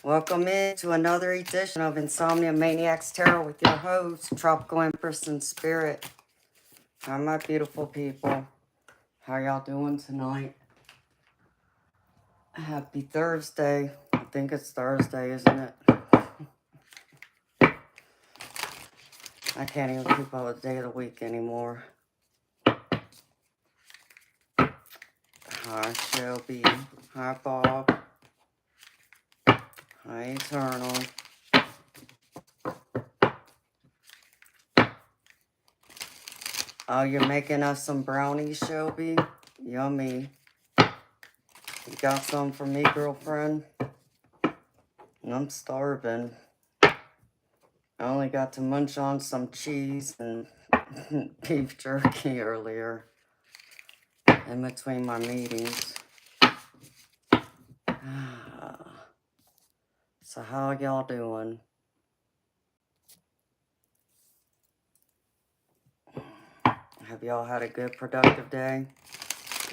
Welcome in to another edition of Insomnia Maniacs Tarot with your host, Tropical Empress in Spirit. Hi, my beautiful people. How y'all doing tonight? Happy Thursday. I think it's Thursday, isn't it? I can't even keep up with the day of the week anymore. Hi, Shelby. Hi, Bob. Hi, Eternal. Oh, you're making us some brownies, Shelby? Yummy. You got some for me, girlfriend? I'm starving. I only got to munch on some cheese and beef jerky earlier in between my meetings. So how y'all doing? Have y'all had a good, productive day?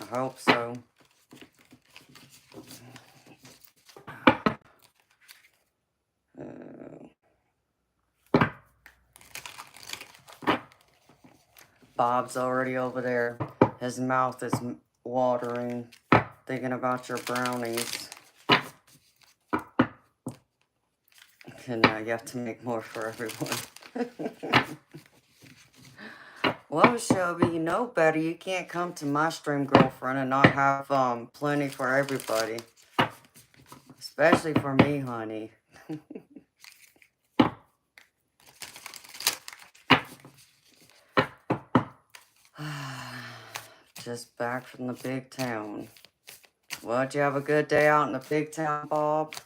I hope so. Bob's already over there. His mouth is watering, thinking about your brownies. And now you have to make more for everyone. Well, Shelby, you know better. You can't come to my stream, girlfriend, and not have plenty for everybody. Especially for me, honey. Just back from the big town. Well, did you have a good day out in the big town, Bob?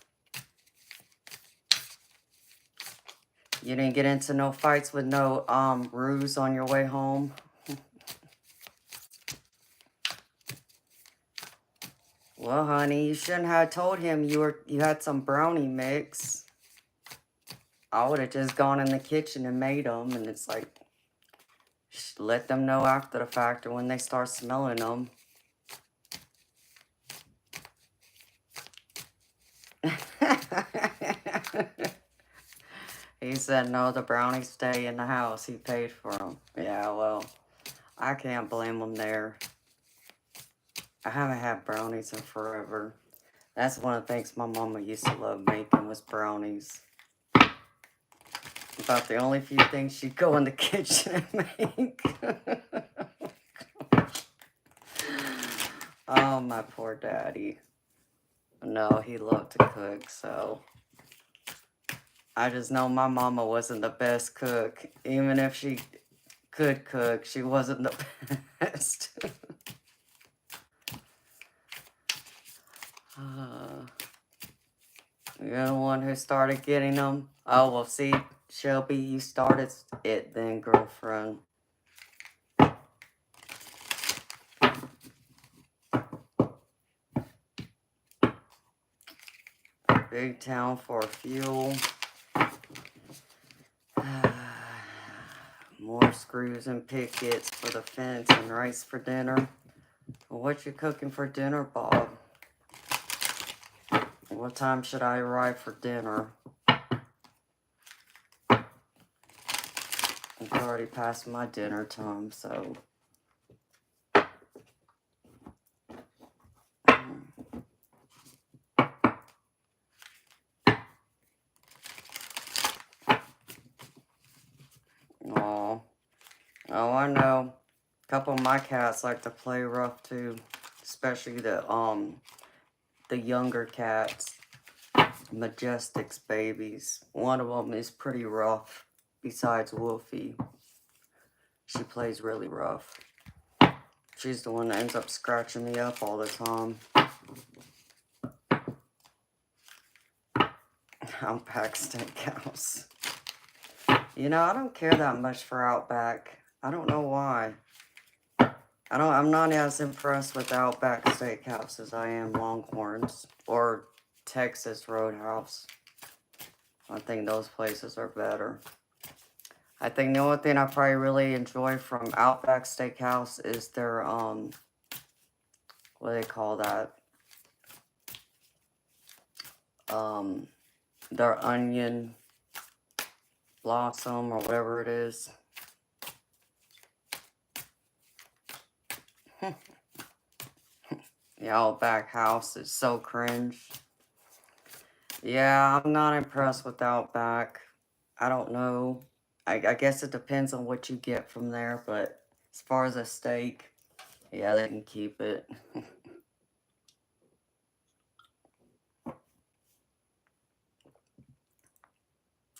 You didn't get into no fights with no ruse on your way home? Well, honey, you shouldn't have told him you had some brownie mix. I would have just gone in the kitchen and made them, and it's like, let them know after the fact or when they start smelling them. He said, no, the brownies stay in the house. He paid for them. Yeah, well, I can't blame him there. I haven't had brownies in forever. That's one of the things my mama used to love making was brownies. About the only few things she'd go in the kitchen and make. Oh, my poor daddy. No, he loved to cook, so I just know my mama wasn't the best cook. Even if she could cook, she wasn't the best. You're the one who started getting them. Oh, well, see, Shelby, you started it then, girlfriend. Big town for fuel. More screws and pickets for the fence and rice for dinner. Well, what you cooking for dinner, Bob? What time should I arrive for dinner? It's already past my dinner time, so... Oh, I know. A couple of my cats like to play rough too, especially the younger cats, Majestic's babies. One of them is pretty rough. Besides Wolfie, she plays really rough. She's the one that ends up scratching me up all the time. Outback Steakhouse. You know, I don't care that much for Outback. I don't know why. I'm not as impressed with Outback Steakhouse as I am Longhorns or Texas Roadhouse. I think those places are better. I think the only thing I probably really enjoy from Outback Steakhouse is their, what do they call that? their onion blossom or whatever it is. The Outback house is so cringe. Yeah, I'm not impressed with Outback. I don't know. I guess it depends on what you get from there, but as far as a steak, yeah, they can keep it.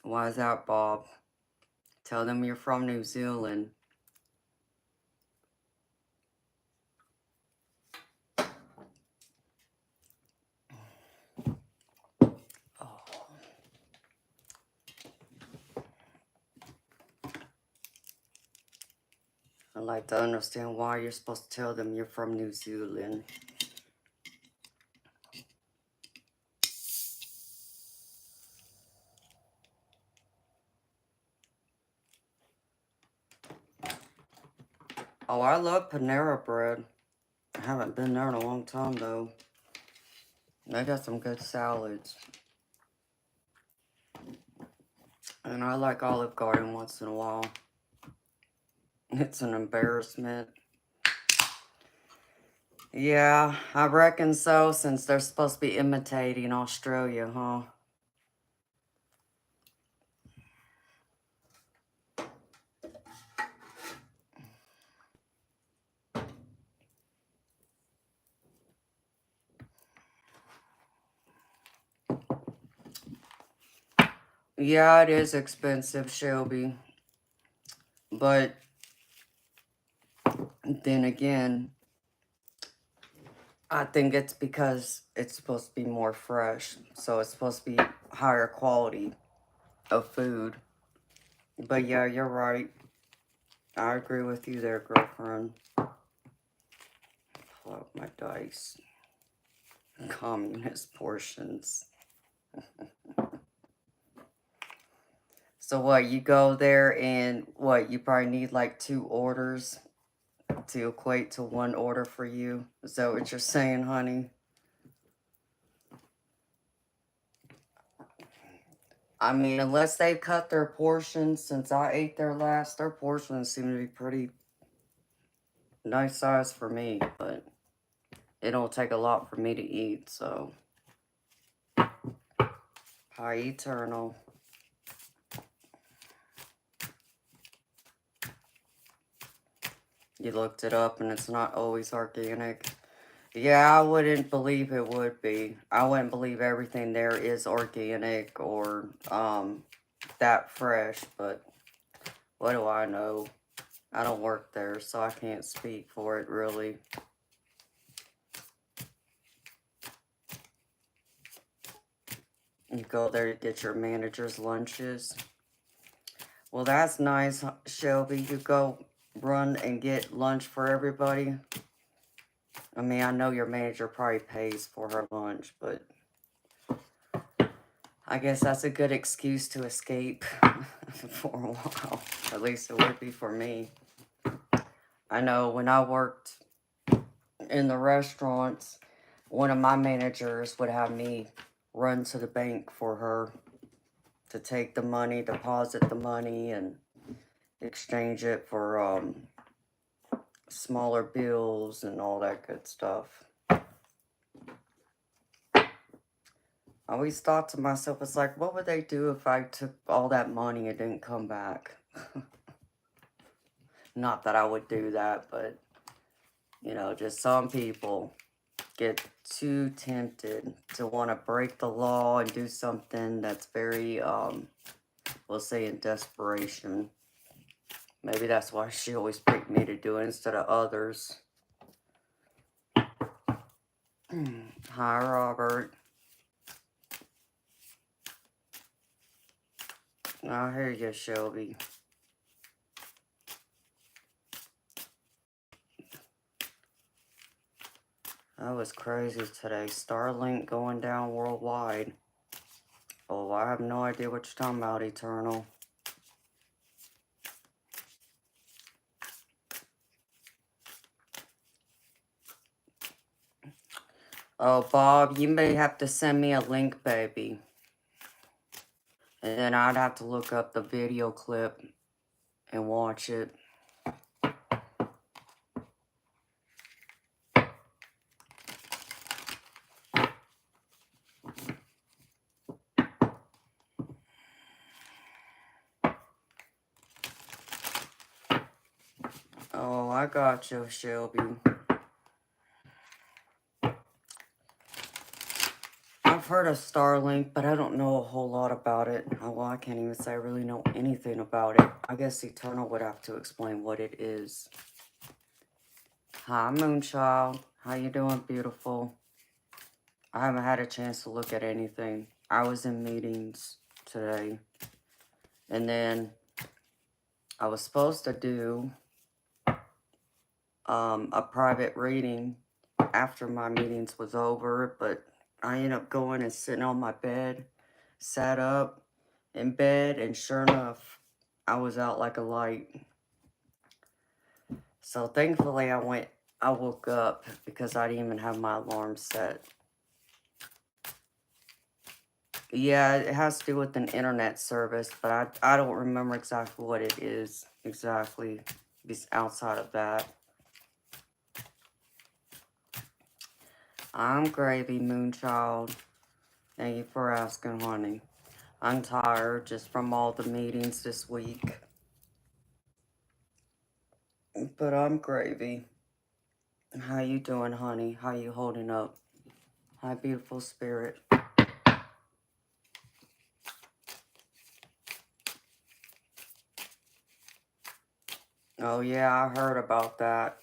Why is that, Bob? Tell them you're from New Zealand. Oh. I'd like to understand why you're supposed to tell them you're from New Zealand. Oh, I love Panera Bread. I haven't been there in a long time, though. They got some good salads. And I like Olive Garden once in a while. It's an embarrassment. Yeah, I reckon so, since they're supposed to be imitating Australia, huh? Yeah, it is expensive, Shelby. But then again, I think it's because it's supposed to be more fresh. So it's supposed to be higher quality of food. But yeah, you're right. I agree with you there, girlfriend. Pull out my dice. Communist portions. So what, you go there and what, you probably need like 2 orders to equate to 1 order for you? Is that what you're saying, honey? I mean, unless they cut their portions, since I ate their last, their portions seem to be pretty nice size for me, but it don't take a lot for me to eat, so. Hi, Eternal. You looked it up and it's not always organic. Yeah, I wouldn't believe it would be. I wouldn't believe everything there is organic or that fresh, but what do I know? I don't work there, so I can't speak for it, really. You go there to get your manager's lunches. Well, that's nice, Shelby. You go run and get lunch for everybody. I mean, I know your manager probably pays for her lunch, but I guess that's a good excuse to escape for a while. At least it would be for me. I know when I worked in the restaurants, one of my managers would have me run to the bank for her to take the money, deposit the money, and exchange it for smaller bills and all that good stuff. I always thought to myself, it's like, what would they do if I took all that money and didn't come back? Not that I would do that, but, you know, just some people get too tempted to want to break the law and do something that's very, we'll say, in desperation. Maybe that's why she always picked me to do it instead of others. Hi, Robert. I hear you, Shelby. That was crazy today. Starlink going down worldwide. Oh, I have no idea what you're talking about, Eternal. Oh, Bob, you may have to send me a link, baby. And then I'd have to look up the video clip and watch it. Oh, I got you, Shelby. I've heard of Starlink, but I don't know a whole lot about it. Well, I can't even say I really know anything about it. I guess Eternal would have to explain what it is. Hi, Moonchild. How you doing, beautiful? I haven't had a chance to look at anything. I was in meetings today. And then I was supposed to do a private reading after my meetings was over, but I ended up going and sitting on my bed, sat up in bed, and sure enough, I was out like a light. So thankfully I woke up because I didn't even have my alarm set. Yeah, it has to do with an internet service, but I don't remember exactly what it is exactly outside of that. I'm Gravy, Moonchild. Thank you for asking, honey. I'm tired just from all the meetings this week. But I'm Gravy. How you doing, honey? How you holding up? Hi, beautiful spirit. Oh, yeah, I heard about that.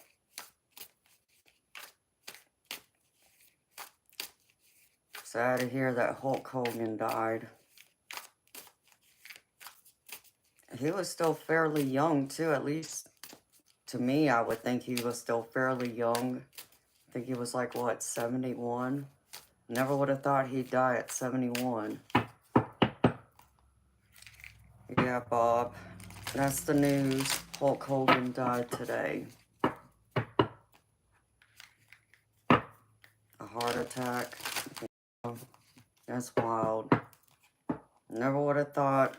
Sad to hear that Hulk Hogan died. He was still fairly young, too. At least, to me, I would think he was still fairly young. I think he was like, what, 71? Never would have thought he'd die at 71. Yeah, Bob. That's the news. Hulk Hogan died today. A heart attack. Yeah, that's wild. Never would have thought.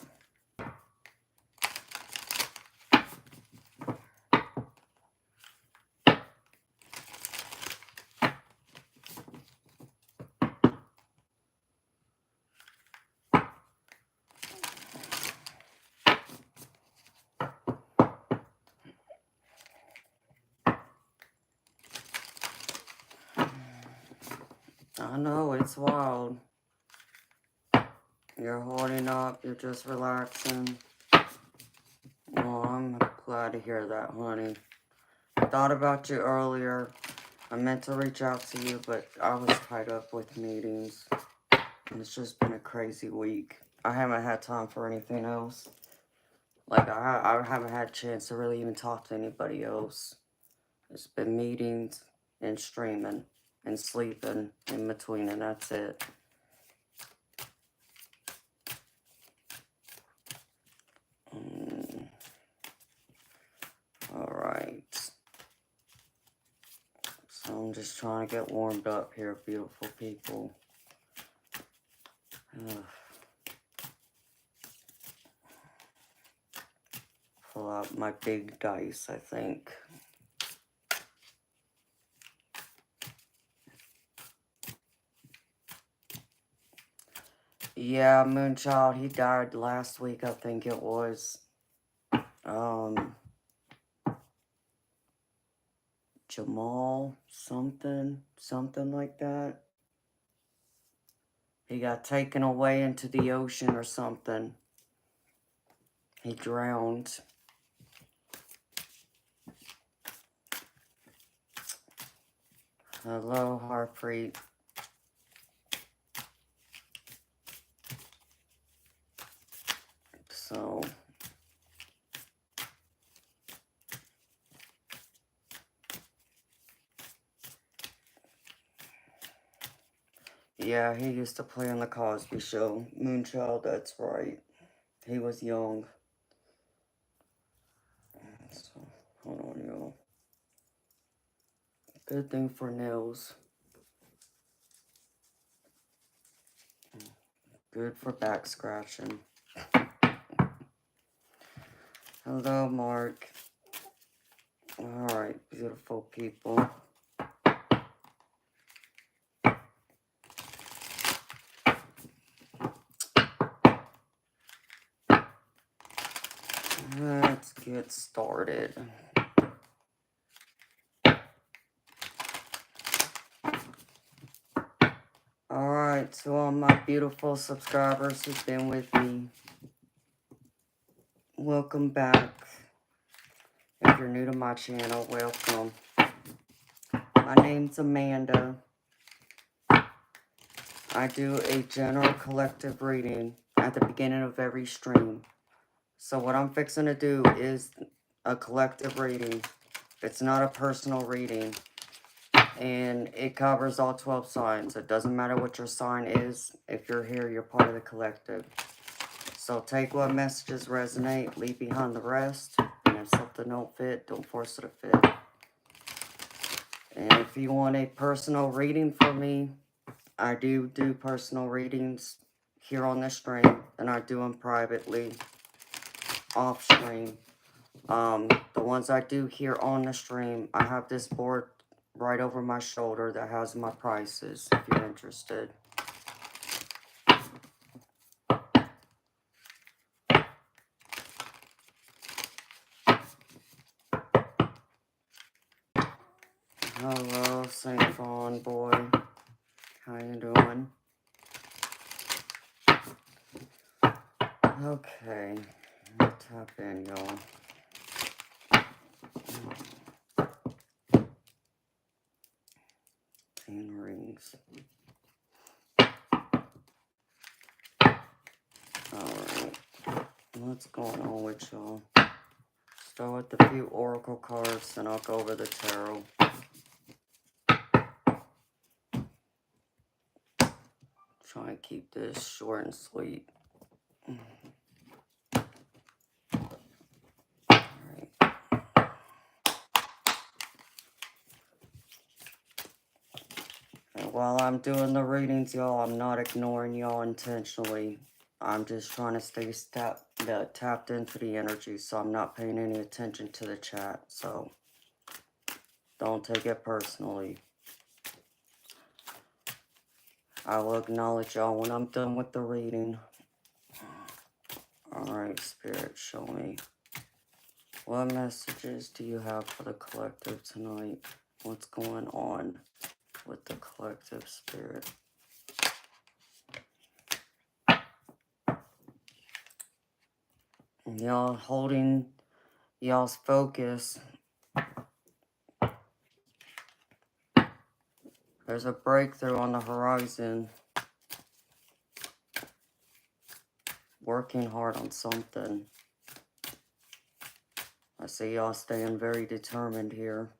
I know, it's wild. You're holding up, you're just relaxing. Well, I'm glad to hear that, honey. I thought about you earlier. I meant to reach out to you, but I was tied up with meetings. And it's just been a crazy week. I haven't had time for anything else. Like, I haven't had a chance to really even talk to anybody else. It's been meetings and streaming and sleeping in between, and that's it. Alright. So I'm just trying to get warmed up here, beautiful people. Ugh. Pull out my big dice, I think. Yeah, Moonchild, he died last week, I think it was. Jamal something like that. He got taken away into the ocean or something. He drowned. Hello, Harpreet. So, yeah, he used to play on the Cosby Show. Moonchild, that's right. He was young. So, hold on, y'all. Good thing for nails. Good for back scratching. Hello, Mark. Alright, beautiful people. Let's get started. Alright, to all my beautiful subscribers who've been with me, welcome back. If you're new to my channel, welcome. My name's Amanda. I do a general collective reading at the beginning of every stream. So what I'm fixing to do is a collective reading. It's not a personal reading. And it covers all 12 signs. It doesn't matter what your sign is. If you're here, you're part of the collective. So take what messages resonate, leave behind the rest. And if something don't fit, don't force it to fit. And if you want a personal reading from me, I do personal readings here on the stream. And I do them privately, off stream. The ones I do here on the stream, I have this board right over my shoulder that has my prices if you're interested. Hello, St. Fawn boy. How you doing? Okay, tap in, y'all. 10 rings. Alright, what's going on with y'all? Start with a few oracle cards, and I'll go over the tarot. Try and keep this short and sweet. Alright. And while I'm doing the readings, y'all, I'm not ignoring y'all intentionally. I'm just trying to stay tapped into the energy, so I'm not paying any attention to the chat. So don't take it personally. I will acknowledge y'all when I'm done with the reading. Alright, Spirit, show me. What messages do you have for the collective tonight? What's going on with the collective, Spirit? Y'all holding y'all's focus. There's a breakthrough on the horizon. Working hard on something. I see y'all staying very determined here.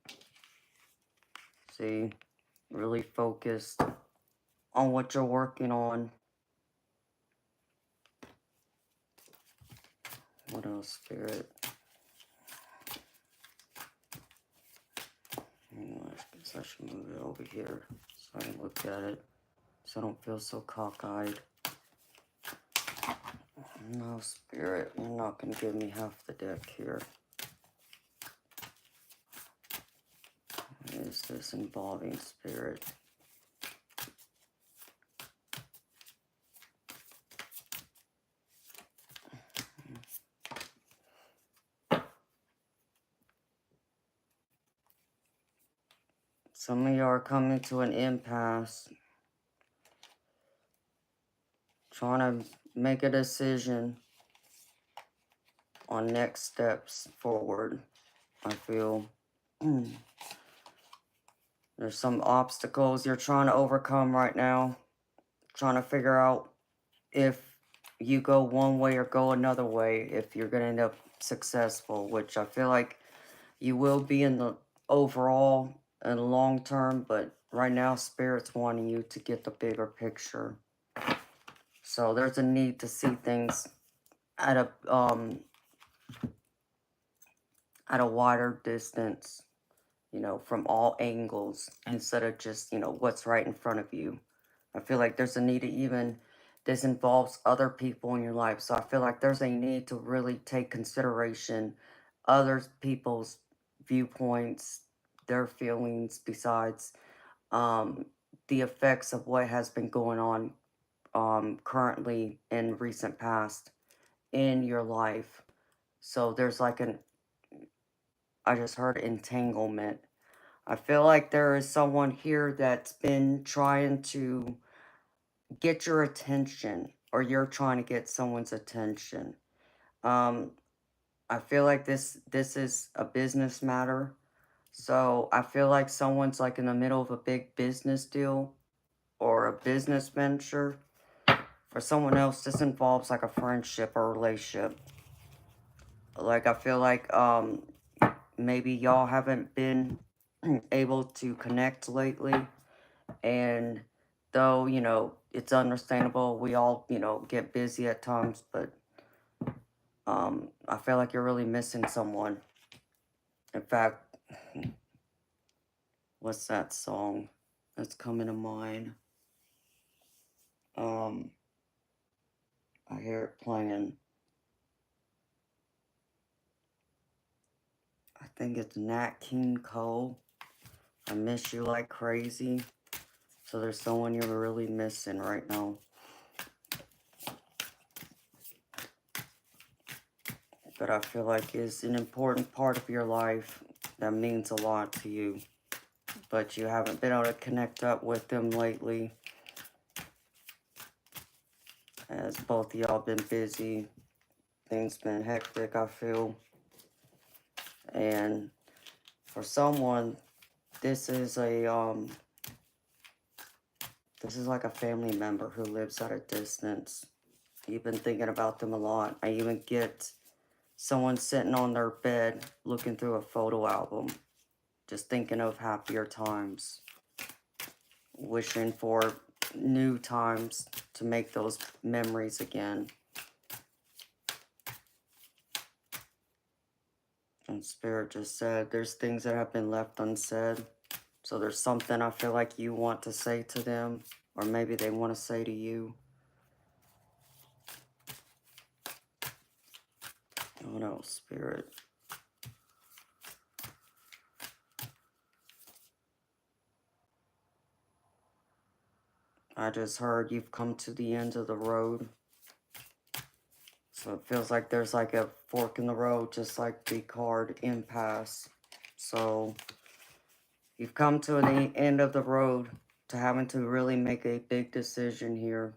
See, really focused on what you're working on. What else, Spirit? I guess I should move it over here so I can look at it, so I don't feel so cockeyed. No, Spirit, you're not going to give me half the deck here. What is this involving, Spirit? Some of you are coming to an impasse, trying to make a decision on next steps forward. I feel there's some obstacles you're trying to overcome right now, trying to figure out if you go one way or go another way, if you're going to end up successful, which I feel like you will be in the overall and long term, but right now Spirit's wanting you to get the bigger picture. So there's a need to see things at a wider distance, you know, from all angles, instead of just, you know, what's right in front of you. I feel like there's a need to even this involves other people in your life. So I feel like there's a need to really take consideration other people's viewpoints, their feelings, besides um, the effects of what has been going on currently in recent past in your life. So there's like I just heard entanglement. I feel like there is someone here that's been trying to get your attention, or you're trying to get someone's attention. Um, I feel like this is a business matter. So I feel like someone's like in the middle of a big business deal or a business venture. For someone else, this involves like a friendship or relationship. Like I feel like maybe y'all haven't been able to connect lately, and though it's understandable, we all get busy at times, but I feel like you're really missing someone. In fact, what's that song that's coming to mind? um I hear it playing. I think it's Nat King Cole. I miss you like crazy. So there's someone you're really missing right now. But I feel like is an important part of your life that means a lot to you. But you haven't been able to connect up with them lately, as both of y'all been busy. Things been hectic, I feel. And for someone, this is like a family member who lives at a distance. You've been thinking about them a lot. I even get someone sitting on their bed looking through a photo album, just thinking of happier times, wishing for new times to make those memories again. And Spirit just said there's things that have been left unsaid. So there's something I feel like you want to say to them, or maybe they want to say to you. Oh no, Spirit. I just heard you've come to the end of the road. So it feels like there's like a fork in the road, just like the card impasse. So you've come to the end of the road to having to really make a big decision here.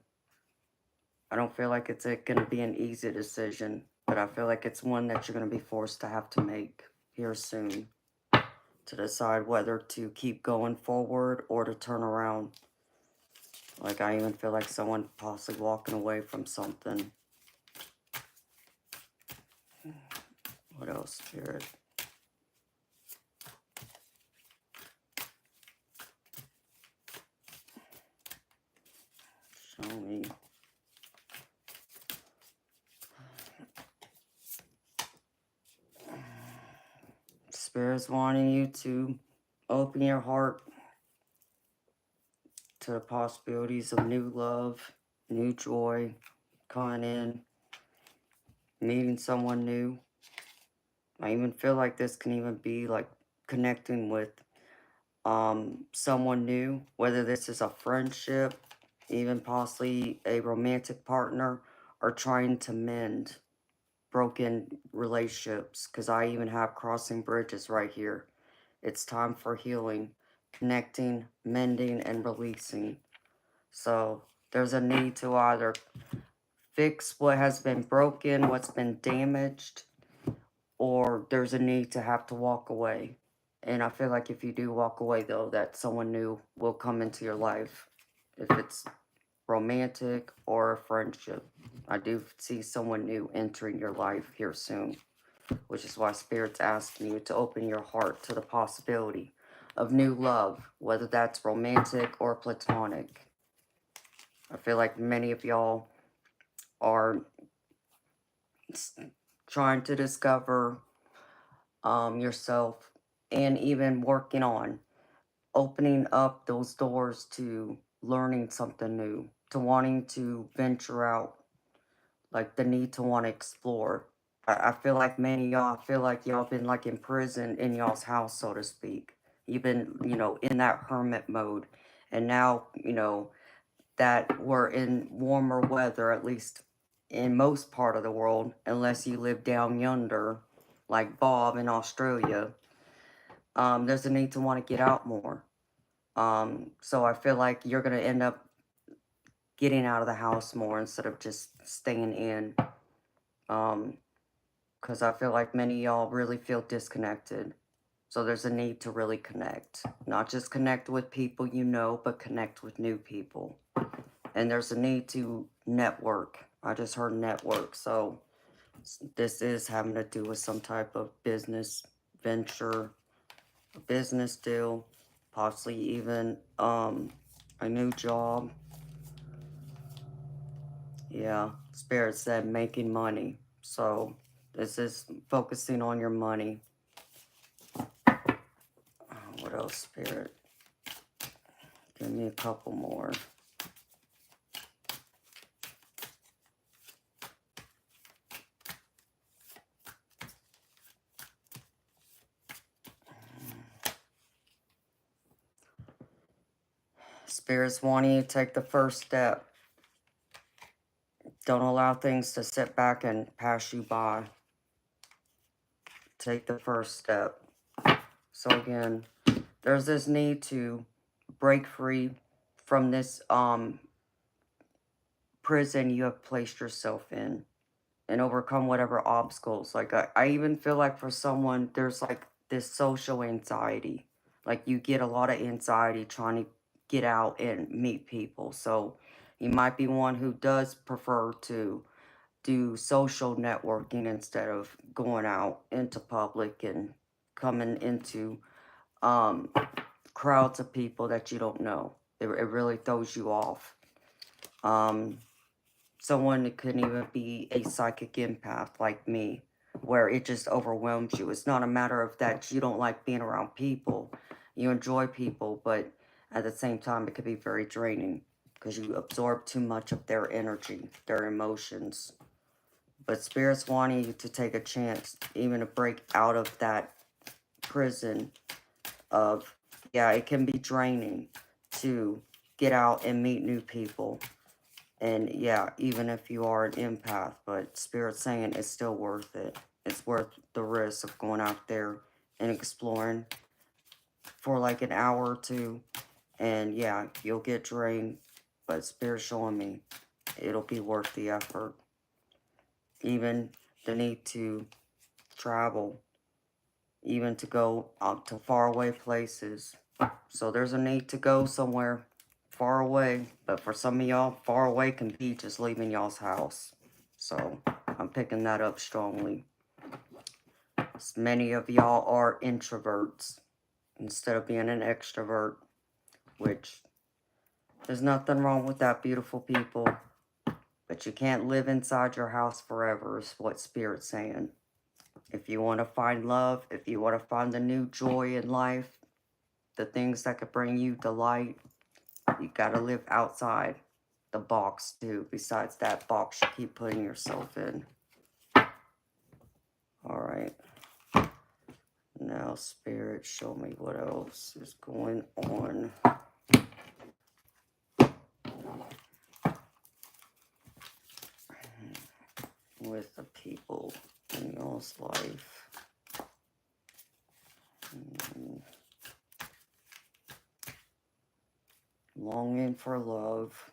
I don't feel like it's going to be an easy decision, but I feel like it's one that you're going to be forced to have to make here soon, to decide whether to keep going forward or to turn around. Like I even feel like someone possibly walking away from something. What else, Spirit? Show me. Spirit's wanting you to open your heart to the possibilities of new love, new joy coming in, meeting someone new. I even feel like this can even be like connecting with someone new, whether this is a friendship, even possibly a romantic partner, or trying to mend broken relationships, because I even have crossing bridges right here. It's time for healing, connecting, mending, and releasing. So there's a need to either fix what has been broken, what's been damaged, or there's a need to have to walk away. And I feel like if you do walk away, though, that someone new will come into your life. If it's romantic or a friendship, I do see someone new entering your life here soon, which is why Spirit's asking you to open your heart to the possibility of new love, whether that's romantic or platonic. I feel like many of y'all are trying to discover yourself, and even working on opening up those doors to learning something new, to wanting to venture out, like the need to want to explore. I feel like many of y'all, I feel like y'all been like in prison in y'all's house, so to speak. You've been, you know, in that hermit mode. And now, you know, that we're in warmer weather, at least in most part of the world, unless you live down yonder, like Bob in Australia, there's a need to want to get out more. So I feel like you're going to end up getting out of the house more instead of just staying in. Because I feel like many of y'all really feel disconnected. So there's a need to really connect. Not just connect with people you know, but connect with new people. And there's a need to network. I just heard network. So this is having to do with some type of business venture, a business deal, possibly even a new job. Yeah, Spirit said making money. So this is focusing on your money. What else, Spirit? Give me a couple more. Spirit's wanting you to take the first step. Don't allow things to sit back and pass you by. Take the first step. So again, there's this need to break free from this prison you have placed yourself in and overcome whatever obstacles. Like I even feel like for someone, there's like this social anxiety. Like you get a lot of anxiety trying to get out and meet people. So you might be one who does prefer to do social networking instead of going out into public and coming into um, crowds of people that you don't know. It really throws you off. Someone that couldn't even be a psychic empath like me, where it just overwhelms you. It's not a matter of that you don't like being around people. You enjoy people, but at the same time, it could be very draining because you absorb too much of their energy, their emotions. But Spirit's wanting you to take a chance, even to break out of that prison of, yeah, it can be draining to get out and meet new people. And yeah, even if you are an empath, but Spirit's saying it's still worth it. It's worth the risk of going out there and exploring for like an hour or two. And yeah, you'll get drained, but Spirit's showing me it'll be worth the effort. Even the need to travel, even to go out to faraway places. So there's a need to go somewhere far away, but for some of y'all, far away can be just leaving y'all's house. So I'm picking that up strongly. Many of y'all are introverts instead of being an extrovert, which there's nothing wrong with that, beautiful people. But you can't live inside your house forever is what Spirit's saying. If you want to find love, if you want to find the new joy in life, the things that could bring you delight, you gotta live outside the box too, besides that box you keep putting yourself in. Alright. Now, Spirit, show me what else is going on. With the people in y'all's life. Longing for love.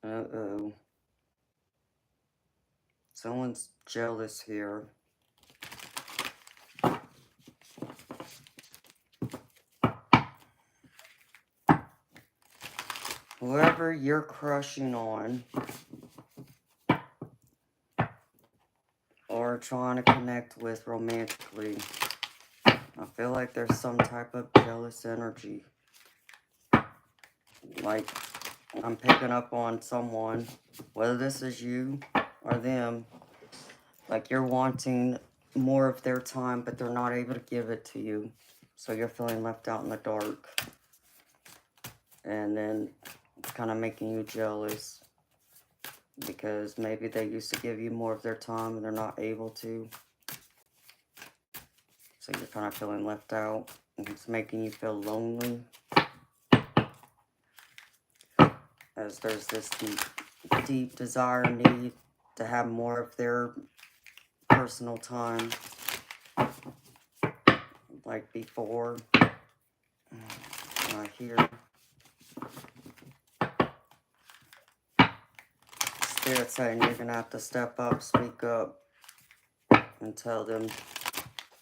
Uh-oh. Someone's jealous here. Whoever you're crushing on or trying to connect with romantically, I feel like there's some type of jealous energy. Like, I'm picking up on someone, whether this is you or them, like you're wanting more of their time, but they're not able to give it to you. So you're feeling left out in the dark. And then it's kind of making you jealous because maybe they used to give you more of their time and they're not able to. So you're kind of feeling left out. And it's making you feel lonely. As there's this deep desire and need to have more of their personal time. Like before. Right here. Spirit saying you're going to have to step up, speak up, and tell them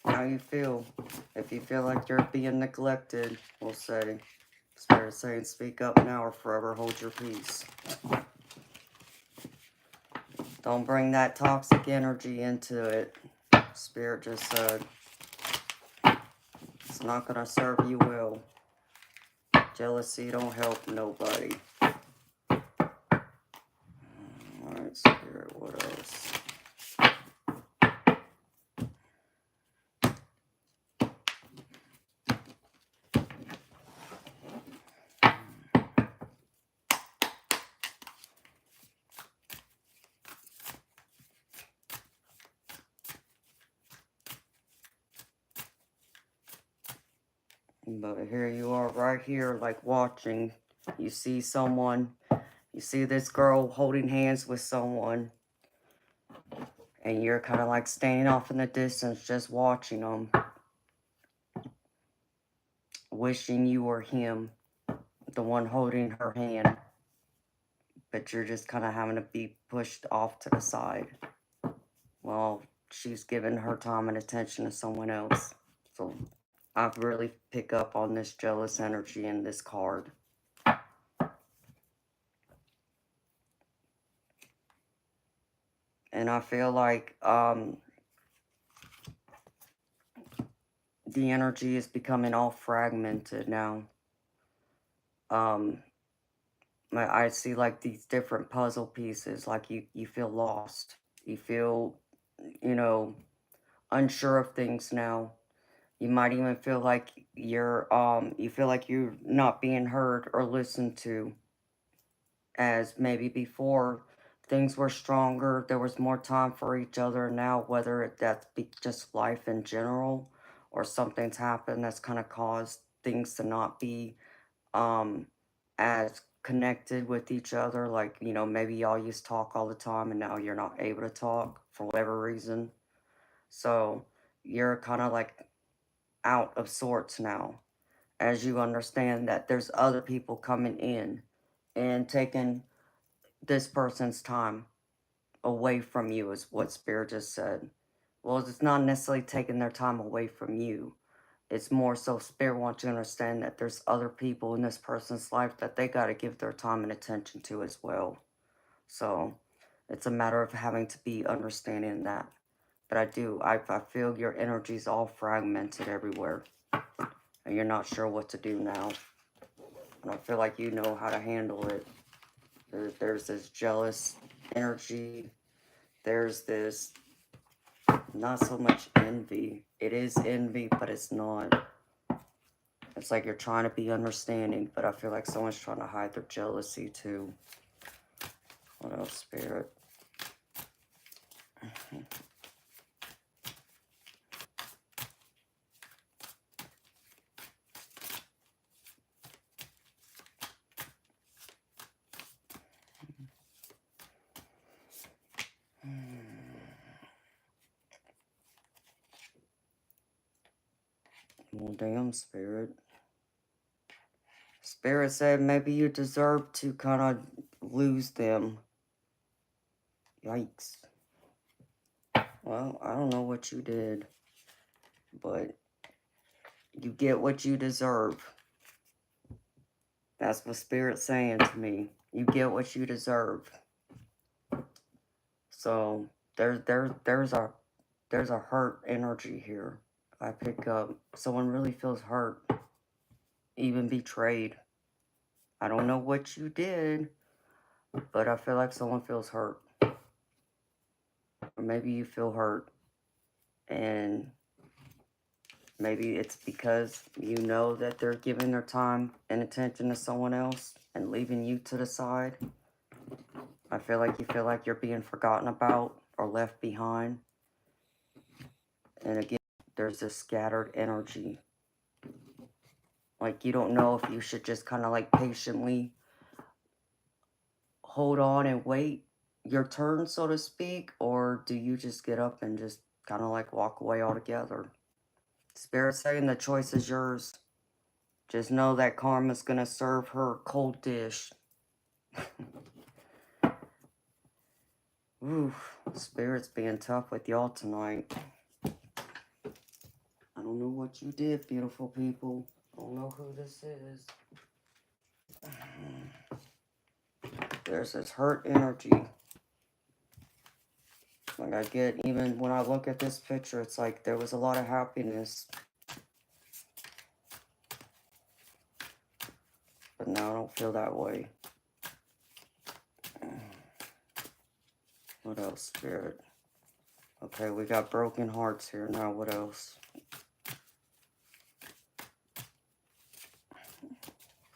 how you feel. If you feel like you're being neglected, we'll say, Spirit saying speak up now or forever hold your peace. Don't bring that toxic energy into it. Spirit just said, it's not going to serve you well. Jealousy don't help nobody. Alright, Spirit, what else? But here you are right here, like watching. You see someone, you see this girl holding hands with someone. And you're kind of like standing off in the distance, just watching them. Wishing you were him, the one holding her hand. But you're just kind of having to be pushed off to the side. Well, she's giving her time and attention to someone else. So I really pick up on this jealous energy in this card. And I feel like the energy is becoming all fragmented now. I see like these different puzzle pieces, like you feel lost. You feel, you know, unsure of things now. You might even feel like you feel like you're not being heard or listened to, as maybe before things were stronger, there was more time for each other. Now, whether that's just life in general or something's happened that's kind of caused things to not be as connected with each other, like, you know, maybe y'all used to talk all the time and now you're not able to talk for whatever reason. So you're kind of like out of sorts now, as you understand that there's other people coming in and taking this person's time away from you, is what Spirit just said. Well, it's not necessarily taking their time away from you. It's more so Spirit wants you to understand that there's other people in this person's life that they got to give their time and attention to as well. So it's a matter of having to be understanding that. But I feel your energy's all fragmented everywhere. And you're not sure what to do now. And I feel like you know how to handle it. There's this jealous energy. There's this, not so much envy. It is envy, but it's not. It's like you're trying to be understanding, but I feel like someone's trying to hide their jealousy too. What else, Spirit? Well, damn, Spirit. Spirit said maybe you deserve to kind of lose them. Yikes. Well, I don't know what you did, but you get what you deserve. That's what Spirit's saying to me. You get what you deserve. So there's a hurt energy here. I pick up. Someone really feels hurt, even betrayed. I don't know what you did, but I feel like someone feels hurt. Or maybe you feel hurt. And maybe it's because you know that they're giving their time and attention to someone else and leaving you to the side. I feel like you're being forgotten about or left behind. And again, there's this scattered energy. Like you don't know if you should just kind of like patiently hold on and wait your turn, so to speak, or do you just get up and just kind of like walk away altogether? Spirit saying the choice is yours. Just know that karma's gonna serve her cold dish. Oof, Spirit's being tough with y'all tonight. I don't know what you did, beautiful people. I don't know who this is. There's this hurt energy. Like I get, even when I look at this picture, it's like there was a lot of happiness. But now I don't feel that way. What else, Spirit? Okay, we got broken hearts here. Now what else?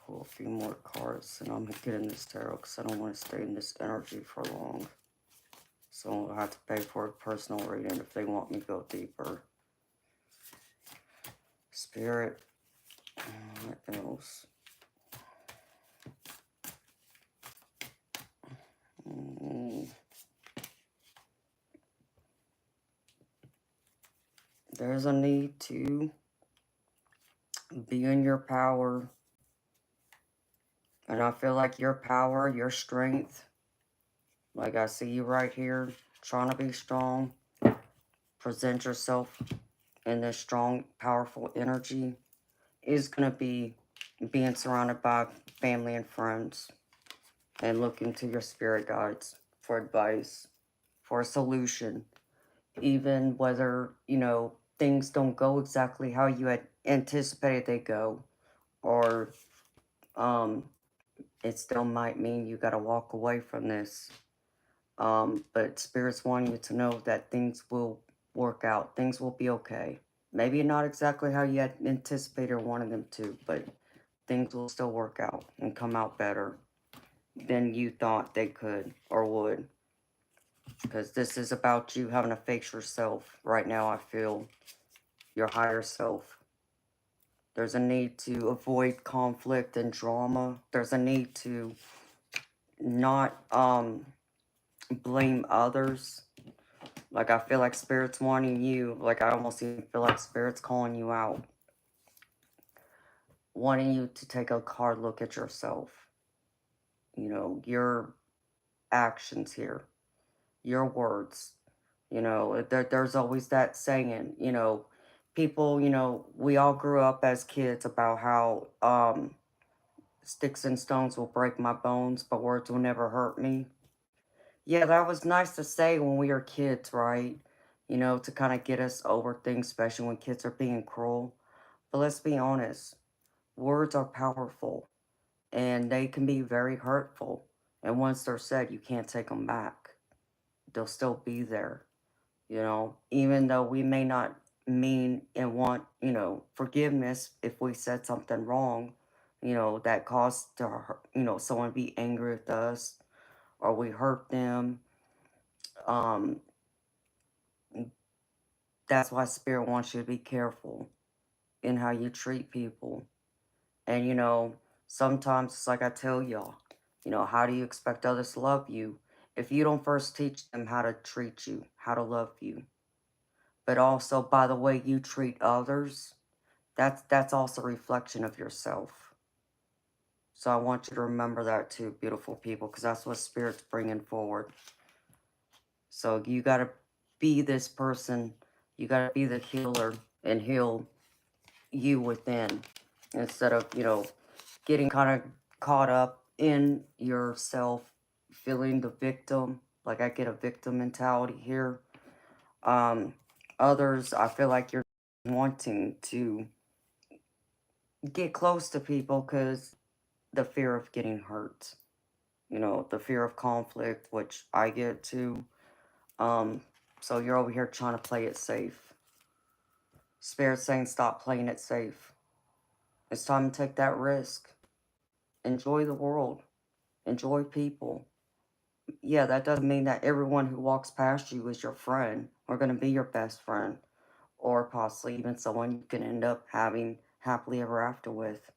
Pull a few more cards, and I'm gonna get in this tarot because I don't want to stay in this energy for long. So I'll have to pay for a personal reading if they want me to go deeper. Spirit, what else? There's a need to be in your power. And I feel like your power, your strength, like I see you right here, trying to be strong. Present yourself in this strong, powerful energy is going to be being surrounded by family and friends and looking to your spirit guides for advice, for a solution, even whether, you know, things don't go exactly how you had anticipated they go, or it still might mean you got to walk away from this. But spirits want you to know that things will work out. Things will be okay. Maybe not exactly how you had anticipated or wanted them to, but things will still work out and come out better than you thought they could or would. Because this is about you having to face yourself. Right now, I feel your higher self. There's a need to avoid conflict and drama. There's a need to not blame others. Like, I feel like Spirit's wanting you, like, I almost even feel like Spirit's calling you out. Wanting you to take a hard look at yourself. You know, your actions here. Your words. You know, there's always that saying, you know, people, you know, we all grew up as kids about how sticks and stones will break my bones, but words will never hurt me. Yeah, that was nice to say when we were kids, right? You know, to kind of get us over things, especially when kids are being cruel. But let's be honest, words are powerful and they can be very hurtful. And once they're said, you can't take them back. They'll still be there, you know, even though we may not mean and want, you know, forgiveness if we said something wrong, you know, that caused to, you know, someone be angry with us or we hurt them. Um, that's why Spirit wants you to be careful in how you treat people. And, you know, sometimes it's like I tell y'all, you know, how do you expect others to love you if you don't first teach them how to treat you, how to love you? But also by the way you treat others, that's also a reflection of yourself. So I want you to remember that too, beautiful people, because that's what Spirit's bringing forward. So you got to be this person. You got to be the healer and heal you within instead of, you know, getting kind of caught up in yourself, feeling the victim. Like I get a victim mentality here. Others, I feel like you're wanting to get close to people because the fear of getting hurt. You know, the fear of conflict, which I get too. Um, so you're over here trying to play it safe. Spirit saying stop playing it safe. It's time to take that risk. Enjoy the world. Enjoy people. Yeah, that doesn't mean that everyone who walks past you is your friend or going to be your best friend or possibly even someone you can end up having happily ever after with.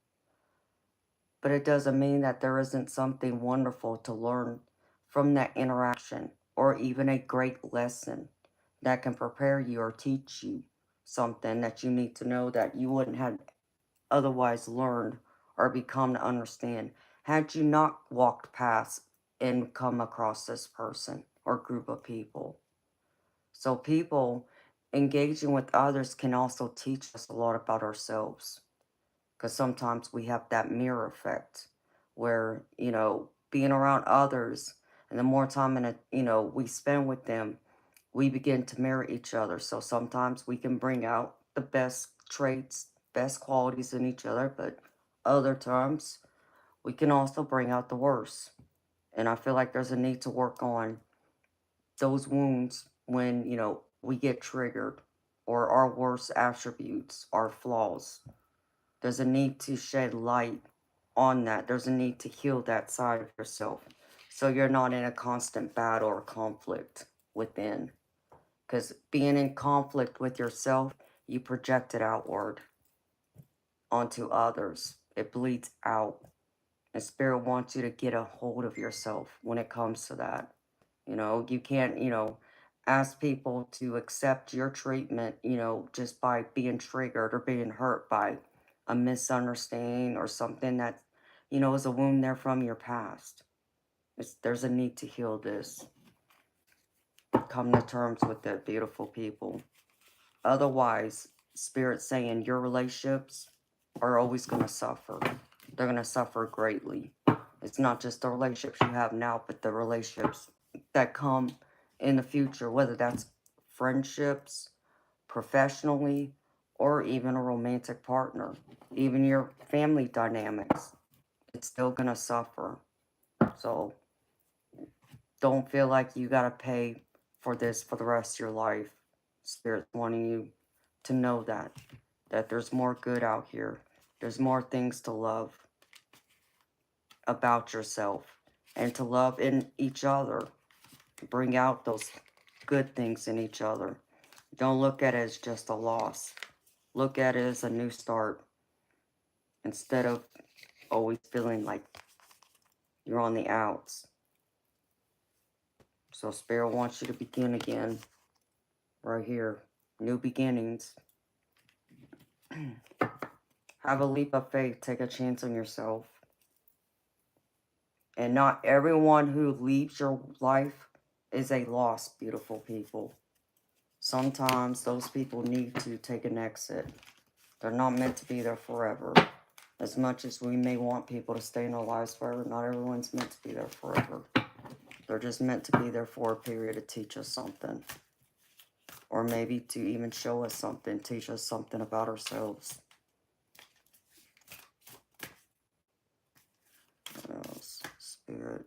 But it doesn't mean that there isn't something wonderful to learn from that interaction or even a great lesson that can prepare you or teach you something that you need to know that you wouldn't have otherwise learned or become to understand had you not walked past and come across this person or group of people. So people engaging with others can also teach us a lot about ourselves, because sometimes we have that mirror effect where, you know, being around others and the more time in a, you know, we spend with them, we begin to mirror each other. So sometimes we can bring out the best traits, best qualities in each other, but other times we can also bring out the worst. And I feel like there's a need to work on those wounds when, you know, we get triggered or our worst attributes, our flaws. There's a need to shed light on that. There's a need to heal that side of yourself so you're not in a constant battle or conflict within. Because being in conflict with yourself, you project it outward onto others. It bleeds out. And Spirit wants you to get a hold of yourself when it comes to that. You know, you can't, you know, ask people to accept your treatment, you know, just by being triggered or being hurt by a misunderstanding or something that, you know, is a wound there from your past. There's a need to heal this. Come to terms with it, beautiful people. Otherwise, Spirit's saying your relationships are always going to suffer. They're going to suffer greatly. It's not just the relationships you have now, but the relationships that come in the future, whether that's friendships, professionally, or even a romantic partner, even your family dynamics. It's still going to suffer. So don't feel like you got to pay for this for the rest of your life. Spirit's wanting you to know that there's more good out here. There's more things to love about yourself and to love in each other. Bring out those good things in each other. Don't look at it as just a loss. Look at it as a new start instead of always feeling like you're on the outs. So Spirit wants you to begin again right here. New beginnings. Have a leap of faith. Take a chance on yourself. And not everyone who leaves your life is a loss, beautiful people. Sometimes those people need to take an exit. They're not meant to be there forever. As much as we may want people to stay in our lives forever, not everyone's meant to be there forever. They're just meant to be there for a period to teach us something. Or maybe to even show us something, teach us something about ourselves. What else? Spirit.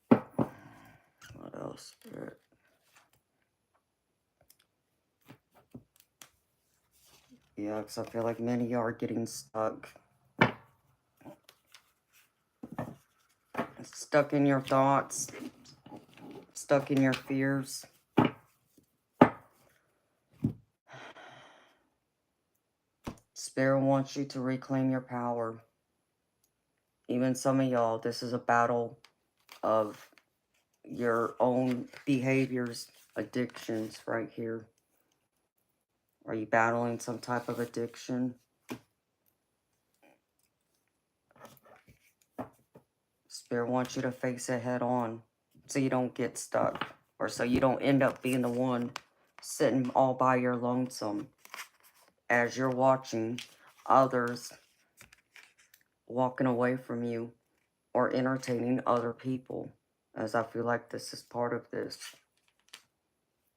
What else, Spirit? Yeah, because I feel like many are getting stuck. Stuck in your thoughts. Stuck in your fears. Spirit wants you to reclaim your power. Even some of y'all, this is a battle of your own behaviors, addictions right here. Are you battling some type of addiction? Spirit wants you to face it head on so you don't get stuck, or so you don't end up being the one sitting all by your lonesome as you're watching others walking away from you or entertaining other people, as I feel like this is part of this.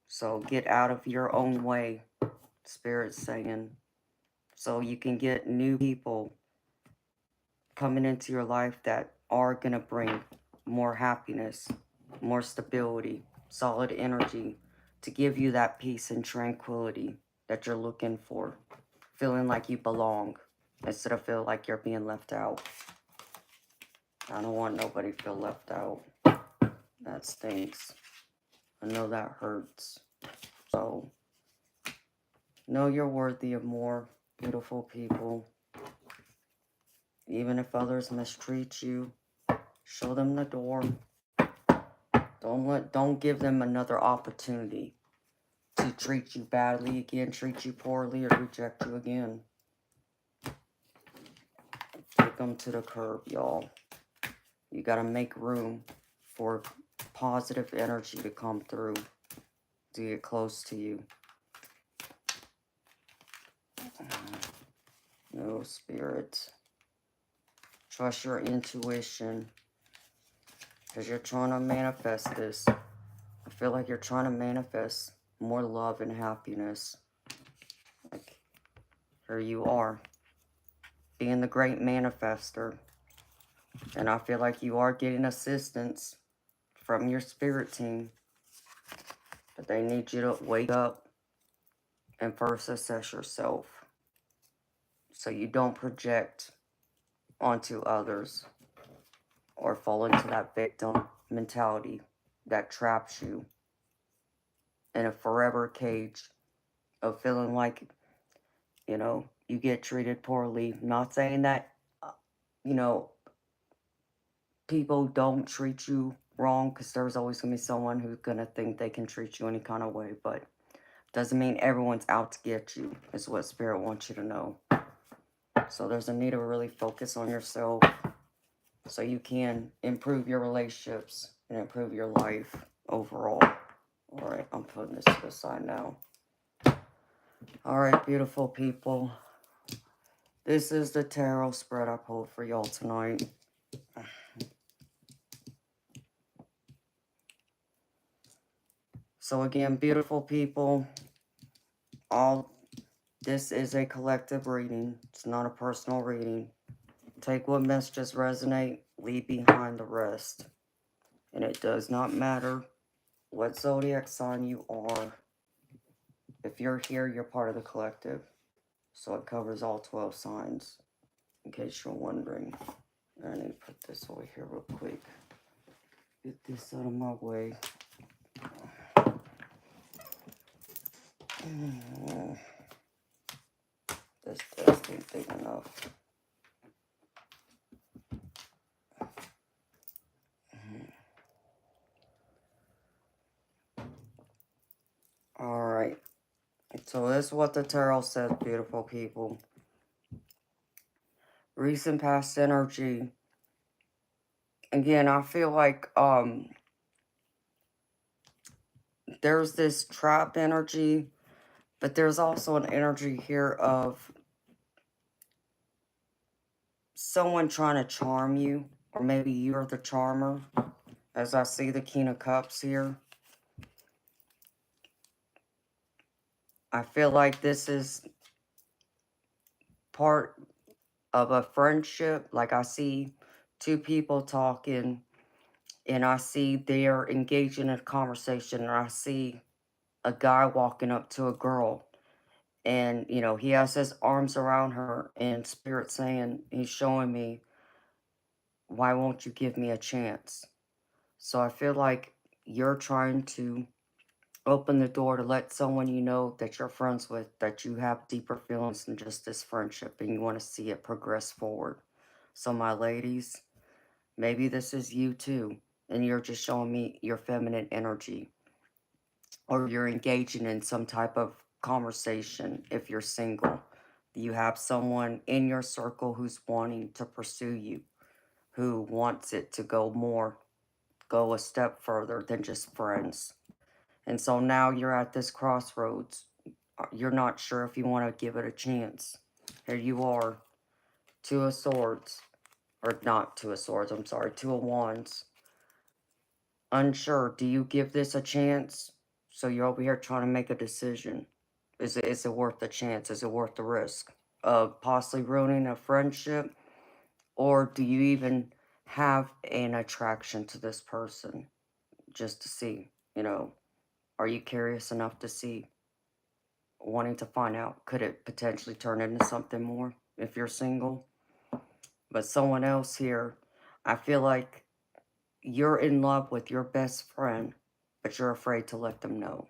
So get out of your own way, Spirit's saying, so you can get new people coming into your life that are going to bring more happiness, more stability, solid energy to give you that peace and tranquility that you're looking for. Feeling like you belong instead of feel like you're being left out. I don't want nobody to feel left out. That stinks. I know that hurts. So, know you're worthy of more, beautiful people. Even if others mistreat you, show them the door. Don't give them another opportunity to treat you badly again, treat you poorly, or reject you again. Take them to the curb, y'all. You gotta make room for positive energy to come through, to get close to you. No, spirit. Trust your intuition, because you're trying to manifest this. I feel like you're trying to manifest more love and happiness. Like, here you are, being the great manifester. And I feel like you are getting assistance from your spirit team. But they need you to wake up and first assess yourself, so you don't project onto others or fall into that victim mentality that traps you in a forever cage of feeling like, you get treated poorly. Not saying that, you know, people don't treat you wrong, because there's always going to be someone who's going to think they can treat you any kind of way, but doesn't mean everyone's out to get you, is what Spirit wants you to know. So there's a need to really focus on yourself so you can improve your relationships and improve your life overall. All right, I'm putting this to the side now. All right, beautiful people. This is the tarot spread I pulled for y'all tonight. So again, beautiful people, this is a collective reading. It's not a personal reading. Take what messages resonate, leave behind the rest. And it does not matter what zodiac sign you are. If you're here, you're part of the collective. So it covers all 12 signs, in case you're wondering. I need to put this over here real quick. Get this out of my way. This desk ain't big enough. Alright. So this is what the tarot says, beautiful people. Recent past energy. Again, I feel like there's this trap energy, but there's also an energy here of someone trying to charm you, or maybe you're the charmer, as I see the King of Cups here. I feel like this is part of a friendship. Like, I see two people talking, and I see they're engaging in a conversation, and I see a guy walking up to a girl, and, he has his arms around her, and Spirit saying, he's showing me, why won't you give me a chance? So I feel like you're trying to open the door to let someone you know that you're friends with, that you have deeper feelings than just this friendship, and you want to see it progress forward. So my ladies, maybe this is you too, and you're just showing me your feminine energy, or you're engaging in some type of conversation. If you're single, you have someone in your circle who's wanting to pursue you, who wants it to go a step further than just friends. And so now you're at this crossroads. You're not sure if you want to give it a chance. Here you are, Two of Swords. Or not Two of Swords, I'm sorry, Two of Wands. Unsure, do you give this a chance? So you're over here trying to make a decision. Is it worth the chance? Is it worth the risk of possibly ruining a friendship? Or do you even have an attraction to this person just to see, are you curious enough to see, wanting to find out, could it potentially turn into something more if you're single? But someone else here, I feel like you're in love with your best friend, but you're afraid to let them know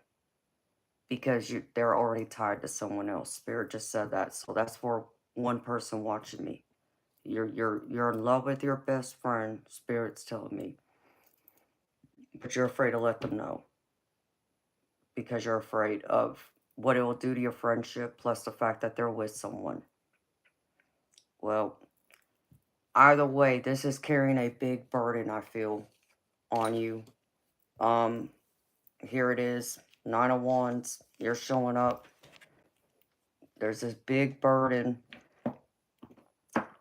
because they're already tied to someone else. Spirit just said that. So that's for one person watching me. You're in love with your best friend, Spirit's telling me, but you're afraid to let them know because you're afraid of what it will do to your friendship, plus the fact that they're with someone. Well, either way, this is carrying a big burden, I feel, on you. Um, Here it is, Nine of Wands. You're showing up. There's this big burden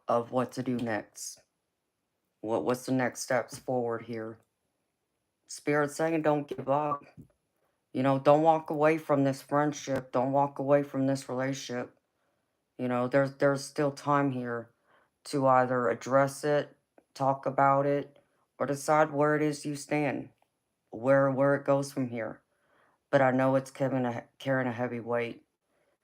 of what to do next. What's the next steps forward here? Spirit saying don't give up. Don't walk away from this friendship. Don't walk away from this relationship. There's still time here to either address it, talk about it, or decide where it is you stand, where it goes from here. But I know it's carrying a heavy weight.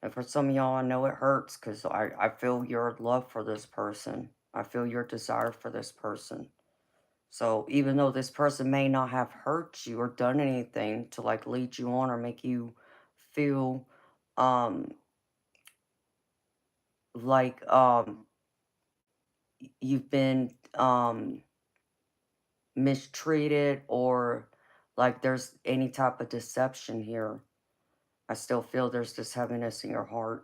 And for some of y'all, I know it hurts because I feel your love for this person. I feel your desire for this person. So even though this person may not have hurt you or done anything to like lead you on or make you feel um like you've been mistreated or like there's any type of deception here, I still feel there's this heaviness in your heart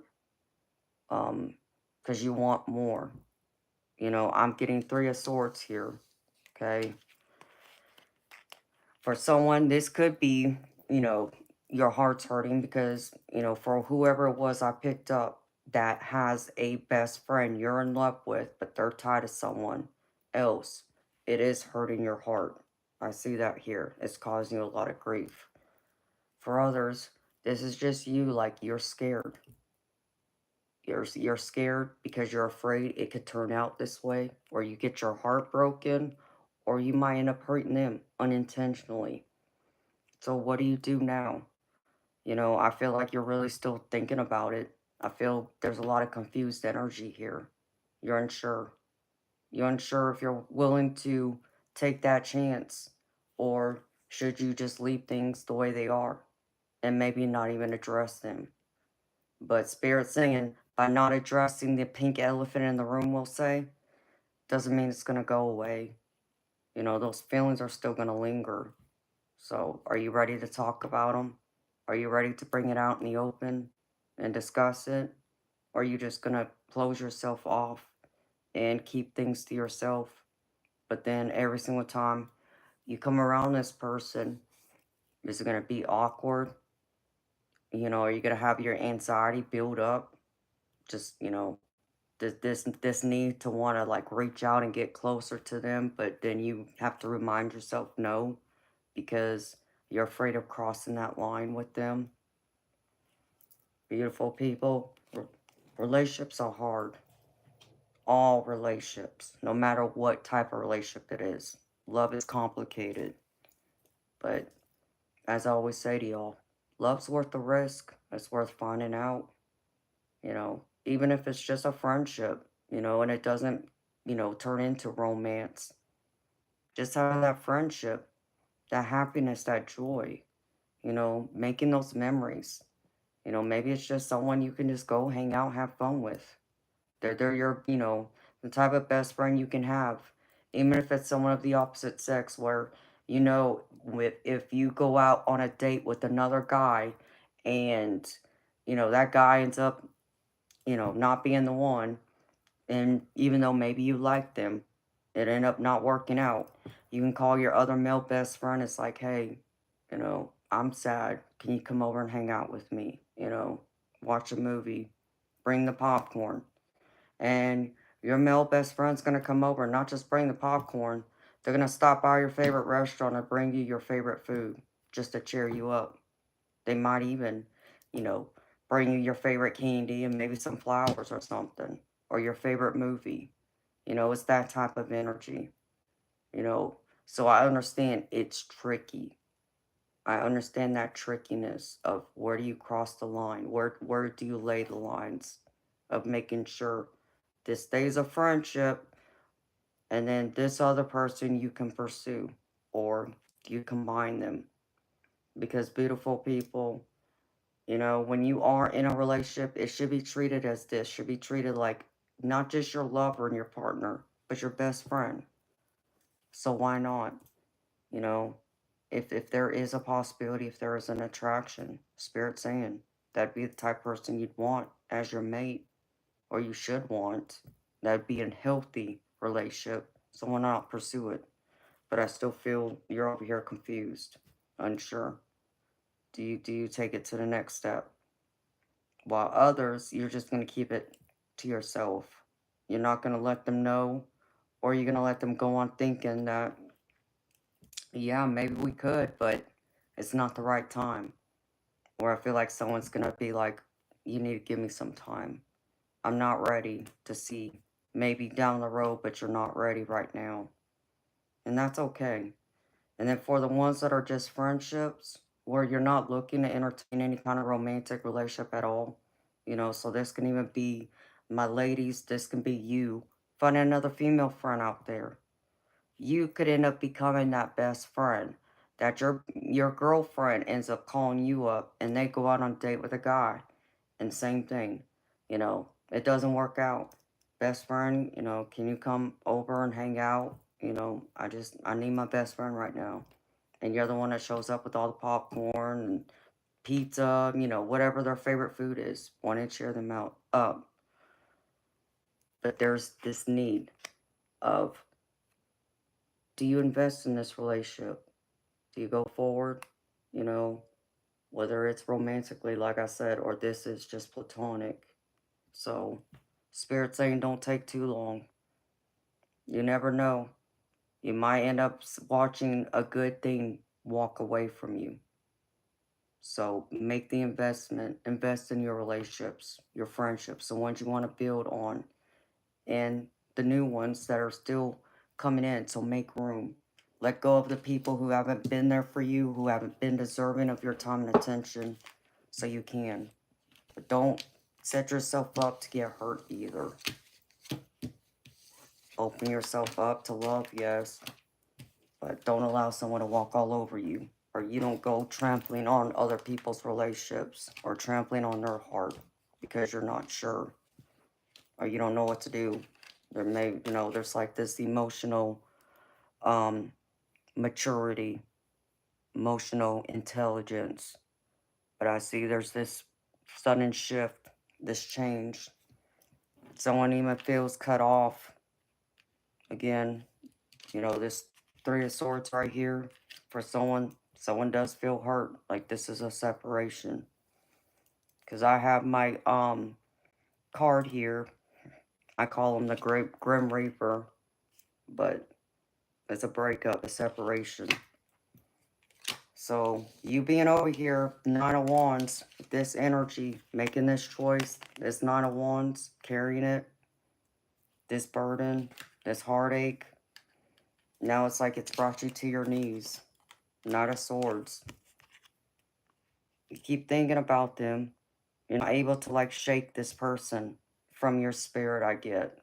because you want more. I'm getting Three of Swords here, okay? For someone, this could be, your heart's hurting because, for whoever it was I picked up that has a best friend you're in love with, but they're tied to someone else, it is hurting your heart. I see that here. It's causing you a lot of grief. For others, this is just you, like you're scared. You're scared because you're afraid it could turn out this way, or you get your heart broken, or you might end up hurting them unintentionally. So what do you do now? I feel like you're really still thinking about it. I feel there's a lot of confused energy here. You're unsure. You're unsure if you're willing to take that chance, or should you just leave things the way they are and maybe not even address them. But Spirit's saying by not addressing the pink elephant in the room, we'll say, doesn't mean it's going to go away. Those feelings are still going to linger. So, are you ready to talk about them? Are you ready to bring it out in the open and discuss it? Or are you just going to close yourself off and keep things to yourself? But then every single time you come around this person, is it going to be awkward? Are you going to have your anxiety build up? Just, this need to want to like reach out and get closer to them, but then you have to remind yourself no, because you're afraid of crossing that line with them. Beautiful people, relationships are hard. All relationships, no matter what type of relationship it is. Love is complicated, but as I always say to y'all, love's worth the risk. It's worth finding out. Even if it's just a friendship, and it doesn't, turn into romance. Just have that friendship, that happiness, that joy, making those memories. Maybe it's just someone you can just go hang out, have fun with. They're your, the type of best friend you can have. Even if it's someone of the opposite sex where, if you go out on a date with another guy and, that guy ends up, not being the one, and even though maybe you like them, it ended up not working out. You can call your other male best friend. It's like, hey, I'm sad. Can you come over and hang out with me? Watch a movie, bring the popcorn. And your male best friend's going to come over and not just bring the popcorn. They're going to stop by your favorite restaurant and bring you your favorite food just to cheer you up. They might even, you know, bring you your favorite candy and maybe some flowers or something, or your favorite movie. You know, it's that type of energy, you know. So I understand it's tricky. I understand that trickiness of where do you cross the line? Where do you lay the lines of making sure this stays a friendship and then this other person you can pursue or you combine them. Because beautiful people, you know, when you are in a relationship, it should be treated as this, should be treated like not just your lover and your partner, but your best friend. So why not? You know, if there is a possibility, if there is an attraction, spirit saying that'd be the type of person you'd want as your mate, or you should want. That'd be a healthy relationship. So why not pursue it? But I still feel you're over here confused, unsure. Do you take it to the next step? While others, you're just gonna keep it to yourself. You're not gonna let them know, or you're gonna let them go on thinking that, yeah, maybe we could, but it's not the right time. Or I feel like someone's gonna be like, you need to give me some time. I'm not ready to see. Maybe down the road, but you're not ready right now. And that's okay. And then for the ones that are just friendships, where you're not looking to entertain any kind of romantic relationship at all, you know, so this can even be my ladies, this can be you. Find another female friend out there. You could end up becoming that best friend that your girlfriend ends up calling you up and they go out on a date with a guy. And same thing, you know, it doesn't work out. Best friend, you know, can you come over and hang out? You know, I need my best friend right now. And you're the one that shows up with all the popcorn and pizza, you know, whatever their favorite food is. Want to cheer them out up. But there's this need of, do you invest in this relationship? Do you go forward? You know, whether it's romantically, like I said, or this is just platonic. So, Spirit saying don't take too long. You never know. You might end up watching a good thing walk away from you. So make the investment, invest in your relationships, your friendships, the ones you want to build on, and the new ones that are still coming in. So make room. Let go of the people who haven't been there for you, who haven't been deserving of your time and attention, so you can. But don't set yourself up to get hurt either. Open yourself up to love, yes, but don't allow someone to walk all over you. Or you don't go trampling on other people's relationships or trampling on their heart because you're not sure or you don't know what to do. There may, you know, there's like this emotional um, maturity, emotional intelligence. But I see there's this sudden shift, this change. Someone even feels cut off. Again, you know, this Three of Swords right here, for someone does feel hurt, like this is a separation. Because I have my card here. I call him the Grim Reaper, but it's a breakup, a separation. So you being over here, Nine of Wands, this energy, making this choice, this Nine of Wands, carrying it, this burden, this heartache. Now it's like it's brought you to your knees. Knight of Swords. You keep thinking about them. You're not able to like shake this person from your spirit, I get.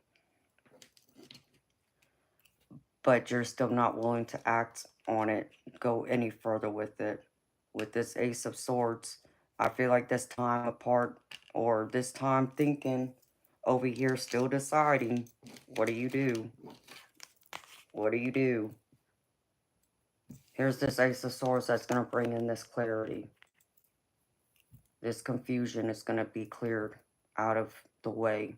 But you're still not willing to act on it, go any further with it. With this Ace of Swords, I feel like this time apart, or this time thinking, over here still deciding, what do you do? What do you do? Here's this Ace of Swords that's going to bring in this clarity. This confusion is going to be cleared out of the way,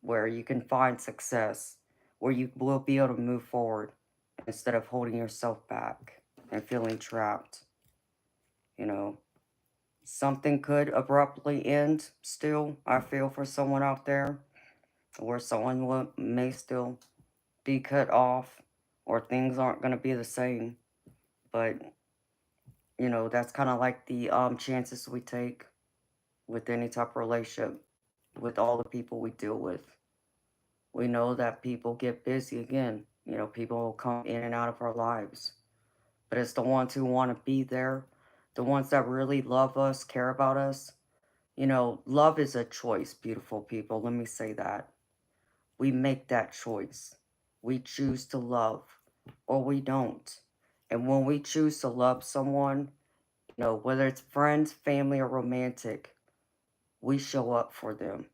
where you can find success, where you will be able to move forward instead of holding yourself back and feeling trapped. You know, something could abruptly end still, I feel, for someone out there, or someone may still be cut off, or things aren't going to be the same. But, you know, that's kind of like the chances we take with any type of relationship, with all the people we deal with. We know that people get busy again. You know, people will come in and out of our lives. But it's the ones who want to be there, the ones that really love us, care about us. You know, love is a choice, beautiful people. Let me say that. We make that choice. We choose to love or we don't. And when we choose to love someone, you know, whether it's friends, family, or romantic, we show up for them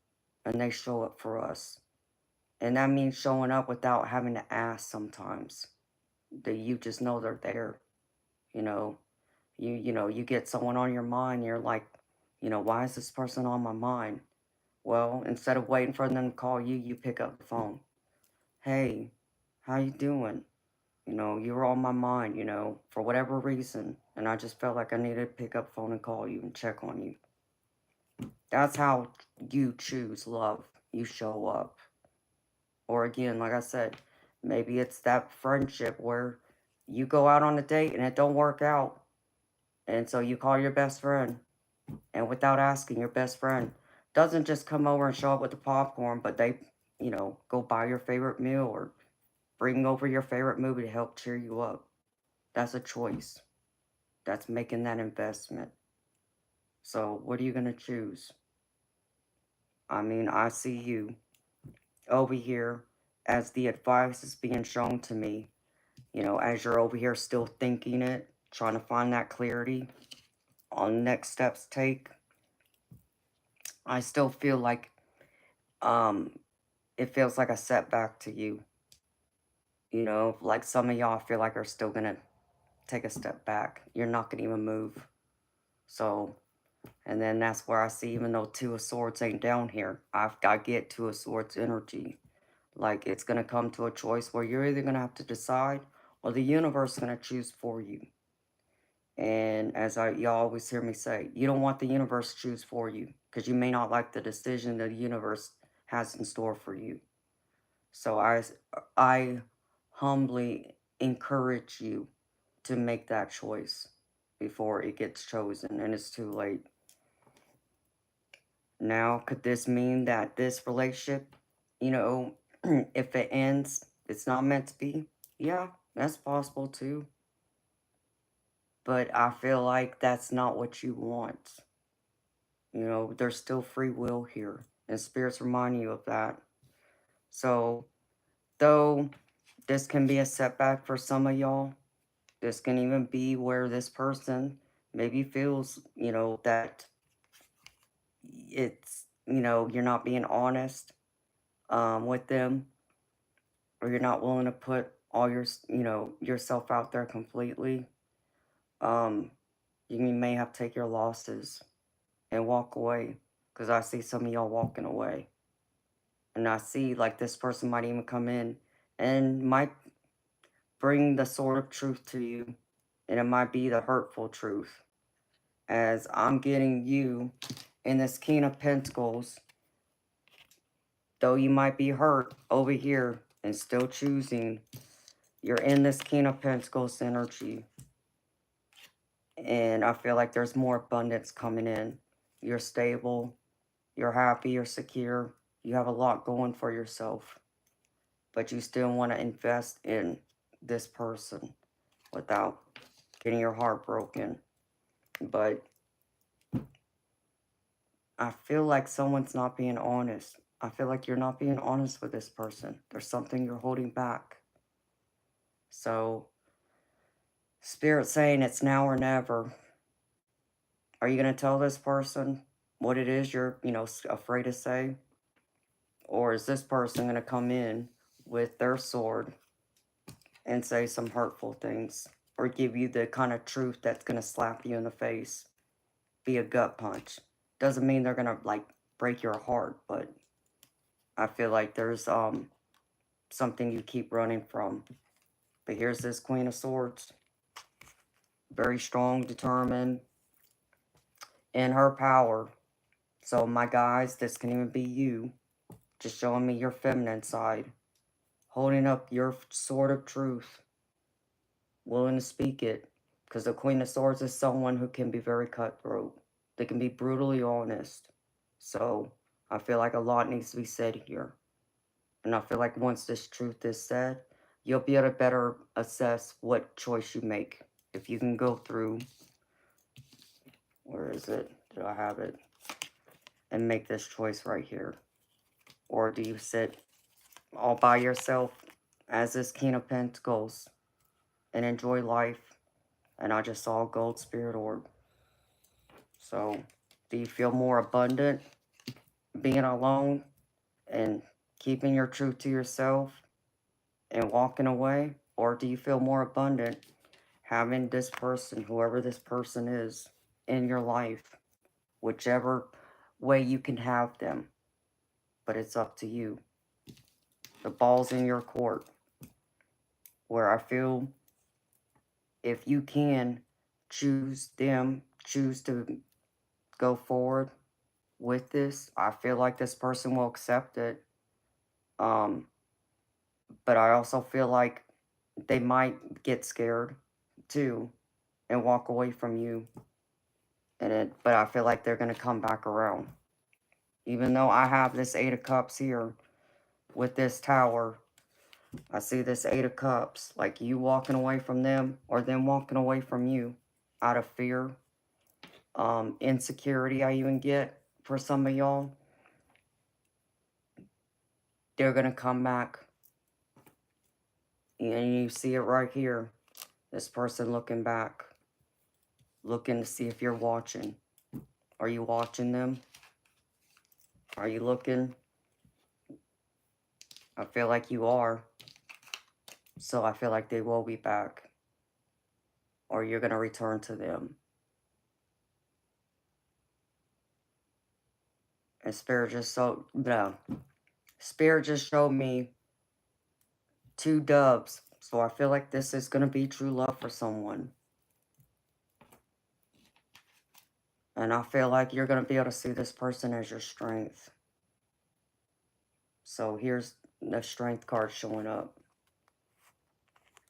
and they show up for us. And that means showing up without having to ask sometimes. That you just know they're there. You know, you get someone on your mind, you're like, why is this person on my mind? Well, instead of waiting for them to call you, you pick up the phone. Hey, how you doing? You're on my mind, for whatever reason. And I just felt like I needed to pick up the phone and call you and check on you. That's how you choose love. You show up. Or again, like I said, maybe it's that friendship where you go out on a date and it don't work out. And so you call your best friend. And without asking, your best friend doesn't just come over and show up with the popcorn, but they, go buy your favorite meal or bring over your favorite movie to help cheer you up. That's a choice. That's making that investment. So what are you going to choose? I mean, I see you over here as the advice is being shown to me, as you're over here still thinking it, trying to find that clarity on next steps take. I still feel like um it feels like a setback to you. Like some of y'all feel like are still gonna take a step back. You're not gonna even move. So, and then that's where I see, even though Two of Swords ain't down here, I get Two of Swords energy. Like it's gonna come to a choice where you're either gonna have to decide, or the universe is gonna choose for you. And as y'all always hear me say, you don't want the universe to choose for you because you may not like the decision that the universe has in store for you. So I humbly encourage you to make that choice before it gets chosen and it's too late. Now, could this mean that this relationship, if it ends, it's not meant to be? Yeah, that's possible too. But I feel like that's not what you want. There's still free will here, and spirits remind you of that. So, though this can be a setback for some of y'all, this can even be where this person maybe feels, that it's, you're not being honest with them, or you're not willing to put all your, yourself out there completely. Um, you may have to take your losses and walk away, because I see some of y'all walking away. And I see like this person might even come in and might bring the sword of truth to you, and it might be the hurtful truth. As I'm getting you in this King of Pentacles, though you might be hurt over here and still choosing, you're in this King of Pentacles energy. And I feel like there's more abundance coming in. You're stable, you're happy, you're secure, you have a lot going for yourself, but you still want to invest in this person without getting your heart broken. But I feel like someone's not being honest. I feel like you're not being honest with this person. There's something you're holding back. So, Spirit saying it's now or never. Are you going to tell this person what it is you're, afraid to say? Or is this person going to come in with their sword and say some hurtful things? Or give you the kind of truth that's going to slap you in the face? Be a gut punch. Doesn't mean they're going to, like, break your heart, but I feel like there's something you keep running from. But here's this Queen of Swords. Very strong, determined, in her power. So my guys, this can even be you. Just showing me your feminine side. Holding up your sword of truth. Willing to speak it. Because the Queen of Swords is someone who can be very cutthroat. They can be brutally honest. So I feel like a lot needs to be said here. And I feel like once this truth is said, you'll be able to better assess what choice you make. If you can go through, where is it? Do I have it? And make this choice right here. Or do you sit all by yourself as this King of Pentacles and enjoy life? And I just saw a gold spirit orb. So, do you feel more abundant being alone and keeping your truth to yourself and walking away? Or do you feel more abundant having this person, whoever this person is, in your life? Whichever way you can have them. But it's up to you. The ball's in your court. Where I feel if you can choose them, choose to go forward with this, I feel like this person will accept it. But I also feel like they might get scared too and walk away from you. But I feel like they're gonna come back around. Even though I have this Eight of Cups here with this Tower, I see this Eight of Cups, like you walking away from them or them walking away from you out of fear, insecurity I even get for some of y'all. They're gonna come back. And you see it right here. This person looking back, looking to see if you're watching. Are you watching them? Are you looking? I feel like you are. So I feel like they will be back. Or you're going to return to them. And Spirit just Spirit just showed me 2 doves. So I feel like this is going to be true love for someone. And I feel like you're going to be able to see this person as your strength. So here's the strength card showing up.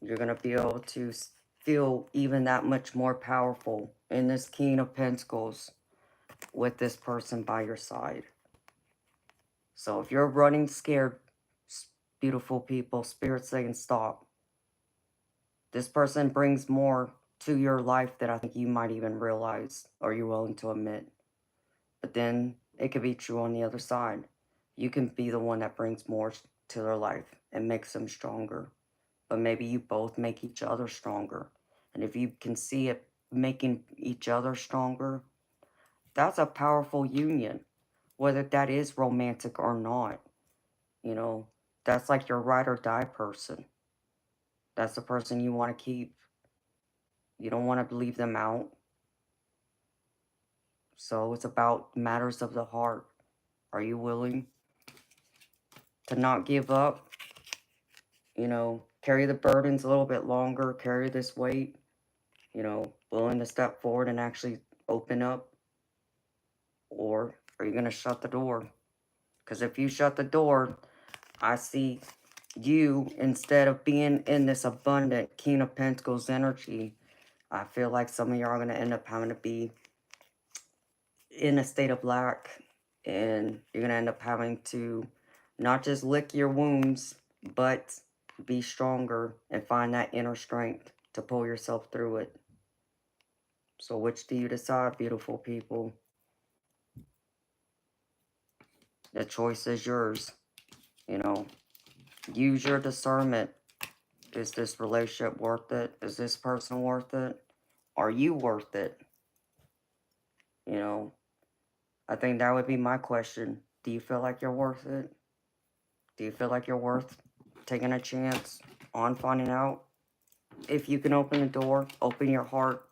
You're going to be able to feel even that much more powerful in this King of Pentacles with this person by your side. So if you're running scared, beautiful people, Spirit saying stop. This person brings more to your life than I think you might even realize or you're willing to admit. But then it could be true on the other side. You can be the one that brings more to their life and makes them stronger. But maybe you both make each other stronger. And if you can see it making each other stronger, that's a powerful union, whether that is romantic or not. You know, that's like your ride or die person. That's the person you want to keep. You don't want to leave them out. So it's about matters of the heart. Are you willing to not give up? You know, carry the burdens a little bit longer, carry this weight, you know, willing to step forward and actually open up? Or are you going to shut the door? Because if you shut the door, I see you, instead of being in this abundant King of Pentacles energy, I feel like some of y'all are going to end up having to be in a state of lack. And you're going to end up having to not just lick your wounds, but be stronger and find that inner strength to pull yourself through it. So which do you decide, beautiful people? The choice is yours. You know, use your discernment. Is this relationship worth it? Is this person worth it? Are you worth it? You know, I think that would be my question. Do you feel like you're worth it? Do you feel like you're worth taking a chance on finding out? If you can open the door, open your heart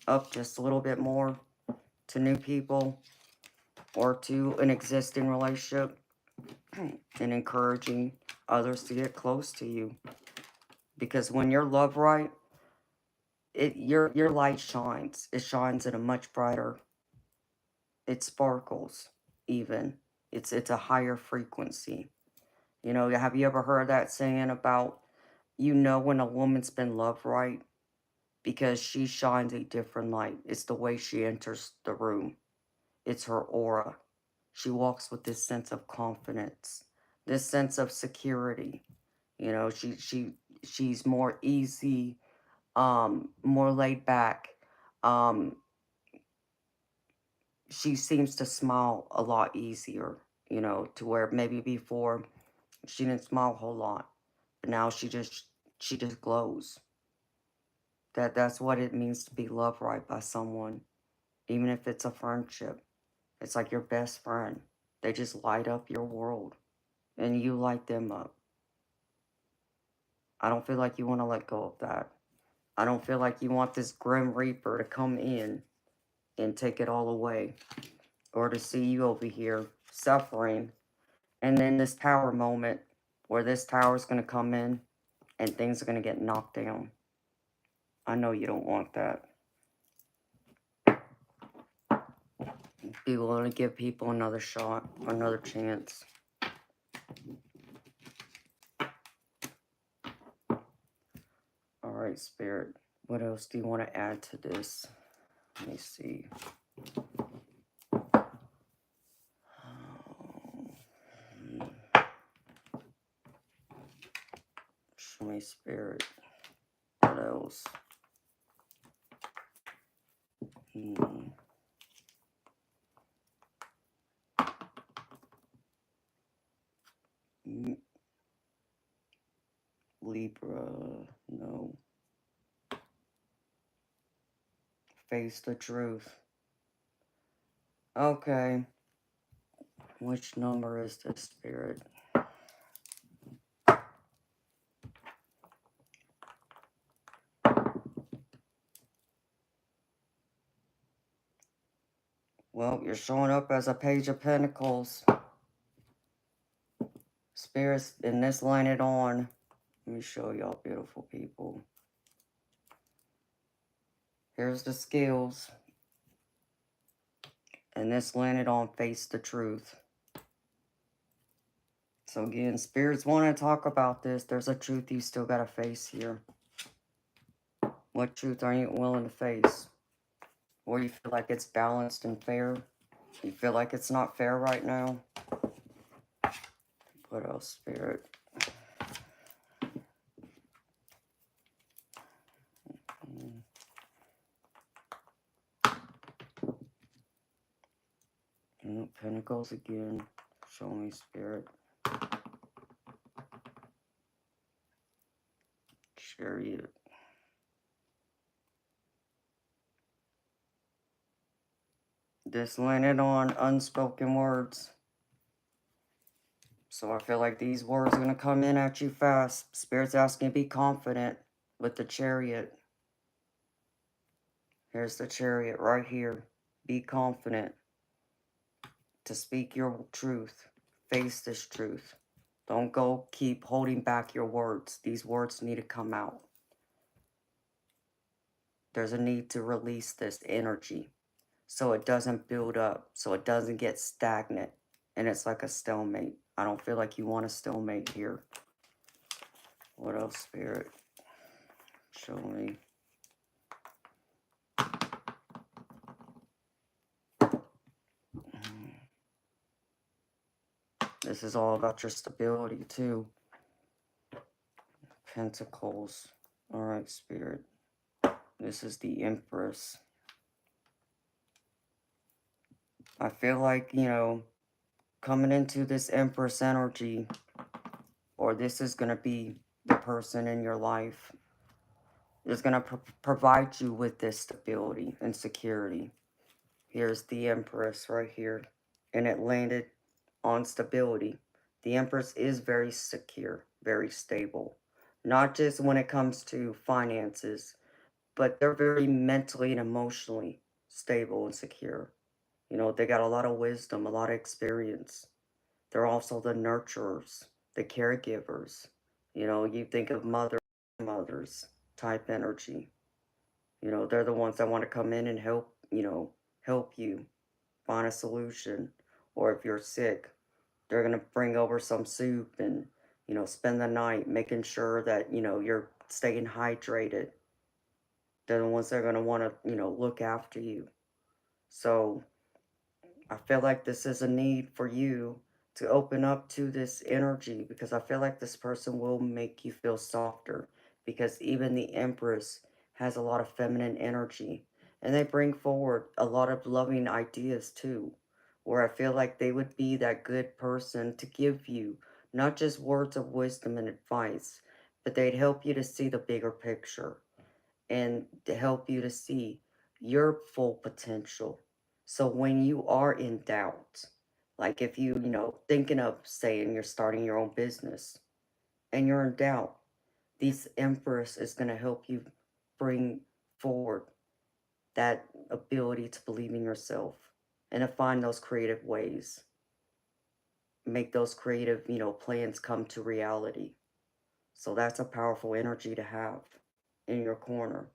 up just a little bit more to new people or to an existing relationship and encouraging others to get close to you. Because when you're loved right, your light shines. It shines in a much brighter, it sparkles even. It's a higher frequency. You know, have you ever heard that saying about, you know, when a woman's been loved right? Because she shines a different light. It's the way she enters the room. It's her aura. She walks with this sense of confidence this sense of security. You know, she's more easy, more laid back. Um, she seems to smile a lot easier, you know, to where maybe before she didn't smile a whole lot, but now she just glows. That's what it means to be loved right by someone, even if it's a friendship. It's like your best friend. They just light up your world, and you light them up. I don't feel like you want to let go of that. I don't feel like you want this Grim Reaper to come in and take it all away, or to see you over here suffering, and then this tower moment where this tower is going to come in and things are going to get knocked down. I know you don't want that. Be willing to give people another shot, another chance. Alright, Spirit. What else do you want to add to this? Let me see. Show me, Spirit. What else? Libra. No. Face the truth. Okay. Which number is this, Spirit? Well, you're showing up as a Page of Pentacles. Spirits, and this landed on. Let me show y'all, beautiful people. Here's the scales. And this landed on Face the Truth. So again, spirits want to talk about this. There's a truth you still got to face here. What truth are you willing to face? Or you feel like it's balanced and fair? You feel like it's not fair right now? What else, Spirit? Pentacles again. Show me, Spirit. Chariot. This landed on unspoken words. So I feel like these words are going to come in at you fast. Spirit's asking you to be confident with the Chariot. Here's the Chariot right here. Be confident to speak your truth. Face this truth. Don't go keep holding back your words. These words need to come out. There's a need to release this energy so it doesn't build up, so it doesn't get stagnant, and it's like a stalemate. I don't feel like you want a stalemate here. What else, Spirit? Show me. This is all about your stability, too. Pentacles. Alright, Spirit. This is the Empress. I feel like, you know, coming into this Empress energy, or this is going to be the person in your life, is going to provide you with this stability and security. Here's the Empress right here, and it landed on stability. The Empress is very secure, very stable, not just when it comes to finances, but they're very mentally and emotionally stable and secure. You know, they got a lot of wisdom, a lot of experience. They're also the nurturers, the caregivers. You know, you think of mothers type energy. You know, they're the ones that want to come in and help, you know, help you find a solution. Or if you're sick, they're going to bring over some soup and, you know, spend the night making sure that, you know, you're staying hydrated. They're the ones that are going to want to, you know, look after you. So I feel like this is a need for you to open up to this energy, because I feel like this person will make you feel softer, because even the Empress has a lot of feminine energy, and they bring forward a lot of loving ideas too, where I feel like they would be that good person to give you not just words of wisdom and advice, but they'd help you to see the bigger picture and to help you to see your full potential. So when you are in doubt, like if thinking of saying you're starting your own business and you're in doubt, this Empress is going to help you bring forward that ability to believe in yourself and to find those creative ways, make those creative, plans come to reality. So that's a powerful energy to have in your corner.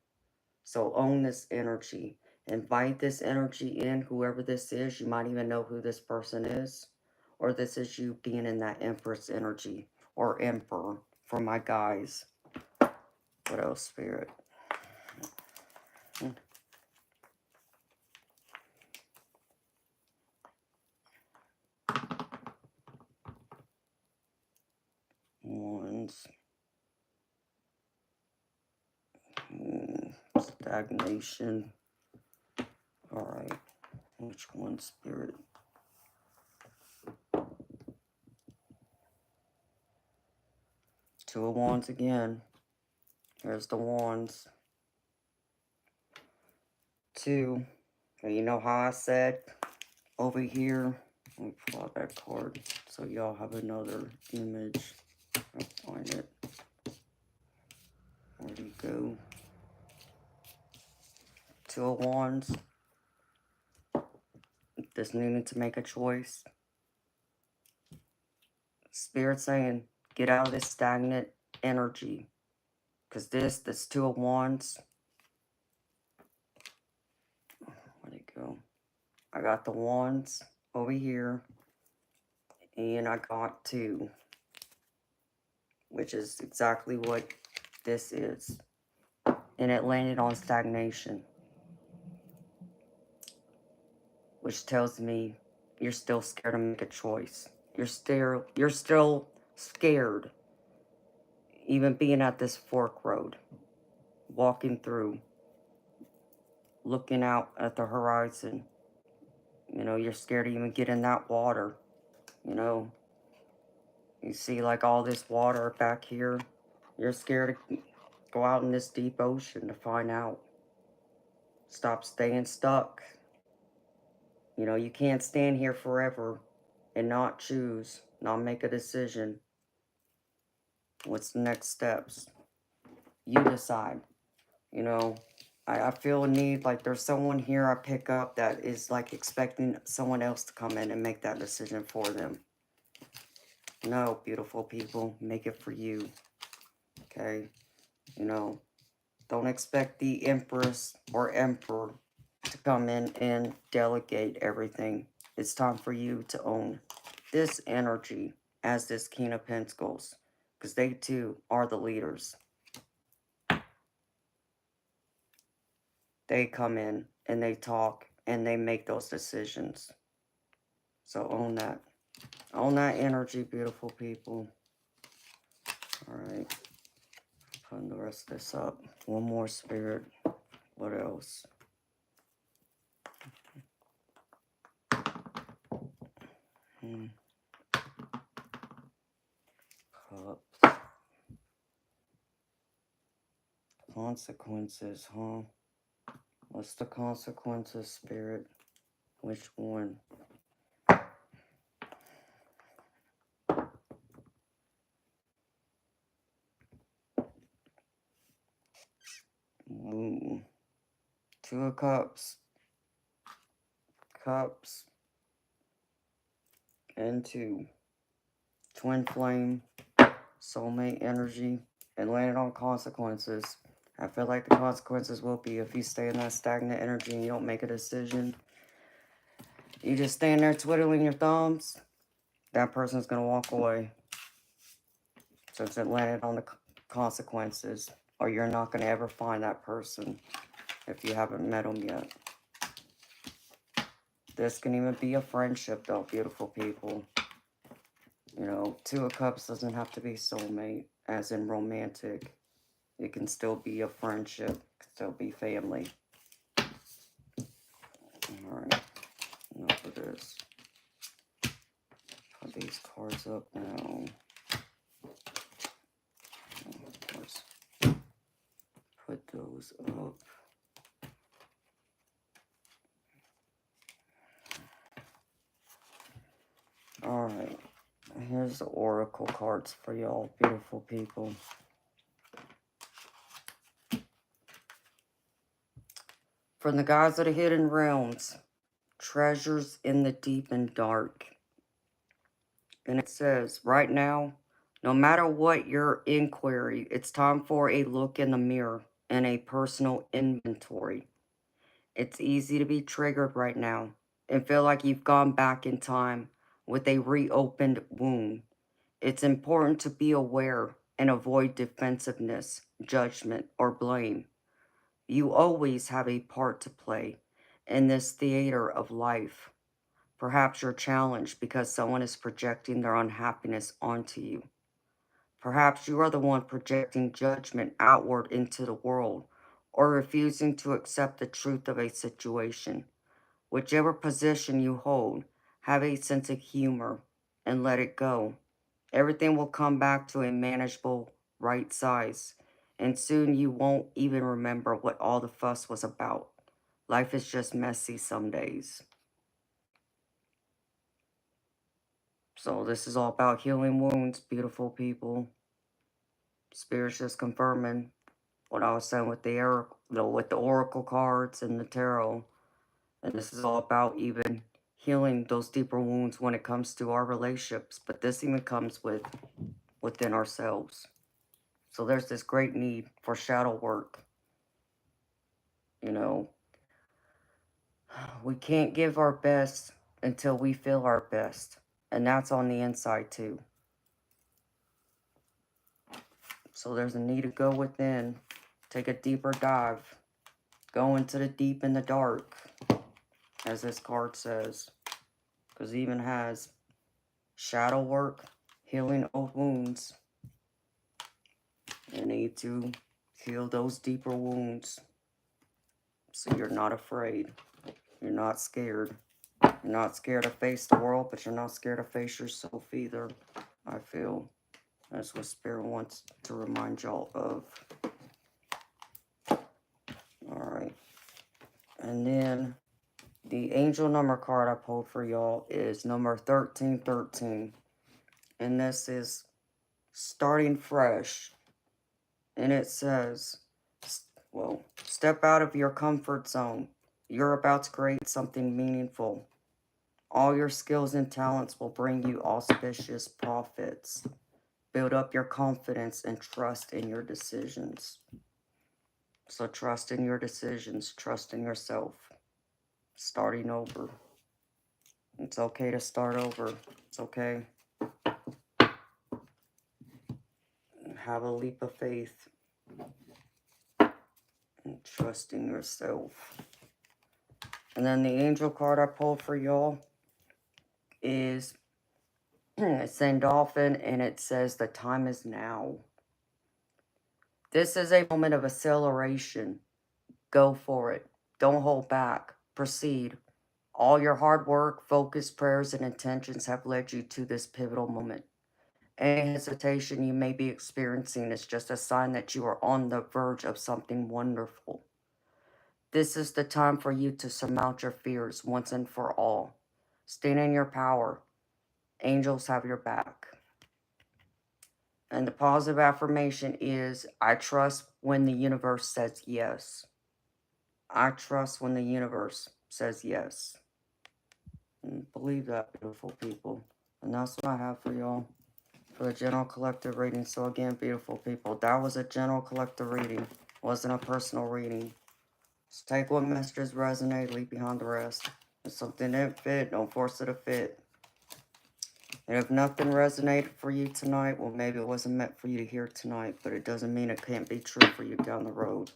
So own this energy. Invite this energy in, whoever this is. You might even know who this person is. Or this is you being in that Empress energy. Or Emperor for my guys. What else, Spirit? Wands. Stagnation. Alright. Which one, Spirit? Two of Wands again. Here's the Wands. Two. And you know how I said over here, let me pull out that card so y'all have another image. I'll find it. Where'd he go? Two of Wands. This needing to make a choice. Spirit saying, get out of this stagnant energy. Because this Two of Wands. Where'd it go? I got the Wands over here. And I got two. Which is exactly what this is. And it landed on stagnation. Which tells me you're still scared to make a choice. You're still scared. Even being at this fork road. Walking through. Looking out at the horizon. You're scared to even get in that water. You see like all this water back here. You're scared to go out in this deep ocean to find out. Stop staying stuck. You can't stand here forever and not choose, not make a decision. What's the next steps? You decide. I feel a need, like there's someone here I pick up that is like expecting someone else to come in and make that decision for them. No, beautiful people, make it for you. Okay? Don't expect the Empress or Emperor to come in and delegate everything. It's time for you to own this energy as this King of Pentacles, because they too are the leaders. They come in and they talk and they make those decisions. So own that. Own that energy, beautiful people. Alright. Putting the rest of this up. One more, Spirit. What else? Cups. Consequences, huh? What's the consequences, Spirit? Which one? Ooh. Two of Cups. Cups. And two. Twin Flame. Soulmate energy. And landed on consequences. I feel like the consequences will be if you stay in that stagnant energy and you don't make a decision. You just stand there twiddling your thumbs. That person's going to walk away. Since it landed on the consequences. Or you're not going to ever find that person if you haven't met them yet. This can even be a friendship though, beautiful people. You know, Two of Cups doesn't have to be soulmate, as in romantic. It can still be a friendship, it can still be family. Alright, enough of this. Put these cards up now. Let's put those up. Alright, here's the oracle cards for y'all, beautiful people. From the gods of the hidden realms, treasures in the deep and dark. And it says, right now, no matter what your inquiry, it's time for a look in the mirror and a personal inventory. It's easy to be triggered right now and feel like you've gone back in time with a reopened wound. It's important to be aware and avoid defensiveness, judgment, or blame. You always have a part to play in this theater of life. Perhaps you're challenged because someone is projecting their unhappiness onto you. Perhaps you are the one projecting judgment outward into the world or refusing to accept the truth of a situation. Whichever position you hold, have a sense of humor and let it go. Everything will come back to a manageable right size, and soon you won't even remember what all the fuss was about. Life is just messy some days. So this is all about healing wounds, beautiful people. Spirit's just confirming what I was saying with with the oracle cards and the tarot. And this is all about even healing those deeper wounds when it comes to our relationships. But this even comes within ourselves. So there's this great need for shadow work. You know, we can't give our best until we feel our best. And that's on the inside too. So there's a need to go within, take a deeper dive, go into the deep and the dark, as this card says. Because it even has shadow work, healing old wounds. You need to heal those deeper wounds so you're not afraid. You're not scared. You're not scared to face the world, but you're not scared to face yourself either, I feel. That's what Spirit wants to remind y'all of. Alright. And then the angel number card I pulled for y'all is number 1313. And this is starting fresh. And it says, well, step out of your comfort zone. You're about to create something meaningful. All your skills and talents will bring you auspicious profits. Build up your confidence and trust in your decisions. So trust in your decisions, trust in yourself. Starting over. It's okay to start over. It's okay. Have a leap of faith. And trust in yourself. And then the angel card I pulled for y'all is Saint Dolphin, and it says the time is now. This is a moment of acceleration. Go for it. Don't hold back. Proceed. All your hard work, focus, prayers, and intentions have led you to this pivotal moment. Any hesitation you may be experiencing is just a sign that you are on the verge of something wonderful. This is the time for you to surmount your fears once and for all. Stand in your power. Angels have your back. And the positive affirmation is, I trust when the universe says yes. I trust when the universe says yes. And believe that, beautiful people. And that's what I have for y'all for the general collective reading. So again, beautiful people, that was a general collective reading. It wasn't a personal reading. Just take what messages resonate, leave behind the rest. If something didn't fit, don't force it to fit. And if nothing resonated for you tonight, well, maybe it wasn't meant for you to hear tonight, but it doesn't mean it can't be true for you down the road.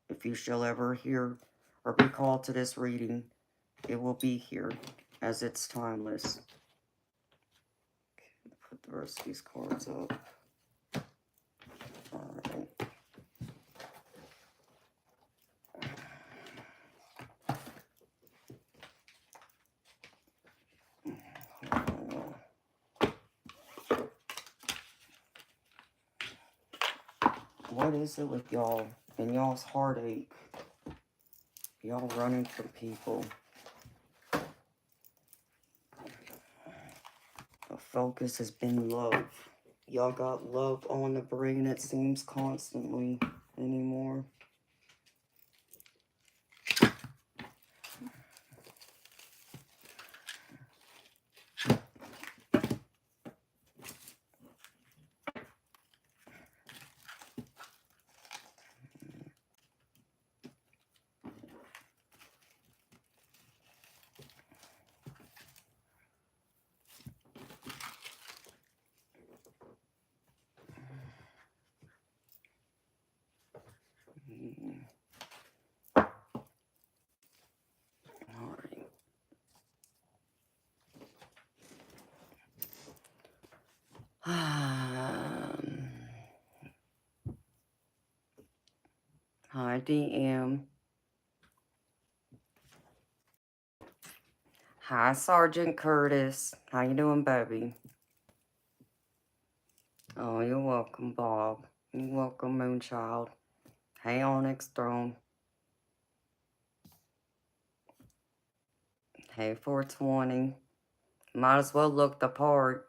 If you shall ever hear or be called to this reading, it will be here, as it's timeless. the rest of these cards up. All right. What is it with y'all and y'all's heartache? Y'all running from people. The focus has been love. Y'all got love on the brain, it seems, constantly anymore. Hi, DM. Hi, Sergeant Curtis. How you doing, baby? Oh, you're welcome, Bob. You're welcome, Moonchild. Hey, Onyx Throne. Hey, 420. Might as well look the part.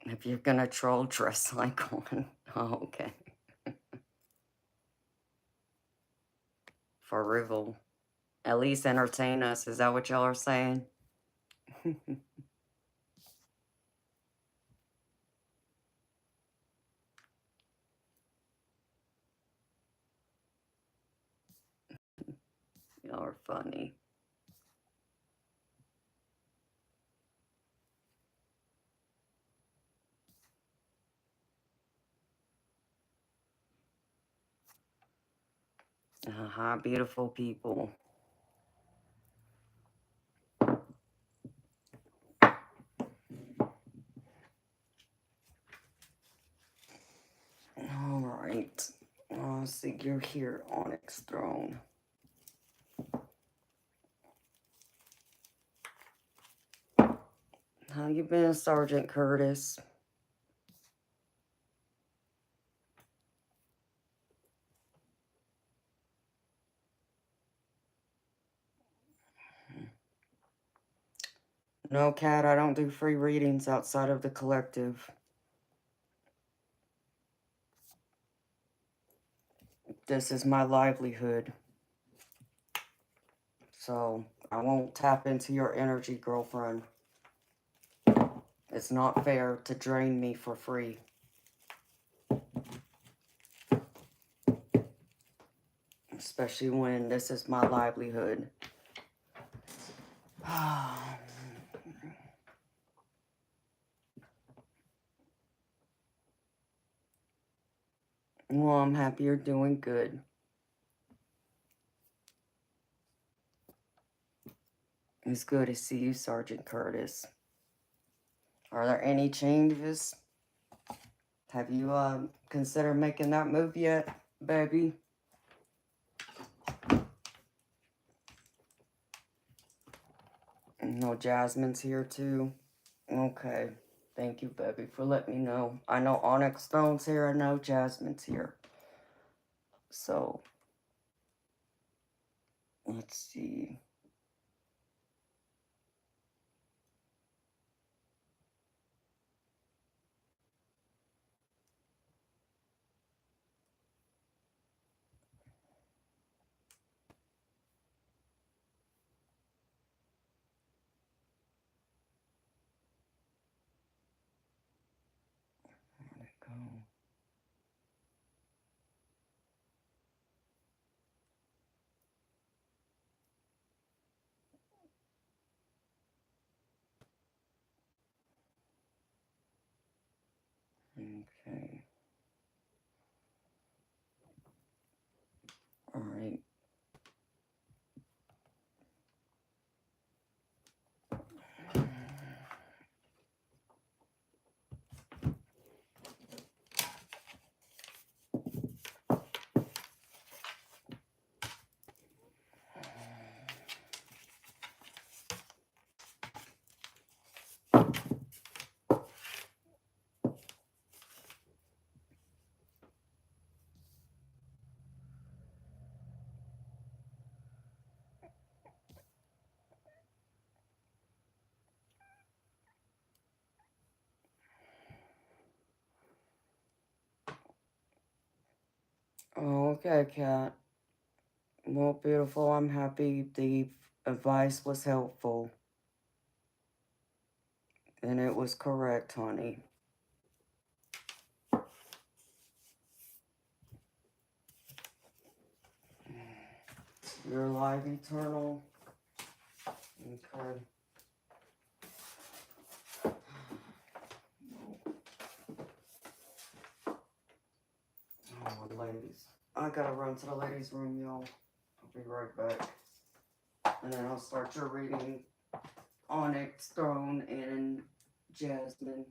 If you're gonna troll, dress like one. Oh, okay. For real. At least entertain us. Is that what y'all are saying? Y'all are funny. Hi, beautiful people. All right. Let's see. You're here, Onyx Throne. How you been, Sergeant Curtis? No, Cat, I don't do free readings outside of the collective. This is my livelihood. So, I won't tap into your energy, girlfriend. It's not fair to drain me for free. Especially when this is my livelihood. Well, I'm happy you're doing good. It's good to see you, Sergeant Curtis. Are there any changes? Have you considered making that move yet, baby? No, Jasmine's here too. Okay. Thank you, baby, for letting me know. I know Onyx Stone's here. I know Jasmine's here. So, let's see. Where'd it go? Okay. All right. Okay, Kat. Well, beautiful, I'm happy the advice was helpful. And it was correct, honey. You're alive, eternal. Okay. Oh, ladies. I gotta run to the ladies' room, y'all. I'll be right back. And then I'll start your reading, Onyx, Throne, and Jasmine.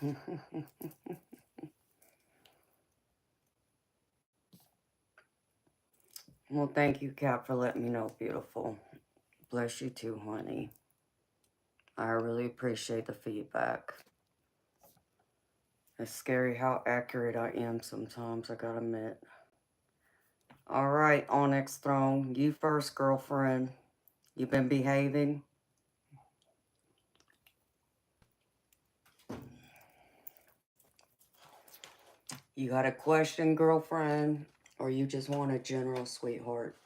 Alright. Well, thank you, Kat, for letting me know, beautiful. Bless you too, honey. I really appreciate the feedback. It's scary how accurate I am sometimes, I gotta admit. Alright, Onyx Throne. You first, girlfriend. You been behaving? You got a question, girlfriend? Or you just want a general sweetheart?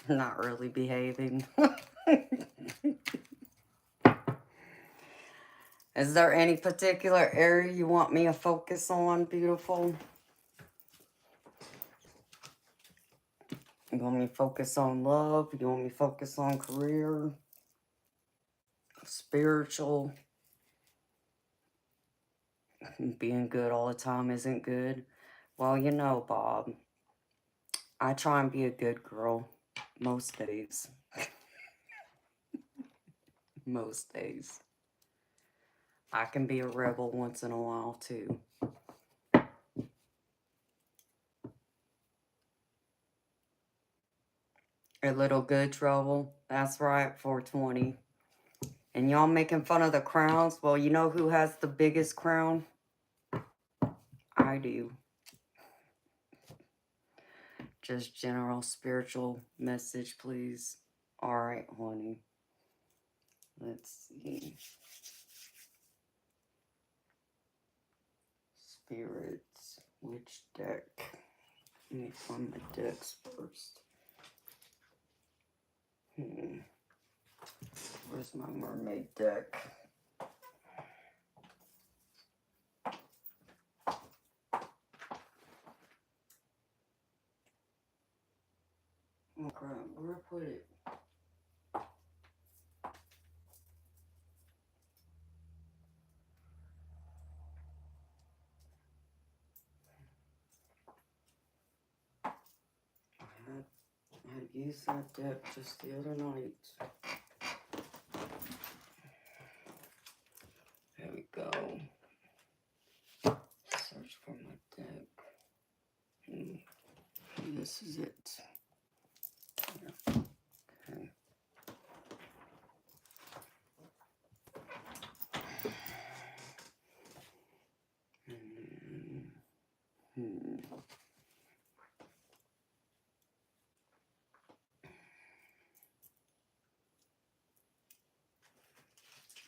Not really behaving. Is there any particular area you want me to focus on, beautiful? You want me to focus on love? You want me to focus on career? Spiritual? Being good all the time isn't good? Well, you know, Bob, I try and be a good girl most days. Most days. I can be a rebel once in a while, too. A little good trouble. That's right, 420. And y'all making fun of the crowns? Well, you know who has the biggest crown? I do. Just general spiritual message, please. Alright, honey. Let's see. Spirits. Which deck? Let me find my decks first. Where's my mermaid deck? Oh crap, where I put it? I used that deck just the other night. There we go. Search for my deck. This is it. Yeah. Okay.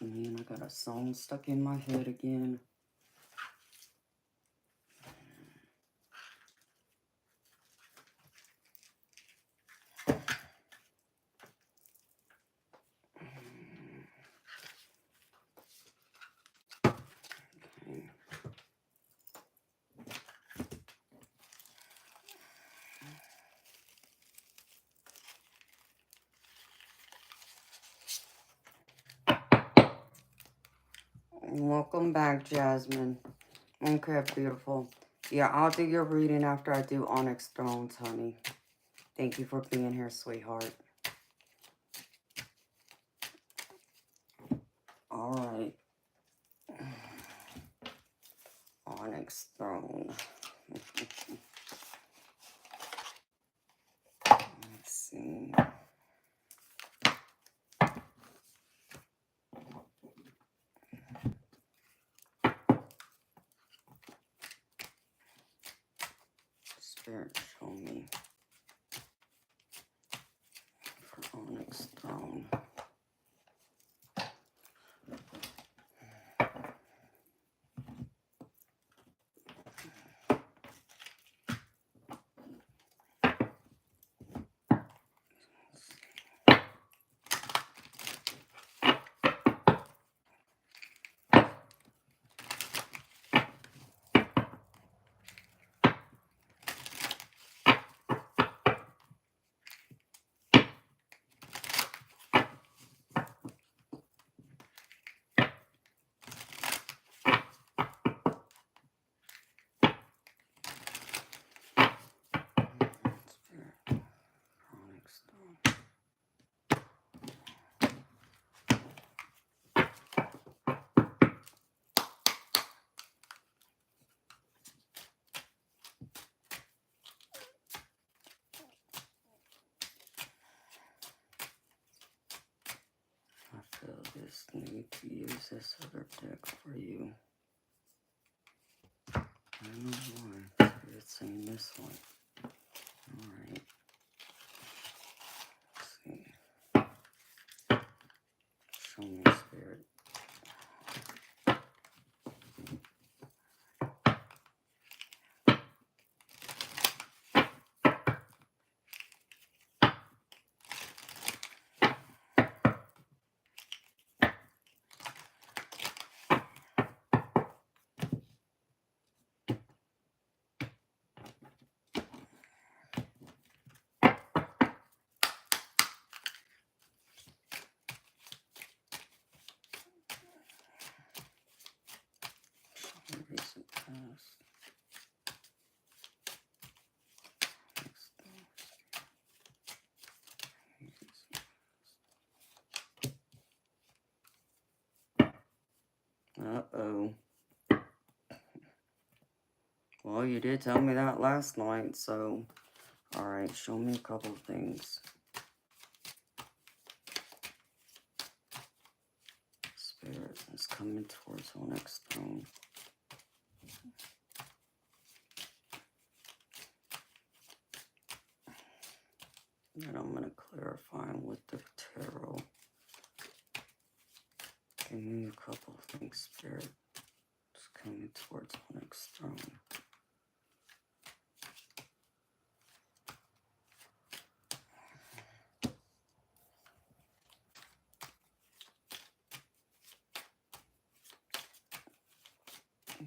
Man, I got a song stuck in my head again. Welcome back, Jasmine. Okay, beautiful. Yeah, I'll do your reading after I do Onyx Thrones, honey. Thank you for being here, sweetheart. Alright. Onyx Throne. Let's see. Spirit, show me for Onyx Throne. I feel this need to use this other deck for you. I don't know why. It's saying this one. Alright. Let's see. Show me, Spirit. Recent past. Uh-oh. Well, you did tell me that last night, so... Alright, show me a couple of things. coming towards Onyx Stone. And I'm going to clarify with the tarot. Give me a couple of things, Spirit. Just coming towards Onyx Stone.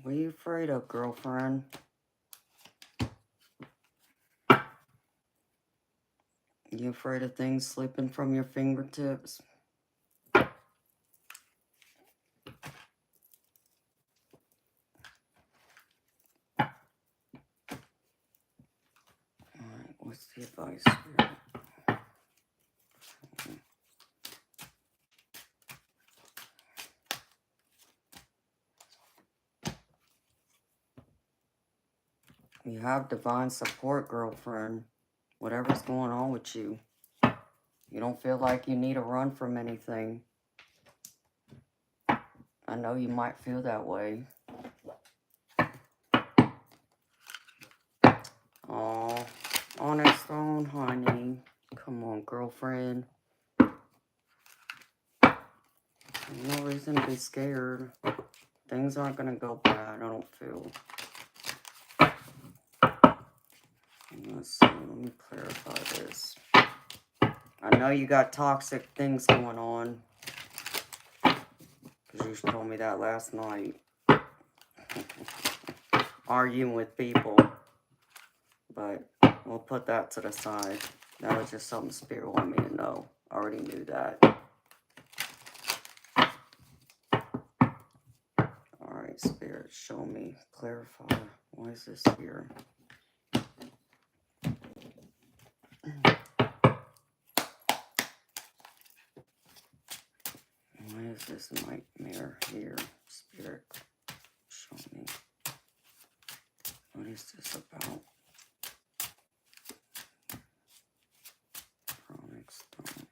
What are you afraid of, girlfriend? You afraid of things slipping from your fingertips? Alright, what's the advice, Spirit? You have divine support, girlfriend. Whatever's going on with you. You don't feel like you need to run from anything. I know you might feel that way. Aw, Onyx Stone, honey. Come on, girlfriend. No reason to be scared. Things aren't going to go bad, I don't feel. Let's see, let me clarify this. I know you got toxic things going on. Because you told me that last night. Arguing with people. But we'll put that to the side. That was just something Spirit wanted me to know. I already knew that. Alright, Spirit, show me. Clarify. Why is this here? Why is this nightmare here? Spirit, show me. What is this about? Onyx Stone.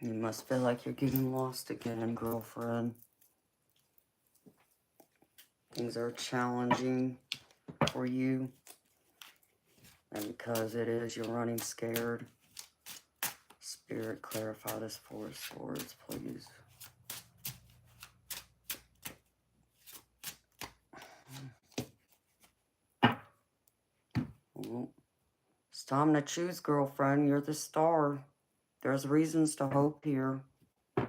You must feel like you're getting lost again, girlfriend. Things are challenging for you. And because it is, you're running scared. Spirit, clarify this Four of Swords, please. Well, it's time to choose, girlfriend. You're the star. There's reasons to hope here. Like,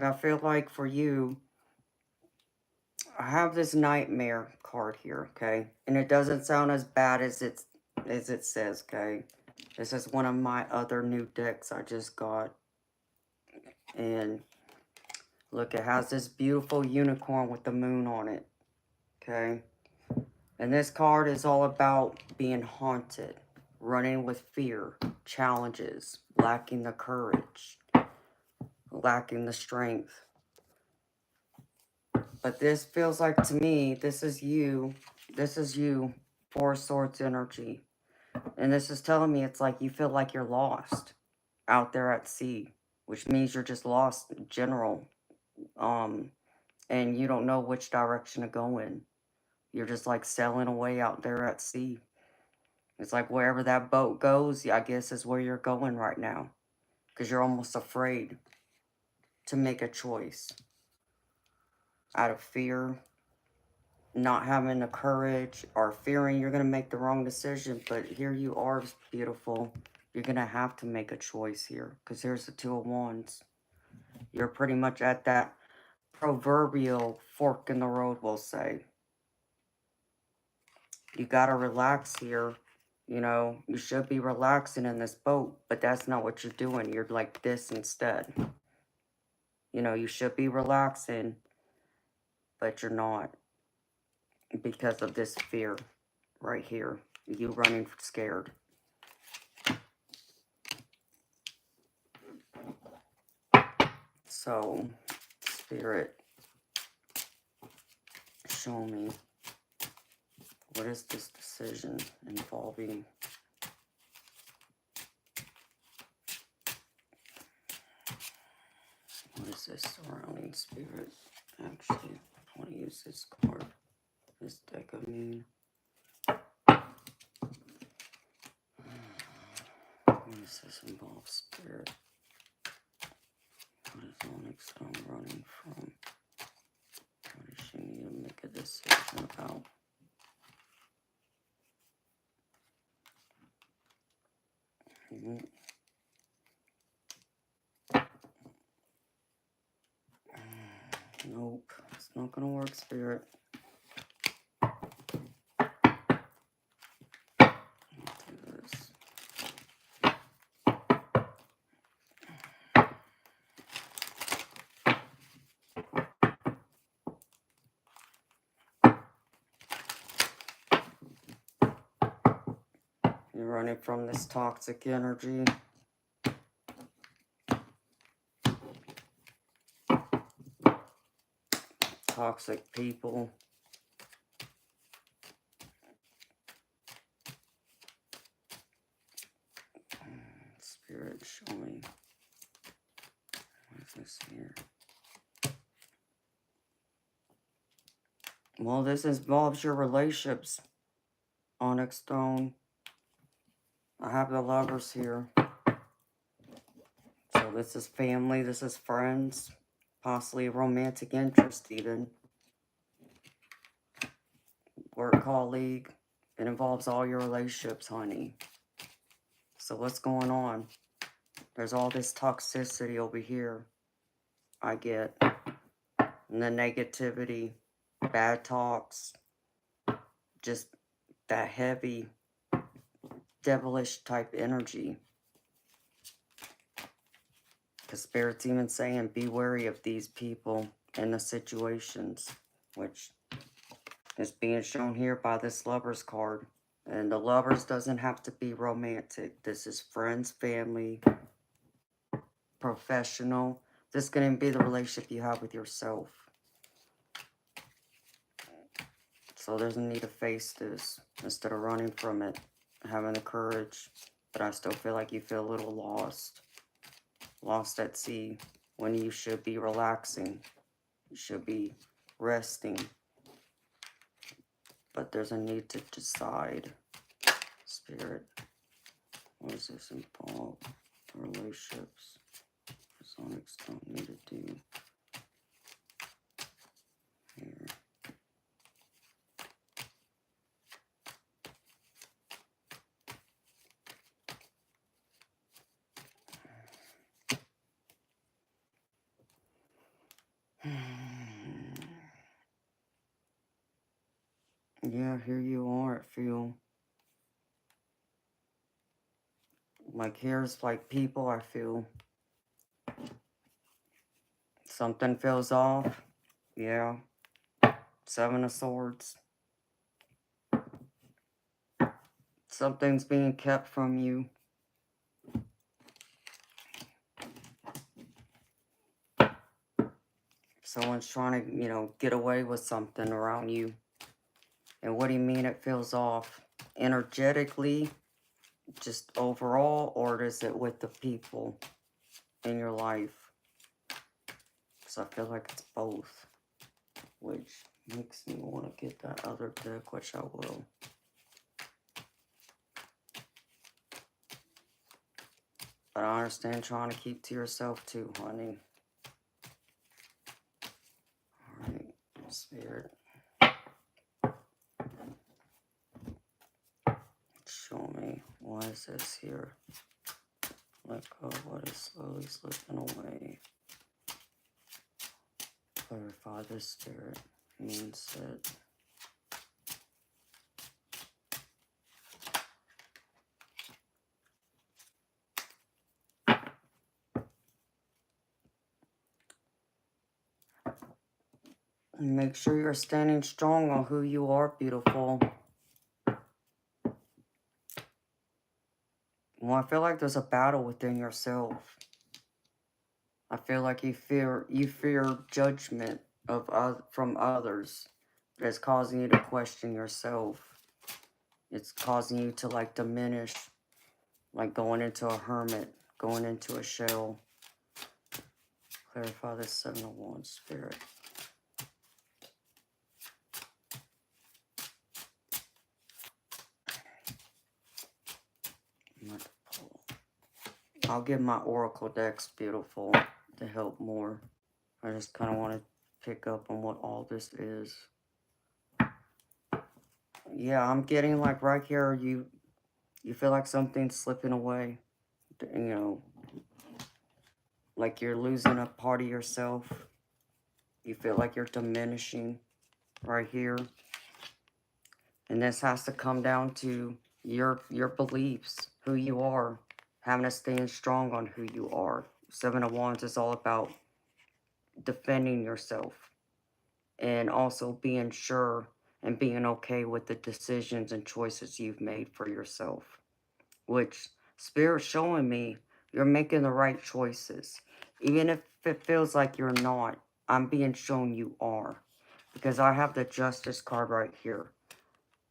I feel like for you, I have this nightmare card here, okay? And it doesn't sound as bad as it says, okay? This is one of my other new decks I just got. And look, it has this beautiful unicorn with the moon on it, okay? And this card is all about being haunted, running with fear, challenges, lacking the courage, lacking the strength. But this feels like, to me, this is you, Four of Swords energy. And this is telling me it's like you feel like you're lost out there at sea, which means you're just lost in general. And you don't know which direction to go in. You're just like sailing away out there at sea. It's like wherever that boat goes, I guess is where you're going right now. Because you're almost afraid to make a choice. Out of fear, not having the courage, or fearing you're going to make the wrong decision. But here you are, beautiful. You're going to have to make a choice here. Because here's the Two of Wands. You're pretty much at that proverbial fork in the road, we'll say. You got to relax here. You know, you should be relaxing in this boat, but that's not what you're doing. You're like this instead. You know, you should be relaxing, but you're not. Because of this fear right here. You running scared. So, Spirit, show me, what is this decision involving? What is this surrounding, Spirit? Actually, I want to use this card, this deck of mean. What does this involve, Spirit? What is Onyx Stone running from? What does she need to make a decision about? Nope, it's not gonna work, Spirit. You're running from this toxic energy. Toxic people. Spirit, show me. What is this here? Well, this involves your relationships, Onyx Stone. I have the Lovers here. So this is family, this is friends, possibly a romantic interest even. Work colleague. It involves all your relationships, honey. So what's going on? There's all this toxicity over here. I get. And the negativity, bad talks, just that heavy, devilish type energy. Because Spirit's even saying, be wary of these people and the situations, which is being shown here by this Lovers card. And the Lovers doesn't have to be romantic. This is friends, family, professional. This is going to be the relationship you have with yourself. So there's a need to face this instead of running from it, having the courage. But I still feel like you feel a little lost. Lost at sea when you should be relaxing. You should be resting. But there's a need to decide. Spirit, what does this involve? Relationships. Sonics don't need to do here. Yeah, here you are, I feel. Like here's like people, I feel. Something feels off. Yeah. Seven of Swords. Something's being kept from you. Someone's trying to, get away with something around you. And what do you mean it feels off? Energetically, just overall, or is it with the people in your life? So I feel like it's both, which makes me want to get that other deck, which I will. But I understand trying to keep to yourself too, honey. Alright, Spirit. Show me, why is this here? Let go of what is slowly slipping away. Clarify this, Spirit. Means that make sure you're standing strong on who you are, beautiful. Well, I feel like there's a battle within yourself. I feel like you fear judgment from others. That's causing you to question yourself. It's causing you to like diminish, like going into a hermit, going into a shell. Clarify this 7 of Wands, Spirit. I'll give my oracle decks, beautiful, to help more. I just kind of want to pick up on what all this is. Yeah, I'm getting like right here, you feel like something's slipping away. You know, like you're losing a part of yourself. You feel like you're diminishing right here. And this has to come down to your beliefs, who you are, having to stand strong on who you are. 7 of Wands is all about defending yourself and also being sure and being okay with the decisions and choices you've made for yourself. Which Spirit's showing me you're making the right choices. Even if it feels like you're not, I'm being shown you are. Because I have the Justice card right here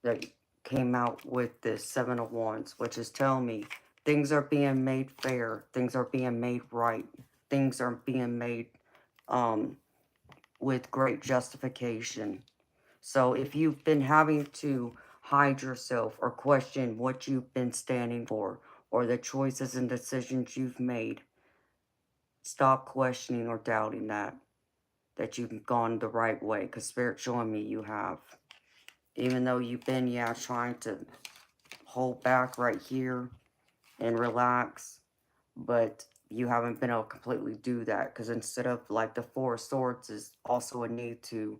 that came out with this 7 of Wands, which is telling me things are being made fair, things are being made right, things are being made with great justification. So if you've been having to hide yourself or question what you've been standing for or the choices and decisions you've made, stop questioning or doubting that you've gone the right way, because Spirit's showing me you have. Even though you've been, trying to hold back right here and relax, but you haven't been able to completely do that, because instead of like the 4 of Swords is also a need to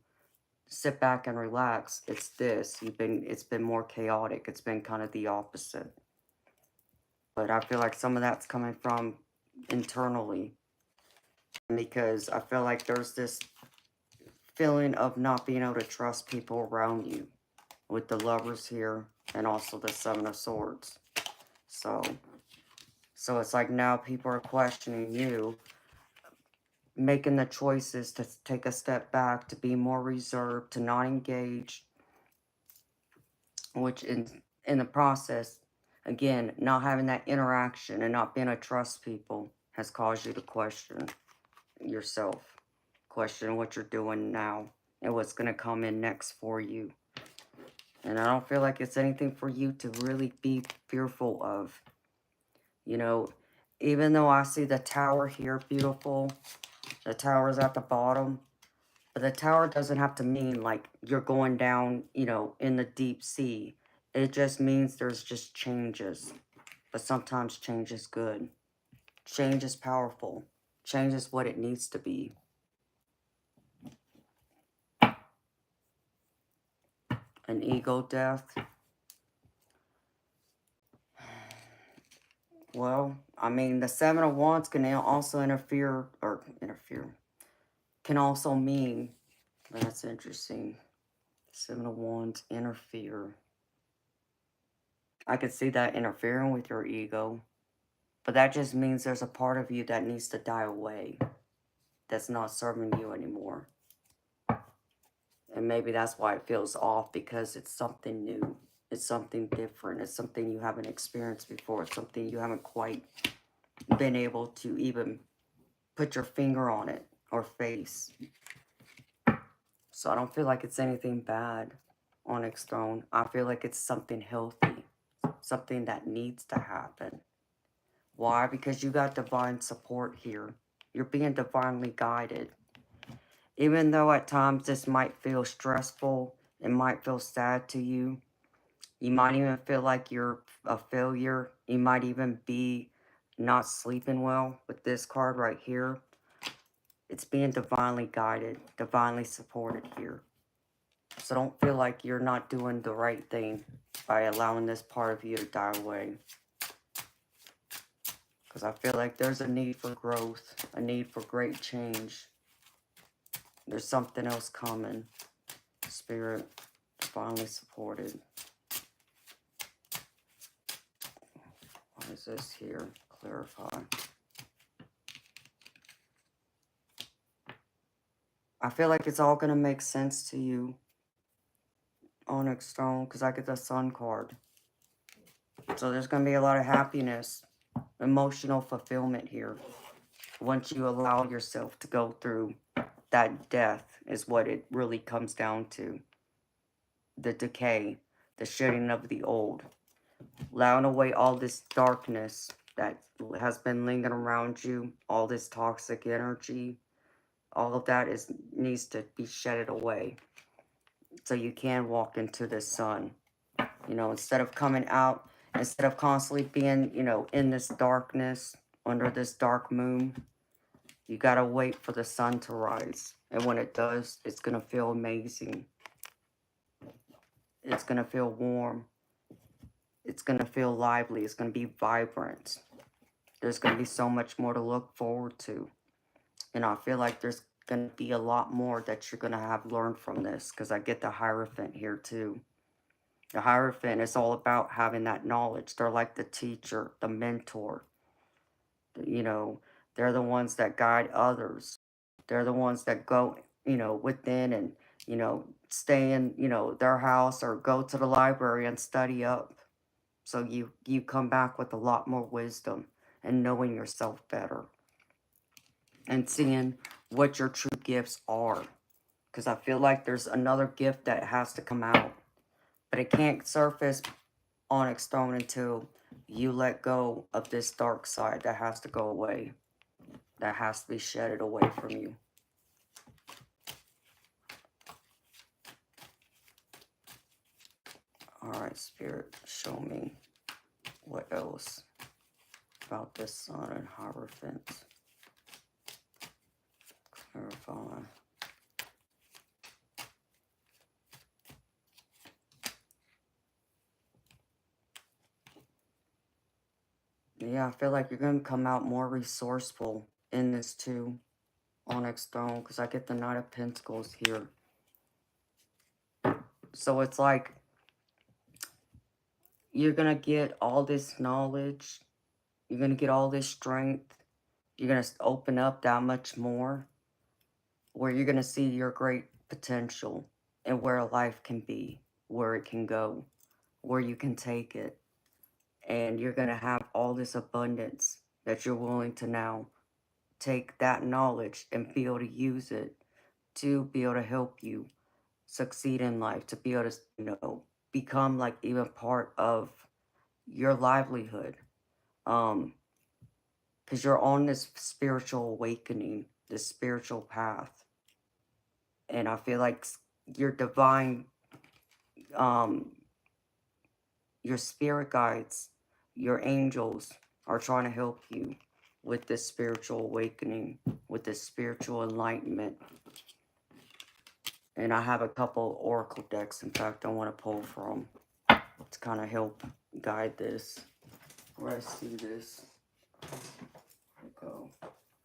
sit back and relax, it's this. It's been more chaotic. It's been kind of the opposite. But I feel like some of that's coming from internally, because I feel like there's this feeling of not being able to trust people around you with the Lovers here and also the 7 of Swords. So it's like now people are questioning you, making the choices to take a step back, to be more reserved, to not engage, which in the process, again, not having that interaction and not being able to trust people has caused you to question yourself, question what you're doing now and what's going to come in next for you. And I don't feel like it's anything for you to really be fearful of. You know, even though I see the Tower here, beautiful, the Tower's at the bottom, but the Tower doesn't have to mean like you're going down, in the deep sea. It just means there's just changes. But sometimes change is good. Change is powerful. Change is what it needs to be. An ego death. Well, I mean, the 7 of Wands can also can also mean, that's interesting. 7 of Wands, interfere. I could see that interfering with your ego. But that just means there's a part of you that needs to die away. That's not serving you anymore. And maybe that's why it feels off, because it's something new. It's something different. It's something you haven't experienced before. It's something you haven't quite been able to even put your finger on it or face. So I don't feel like it's anything bad, Onyx Throne. I feel like it's something healthy, something that needs to happen. Why? Because you got divine support here. You're being divinely guided. Even though at times this might feel stressful, it might feel sad to you. You might even feel like you're a failure. You might even be not sleeping well with this card right here. It's being divinely guided, divinely supported here. So don't feel like you're not doing the right thing by allowing this part of you to die away. Because I feel like there's a need for growth, a need for great change. There's something else coming. Spirit, divinely supported. What is this here? Clarify. I feel like it's all going to make sense to you, Onyx Stone, because I get the Sun card. So there's going to be a lot of happiness, emotional fulfillment here. Once you allow yourself to go through that death is what it really comes down to. The decay, the shedding of the old. Allowing away all this darkness that has been lingering around you, all this toxic energy. All of that needs to be shedded away. So you can walk into the sun. You know, instead of coming out, instead of constantly being, you know, in this darkness, under this dark moon, you gotta wait for the sun to rise. And when it does, it's gonna feel amazing. It's gonna feel warm. It's gonna feel lively. It's gonna be vibrant. There's gonna be so much more to look forward to. And I feel like there's gonna be a lot more that you're gonna have learned from this, because I get the Hierophant here too. The Hierophant is all about having that knowledge. They're like the teacher, the mentor. You know, they're the ones that guide others. They're the ones that go, you know, within and, you know, stay in, you know, their house or go to the library and study up. So you come back with a lot more wisdom and knowing yourself better. And seeing what your true gifts are. Because I feel like there's another gift that has to come out. But it can't surface, Onyx Stone, until you let go of this dark side that has to go away. That has to be shedded away from you. Alright, Spirit, show me what else about this Sun and Hierophant. Clarify. Yeah, I feel like you're going to come out more resourceful in this too, Onyx Stone, because I get the Knight of Pentacles here. So it's like you're going to get all this knowledge. You're going to get all this strength. You're going to open up that much more, where you're going to see your great potential and where life can be, where it can go, where you can take it. And you're going to have all this abundance that you're willing to now take that knowledge and be able to use it to be able to help you succeed in life, to be able to, you know, become like even part of your livelihood. Because you're on this spiritual awakening, this spiritual path. And I feel like your divine, your spirit guides, your angels are trying to help you with this spiritual awakening, with this spiritual enlightenment. And I have a couple oracle decks, in fact, I want to pull from to kind of help guide this. Where I see this. Go.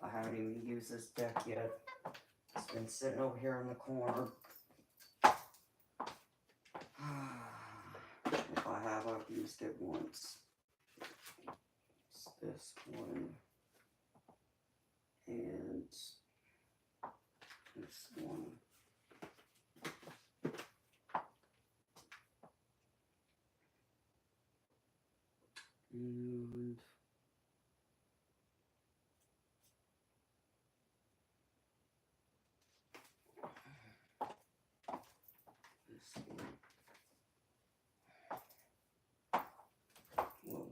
I haven't even used this deck yet. It's been sitting over here in the corner. If I have, I've used it once. It's this one. And this one. And this one. Whoa.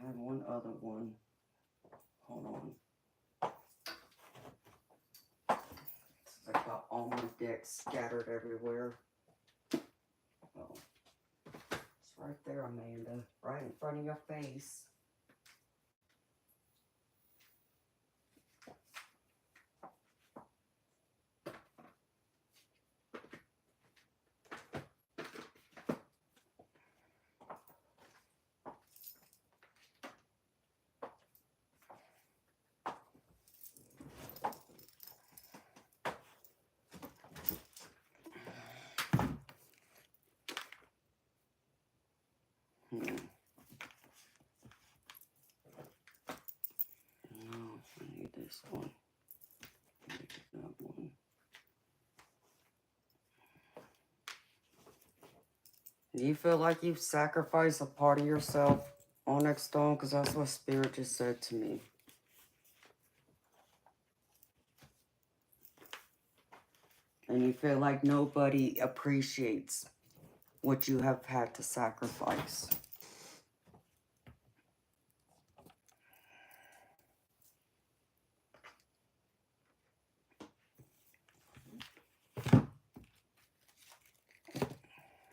I had one other one. Hold on. all my decks scattered everywhere. Oh, it's right there, Amanda. Right in front of your face. No, I need this one. I need that one. Do you feel like you've sacrificed a part of yourself, Onyx Stone? Because that's what Spirit just said to me. And you feel like nobody appreciates what you have had to sacrifice.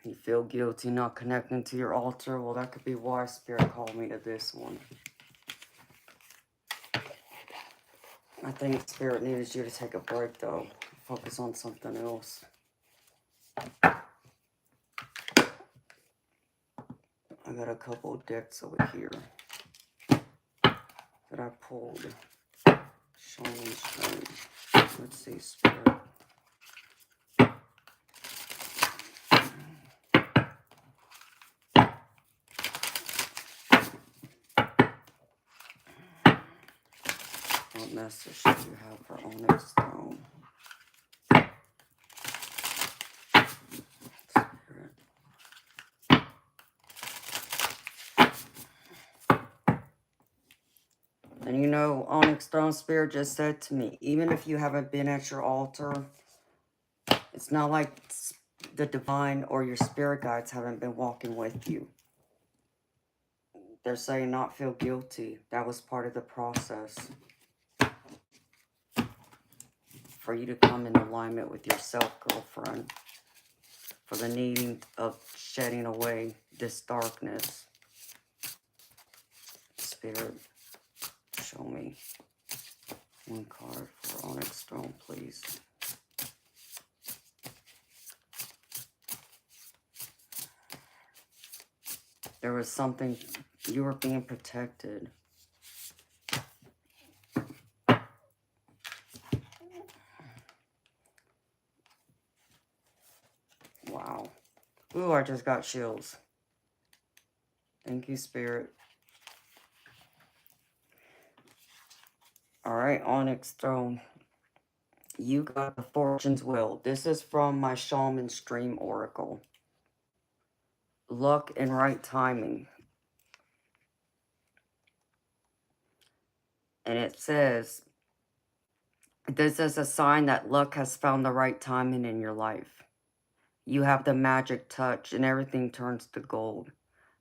You feel guilty not connecting to your altar. Well, that could be why Spirit called me to this one. I think Spirit needed you to take a break, though. Focus on something else. I got a couple of decks over here that I pulled. Show me straight. Let's see, Spirit. What message do you have for Onyx Stone? Spirit. And you know, Onyx Stone, Spirit just said to me, even if you haven't been at your altar, it's not like the divine or your spirit guides haven't been walking with you. They're saying not feel guilty. That was part of the process. For you to come in alignment with yourself, girlfriend. For the needing of shedding away this darkness. Spirit, show me one card for Onyx Stone, please. There was something, you were being protected. Wow. Ooh, I just got chills. Thank you, Spirit. Alright, Onyx Stone. You got the Fortune's Wheel. This is from my Shaman Stream Oracle. Luck and right timing. And it says, this is a sign that luck has found the right timing in your life. You have the magic touch and everything turns to gold.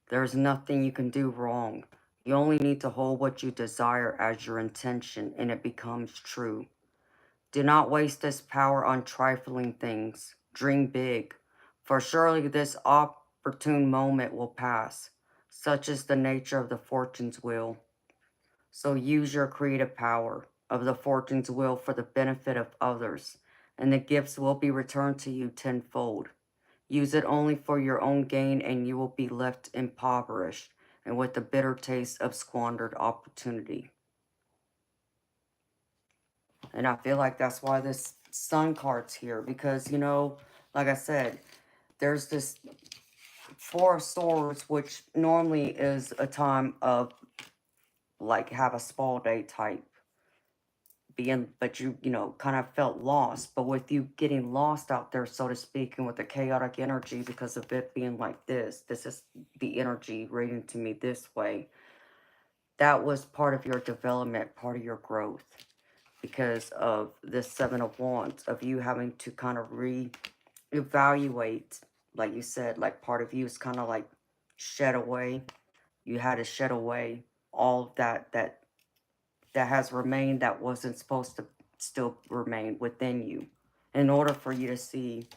There's nothing you can do wrong. You only need to hold what you desire as your intention and it becomes true. Do not waste this power on trifling things. Dream big, for surely this opportune moment will pass. Such is the nature of the Fortune's Wheel. So use your creative power of the Fortune's Wheel for the benefit of others, and the gifts will be returned to you tenfold. Use it only for your own gain, and you will be left impoverished and with the bitter taste of squandered opportunity. And I feel like that's why this Sun card's here, because, you know, like I said, there's this Four of Swords, which normally is a time of, like, have a spa day type being, but you know, kind of felt lost. But with you getting lost out there, so to speak, and with the chaotic energy, because of it being like this is the energy radiating to me this way. That was part of your development, part of your growth, because of this Seven of Wands, of you having to kind of re-evaluate, like you said, like part of you is kind of like shed away. You had to shed away all that has remained that wasn't supposed to still remain within you. in order for you to see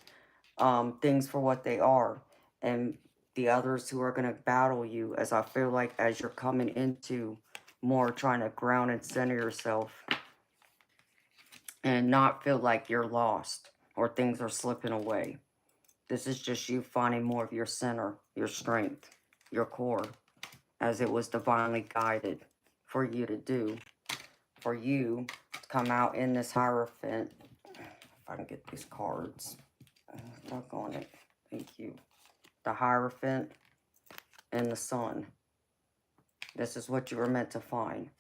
things for what they are. And the others who are going to battle you, as I feel like as you're coming into more trying to ground and center yourself and not feel like you're lost or things are slipping away. This is just you finding more of your center, your strength, your core, as it was divinely guided for you to do. For you to come out in this Hierophant. If I can get these cards. Doggone it. Thank you. The Hierophant and the Sun. This is what you were meant to find.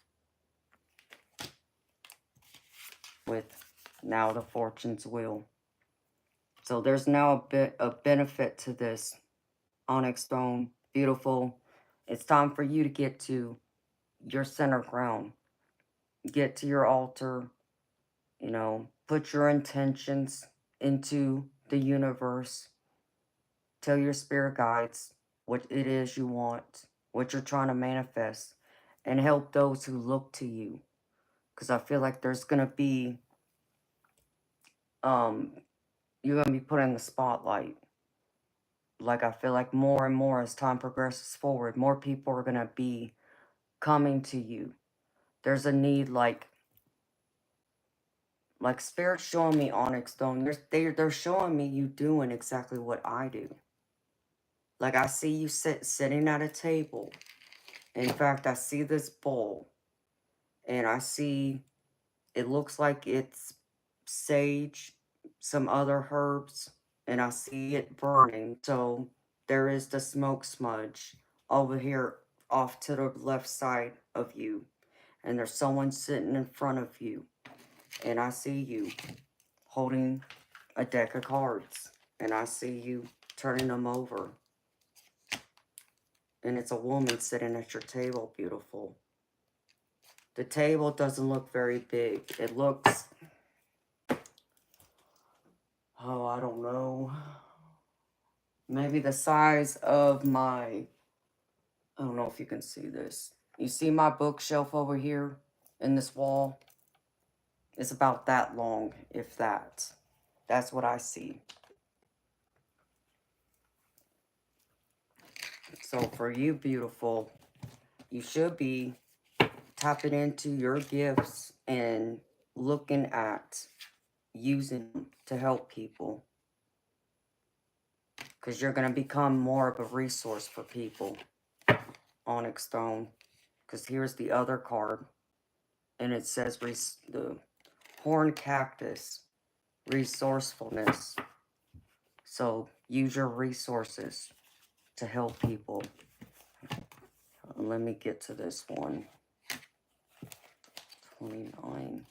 With now the Fortune's Wheel. So there's now a bit of benefit to this onyx stone. Beautiful. It's time for you to get to your center ground. Get to your altar. You know, put your intentions into the universe. Tell your spirit guides what it is you want, what you're trying to manifest, and help those who look to you. Because I feel like there's going to be, you're going to be put in the spotlight. Like, I feel like more and more as time progresses forward, more people are going to be coming to you. There's a need, like Spirit's showing me onyx stone. They're showing me you doing exactly what I do. Like, I see you sitting at a table. In fact, I see this bowl. And I see, it looks like it's sage, some other herbs. And I see it burning. So, there is the smoke smudge over here off to the left side of you. And there's someone sitting in front of you. And I see you holding a deck of cards. And I see you turning them over. And it's a woman sitting at your table, beautiful. The table doesn't look very big. It looks, oh, I don't know. Maybe the size of my, I don't know if you can see this. You see my bookshelf over here in this wall? It's about that long, if that. That's what I see. So for you, beautiful, you should be tapping into your gifts and looking at using them to help people. Because you're going to become more of a resource for people. Onyx stone. Because here's the other card. And it says the horn cactus. Resourcefulness. So use your resources to help people. Let me get to this one. 29.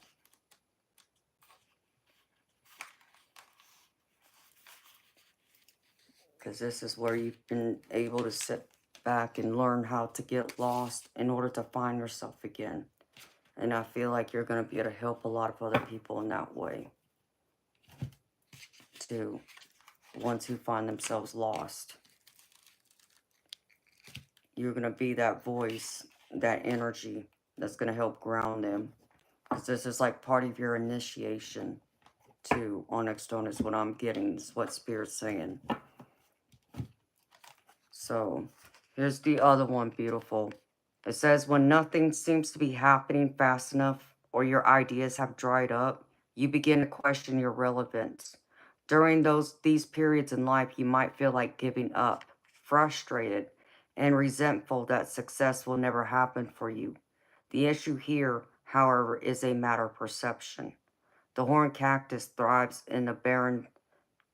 Because this is where you've been able to sit back and learn how to get lost in order to find yourself again. And I feel like you're going to be able to help a lot of other people in that way. Too. Ones who find themselves lost. You're going to be that voice, that energy that's going to help ground them. Because this is like part of your initiation to Onyx Stone is what I'm getting. Is what Spirit's saying. So, here's the other one, beautiful. It says, when nothing seems to be happening fast enough or your ideas have dried up, you begin to question your relevance. During these periods in life, you might feel like giving up, frustrated, and resentful that success will never happen for you. The issue here, however, is a matter of perception. The horned cactus thrives in a barren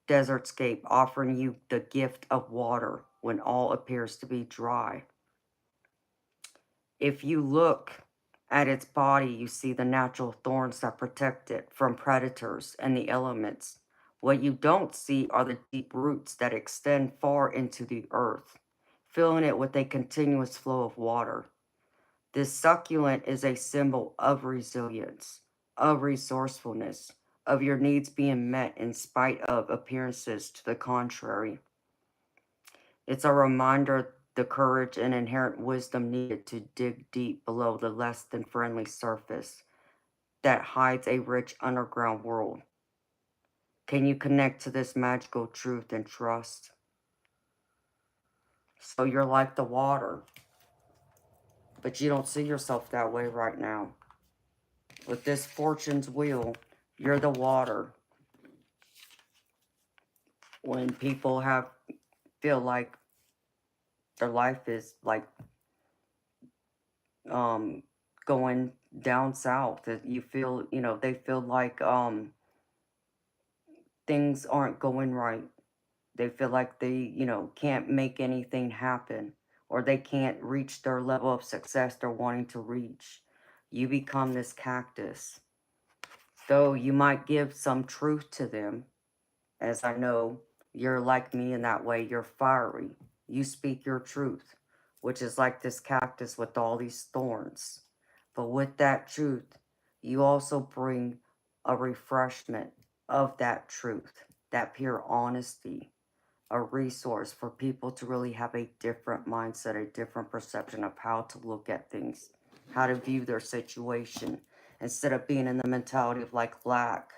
desertscape, offering you the gift of water when all appears to be dry. If you look at its body, you see the natural thorns that protect it from predators and the elements. What you don't see are the deep roots that extend far into the earth, filling it with a continuous flow of water. This succulent is a symbol of resilience, of resourcefulness, of your needs being met in spite of appearances to the contrary. It's a reminder the courage and inherent wisdom needed to dig deep below the less than friendly surface that hides a rich underground world. Can you connect to this magical truth and trust? So you're like the water, but you don't see yourself that way right now. With this fortune's wheel, you're the water. When people feel like their life is like going down south, that you feel, they feel like things aren't going right. They feel like they, can't make anything happen, or they can't reach their level of success they're wanting to reach. You become this cactus. Though you might give some truth to them, as I know you're like me in that way, you're fiery. You speak your truth, which is like this cactus with all these thorns. But with that truth, you also bring a refreshment of that truth, that pure honesty, a resource for people to really have a different mindset, a different perception of how to look at things, how to view their situation, instead of being in the mentality of like lack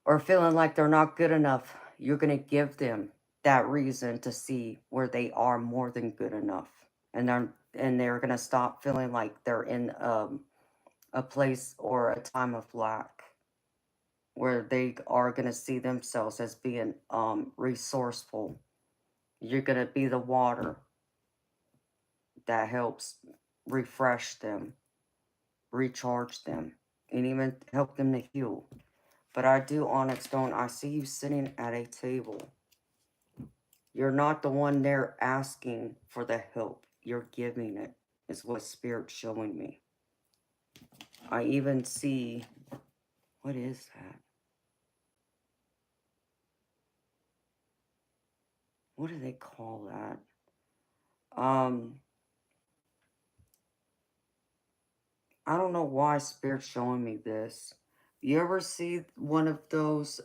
or feeling like they're not good enough. You're going to give them that reason to see where they are more than good enough. And they're going to stop feeling like they're in a place or a time of lack, where they are going to see themselves as being resourceful. You're going to be the water that helps refresh them, recharge them, and even help them to heal. But I do, Onyx Stone, I see you sitting at a table. You're not the one there asking for the help. You're giving it, is what Spirit's showing me. I even see, what is that? What do they call that? I don't know why Spirit's showing me this. You ever see one of those,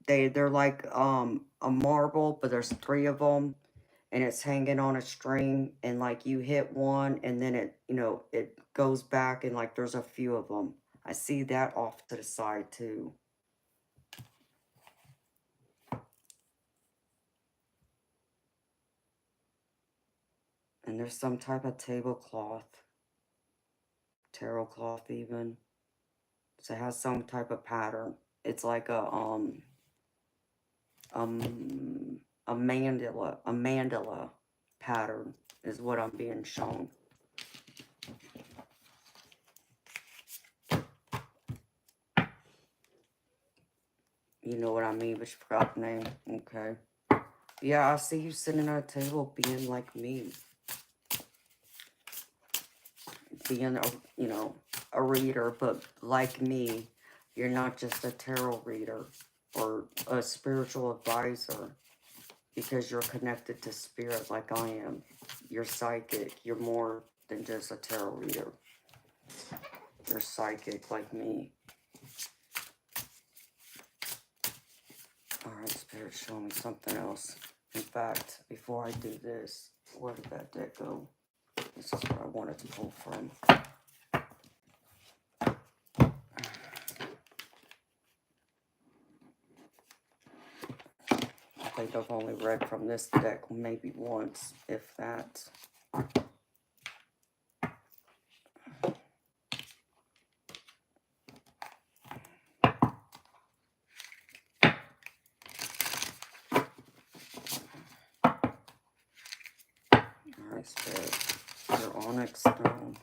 they're like a marble, but there's three of them, and it's hanging on a string, and like you hit one, and then it goes back, and like there's a few of them. I see that off to the side too. And there's some type of tablecloth, tarot cloth even. So it has some type of pattern. It's like a mandala pattern is what I'm being shown. You know what I mean, but you forgot the name. Okay. Yeah, I see you sitting at a table being like me. Being a reader, but like me, you're not just a tarot reader or a spiritual advisor, because you're connected to spirit like I am. You're psychic. You're more than just a tarot reader. You're psychic like me. Alright, Spirit, show me something else. In fact, before I do this, where did that deck go? This is what I wanted to pull from. I think I've only read from this deck maybe once, if that. Alright, Spirit, your onyx stone.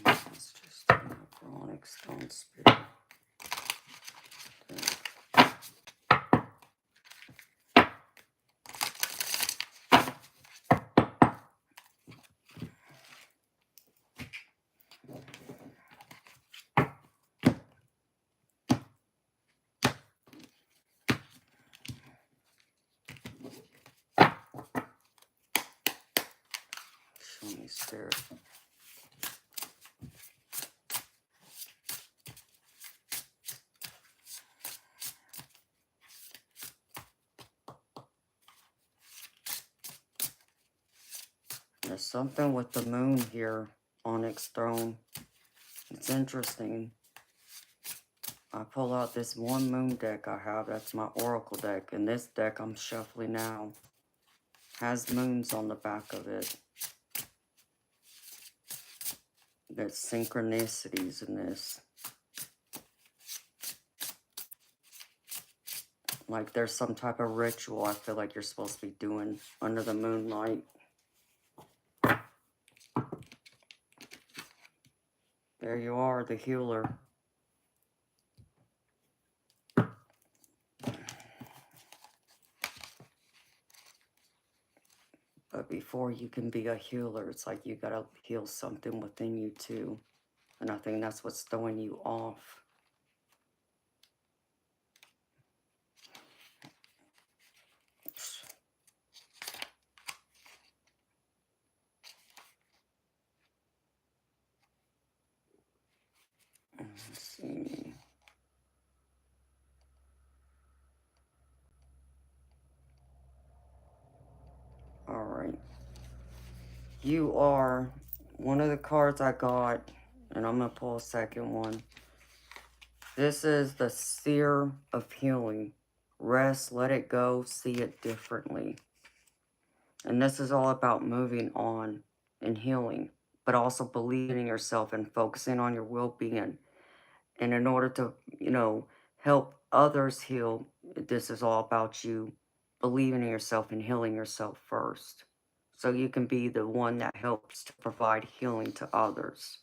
Let's just for onyx stone, Spirit. Show me, Spirit. There's something with the moon here, Onyx Throne. It's interesting. I pull out this one moon deck I have. That's my oracle deck. And this deck I'm shuffling now has moons on the back of it. There's synchronicities in this. Like there's some type of ritual I feel like you're supposed to be doing under the moonlight. There you are, the healer. But before you can be a healer, it's like you gotta heal something within you too. And I think that's what's throwing you off. Let's see. Alright. You are one of the cards I got, and I'm going to pull a second one. This is the Seer of Healing. Rest, let it go, see it differently. And this is all about moving on and healing, but also believing in yourself and focusing on your well-being. And in order to, help others heal, this is all about you believing in yourself and healing yourself first. So you can be the one that helps to provide healing to others.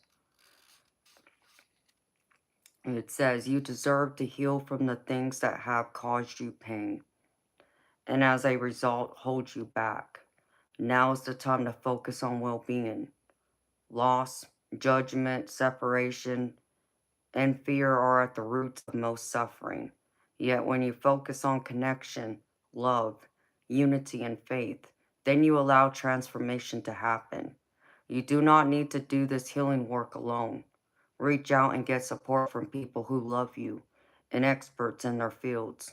And it says, you deserve to heal from the things that have caused you pain, and as a result, hold you back. Now is the time to focus on well-being. Loss, judgment, separation, and fear are at the roots of most suffering. Yet when you focus on connection, love, unity, and faith, then you allow transformation to happen. You do not need to do this healing work alone. Reach out and get support from people who love you and experts in their fields.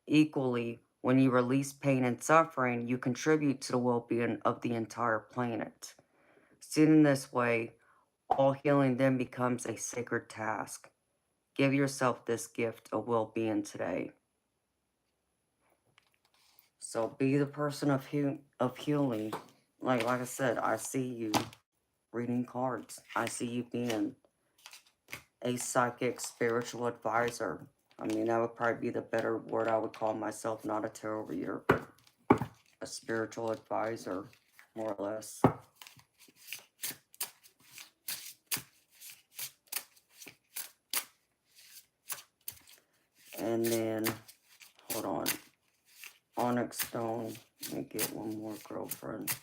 Equally, when you release pain and suffering, you contribute to the well-being of the entire planet. Seen in this way, all healing then becomes a sacred task. Give yourself this gift of well-being today. So be the person of healing. Like I said, I see you reading cards. I see you being a psychic spiritual advisor. I mean, that would probably be the better word I would call myself, not a tarot reader, but a spiritual advisor, more or less. And then, hold on. Onyx Stone. Let me get one more girlfriend.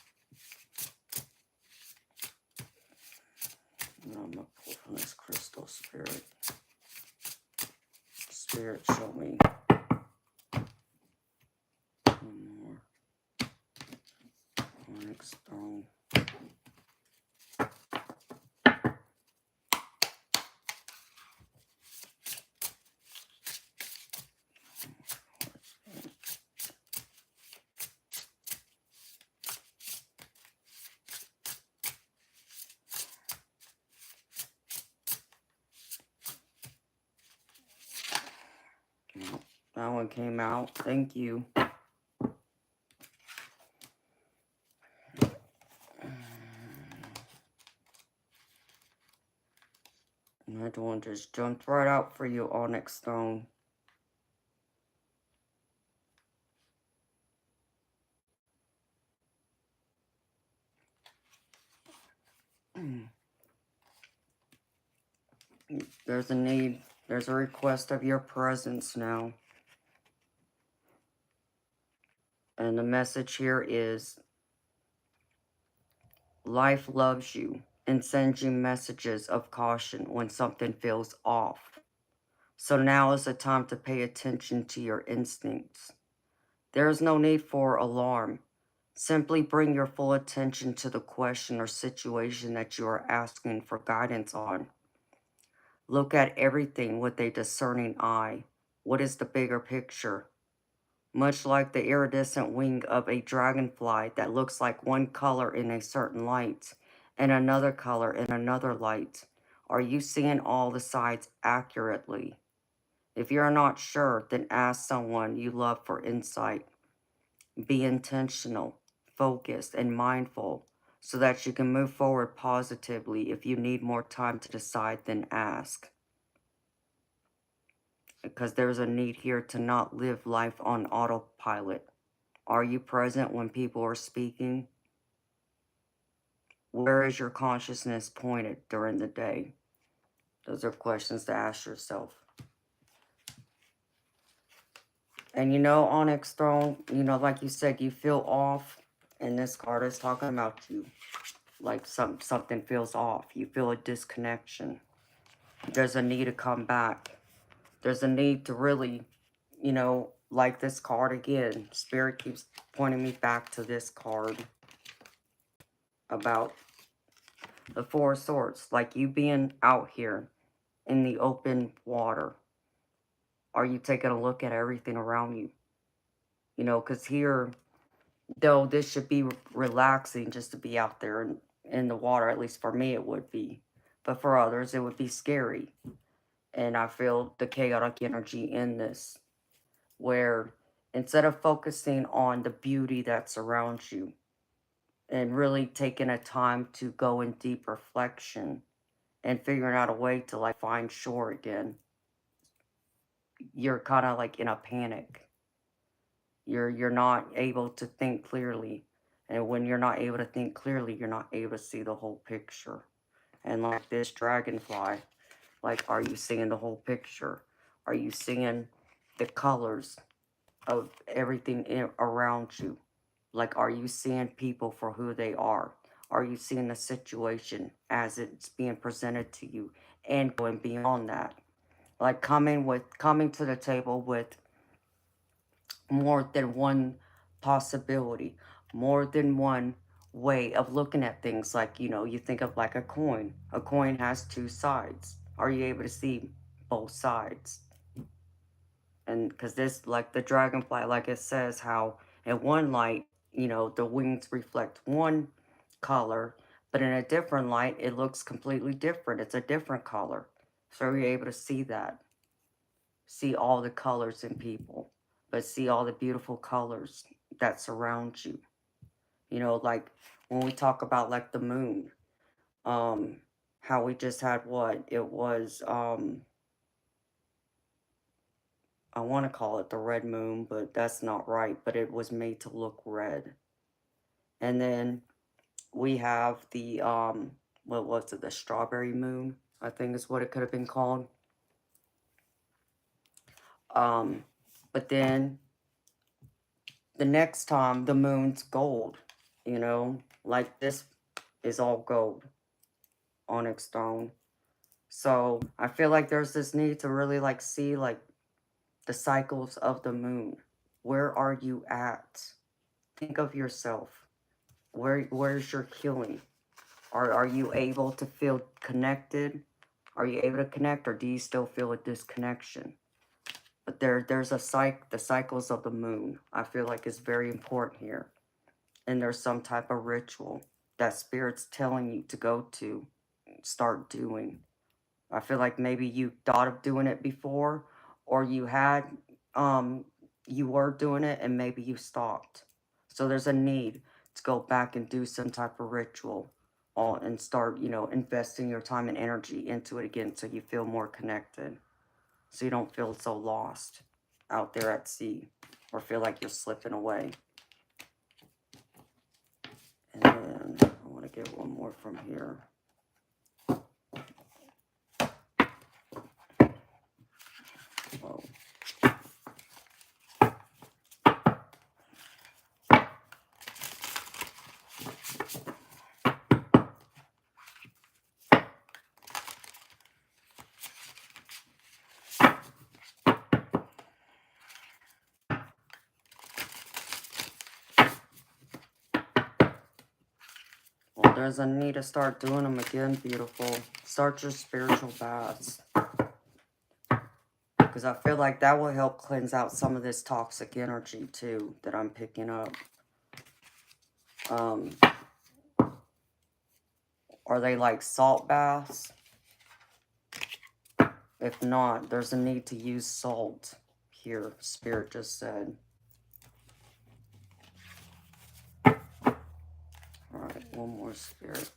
And I'm going to pull from this crystal spirit. Spirit, show me. One more. Onyx Stone. That one came out. Thank you. That one just jumped right out for you, Onyx Stone. There's a need. There's a request of your presence now. And the message here is, life loves you and sends you messages of caution when something feels off. So now is the time to pay attention to your instincts. There is no need for alarm. Simply bring your full attention to the question or situation that you are asking for guidance on. Look at everything with a discerning eye. What is the bigger picture? much like the iridescent wing of a dragonfly that looks like one color in a certain light and another color in another light. Are you seeing all the sides accurately? If you're not sure, then ask someone you love for insight. Be intentional, focused, and mindful so that you can move forward positively. If you need more time to decide, then ask. Because there's a need here to not live life on autopilot. Are you present when people are speaking? Where is your consciousness pointed during the day? Those are questions to ask yourself. And you know, Onyx Throne, you know, like you said, you feel off. And this card is talking about you. Like something feels off. You feel a disconnection. There's a need to come back. There's a need to really, you know, like this card again. Spirit keeps pointing me back to this card about the Four of Swords. Like you being out here in the open water. Are you taking a look at everything around you? You know, because here, though this should be relaxing just to be out there in the water, at least for me it would be. But for others, it would be scary. And I feel the chaotic energy in this, where instead of focusing on the beauty that surrounds you and really taking a time to go in deep reflection and figuring out a way to like find shore again, you're kind of like in a panic. You're not able to think clearly. And when you're not able to think clearly, you're not able to see the whole picture. And like this dragonfly, like, are you seeing the whole picture? Are you seeing the colors of everything around you? Like, are you seeing people for who they are? Are you seeing the situation as it's being presented to you and going beyond that? Like coming to the table with more than one possibility, more than one way of looking at things. Like, you know, you think of like a coin. A coin has two sides. Are you able to see both sides? And because this, like the dragonfly, like it says how in one light, you know, the wings reflect one color, but in a different light, it looks completely different. It's a different color. So are you able to see that? See all the colors in people, but see all the beautiful colors that surround you. You know, like when we talk about like the moon, how we just had what? It was, I want to call it the red moon, but that's not right, but it was made to look red. And then we have the, what was it? The strawberry moon, I think is what it could have been called. But then the next time the moon's gold, you know, like this is all gold, onyx stone. So I feel like there's this need to really like see like the cycles of the moon. Where are you at? Think of yourself. Where's your healing? Are you able to feel connected? Are you able to connect, or do you still feel a disconnection? But there's the cycles of the moon. I feel like is very important here. And there's some type of ritual that Spirit's telling you to go to, start doing. I feel like maybe you thought of doing it before, or you had, you were doing it and maybe you stopped. So there's a need to go back and do some type of ritual and start, you know, investing your time and energy into it again so you feel more connected. So you don't feel so lost out there at sea or feel like you're slipping away. And then I want to get one more from here. Whoa. Well, there's a need to start doing them again, beautiful. Start your spiritual baths. Because Because I feel like that will help cleanse out some of this toxic energy too that I'm picking up. Are they like salt baths? If not, there's a need to use salt here, Spirit just said. Alright, one more, Spirit.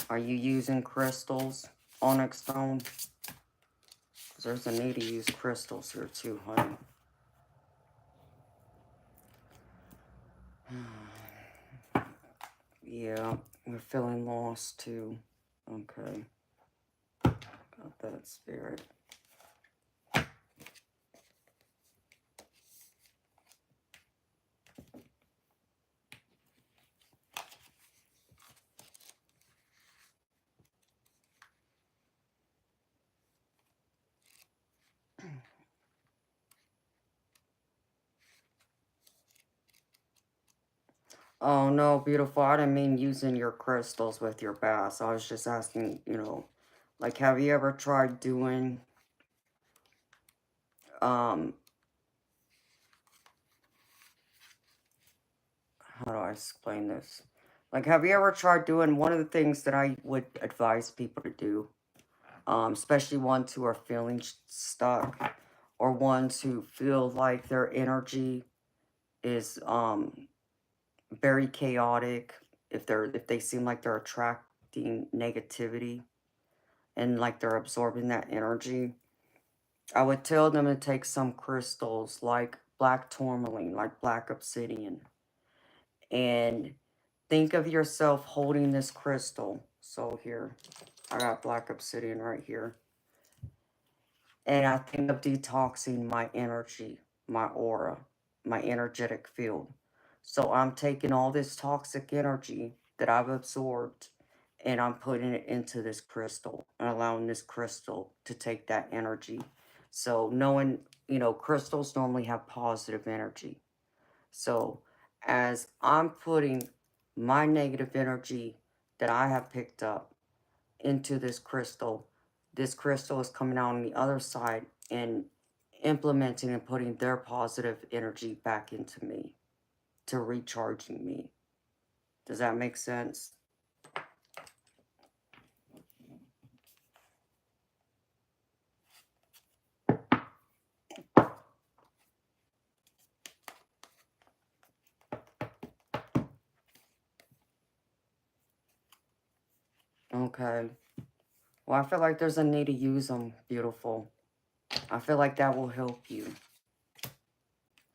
Are you using crystals, onyx stone? Because there's a need to use crystals here too, honey. Yeah, we're feeling lost too. Okay. Got that, Spirit. Oh, no, beautiful. I didn't mean using your crystals with your baths. I was just asking, you know, like, have you ever tried doing, how do I explain this? Like, have you ever tried doing one of the things that I would advise people to do, especially ones who are feeling stuck, or ones who feel like their energy is, very chaotic, if they seem like they're attracting negativity and like they're absorbing that energy, I would tell them to take some crystals like black tourmaline, like black obsidian, and think of yourself holding this crystal. So here, I got black obsidian right here. And I think of detoxing my energy, my aura, my energetic field. So I'm taking all this toxic energy that I've absorbed and I'm putting it into this crystal and allowing this crystal to take that energy. So knowing, you know, crystals normally have positive energy. So as I'm putting my negative energy that I have picked up into this crystal is coming out on the other side and implementing and putting their positive energy back into me, to recharging me. Does that make sense? Okay. Well, I feel like there's a need to use them, beautiful. I feel like that will help you.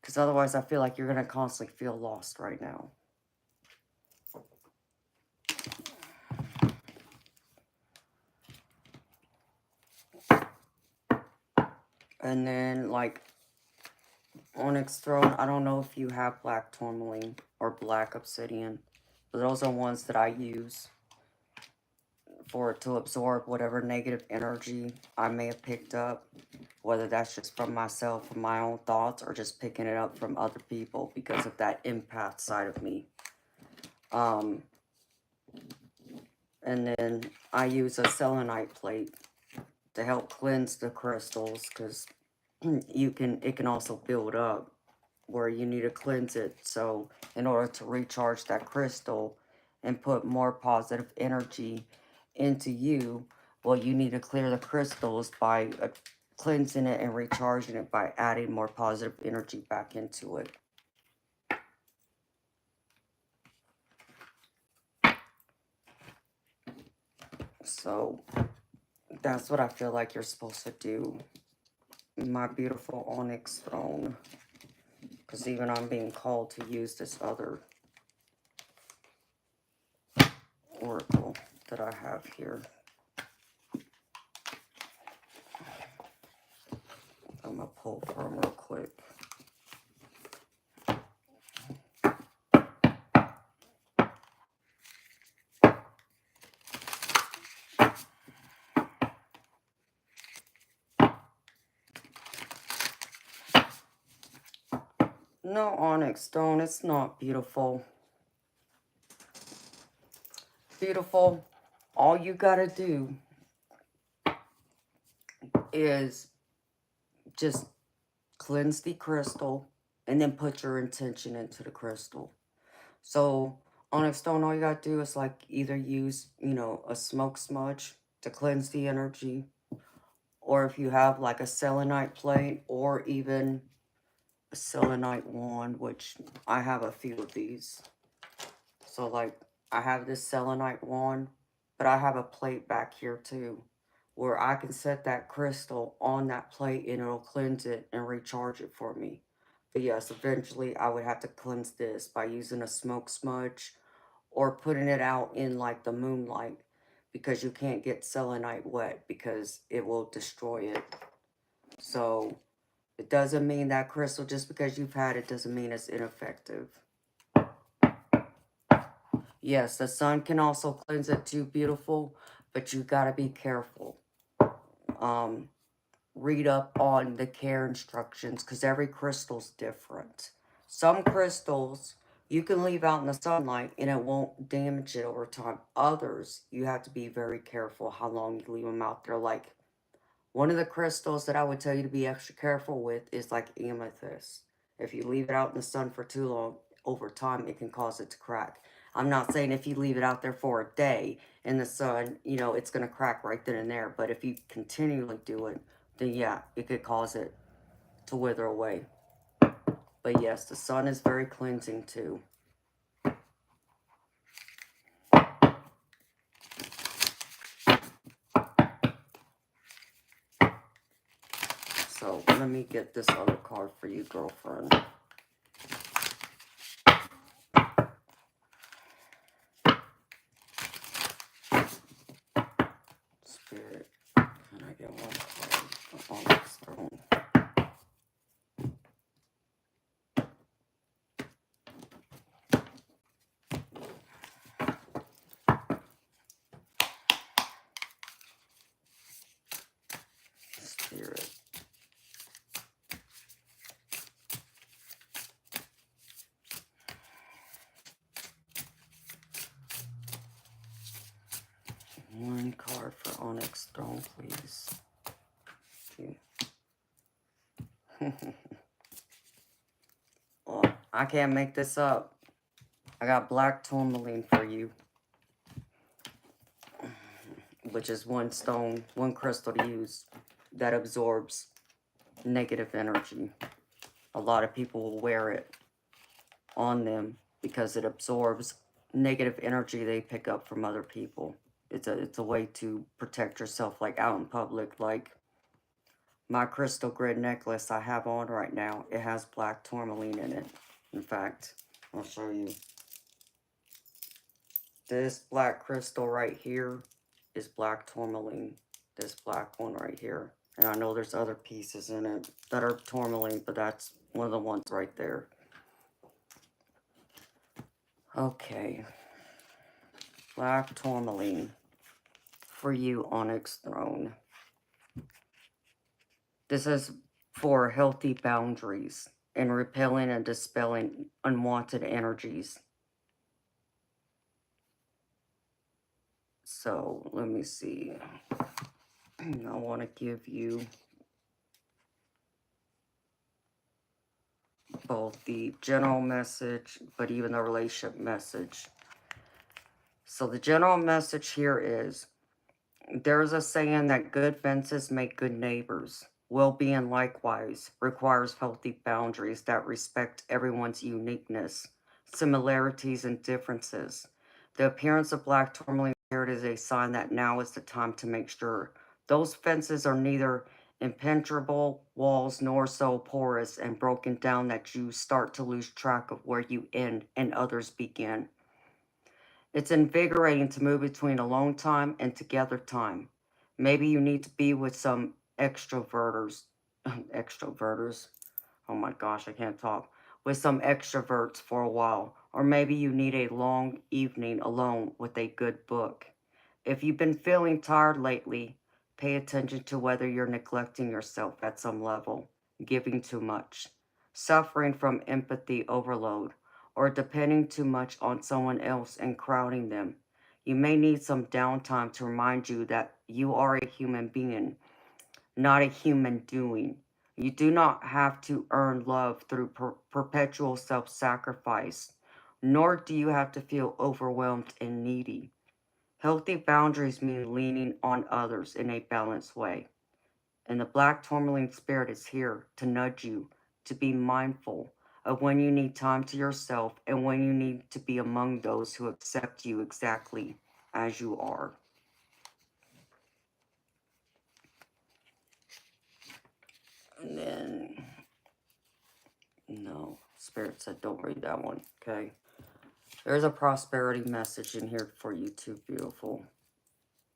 Because otherwise, I feel like you're going to constantly feel lost right now. And then, like, onyx throne, I don't know if you have black tourmaline or black obsidian. But those are ones that I use for it to absorb whatever negative energy I may have picked up, whether that's just from myself, from my own thoughts, or just picking it up from other people because of that empath side of me. And then I use a selenite plate to help cleanse the crystals, because it can also build up where you need to cleanse it. So in order to recharge that crystal and put more positive energy into you, well, you need to clear the crystals by cleansing it and recharging it by adding more positive energy back into it. So that's what I feel like you're supposed to do, my beautiful onyx throne. Because even I'm being called to use this other oracle that I have here. I'm going to pull from real quick. No, onyx stone, it's not beautiful. Beautiful. All you gotta do is just cleanse the crystal and then put your intention into the crystal. So onyx stone, all you gotta do is like either use, you know, a smoke smudge to cleanse the energy, or if you have like a selenite plate or even a selenite wand, which I have a few of these. So like I have this selenite wand, but I have a plate back here too, where I can set that crystal on that plate and it'll cleanse it and recharge it for me. But yes, eventually I would have to cleanse this by using a smoke smudge or putting it out in like the moonlight, because you can't get selenite wet because it will destroy it. So it doesn't mean that crystal, just because you've had it, doesn't mean it's ineffective. Yes, the sun can also cleanse it too, beautiful, but you gotta be careful. Um, Read up on the care instructions, because every crystal's different. Some crystals you can leave out in the sunlight and it won't damage it over time. Others, you have to be very careful how long you leave them out there. Like, one of the crystals that I would tell you to be extra careful with is like amethyst. If you leave it out in the sun for too long, over time it can cause it to crack. I'm not saying if you leave it out there for a day in the sun, you know, it's going to crack right then and there. But if you continually do it, then yeah, it could cause it to wither away. But yes, the sun is very cleansing too. So let me get this other card for you, girlfriend. Spirit, can I get one card for Onyx Throne? Spirit. One card for Onyx Throne, please. Well, I can't make this up. I got black tourmaline for you, which is one stone, one crystal to use that absorbs negative energy. A lot of people will wear it on them because it absorbs negative energy they pick up from other people. It's a way to protect yourself, like out in public. Like my crystal grid necklace I have on right now, it has black tourmaline in it. In fact, I'll show you. This black crystal right here is black tourmaline. This black one right here. And I know there's other pieces in it that are tourmaline, but that's one of the ones right there. Okay. Black tourmaline for you, Onyx Throne. This is for healthy boundaries and repelling and dispelling unwanted energies. So, let me see. I want to give you both the general message, but even the relationship message. So, the general message here is, there's a saying that good fences make good neighbors. Well-being, likewise, requires healthy boundaries that respect everyone's uniqueness, similarities, and differences. The appearance of black tourmaline spirit is a sign that now is the time to make sure those fences are neither impenetrable walls nor so porous and broken down that you start to lose track of where you end and others begin. It's invigorating to move between alone time and together time. Maybe you need to be with some extroverters. Extroverters. Oh my gosh, I can't talk. With some extroverts for a while. Or maybe you need a long evening alone with a good book. If you've been feeling tired lately, pay attention to whether you're neglecting yourself at some level, giving too much. suffering from empathy overload, or depending too much on someone else and crowding them. You may need some downtime to remind you that you are a human being, not a human doing. You do not have to earn love through perpetual self sacrifice, nor do you have to feel overwhelmed and needy. Healthy boundaries mean leaning on others in a balanced way. And the black tourmaline spirit is here to nudge you to be mindful of when you need time to yourself and when you need to be among those who accept you exactly as you are. And then, no, Spirit said don't read that one, okay? There's a prosperity message in here for you too, beautiful.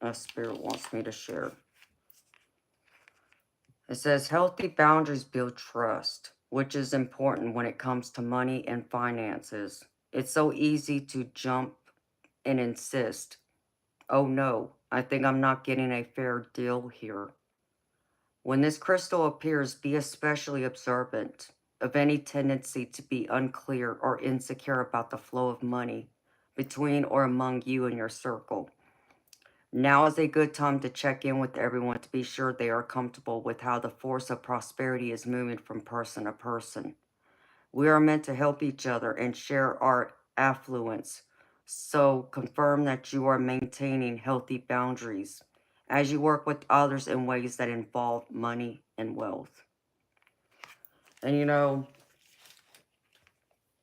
That Spirit wants me to share. It says healthy boundaries build trust, which is important when it comes to money and finances. It's so easy to jump and insist, oh no, I think I'm not getting a fair deal here. When this crystal appears, be especially observant of any tendency to be unclear or insecure about the flow of money between or among you and your circle. Now is a good time to check in with everyone to be sure they are comfortable with how the force of prosperity is moving from person to person. We are meant to help each other and share our affluence. So confirm that you are maintaining healthy boundaries as you work with others in ways that involve money and wealth. And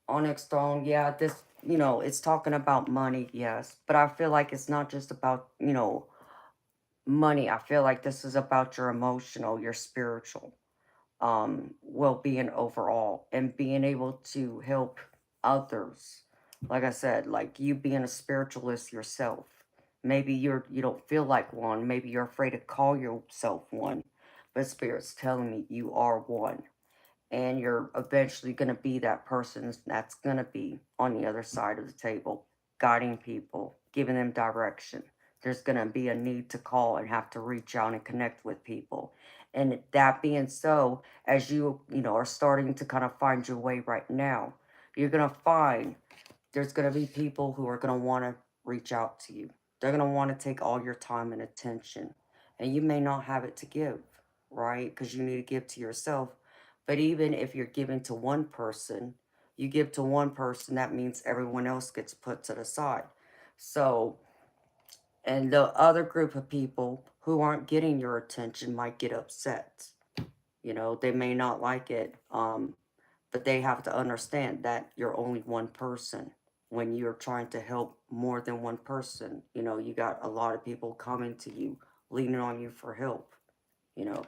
Onyx Stone, yeah, this, it's talking about money, yes. But I feel like it's not just about, money. I feel like this is about your emotional, your spiritual well-being overall, and being able to help others. Like I said, like you being a spiritualist yourself. Maybe you don't feel like one, maybe you're afraid to call yourself one, but Spirit's telling me you are one, and you're eventually going to be that person that's going to be on the other side of the table, guiding people, giving them direction. There's going to be a need to call and have to reach out and connect with people. And that being so, as are starting to kind of find your way right now, you're going to find there's going to be people who are going to want to reach out to you. They're going to want to take all your time and attention. And you may not have it to give, right? Because you need to give to yourself. But even if you're giving to one person, you give to one person, that means everyone else gets put to the side. So, and the other group of people who aren't getting your attention might get upset. They may not like it. But they have to understand that you're only one person. When you're trying to help more than one person, you got a lot of people coming to you, leaning on you for help. You know,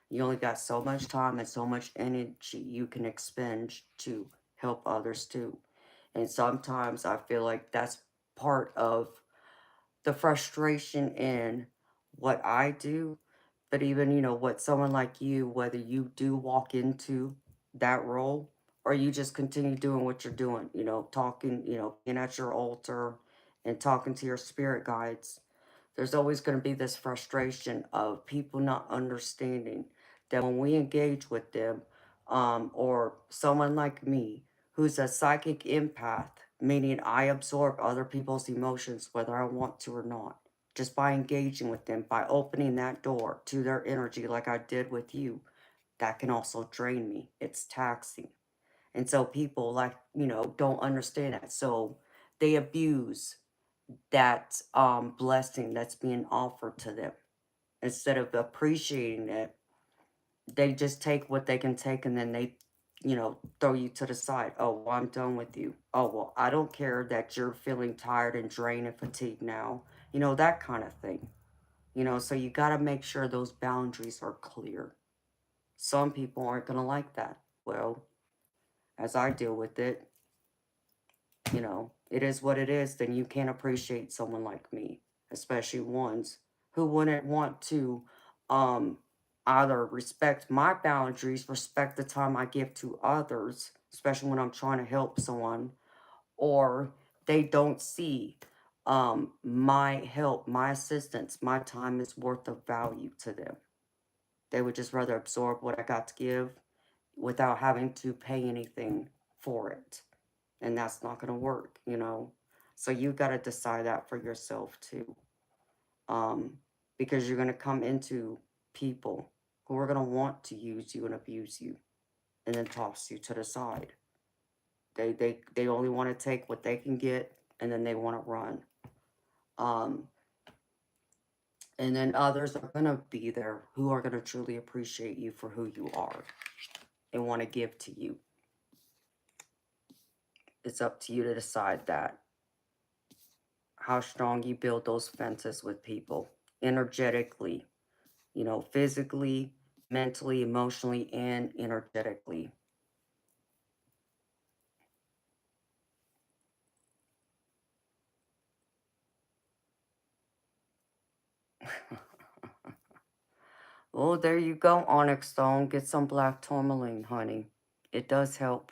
you only got so much time and so much energy you can expend to help others too. And sometimes I feel like that's part of the frustration in what I do, but even, what someone like you, whether you do walk into that role or you just continue doing what you're doing, talking, being at your altar and talking to your spirit guides, there's always going to be this frustration of people not understanding that when we engage with them, or someone like me who's a psychic empath, meaning I absorb other people's emotions whether I want to or not, just by engaging with them, by opening that door to their energy like I did with you, that can also drain me. It's taxing. And so people don't understand that. So they abuse that blessing that's being offered to them. Instead of appreciating it, they just take what they can take and then they, throw you to the side. Oh, well, I'm done with you. Oh, well, I don't care that you're feeling tired and drained and fatigued now. That kind of thing. So you got to make sure those boundaries are clear. Some people aren't going to like that. Well, as I deal with it, it is what it is, then you can't appreciate someone like me, especially ones who wouldn't want to um either respect my boundaries, respect the time I give to others, especially when I'm trying to help someone, or they don't see my help, my assistance, my time is worth of value to them. They would just rather absorb what I got to give, without having to pay anything for it. And that's not going to work, you know. So you got to decide that for yourself too. Um, because you're going to come into people who are going to want to use you and abuse you and then toss you to the side. They only want to take what they can get, and then they want to run. Um, and then others are going to be there who are going to truly appreciate you for who you are and want to give to you. It's up to you to decide that. How strong you build those fences with people, energetically, you know, physically, mentally, emotionally, and energetically. Oh, there you go, onyx stone. Get some black tourmaline, honey. It does help.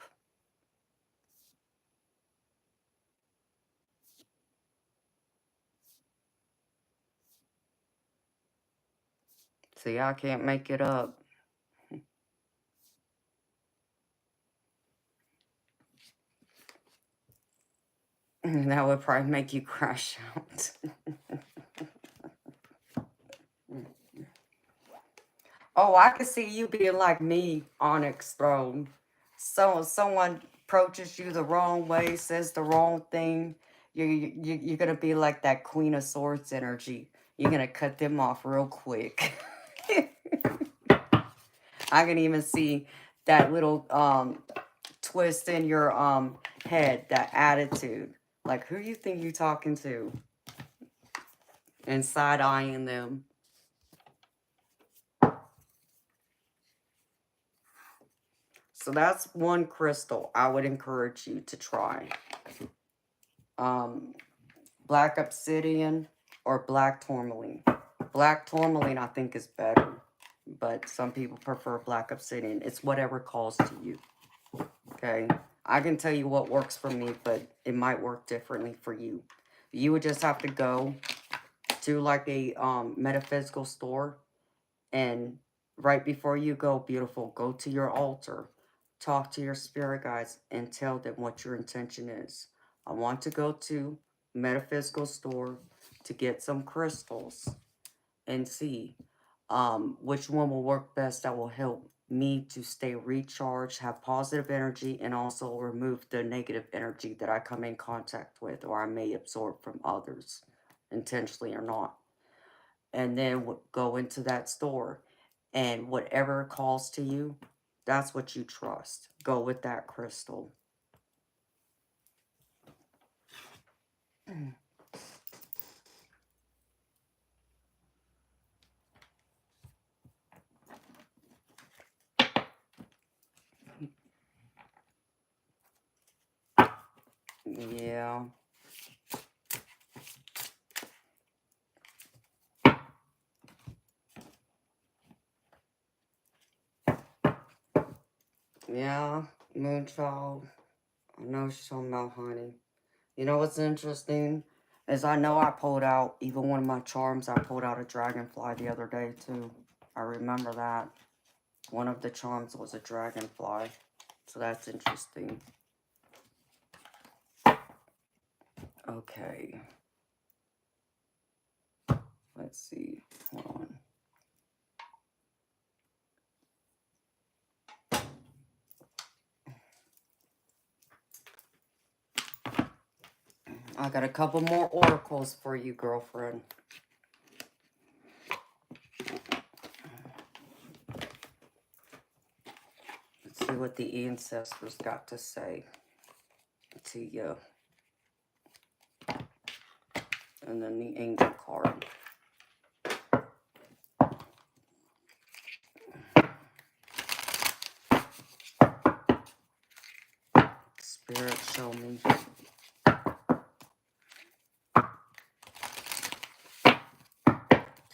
See, I can't make it up. That would probably make you crash out. Oh, I could see you being like me, onyx throne. So someone approaches you the wrong way, says the wrong thing. You're gonna be like that Queen of Swords energy. You're gonna cut them off real quick. I can even see that little twist in your head, that attitude. Like, who you think you talking to? And side-eyeing them. So that's one crystal I would encourage you to try. Black obsidian or black tourmaline. Black tourmaline I think is better, but some people prefer black obsidian. It's whatever calls to you. Okay, I can tell you what works for me, but it might work differently for you. You would just have to go to like a metaphysical store, and right before you go, beautiful, go to your altar, talk to your spirit guides, and tell them what your intention is. I want to go to metaphysical store to get some crystals and see which one will work best that will help me to stay recharged, have positive energy, and also remove the negative energy that I come in contact with or I may absorb from others, intentionally or not. And then go into that store, and whatever calls to you, that's what you trust. Go with that crystal. Yeah. Yeah, Moonchild. I know she's talking about honey. You know what's interesting is I know I pulled out, even one of my charms, I pulled out a dragonfly the other day too. I remember that. One of the charms was a dragonfly. So that's interesting. Okay. Let's see. Hold on. I got a couple more oracles for you, girlfriend. Let's see what the ancestors got to say to you. And then the angel card. Spirit, show me.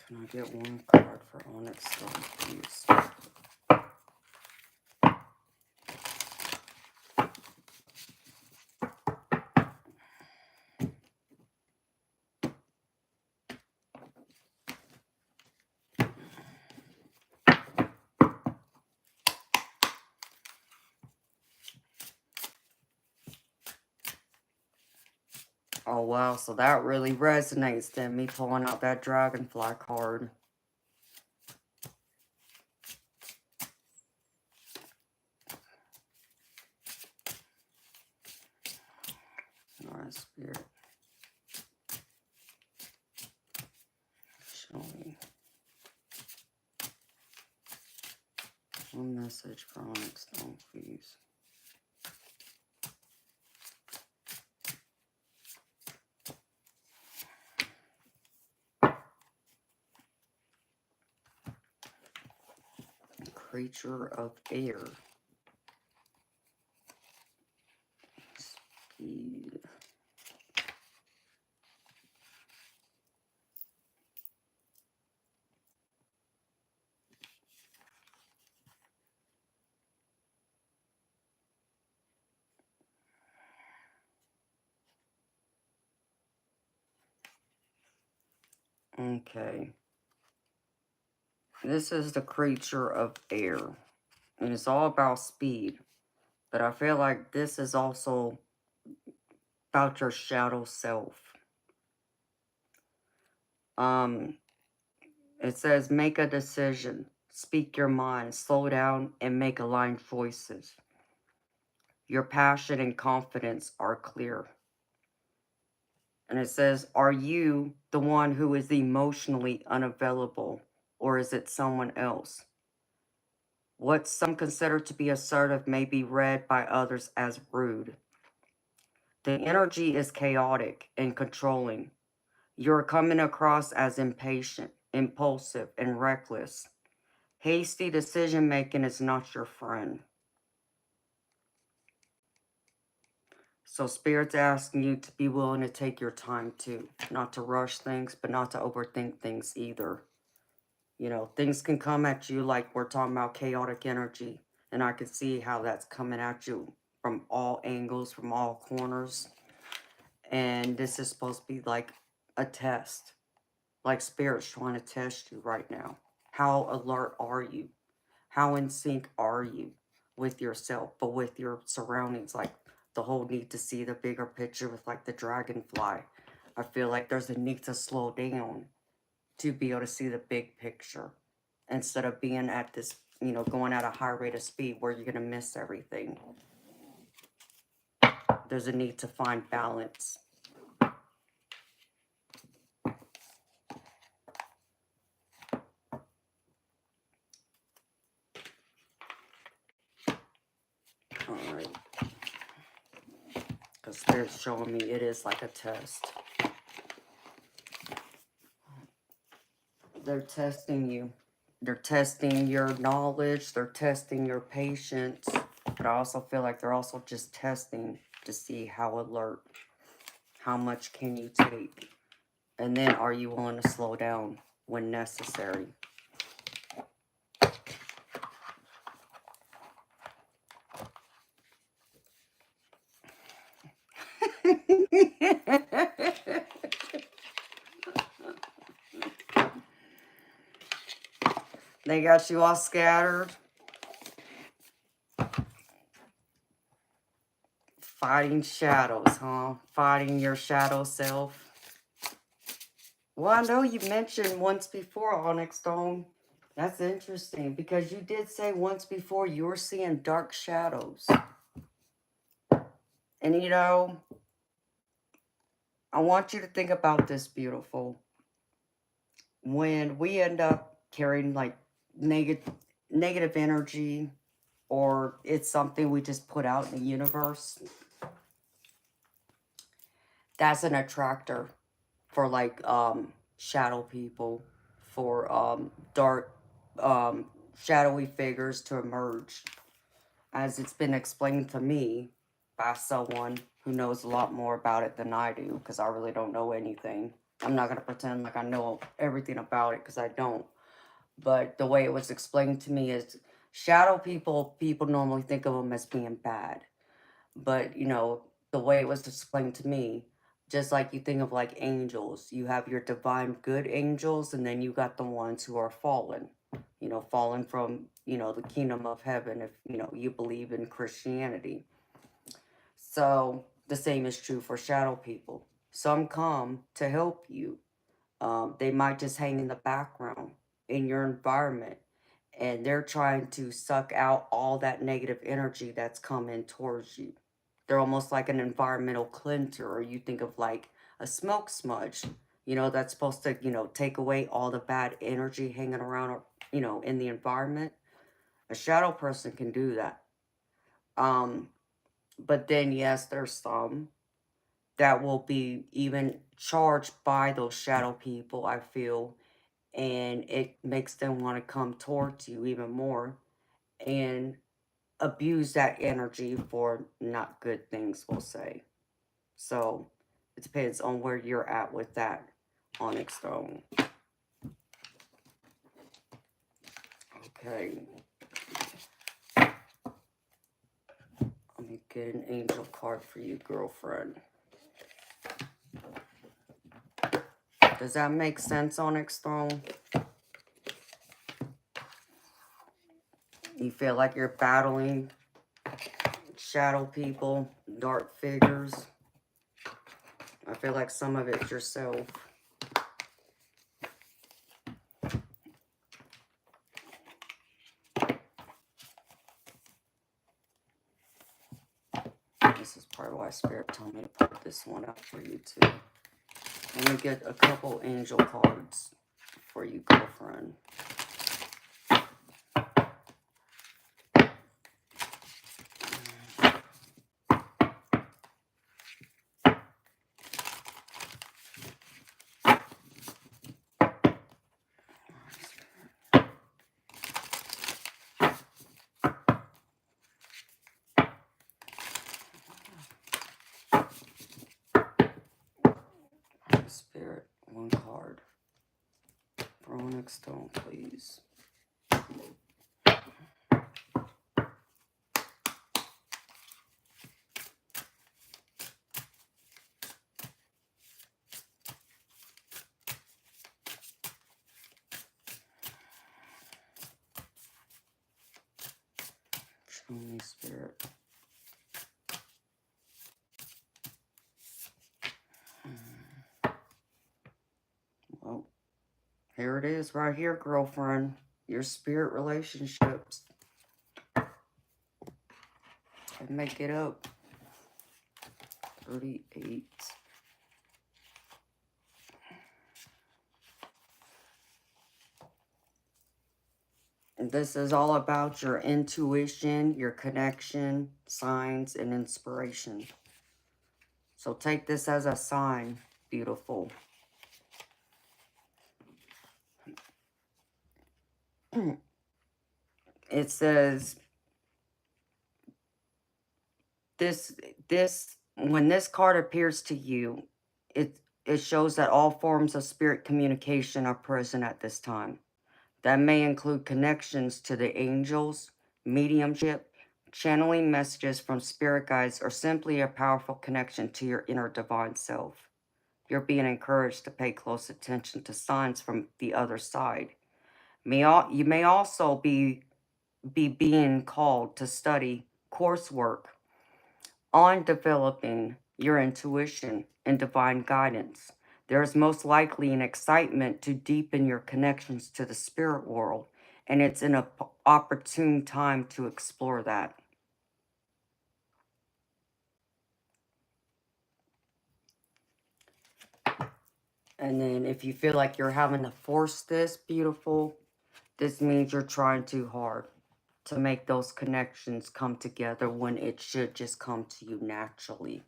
Can I get one card for Onyx Stone, please? Oh, wow. So that really resonates then, me pulling out that dragonfly card. All right, Spirit. Show me one message for Onyx Stone, please. Creature of air. Speed. Okay. This is the creature of air. And it's all about speed. But I feel like this is also about your shadow self. It says make a decision. Speak your mind. Slow down and make aligned choices. Your passion and confidence are clear. And it says, are you the one who is emotionally unavailable, or is it someone else? What some consider to be assertive may be read by others as rude. The energy is chaotic and controlling. You're coming across as impatient, impulsive, and reckless. Hasty decision making is not your friend. So Spirit's asking you to be willing to take your time too. Not to rush things, but not to overthink things either. You know, things can come at you like we're talking about chaotic energy. And I can see how that's coming at you from all angles, from all corners. And this is supposed to be like a test. Like Spirit's trying to test you right now. How alert are you? How in sync are you with yourself, but with your surroundings? Like the whole need to see the bigger picture with like the dragonfly. I feel like there's a need to slow down to be able to see the big picture instead of being at this, you know, going at a high rate of speed where you're going to miss everything. There's a need to find balance. All right. Because they're showing me it is like a test. They're testing you. They're testing your knowledge. They're testing your patience. But I also feel like they're also just testing to see how alert, how much can you take. And then are you willing to slow down when necessary? They got you all scattered. Fighting shadows, huh? Fighting your shadow self. Well, I know you mentioned once before, Onyx Stone. That's interesting because you did say once before you were seeing dark shadows. And you know, I want you to think about this, beautiful. When we end up carrying like negative energy, or it's something we just put out in the universe, that's an attractor for like shadow people, for dark shadowy figures to emerge, as it's been explained to me by someone who knows a lot more about it than I do, because I really don't know anything. I'm not going to pretend like I know everything about it, because I don't. But the way it was explained to me is shadow people normally think of them as being bad. But, you know, the way it was explained to me, just like you think of like angels, you have your divine good angels, and then you got the ones who are fallen, you know, fallen from, you know, the kingdom of heaven, if, you know, you believe in Christianity. So the same is true for shadow people. Some come to help you. They might just hang in the background in your environment, and they're trying to suck out all that negative energy that's coming towards you. They're almost like an environmental cleanser, or you think of like a smoke smudge, that's supposed to, take away all the bad energy hanging around, or, in the environment. A shadow person can do that. Um, but then, yes, there's some that will be even charged by those shadow people, I feel, and it makes them want to come towards you even more and abuse that energy for not good things, we'll say. So it depends on where you're at with that onyx stone. Okay. Let me get an angel card for you, girlfriend. Does that make sense, onyx stone? You feel like you're battling shadow people, dark figures. I feel like some of it's yourself. This is probably why Spirit told me to put this one out for you too. Let me get a couple angel cards for you, girlfriend. Spirit, one card for onyx stone, please. Show me, Spirit. Well, here it is right here, girlfriend. Your spirit relationships. I make it up. 38. And this is all about your intuition, your connection, signs, and inspiration. So take this as a sign, beautiful. It says, when this card appears to you, it shows that all forms of spirit communication are present at this time. That may include connections to the angels, mediumship, channeling messages from spirit guides, or simply a powerful connection to your inner divine self. You're being encouraged to pay close attention to signs from the other side. You may also be being called to study coursework on developing your intuition and divine guidance. There is most likely an excitement to deepen your connections to the spirit world, and it's an opportune time to explore that. And then if you feel like you're having to force this, beautiful, this means you're trying too hard to make those connections come together when it should just come to you naturally.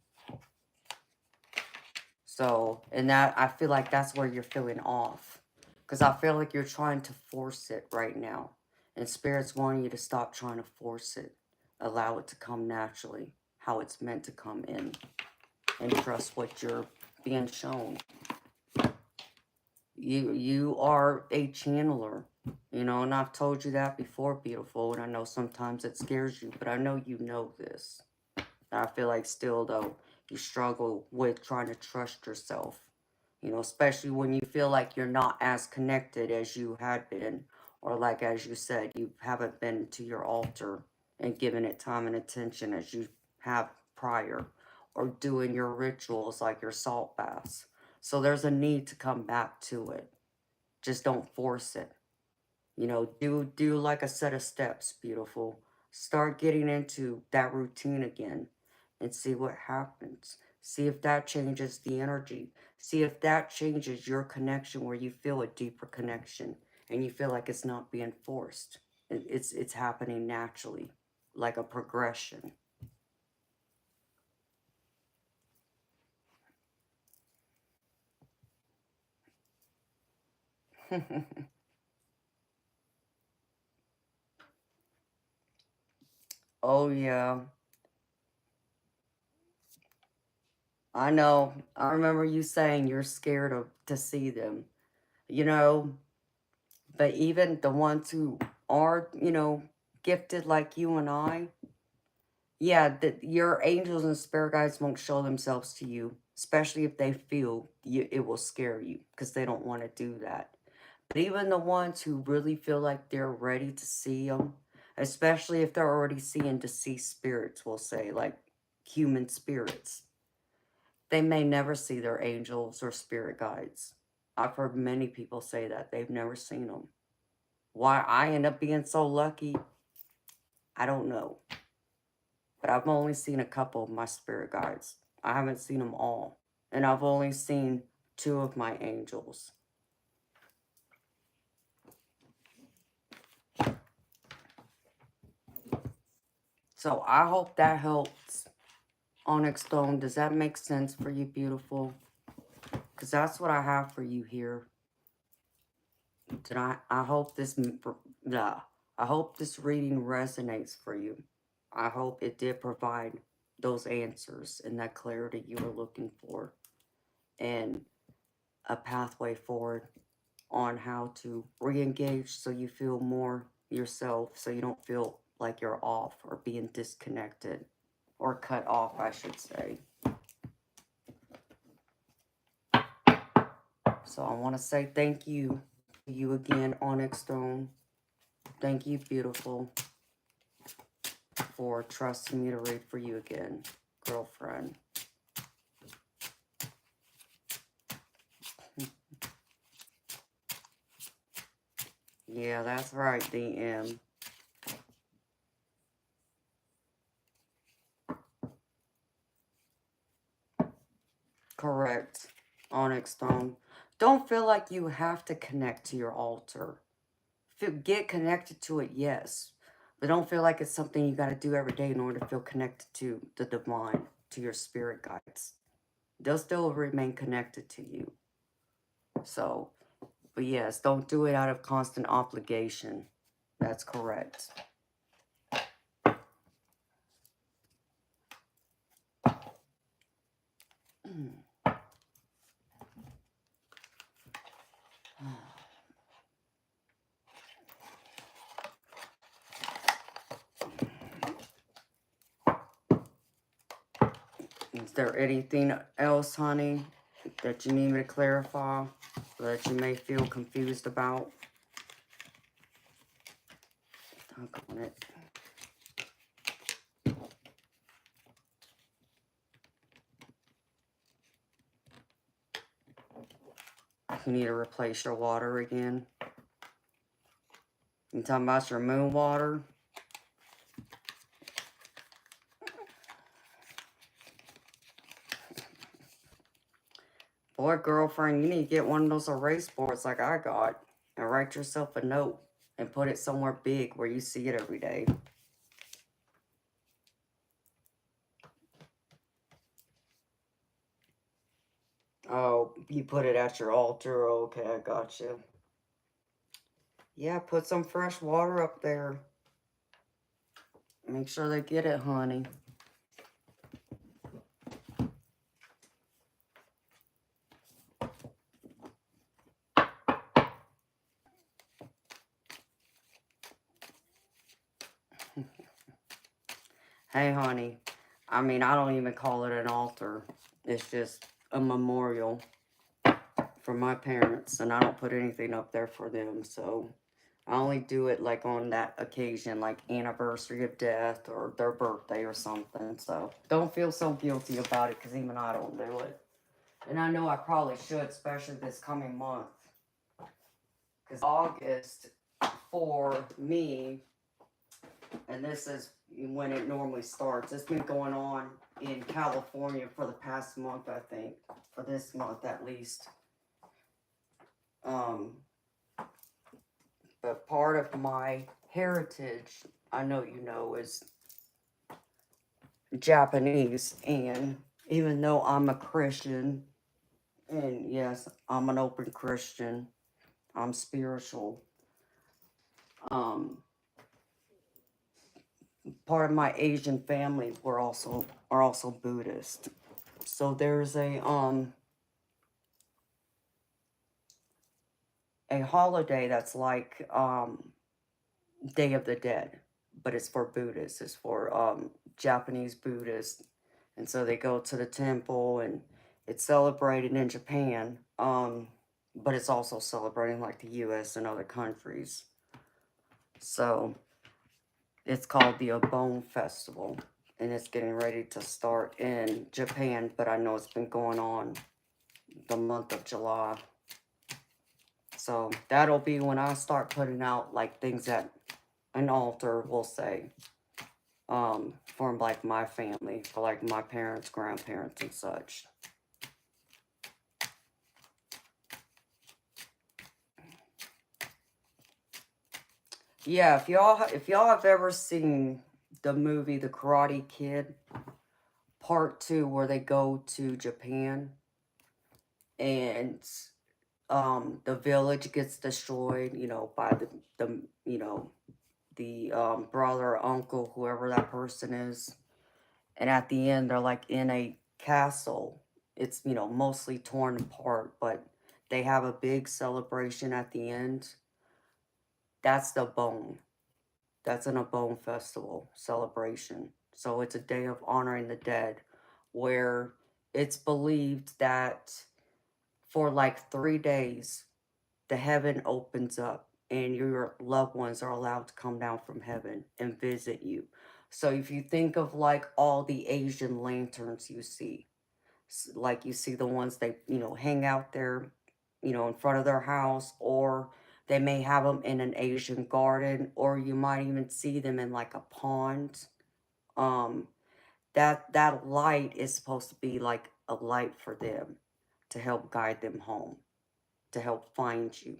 So, and that, I feel like that's where you're feeling off. Because I feel like you're trying to force it right now. And Spirit's wanting you to stop trying to force it. Allow it to come naturally, how it's meant to come in. And trust what you're being shown. You are a channeler, and I've told you that before, beautiful. And I know sometimes it scares you, but I know you know this. I feel like still, though, you struggle with trying to trust yourself. Especially when you feel like you're not as connected as you had been. Or like, as you said, you haven't been to your altar and given it time and attention as you have prior. or doing your rituals like your salt baths. So there's a need to come back to it. Just don't force it. You know, do like a set of steps, beautiful. Start getting into that routine again and see what happens. See if that changes the energy. See if that changes your connection where you feel a deeper connection and you feel like it's not being forced. It's happening naturally, like a progression. Oh yeah, I know. I remember you saying you're scared of to see them. You know, but even the ones who are, you know, gifted like you and I, yeah, that your angels and spirit guides won't show themselves to you, especially if they feel you, it will scare you because they don't want to do that. But even the ones who really feel like they're ready to see them, especially if they're already seeing deceased spirits, we'll say, like human spirits, they may never see their angels or spirit guides. I've heard many people say that they've never seen them. Why I end up being so lucky, I don't know. But I've only seen a couple of my spirit guides. I haven't seen them all. And I've only seen two of my angels. So I hope that helps. Onyx Stone, does that make sense for you, beautiful? Because that's what I have for you here. I hope this, I hope this reading resonates for you. I hope it did provide those answers and that clarity you were looking for. And a pathway forward on how to re-engage so you feel more yourself, so you don't feel like you're off or being disconnected or cut off, I should say. So I want to say thank you to you again, Onyx Stone. Thank you, beautiful, for trusting me to read for you again, girlfriend. Yeah, that's right, DM. Correct, Onyx Stone. Don't feel like you have to connect to your altar. Get connected to it, yes. But don't feel like it's something you got to do every day in order to feel connected to the divine, to your spirit guides. They'll still remain connected to you. So, but yes, don't do it out of constant obligation. That's correct. Is there anything else, honey, that you need me to clarify, or that you may feel confused about? Talk on it. You need to replace your water again. You talking about your moon water? Boy, girlfriend, you need to get one of those erase boards like I got and write yourself a note and put it somewhere big where you see it every day. Oh, you put it at your altar? Okay, I got you. Yeah, put some fresh water up there. Make sure they get it, honey. Hey, honey. I mean, I don't even call it an altar. It's just a memorial for my parents, and I don't put anything up there for them, so I only do it like on that occasion, like anniversary of death or their birthday or something. So don't feel so guilty about it, because even I don't do it. And I know I probably should, especially this coming month. Because August, for me, and this is when it normally starts, it's been going on in California for the past month, I think. For this month at least. But part of my heritage, I know you know, is Japanese. And even though I'm a Christian, and yes, I'm an open Christian, I'm spiritual. Um, Part of my Asian family are also Buddhist. So there's a holiday that's like Day of the Dead, but it's for Buddhists. It's for Japanese Buddhists, and so they go to the temple, and it's celebrated in Japan. But it's also celebrating like the U.S. and other countries. So it's called the Obon Festival, and it's getting ready to start in Japan. But I know it's been going on the month of July. So that'll be when I start putting out like things at an altar, we'll say, for like my family, for like my parents, grandparents, and such. Yeah, if y'all have ever seen the movie The Karate Kid Part 2, where they go to Japan and the village gets destroyed, by the the brother, uncle, whoever that person is. And at the end, they're like in a castle. It's, mostly torn apart, but they have a big celebration at the end. That's the bone. That's an Obon festival celebration. So it's a day of honoring the dead, where it's believed that for like 3 days, the heaven opens up and your loved ones are allowed to come down from heaven and visit you. So if you think of like all the Asian lanterns you see, like you see the ones they, hang out there, in front of their house, or they may have them in an Asian garden, or you might even see them in like a pond. Um, that light is supposed to be like a light for them to help guide them home, to help find you.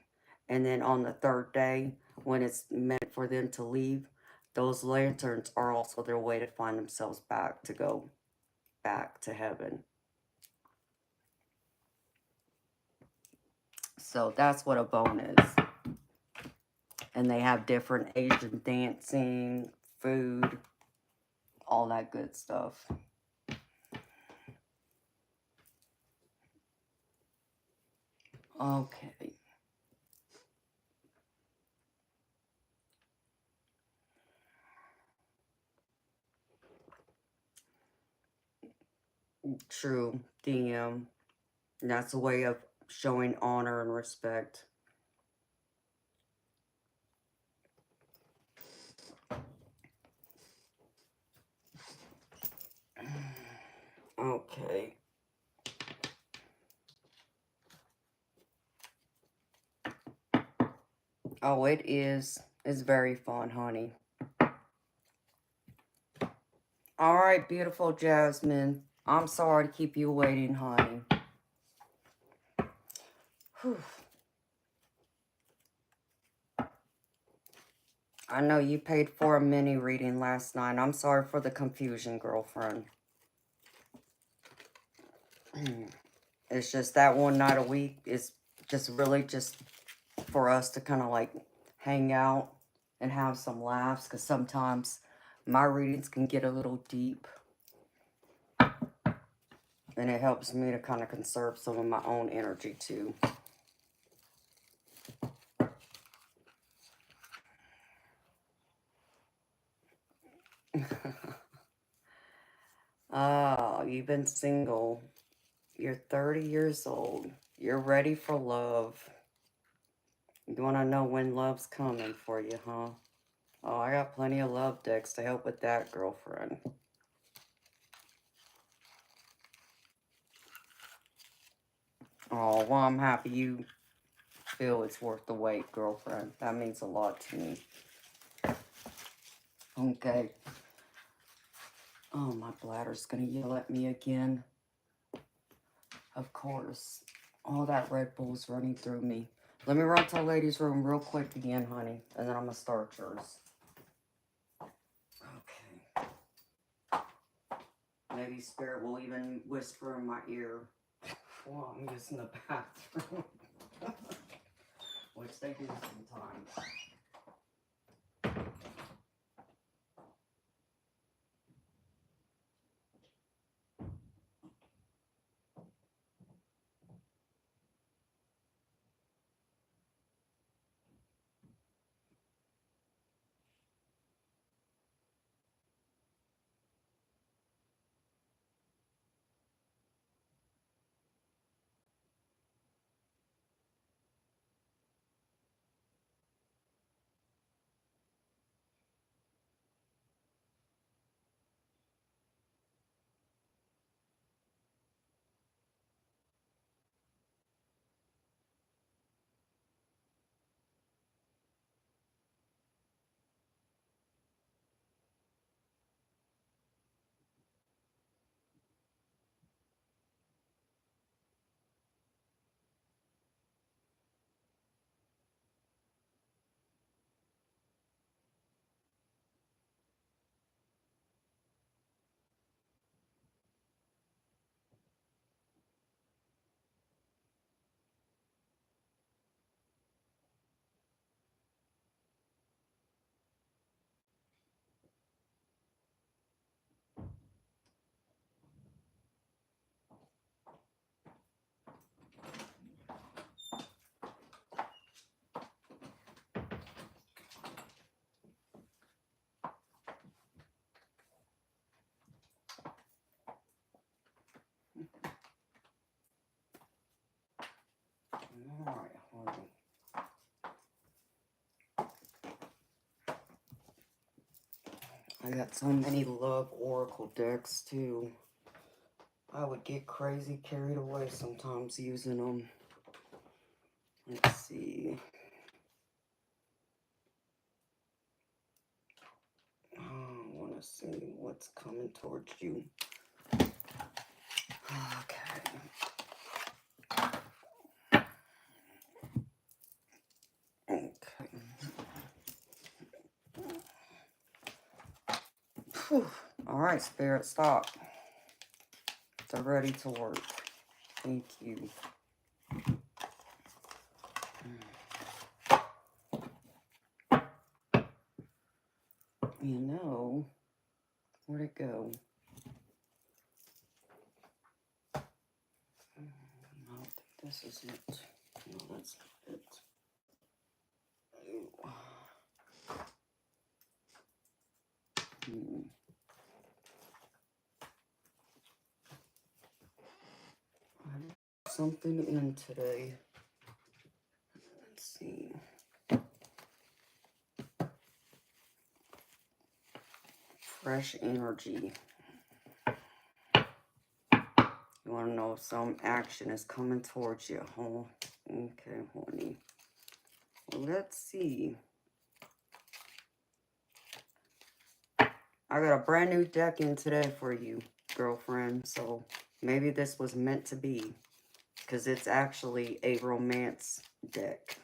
And then on the third day, when it's meant for them to leave, those lanterns are also their way to find themselves back, to go back to heaven. So that's what a bone is. And they have different Asian dancing, food, all that good stuff. Okay. True. DM. That's a way of showing honor and respect. Okay. Oh, it is. It's very fun, honey. All right, beautiful Jasmine. I'm sorry to keep you waiting, honey. Whew. I know you paid for a mini reading last night. I'm sorry for the confusion, girlfriend. It's just that one night a week is just really just for us to kind of like hang out and have some laughs, because sometimes my readings can get a little deep, and it helps me to kind of conserve some of my own energy too. Oh, you've been single. You're 30 years old. You're ready for love. You want to know when love's coming for you, huh? Oh, I got plenty of love decks to help with that, girlfriend. Oh, well, I'm happy you feel it's worth the wait, girlfriend. That means a lot to me. Okay. Oh, my bladder's gonna yell at me again. Of course. All that Red Bull's running through me. Let me run to the ladies' room real quick again, honey. And then I'm gonna start yours. Okay. Maybe Spirit will even whisper in my ear while I'm using the bathroom. Which they do sometimes. Alright, honey. I got so many love oracle decks too. I would get crazy carried away sometimes using them. Let's see. Oh, I want to see what's coming towards you. Okay. Okay. Whew. All right, Spirit, stop. They're ready to work. Thank you. You know, where'd it go? No, I don't think this is it. No, that's not it. I did something in today. Let's see. Fresh energy. You want to know if some action is coming towards you, huh? Okay, honey. Well, let's see. I got a brand new deck in today for you, girlfriend. So maybe this was meant to be. Because it's actually a romance deck.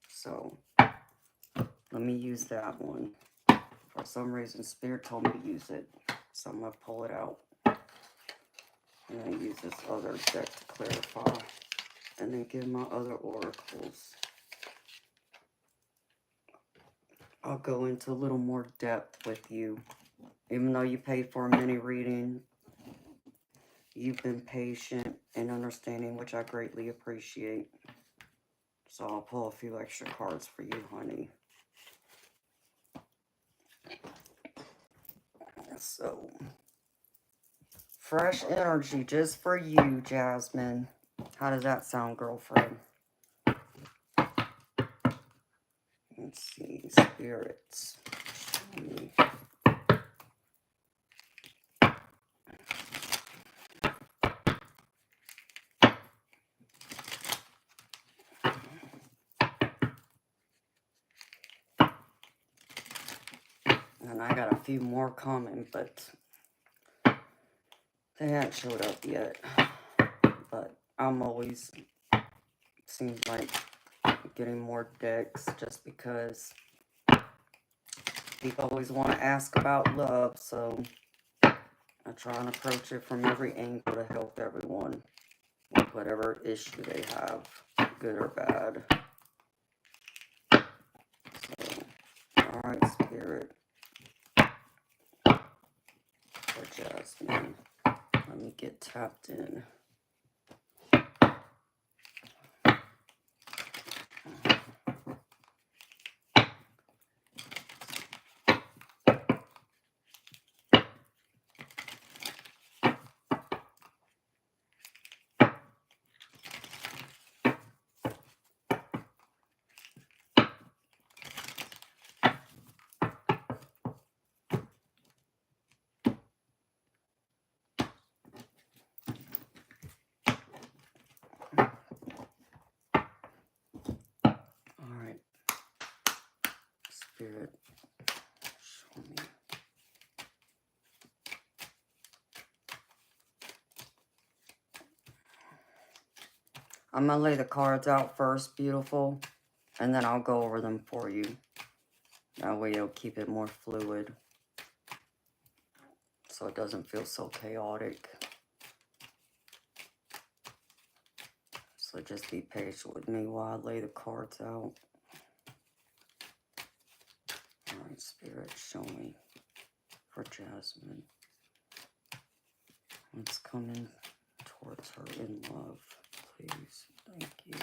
So let me use that one. For some reason, Spirit told me to use it. So I'm going to pull it out. And then use this other deck to clarify. And then give my other oracles. I'll go into a little more depth with you. Even though you paid for a mini reading, you've been patient and understanding, which I greatly appreciate. So I'll pull a few extra cards for you, honey. So, fresh energy just for you, Jasmine. How does that sound, girlfriend? Let's see, spirits. Show me. And I got a few more coming, but they haven't showed up yet. But I'm always, seems like, getting more decks just because people always want to ask about love. So I try and approach it from every angle to help everyone with whatever issue they have, good or bad. So, alright, Spirit. For Jasmine. Let me get tapped in. Alright. Spirit. Show me. I'm going to lay the cards out first, beautiful, and then I'll go over them for you. That way it'll keep it more fluid, so it doesn't feel so chaotic. So just be patient with me while I lay the cards out. Alright, Spirit, show me for Jasmine. What's coming towards her in love, please. Thank you.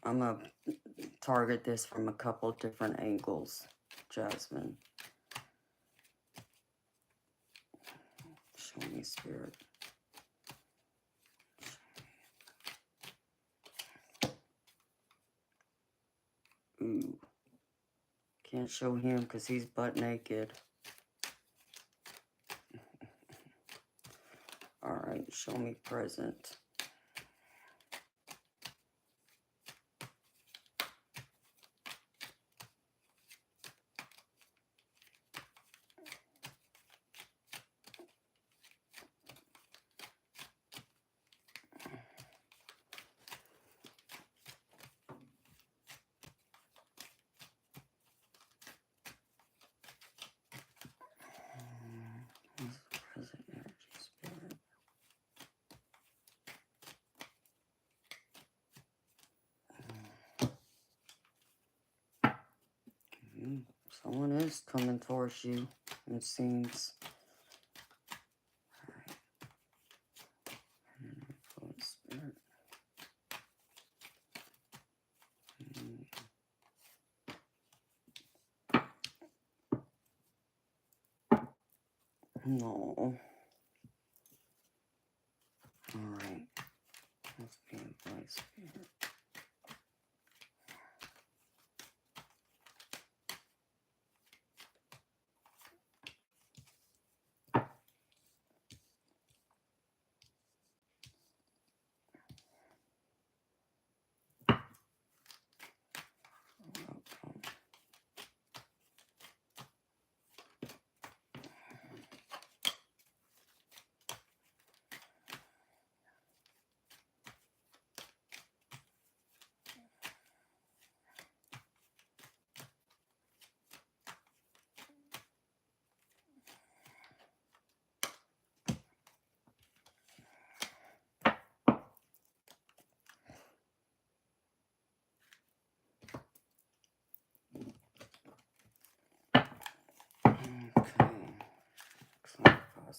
I'm going to target this from a couple different angles, Jasmine. Show me, Spirit. Ooh. Can't show him because he's butt naked. Alright, show me present. Present energy, Spirit. Someone is coming towards you, it seems. Alright. Spirit. No. Alright. Let's be advice, Spirit.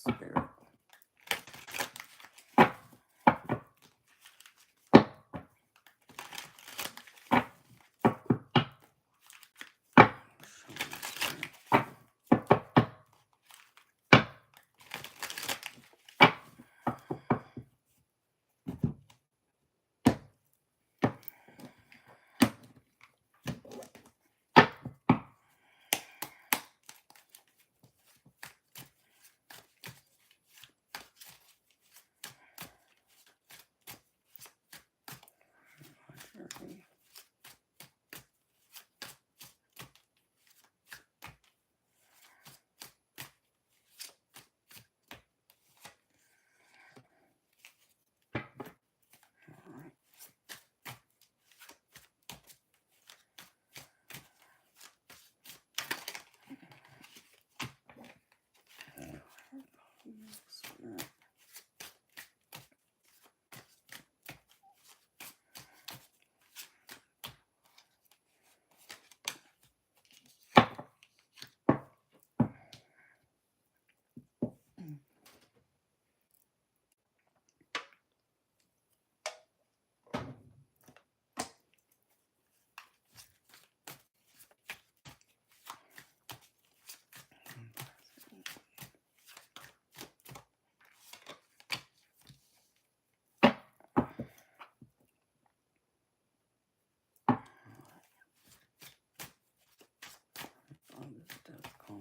Spirit.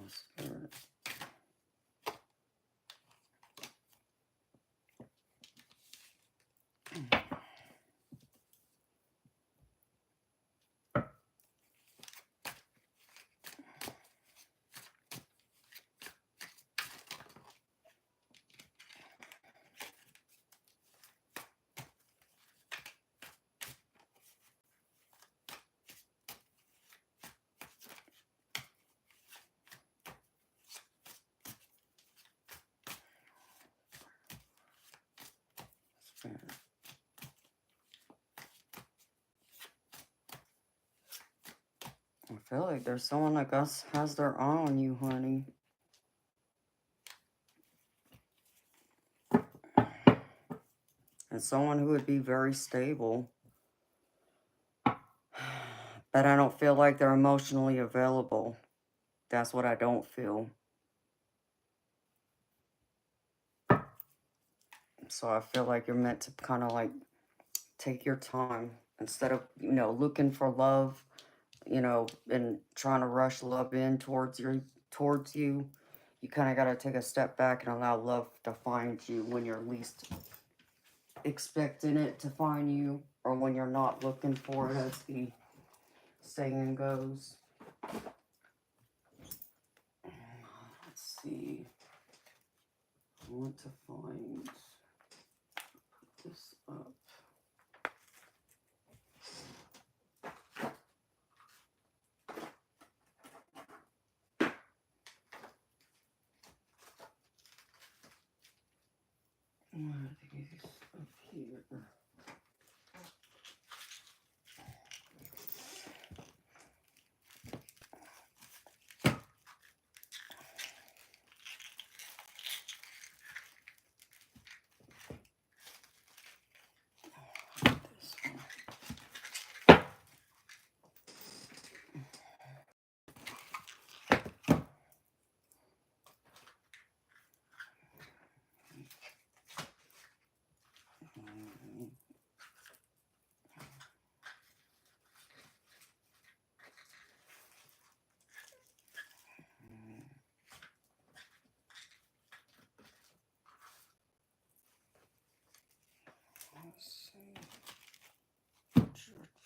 Spirit. I feel like there's someone like us has their eye on you, honey. And someone who would be very stable. But I don't feel like they're emotionally available. That's what I don't feel. So I feel like you're meant to kind of like take your time instead of, looking for love, and trying to rush love in towards you. You kind of got to take a step back and allow love to find you when you're least expecting it to find you, or when you're not looking for it, as the saying goes. Let's see. I want to find, put this up. Where are these up here? This one. Let's see. Church.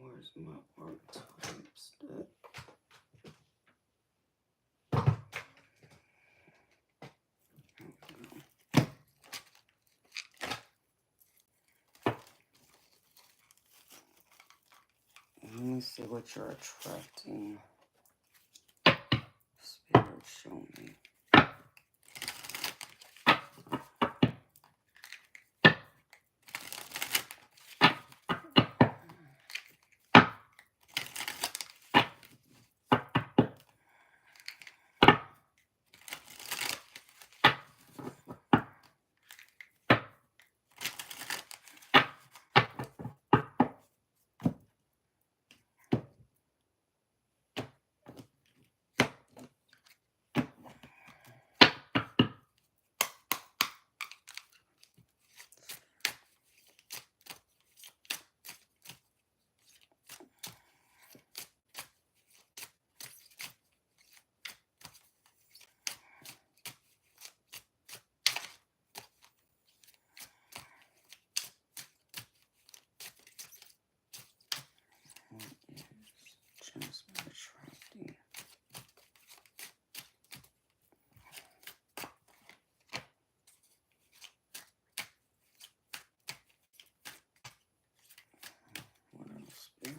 Where's my art types? see what you're attracting. Spirit, show me. Just attracting. What else? Spirit?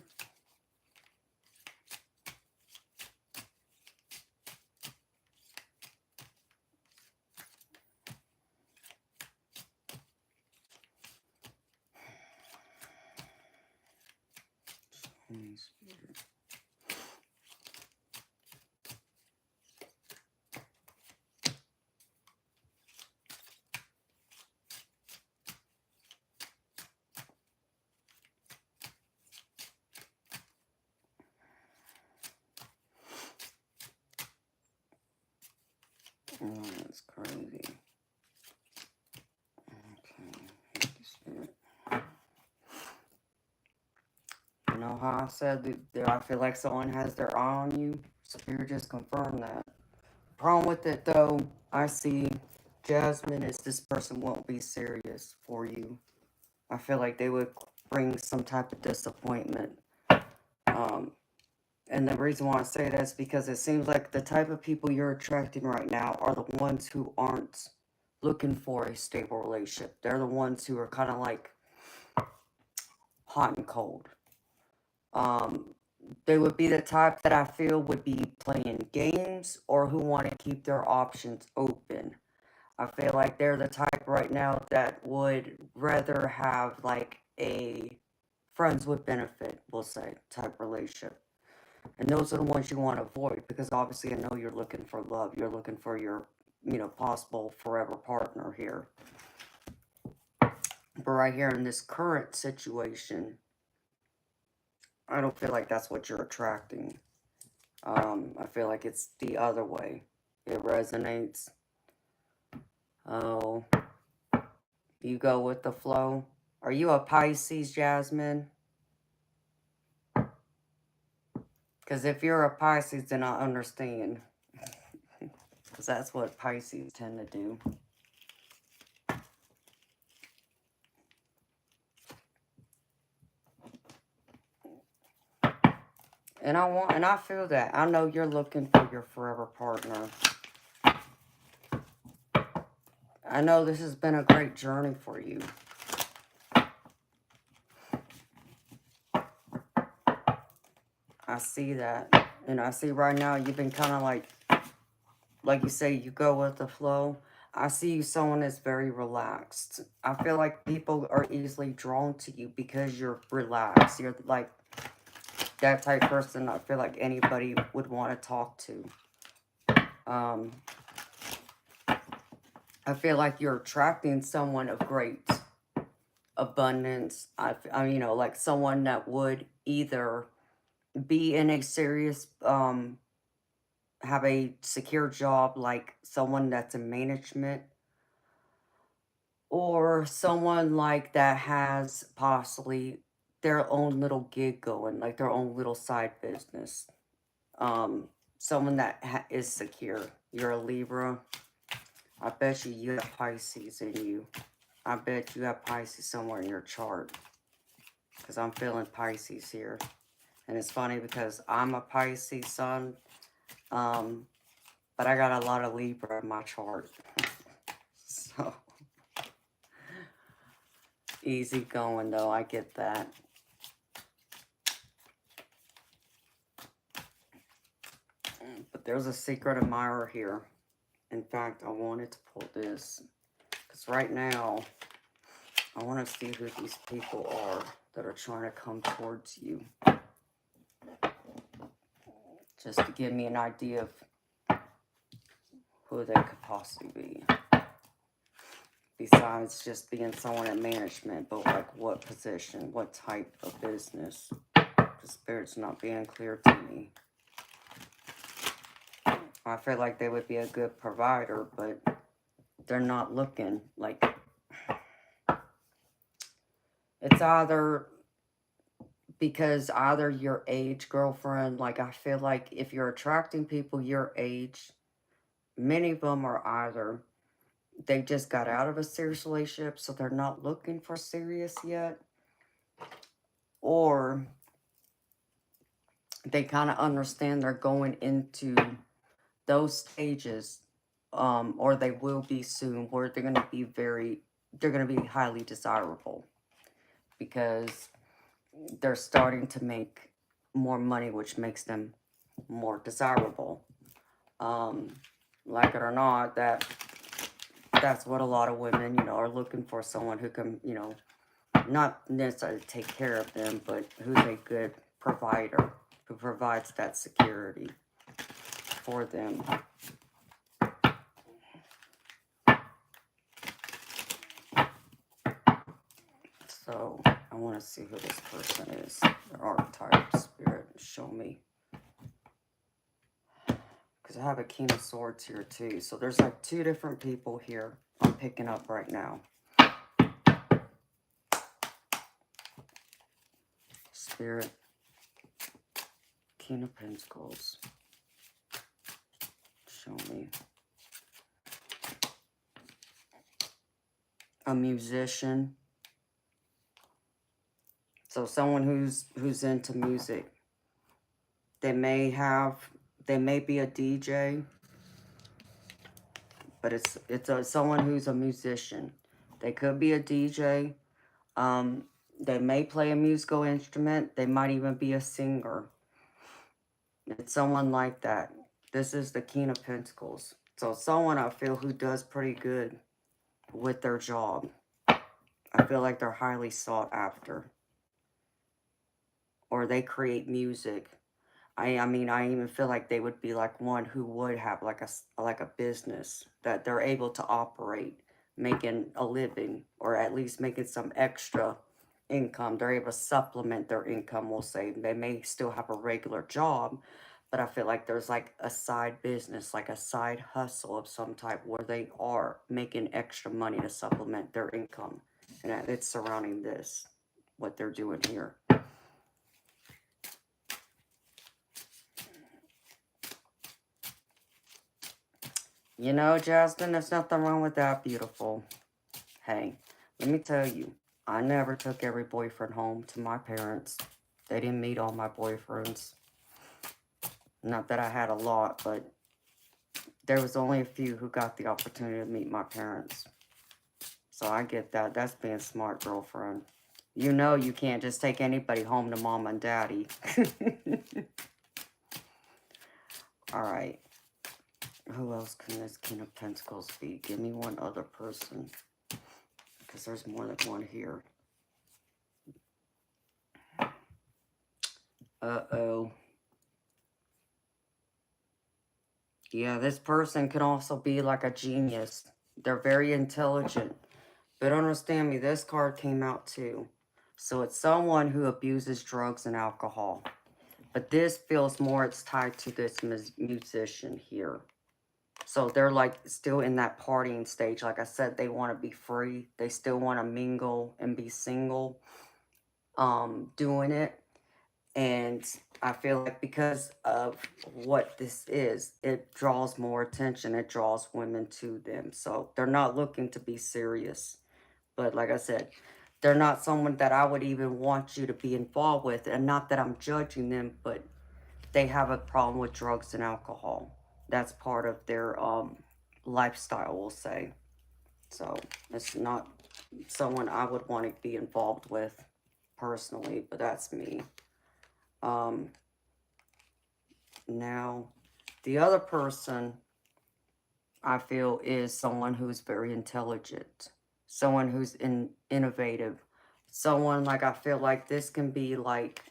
Holy Spirit. Oh, that's crazy. Okay, Holy Spirit. You know how I said that I feel like someone has their eye on you? Spirit just confirmed that. Problem with it, though, I see Jasmine is this person won't be serious for you. I feel like they would bring some type of disappointment. And the reason why I say that is because it seems like the type of people you're attracting right now are the ones who aren't looking for a stable relationship. They're the ones who are kind of like hot and cold. They would be the type that I feel would be playing games or who want to keep their options open. I feel like they're the type right now that would rather have like a friends with benefit, we'll say, type relationship. And those are the ones you want to avoid because obviously I know you're looking for love. You're looking for your, possible forever partner here. But right here in this current situation, I don't feel like that's what you're attracting. I feel like it's the other way. It resonates. Oh, you go with the flow. Are you a Pisces, Jasmine? Because if you're a Pisces, then I understand. Because that's what Pisces tend to do. And I feel that. I know you're looking for your forever partner. I know this has been a great journey for you. I see that. And I see right now you've been kind of like you say, you go with the flow. I see you someone that's very relaxed. I feel like people are easily drawn to you because you're relaxed. You're like that type of person I feel like anybody would want to talk to. I feel like you're attracting someone of great abundance. Like someone that would either be in a serious, have a secure job, like someone that's in management, or someone like that has possibly their own little gig going, like their own little side business. Someone that is secure. You're a Libra. I bet you have Pisces in you. I bet you have Pisces somewhere in your chart. Because I'm feeling Pisces here. And it's funny because I'm a Pisces sun. But I got a lot of Libra in my chart. So, easy going though, I get that. But there's a secret admirer here. In fact, I wanted to pull this. Because right now, I want to see who these people are that are trying to come towards you. Just to give me an idea of who they could possibly be. Besides just being someone in management, but like what position, what type of business. The Spirit's not being clear to me. I feel like they would be a good provider, but they're not looking like... It's either because either your age, girlfriend, like I feel like if you're attracting people your age, many of them are either they just got out of a serious relationship, so they're not looking for serious yet, or they kind of understand they're going into those stages, or they will be soon, where they're going to be highly desirable because they're starting to make more money, which makes them more desirable. Like it or not, that's what a lot of women, are looking for, someone who can, not necessarily take care of them, but who's a good provider, who provides that security for them. So, I want to see who this person is. Their archetype, Spirit, show me. Because I have a King of Swords here too. So there's like 2 different people here I'm picking up right now. Spirit, King of Pentacles. Show me. A musician. So someone who's into music. They may be a DJ, but it's someone who's a musician. They could be a DJ. They may play a musical instrument. They might even be a singer. It's someone like that. This is the King of Pentacles. So someone I feel who does pretty good with their job. I feel like they're highly sought after. Or they create music. I mean, I even feel like they would be like one who would have like a business that they're able to operate, making a living, or at least making some extra income. They're able to supplement their income, we'll say. They may still have a regular job, but I feel like there's like a side business, like a side hustle of some type where they are making extra money to supplement their income. And it's surrounding this, what they're doing here. You know, Jasmine, there's nothing wrong with that, beautiful. Hey, let me tell you, I never took every boyfriend home to my parents. They didn't meet all my boyfriends. Not that I had a lot, but there was only a few who got the opportunity to meet my parents. So I get that. That's being smart, girlfriend. You know you can't just take anybody home to mom and daddy. All right. Who else can this King of Pentacles be? Give me one other person. Because there's more than one here. Uh-oh. Yeah, this person can also be like a genius. They're very intelligent. But understand me, this card came out too. So it's someone who abuses drugs and alcohol. But this feels more it's tied to this musician here. So they're like still in that partying stage. Like I said, they want to be free. They still want to mingle and be single, doing it. And I feel like because of what this is, it draws more attention. It draws women to them. So they're not looking to be serious. But like I said, they're not someone that I would even want you to be involved with. And not that I'm judging them, but they have a problem with drugs and alcohol. That's part of their lifestyle, we'll say. So it's not someone I would want to be involved with personally, but that's me. Now, The other person, I feel, is someone who's very intelligent, someone who's innovative, someone, like, I feel like this can be like,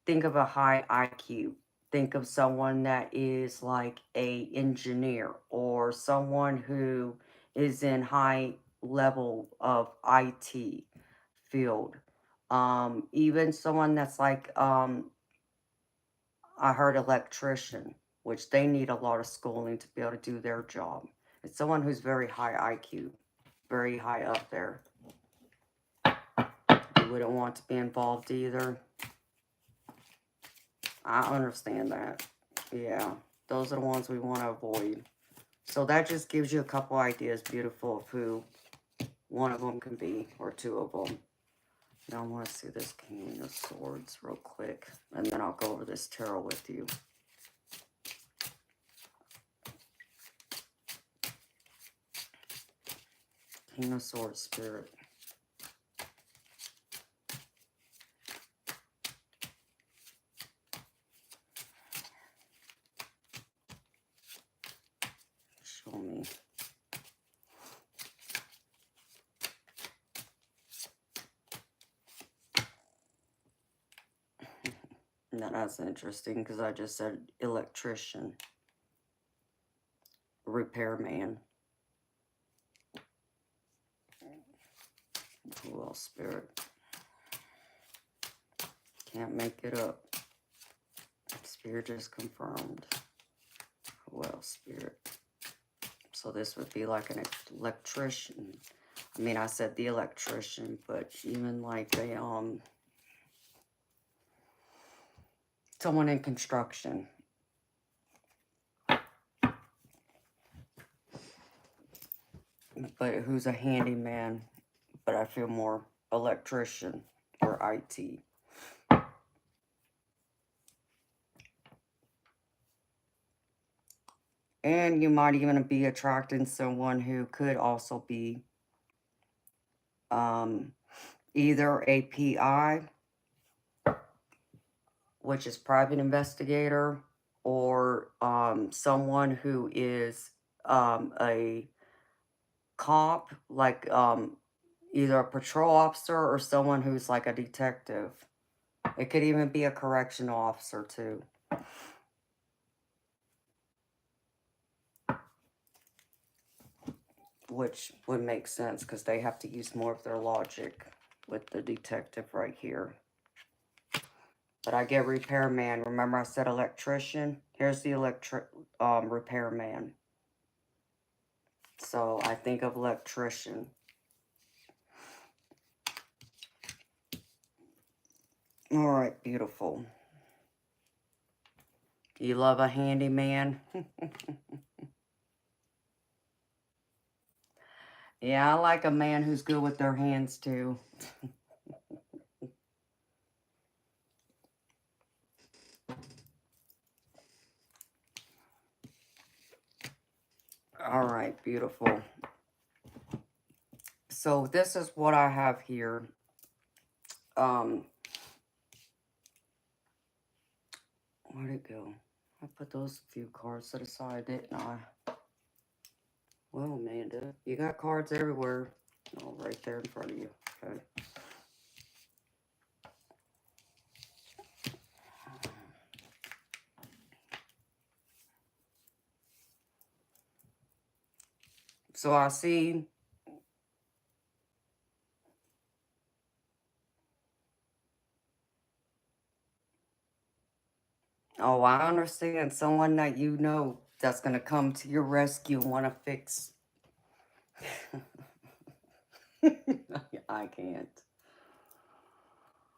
think of a high IQ. Think of someone that is like a engineer or someone who is in high level of IT field. Even someone that's like, I heard electrician, which they need a lot of schooling to be able to do their job. It's someone who's very high IQ, very high up there. You wouldn't want to be involved either. I understand that. Yeah, those are the ones we want to avoid. So that just gives you a couple ideas, beautiful, of who one of them can be, or two of them. Now I want to see this King of Swords real quick, and then I'll go over this tarot with you. King of Swords, Spirit. Show me. Now that's interesting because I just said electrician, repairman. Who else, Spirit? Can't make it up. Spirit just confirmed. Who else, Spirit? So this would be like an electrician. I mean, I said the electrician, but even like a, someone in construction. But who's a handyman, but I feel more electrician or IT. And you might even be attracting someone who could also be either a PI, which is private investigator, or someone who is a cop, like either a patrol officer or someone who's like a detective. It could even be a correctional officer too. Which would make sense because they have to use more of their logic with the detective right here. But I get repairman. Remember I said electrician? Here's the repairman. So I think of electrician. All right, beautiful. You love a handyman? Yeah, I like a man who's good with their hands too. All right, beautiful. So this is what I have here. Where'd it go? I put those few cards to the side, didn't I? Well, Amanda, you got cards everywhere. Oh, right there in front of you. Okay. So I see oh, I understand someone that you know that's going to come to your rescue and want to fix. I can't.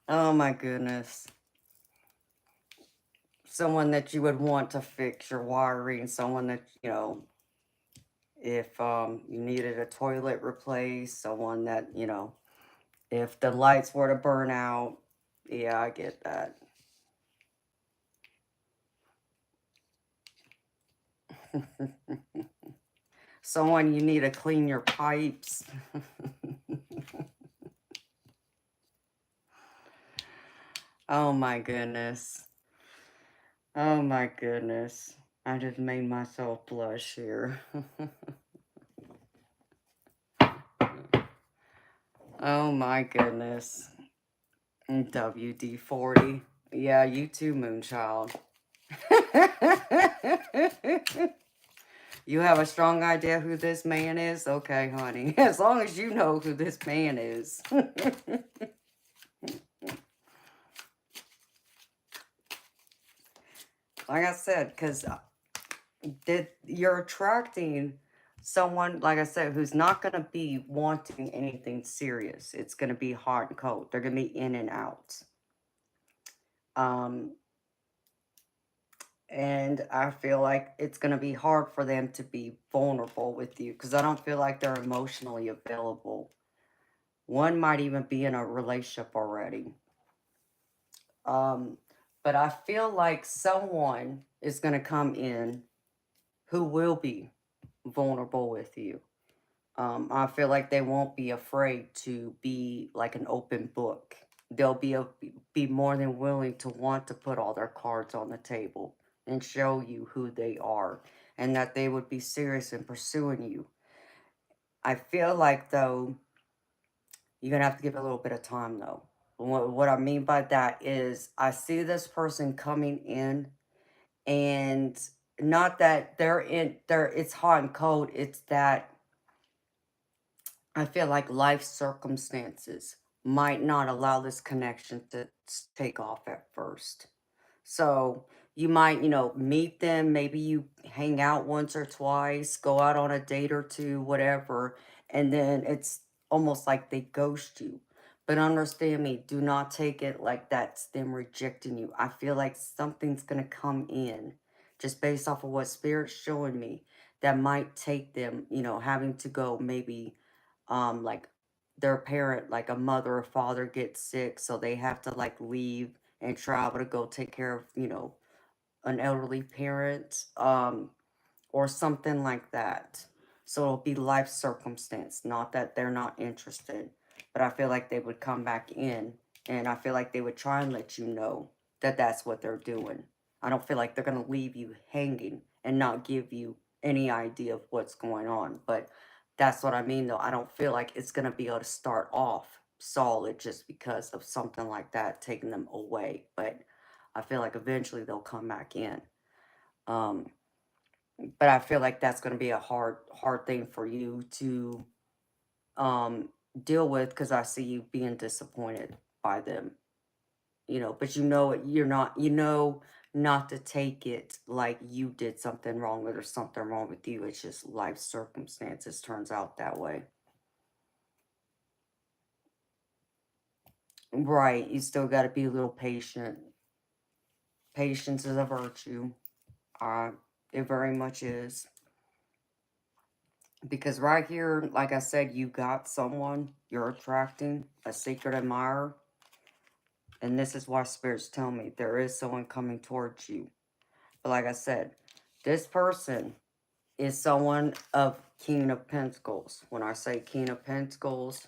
Oh my goodness. Someone that you would want to fix your wiring, someone that, you know, if you needed a toilet replaced, someone that, you know, if the lights were to burn out. Yeah, I get that. Someone you need to clean your pipes. Oh my goodness. Oh my goodness. I just made myself blush here. Oh my goodness. WD-40. Yeah, you too, Moonchild. You have a strong idea who this man is? Okay, honey. As long as you know who this man is. Like I said, because you're attracting someone, like I said, who's not going to be wanting anything serious. It's going to be hot and cold. They're going to be in and out. Um, and I feel like it's going to be hard for them to be vulnerable with you because I don't feel like they're emotionally available. One might even be in a relationship already. Um, but I feel like someone is going to come in who will be vulnerable with you. I feel like they won't be afraid to be like an open book. They'll be more than willing to want to put all their cards on the table and show you who they are and that they would be serious in pursuing you. I feel like, though, you're going to have to give it a little bit of time, though. What I mean by that is I see this person coming in, and not that it's hot and cold, it's that I feel like life circumstances might not allow this connection to take off at first. So you might, meet them. Maybe you hang out once or twice, go out on a date or two, whatever. And then it's almost like they ghost you. But understand me, do not take it like that's them rejecting you. I feel like something's going to come in just based off of what Spirit's showing me that might take them, having to go maybe like their parent, like a mother or father gets sick, so they have to like leave and travel to go take care of, an elderly parent, or something like that. So it'll be life circumstance, not that they're not interested, but I feel like they would come back in, and I feel like they would try and let you know that that's what they're doing. I don't feel like they're going to leave you hanging and not give you any idea of what's going on, but that's what I mean, though. I don't feel like it's going to be able to start off solid just because of something like that taking them away, but I feel like eventually they'll come back in. Um, but I feel like that's going to be a hard thing for you to um, deal with because I see you being disappointed by them, but you're not, not to take it like you did something wrong or there's something wrong with you. It's just life circumstances turns out that way. Right. You still got to be a little patient. Patience is a virtue. Uh, it very much is. Because right here, like I said, you got someone you're attracting, a secret admirer. And this is why spirits tell me there is someone coming towards you. But like I said, this person is someone of King of Pentacles. When I say King of Pentacles,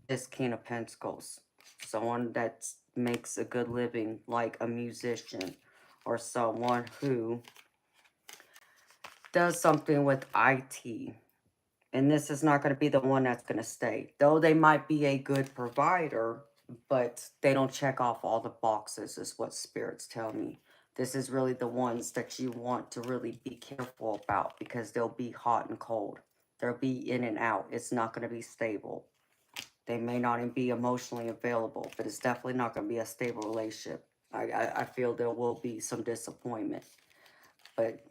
this King of Pentacles. Someone that makes a good living, like a musician, or someone who does something with IT. And this is not going to be the one that's going to stay. Though they might be a good provider, but they don't check off all the boxes, is what spirits tell me. This is really the ones that you want to really be careful about because they'll be hot and cold. They'll be in and out. It's not going to be stable. They may not even be emotionally available, but it's definitely not going to be a stable relationship. I feel there will be some disappointment. But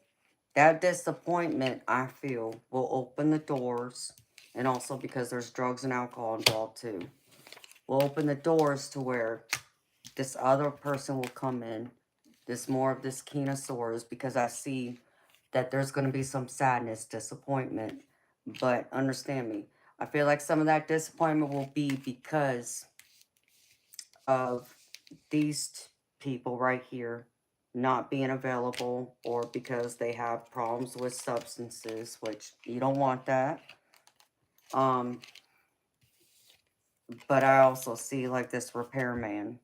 that disappointment, I feel, will open the doors, and also because there's drugs and alcohol involved too, will open the doors to where this other person will come in, this more of this King of Swords, because I see that there's going to be some sadness, disappointment, but understand me, I feel like some of that disappointment will be because of these people right here not being available, or because they have problems with substances, which you don't want that. But I also see like this repairman,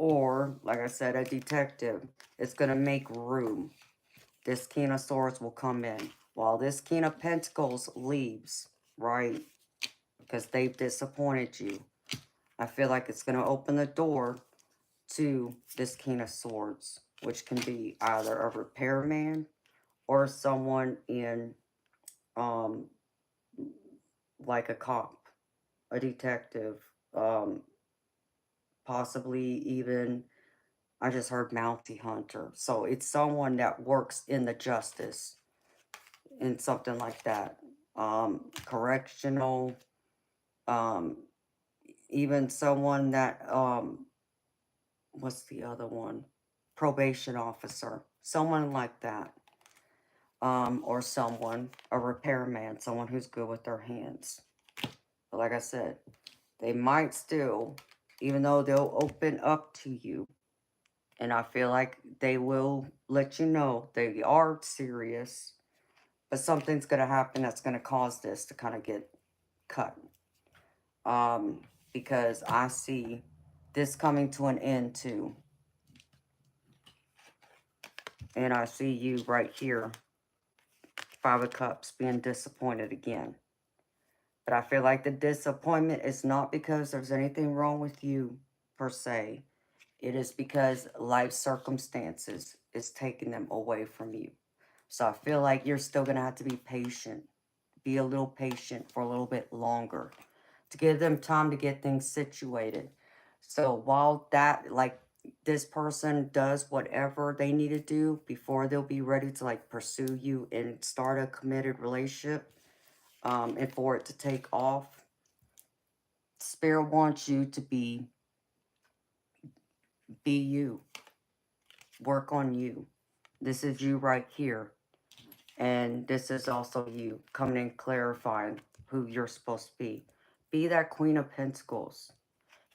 Or, like I said, a detective. It's going to make room. This King of Swords will come in. While this King of Pentacles leaves, right? Because they've disappointed you. I feel like it's going to open the door to this King of Swords, which can be either a repairman or someone in, um, like a cop, a detective, possibly even, I just heard bounty hunter. So it's someone that works in the justice in something like that. Correctional, um, even someone that, what's the other one? Probation officer, someone like that. Or someone, a repairman, someone who's good with their hands. But like I said, they might still, even though they'll open up to you, and I feel like they will let you know they are serious, but something's going to happen that's going to cause this to kind of get cut. Because I see this coming to an end too. And I see you right here, Five of Cups, being disappointed again. But I feel like the disappointment is not because there's anything wrong with you, per se. It is because life circumstances is taking them away from you. So I feel like you're still going to have to be patient. Be a little patient for a little bit longer. To give them time to get things situated. So while that, like, this person does whatever they need to do before they'll be ready to, like, pursue you and start a committed relationship, and for it to take off, Spirit wants you to be you. Work on you. This is you right here. And this is also you coming in clarifying who you're supposed to be. Be that Queen of Pentacles.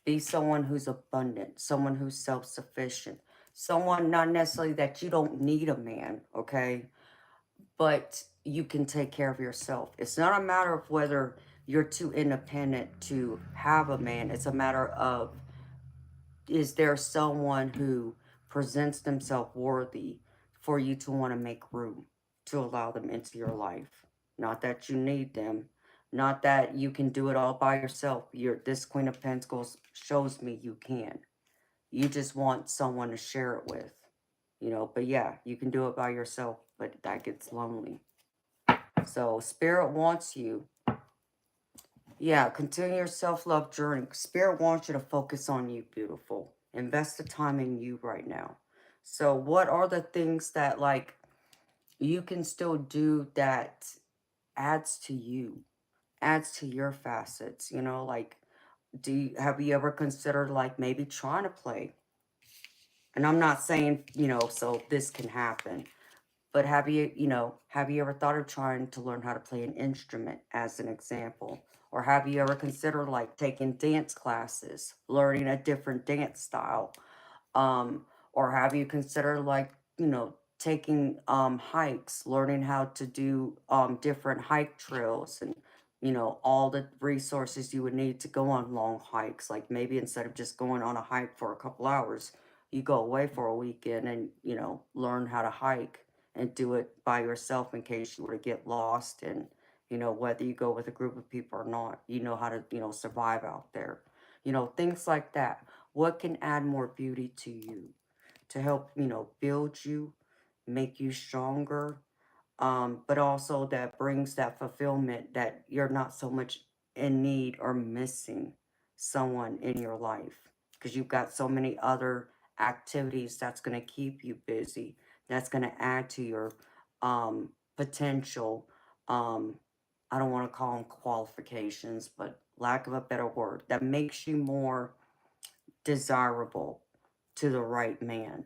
Be someone who's abundant, someone who's self-sufficient, someone not necessarily that you don't need a man, okay? But you can take care of yourself. It's not a matter of whether you're too independent to have a man. It's a matter of, is there someone who presents themselves worthy for you to want to make room to allow them into your life? Not that you need them, not that you can do it all by yourself. This Queen of Pentacles shows me you can. You just want someone to share it with, you know. But yeah, you can do it by yourself, but that gets lonely. So Spirit wants you, yeah, continue your self-love journey. Spirit wants you to focus on you, beautiful. Invest the time in you right now. So what are the things that, like, you can still do that adds to you, adds to your facets, you know? Like, have you ever considered, like, maybe trying to play? And I'm not saying, you know, so this can happen. But have you, have you ever thought of trying to learn how to play an instrument, as an example? Or have you ever considered, like, taking dance classes, learning a different dance style? Or have you considered, like, taking hikes, learning how to do different hike trails, and all the resources you would need to go on long hikes? Like, maybe instead of just going on a hike for a couple hours, you go away for a weekend and learn how to hike and do it by yourself in case you were to get lost. And whether you go with a group of people or not, you know how to survive out there, things like that. What can add more beauty to you to help, build you, make you stronger, but also that brings that fulfillment that you're not so much in need or missing someone in your life, because you've got so many other activities that's going to keep you busy, that's going to add to your potential, I don't want to call them qualifications, but lack of a better word, that makes you more desirable to the right man.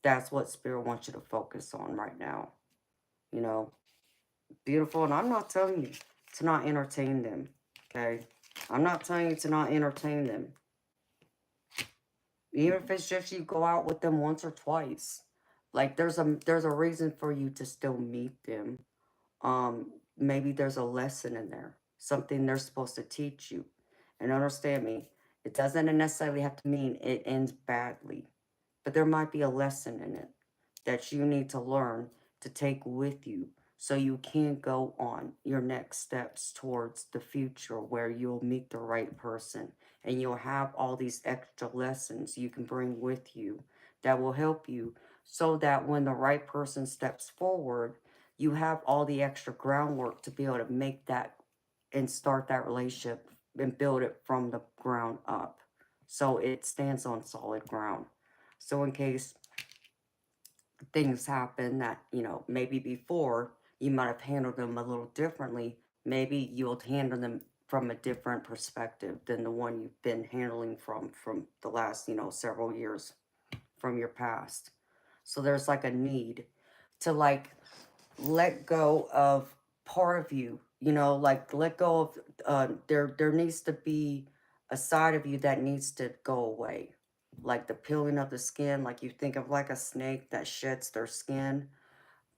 That's what Spirit wants you to focus on right now. You know, beautiful. And I'm not telling you to not entertain them, okay? I'm not telling you to not entertain them. Even if it's just you go out with them once or twice. Like, there's a reason for you to still meet them. Maybe there's a lesson in there, something they're supposed to teach you. And understand me, It doesn't necessarily have to mean it ends badly, but there might be a lesson in it that you need to learn to take with you so you can go on your next steps towards the future where you'll meet the right person and you'll have all these extra lessons you can bring with you that will help you so that when the right person steps forward, you have all the extra groundwork to be able to make that and start that relationship and build it from the ground up so it stands on solid ground. So in case things happen that, you know, maybe before you might have handled them a little differently, maybe you'll handle them from a different perspective than the one you've been handling from the last, you know, several years from your past. So there's like a need to like let go of part of you, you know, like let go of there needs to be a side of you that needs to go away, like the peeling of the skin, like you think of like a snake that sheds their skin.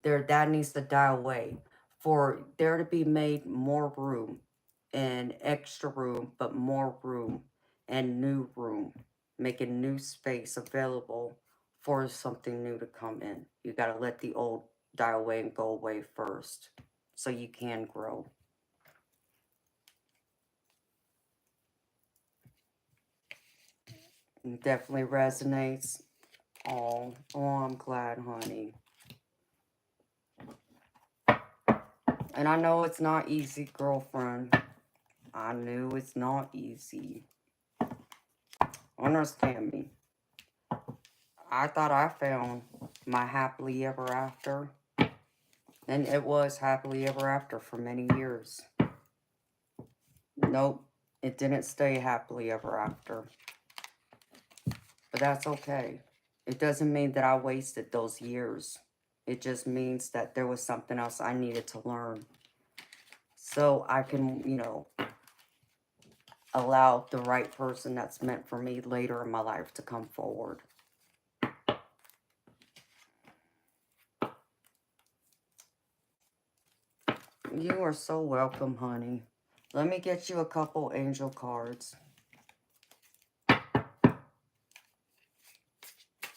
There, that needs to die away for there to be made more room and extra room, but more room and new room, making new space available for something new to come in. You got to let the old die away and go away first so you can grow. It definitely resonates. Oh, I'm glad, honey. And I know it's not easy, girlfriend. I knew it's not easy. Understand me. I thought I found my happily ever after. And it was happily ever after for many years. Nope, it didn't stay happily ever after. But that's okay. It doesn't mean that I wasted those years. It just means that there was something else I needed to learn. So I can, you know, allow the right person that's meant for me later in my life to come forward. You are so welcome, honey. Let me get you a couple angel cards.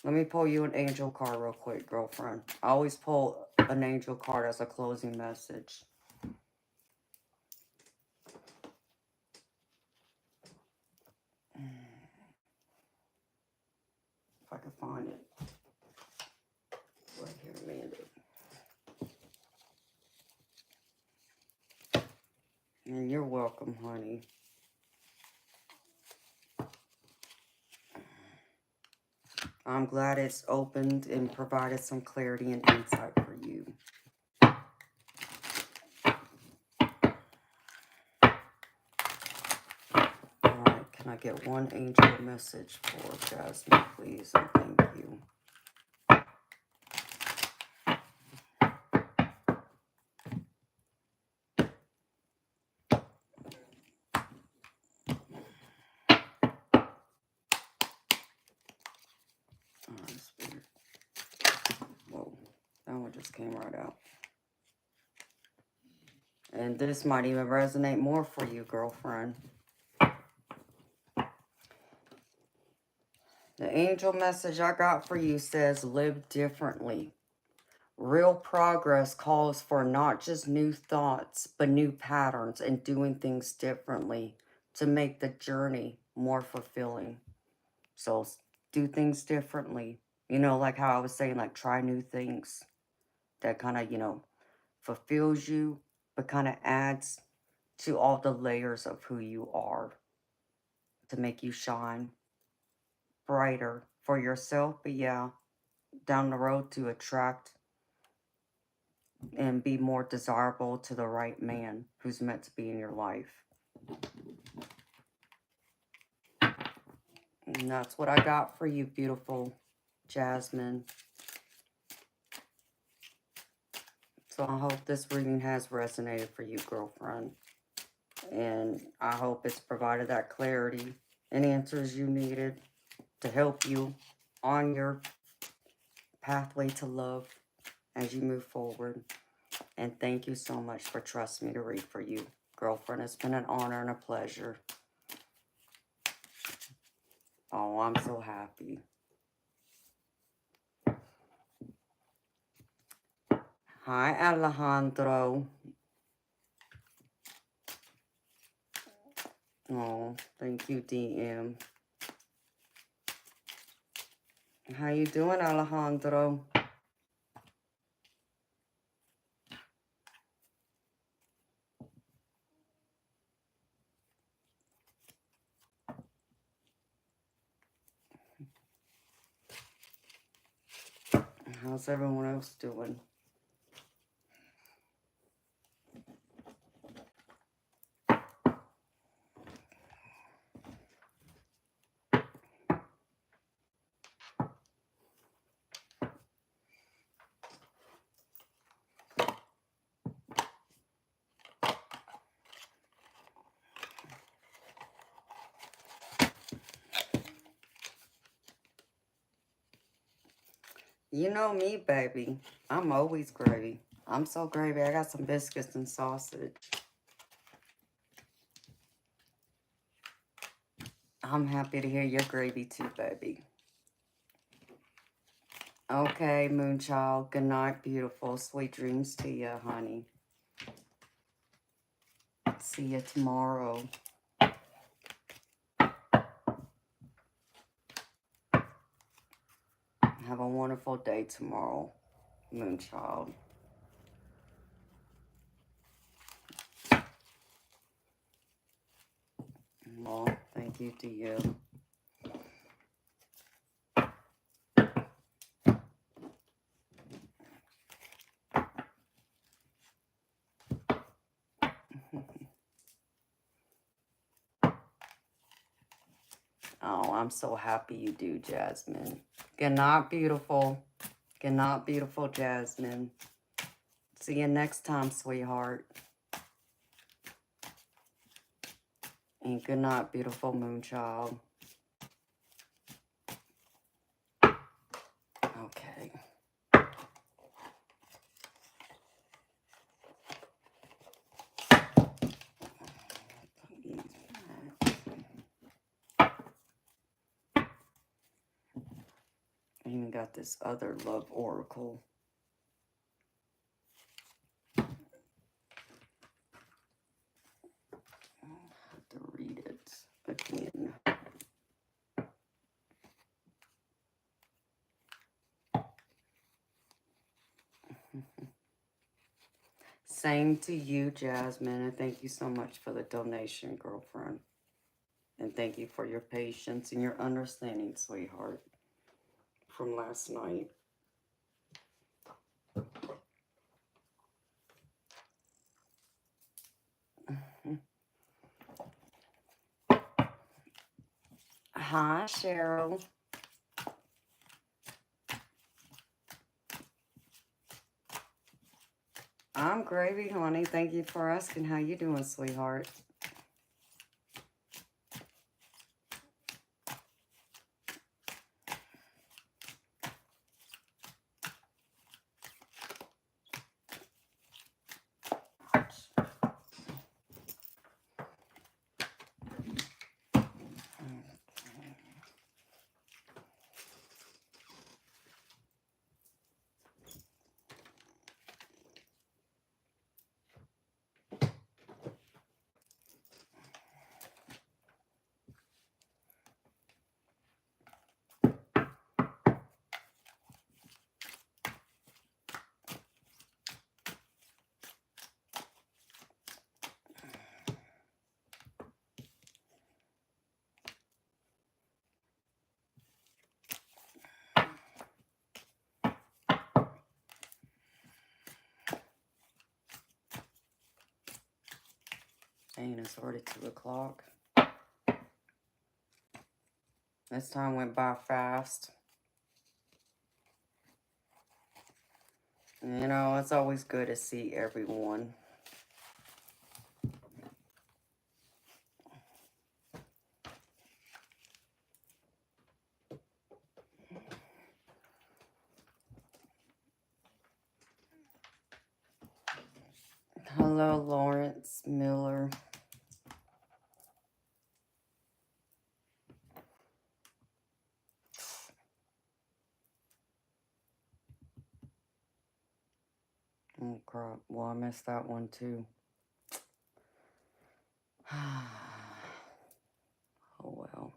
Let me pull you an angel card real quick, girlfriend. I always pull an angel card as a closing message. If I can find it. Right here, Amanda. And you're welcome, honey. I'm glad it's opened and provided some clarity and insight for you. Alright, can I get one angel message for Jasmine, please? And thank you. Alright, Spirit. Whoa, that one just came right out. And this might even resonate more for you, girlfriend. The angel message I got for you says, live differently. Real progress calls for not just new thoughts, but new patterns and doing things differently to make the journey more fulfilling. So do things differently. You know, like how I was saying, like try new things that kind of, you know, fulfills you, but kind of adds to all the layers of who you are to make you shine brighter for yourself, but yeah, down the road to attract and be more desirable to the right man who's meant to be in your life. And that's what I got for you, beautiful Jasmine. So I hope this reading has resonated for you, girlfriend. And I hope it's provided that clarity and answers you needed to help you on your pathway to love as you move forward. And thank you so much for trusting me to read for you, girlfriend. It's been an honor and a pleasure. Oh, I'm so happy. Hi, Alejandro. Oh, thank you, DM. How you doing, Alejandro? How's everyone else doing? You know me, baby. I'm always gravy. I'm so gravy. I got some biscuits and sausage. I'm happy to hear your gravy too, baby. Okay, Moonchild. Good night, beautiful. Sweet dreams to you, honey. See you tomorrow. Have a wonderful day tomorrow, Moonchild. Well, thank you to you. Oh, I'm so happy you do, Jasmine. Good night, beautiful. Good night, beautiful Jasmine. See you next time, sweetheart. And good night, beautiful Moonchild. Okay. I even got this other love oracle. I have to read it again. Same to you, Jasmine, and thank you so much for the donation, girlfriend. And thank you for your patience and your understanding, sweetheart, from last night. Hi, Cheryl. I'm gravy, honey. Thank you for asking. How you doing, sweetheart? Dang, it's already 2 o'clock. This time went by fast. You know, it's always good to see everyone. Hello, Lawrence Miller. missed that one too. Oh well.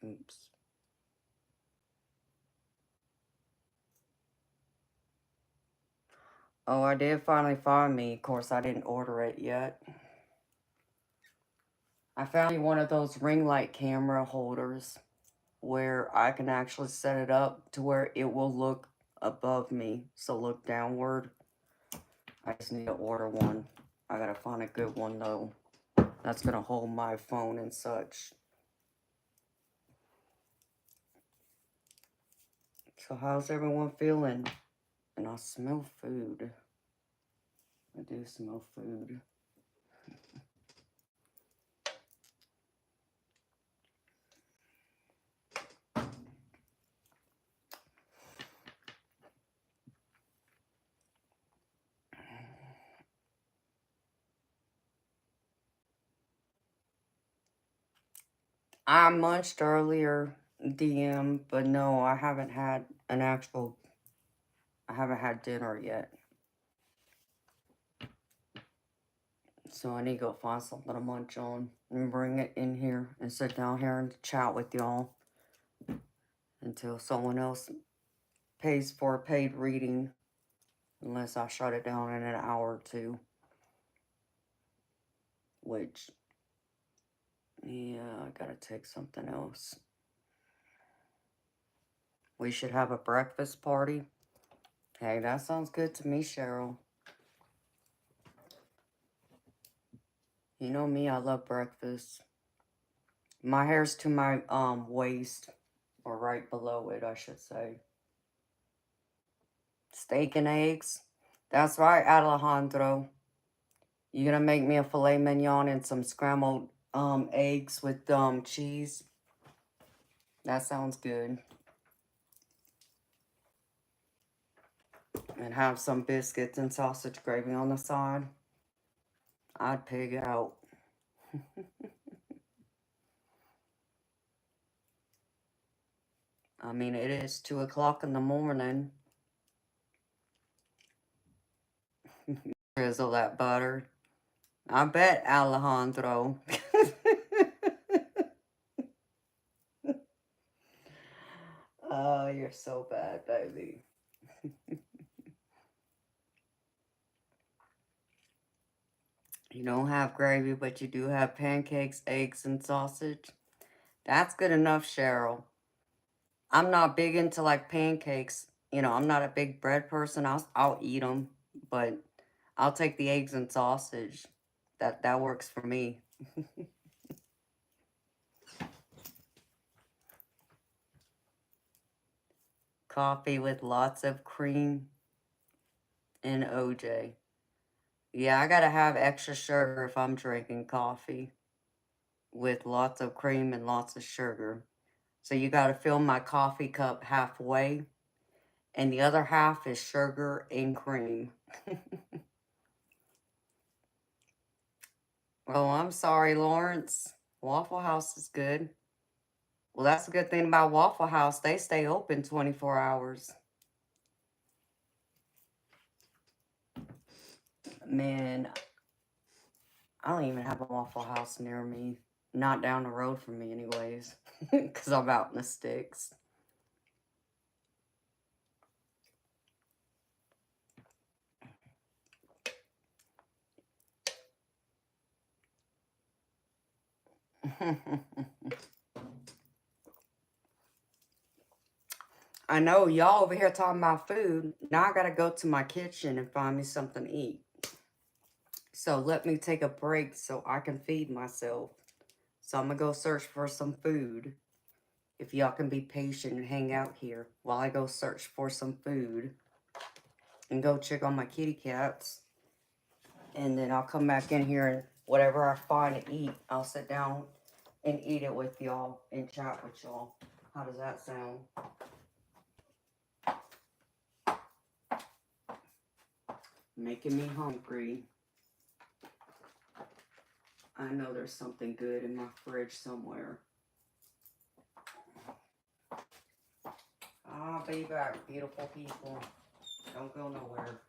Oops. Oh, I did finally find me. Of course, I didn't order it yet. I found me one of those ring light camera holders where I can actually set it up to where it will look above me. So look downward. I just need to order one. I gotta find a good one though. That's gonna hold my phone and such. So how's everyone feeling? And I smell food. I do smell food. I munched earlier, DM, but no, I haven't had I haven't had dinner yet. So I need to go find something to munch on and bring it in here and sit down here and chat with y'all until someone else pays for a paid reading, unless I shut it down in an hour or two. Which, yeah, I gotta take something else. We should have a breakfast party. Hey, that sounds good to me, Cheryl. You know me, I love breakfast. My hair's to my waist, or right below it, I should say. Steak and eggs. That's right, Alejandro. You gonna make me a filet mignon and some scrambled eggs with cheese? That sounds good. And have some biscuits and sausage gravy on the side. I'd pig out. I mean, it is 2 o'clock in the morning. Drizzle that butter. I bet, Alejandro. Oh, you're so bad, baby. You don't have gravy, but you do have pancakes, eggs, and sausage. That's good enough, Cheryl. I'm not big into like pancakes. You know, I'm not a big bread person. I'll eat them, but I'll take the eggs and sausage. That works for me. Coffee with lots of cream and OJ. Yeah, I gotta have extra sugar if I'm drinking coffee with lots of cream and lots of sugar. So you gotta fill my coffee cup halfway, and the other half is sugar and cream. Oh, I'm sorry, Lawrence. Waffle House is good. Well, that's a good thing about Waffle House. They stay open 24 hours. Man, I don't even have a Waffle House near me. Not down the road from me anyways. Because I'm out in the sticks. I know y'all over here talking about food. Now I gotta go to my kitchen and find me something to eat. So let me take a break so I can feed myself. So I'm gonna go search for some food. If y'all can be patient and hang out here while I go search for some food. And go check on my kitty cats. And then I'll come back in here and whatever I find to eat, I'll sit down and eat it with y'all and chat with y'all. How does that sound? Making me hungry. I know there's something good in my fridge somewhere. I'll be back, beautiful people. Don't go nowhere.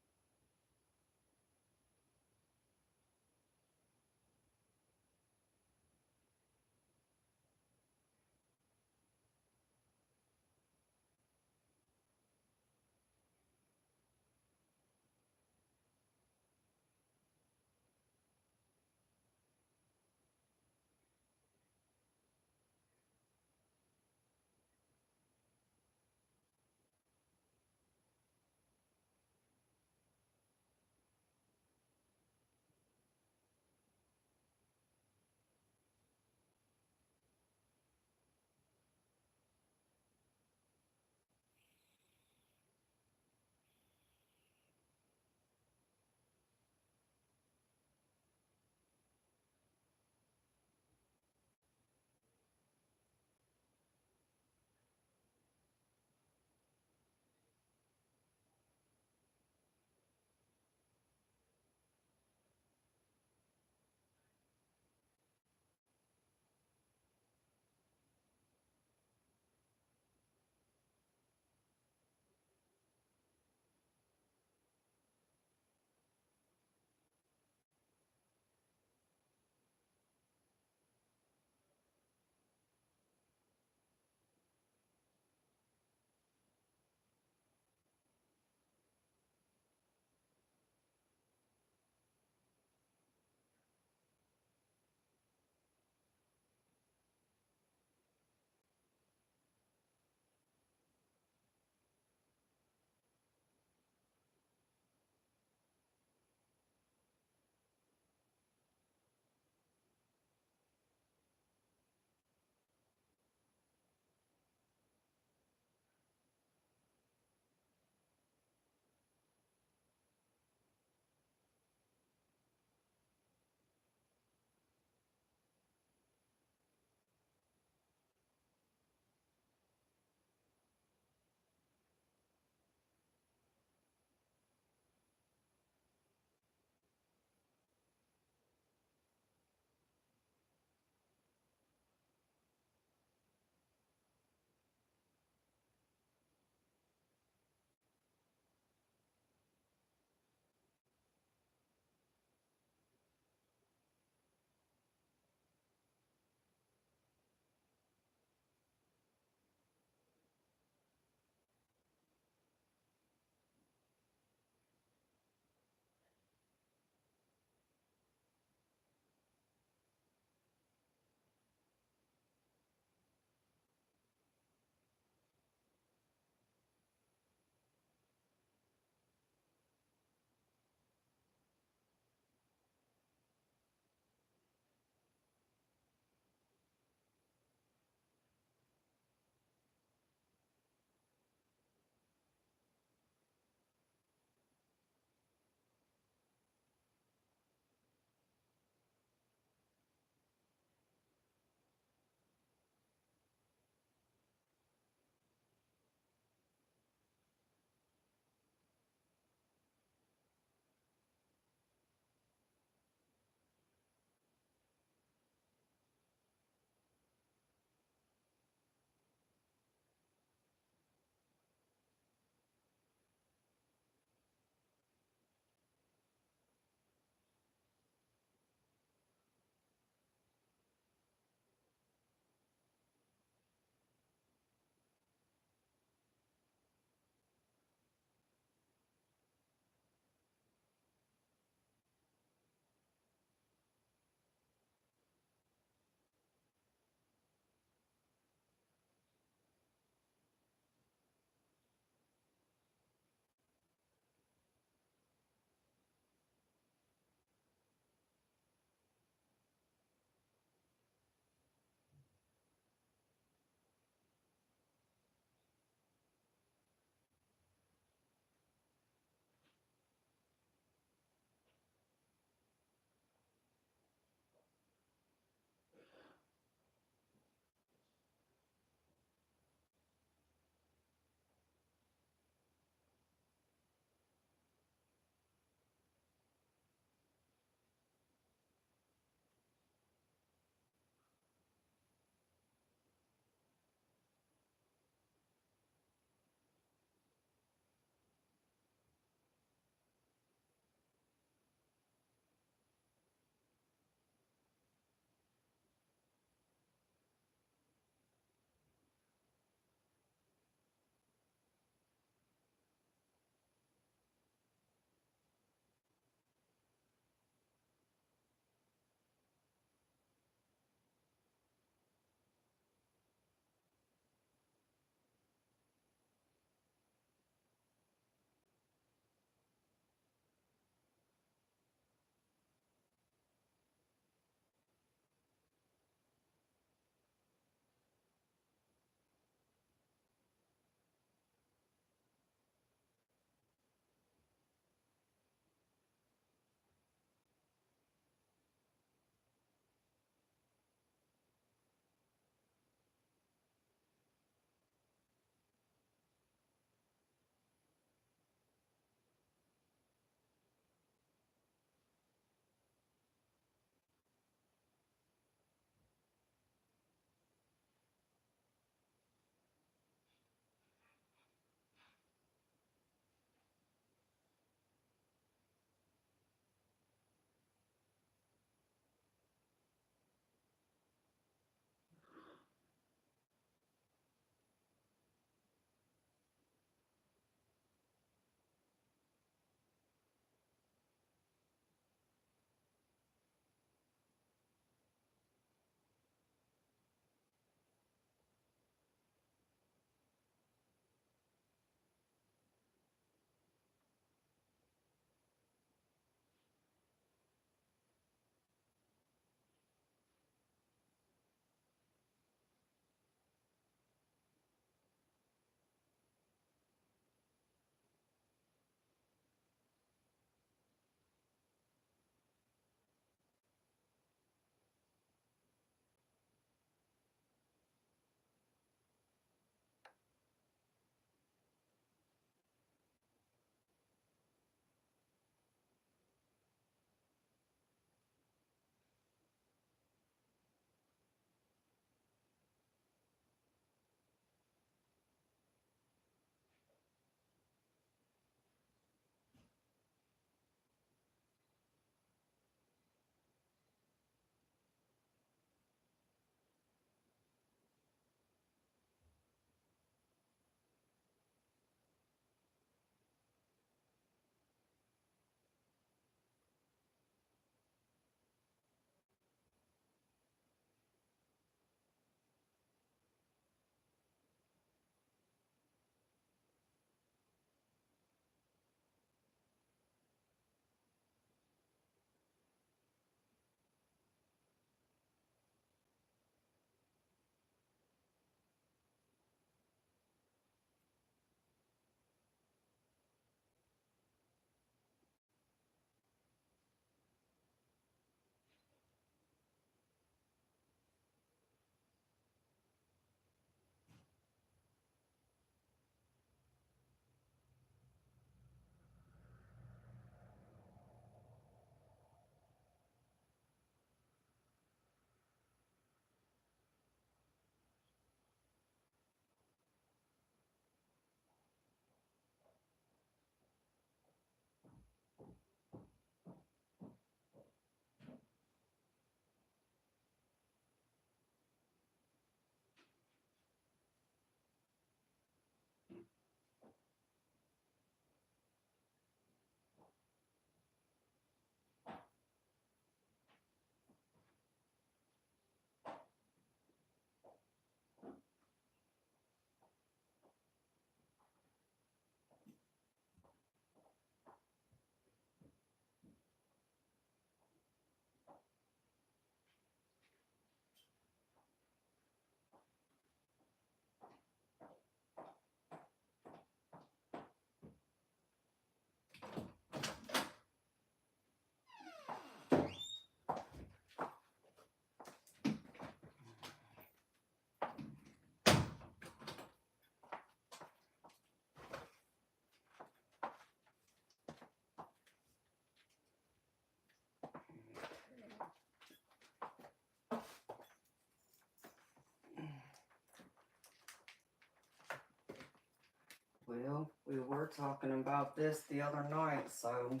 Well, we were talking about this the other night, so...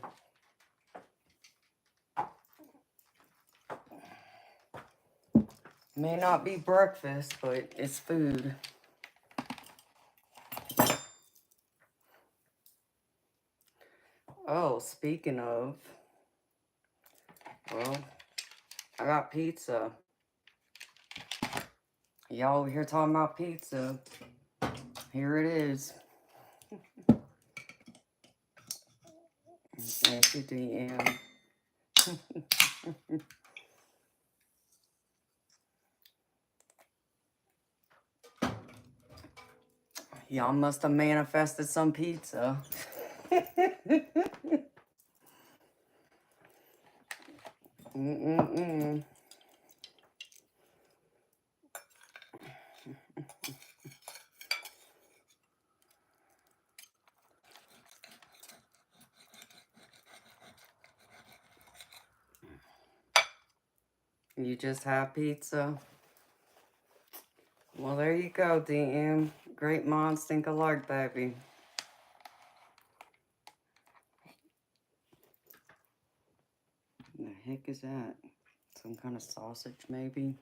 May not be breakfast, but it's food. Oh, speaking of... Well, I got pizza. Y'all here talking about pizza. Here it is. Thank you, DM. Y'all must have manifested some pizza. You just have pizza? Well, there you go, DM. Great minds think alike, baby. What the heck is that? Some kind of sausage, maybe?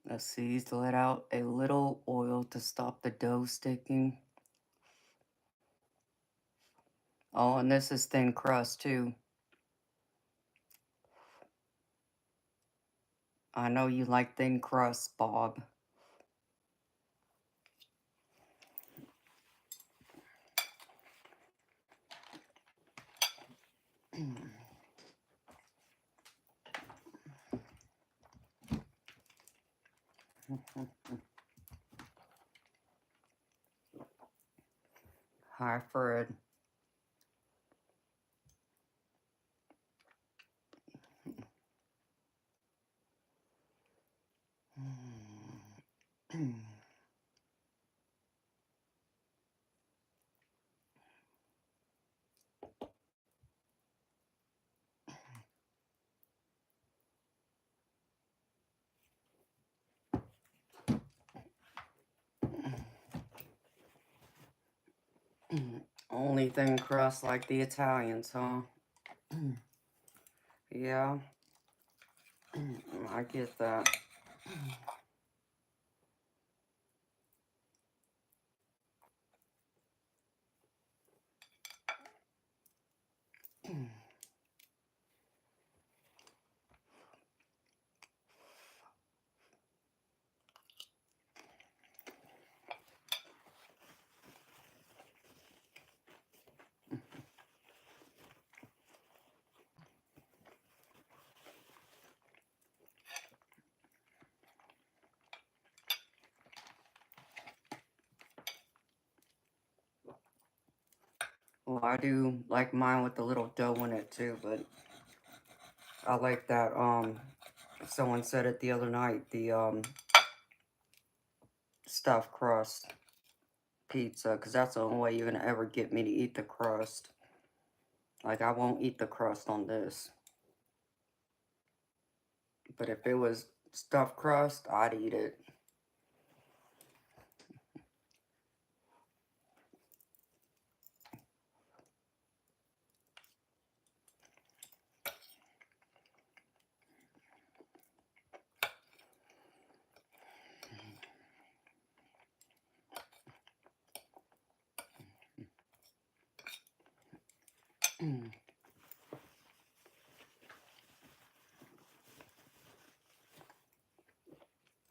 Let's see, to let out a little oil to stop the dough sticking. Oh, and this is thin crust, too. I know you like thin crust, Bob. Hi, Fred. Only thin crust like the Italians, huh? Yeah, I get that. Well, I do like mine with a little dough in it too, but I like that, someone said it the other night, the, stuffed crust pizza, because that's the only way you're going to ever get me to eat the crust. Like, I won't eat the crust on this. But if it was stuffed crust, I'd eat it.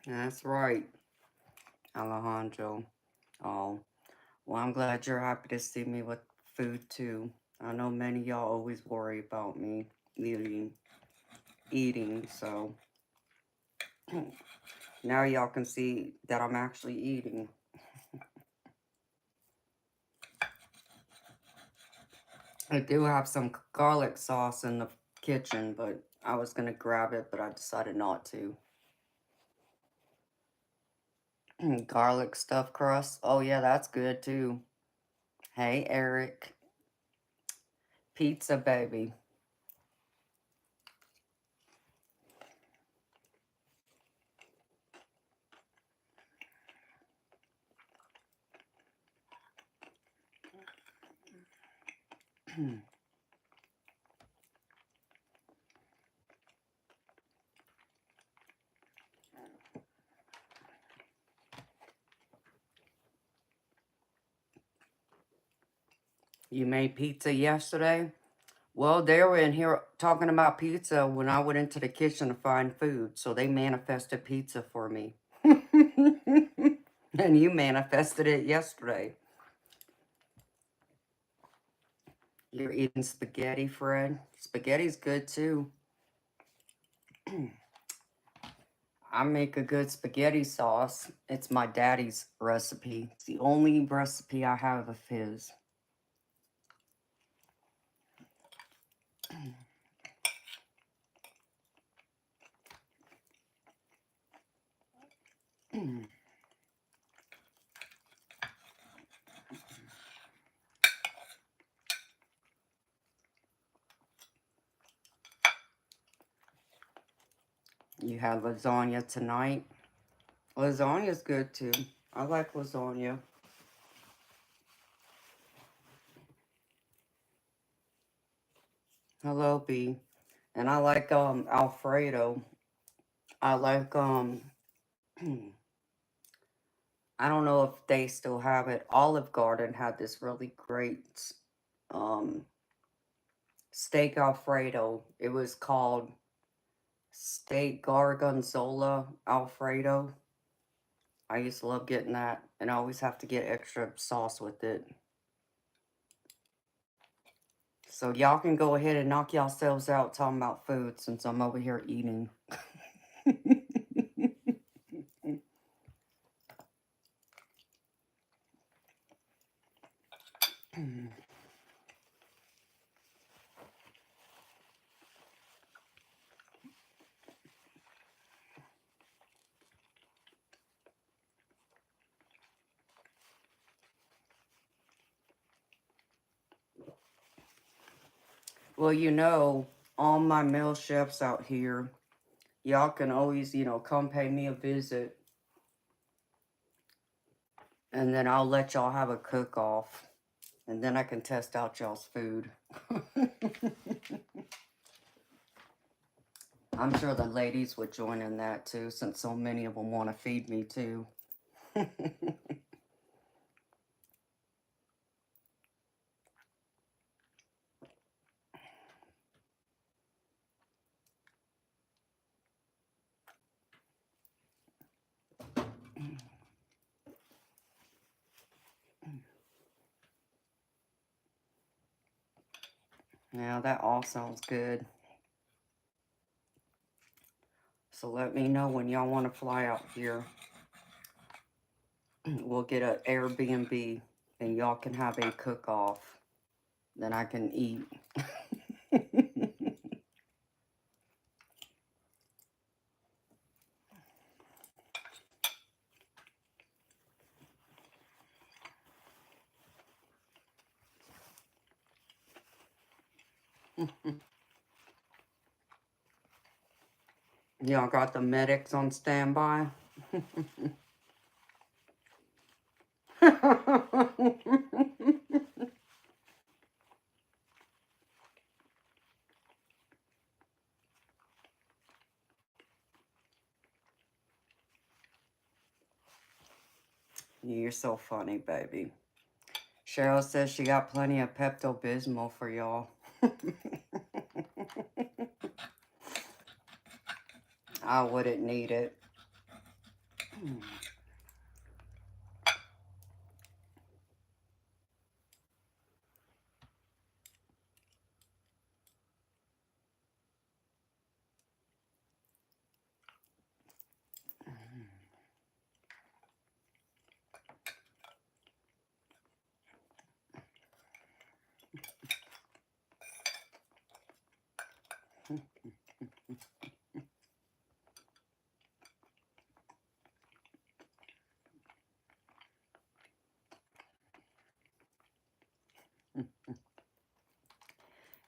That's right, Alejandro. Oh, well, I'm glad you're happy to see me with food, too. I know many of y'all always worry about me eating, so now y'all can see that I'm actually eating. I do have some garlic sauce in the kitchen, but I was going to grab it, but I decided not to. Garlic stuffed crust. Oh, yeah, that's good, too. Hey, Eric. Pizza, baby. You made pizza yesterday? Well, they were in here talking about pizza when I went into the kitchen to find food, so they manifested pizza for me. And you manifested it yesterday. You're eating spaghetti, Fred? Spaghetti's good too. I make a good spaghetti sauce. It's my daddy's recipe. It's the only recipe I have of his. You had lasagna tonight. Lasagna's good too. I like lasagna. Hello, B. And I like Alfredo. I like I don't know if they still have it. Olive Garden had this really great um steak Alfredo. It was called steak Gargonzola Alfredo. I used to love getting that, and I always have to get extra sauce with it. So y'all can go ahead and knock yourselves out talking about food since I'm over here eating. Well, you know, all my male chefs out here, y'all can always, come pay me a visit. And then I'll let y'all have a cook-off. And then I can test out y'all's food. I'm sure the ladies would join in that too, since so many of them want to feed me too. Now that all sounds good. So let me know when y'all want to fly out here. We'll get an Airbnb and y'all can have a cook-off. Then I can eat. Y'all got the medics on standby? You're so funny, baby. Cheryl says she got plenty of Pepto-Bismol for y'all. I wouldn't need it.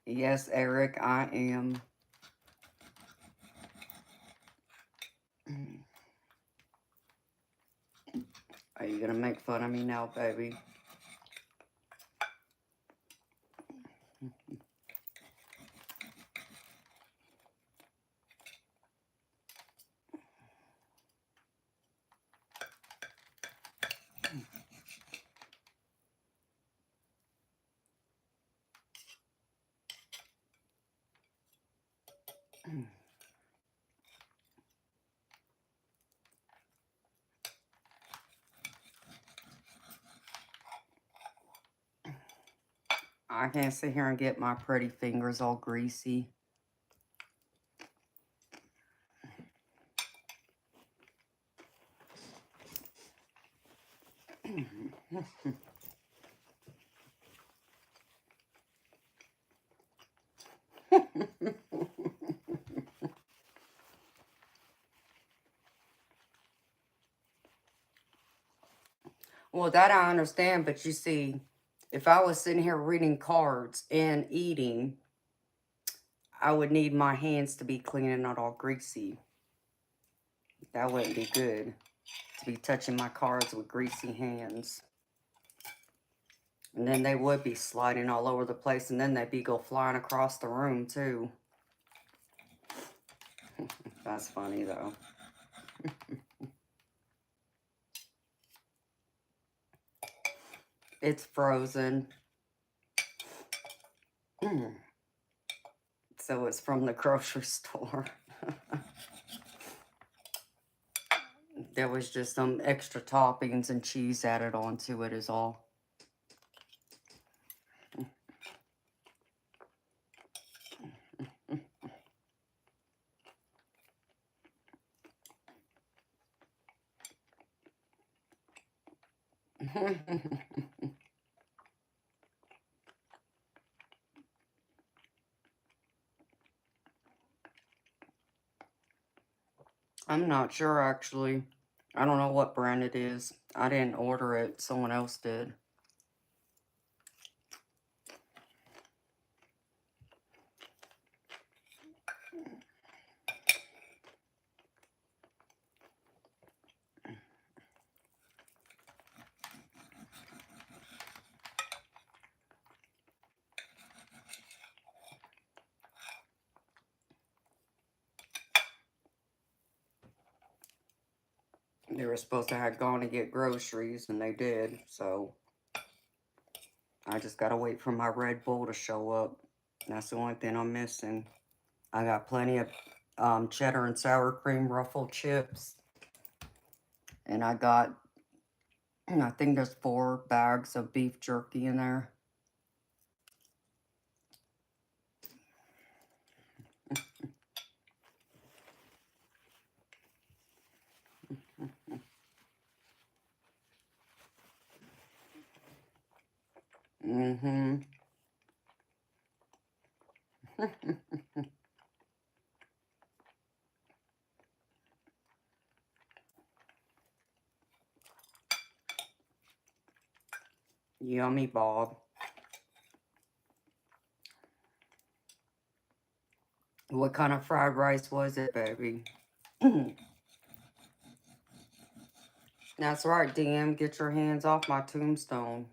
Yes, Eric, I am. Are you gonna make fun of me now, baby? I can't sit here and get my pretty fingers all greasy. Well, that I understand, but you see, if I was sitting here reading cards and eating, I would need my hands to be clean and not all greasy. That wouldn't be good, to be touching my cards with greasy hands. And then they would be sliding all over the place, and then they'd be go flying across the room, too. That's funny, though. It's frozen. So it's from the grocery store. There was just some extra toppings and cheese added onto it is all. I'm not sure, actually. I don't know what brand it is. I didn't order it. Someone else did. They were supposed to have gone to get groceries, and they did. So I just got to wait for my Red Bull to show up. That's the only thing I'm missing. I got plenty of cheddar and sour cream ruffled chips. And I got, I think there's 4 bags of beef jerky in there. Mm-hmm. Yummy, Bob. What kind of fried rice was it, baby? That's right, DM. Get your hands off my tombstone.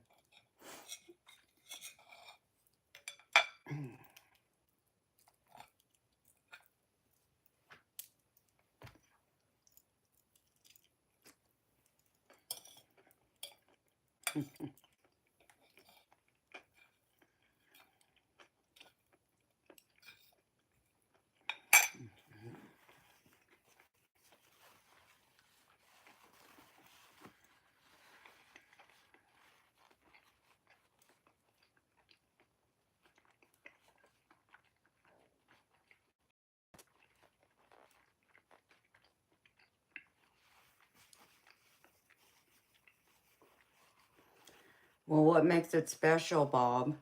Well, what makes it special, Bob?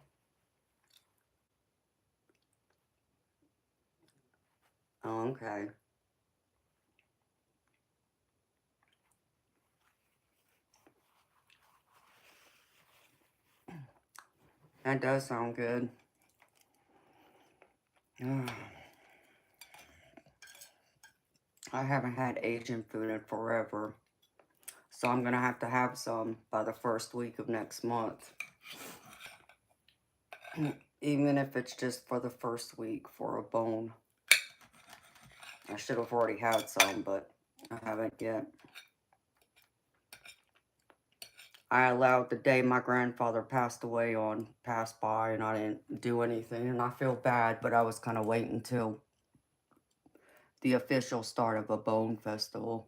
Oh, okay. That does sound good. I haven't had Asian food in forever. So I'm going to have some by the first week of next month. Even if it's just for the first week for a bone. I should have already had some, but I haven't yet. I allowed the day my grandfather passed away on pass by, and I didn't do anything, and I feel bad, but I was kind of waiting until the official start of a bone festival.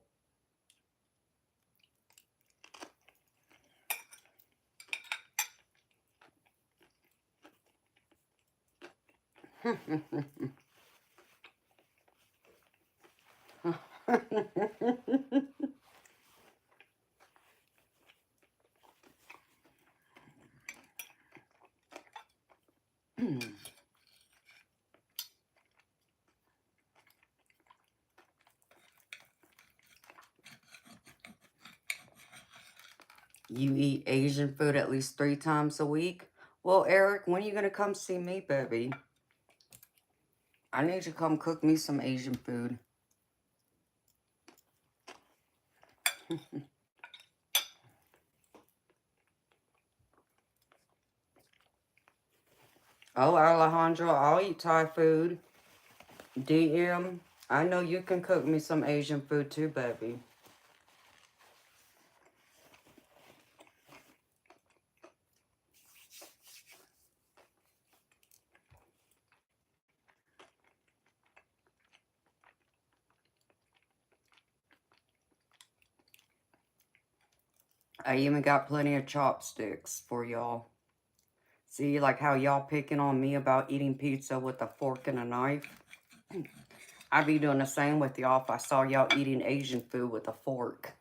You eat Asian food at least 3 times a week? Well, Eric, when are you going to come see me, baby? I need you to come cook me some Asian food. Oh, Alejandro, I'll eat Thai food. DM, I know you can cook me some Asian food too, baby. I even got plenty of chopsticks for y'all. See, like how y'all picking on me about eating pizza with a fork and a knife? I'd be doing the same with y'all if I saw y'all eating Asian food with a fork.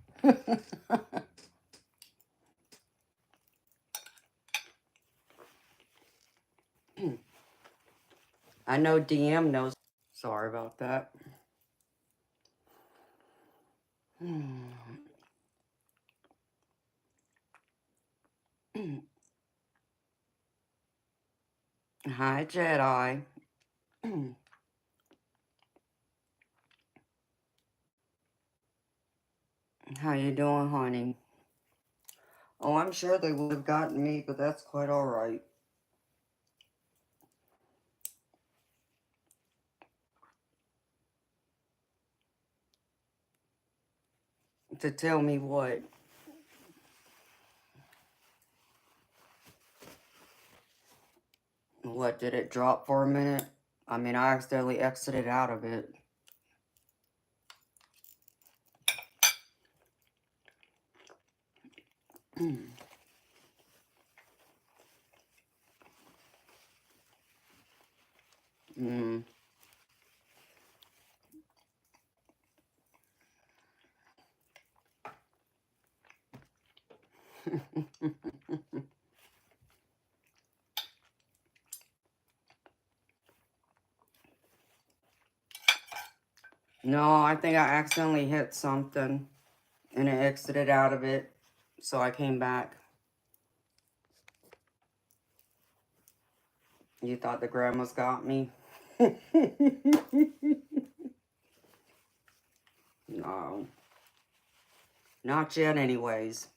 I know DM knows. Sorry about that. Hi, Jedi. How you doing, honey? Oh, I'm sure they would have gotten me, but that's quite all right. To tell me what? What, did it drop for a minute? I mean, I accidentally exited out of it. Mm. No, I think I accidentally hit something and it exited out of it, so I came back. You thought the grandmas got me? No. Not yet, anyways.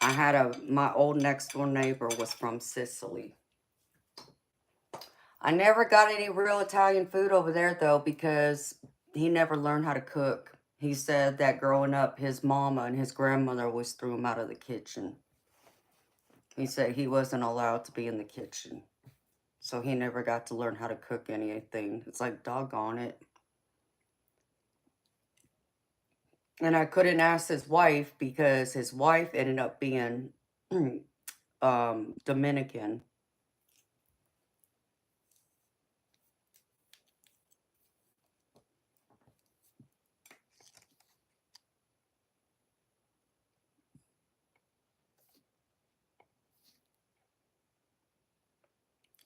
I had my old next door neighbor was from Sicily. I never got any real Italian food over there, though, because he never learned how to cook. He said that growing up, his mama and his grandmother always threw him out of the kitchen. He said he wasn't allowed to be in the kitchen. So he never got to learn how to cook anything. It's like, doggone it. And I couldn't ask his wife because his wife ended up being Dominican.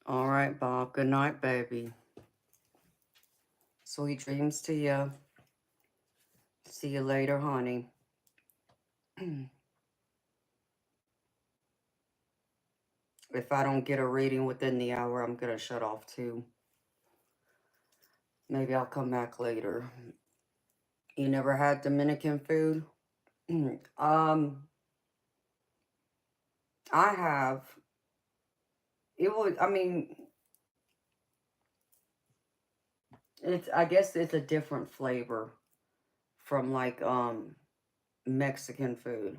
All right, Bob. Good night, baby. Sweet dreams to you. See you later, honey. If I don't get a reading within the hour, I'm going to shut off too. Maybe I'll come back later. You never had Dominican food? I have, it would, I mean, I guess it's a different flavor from like, Mexican food,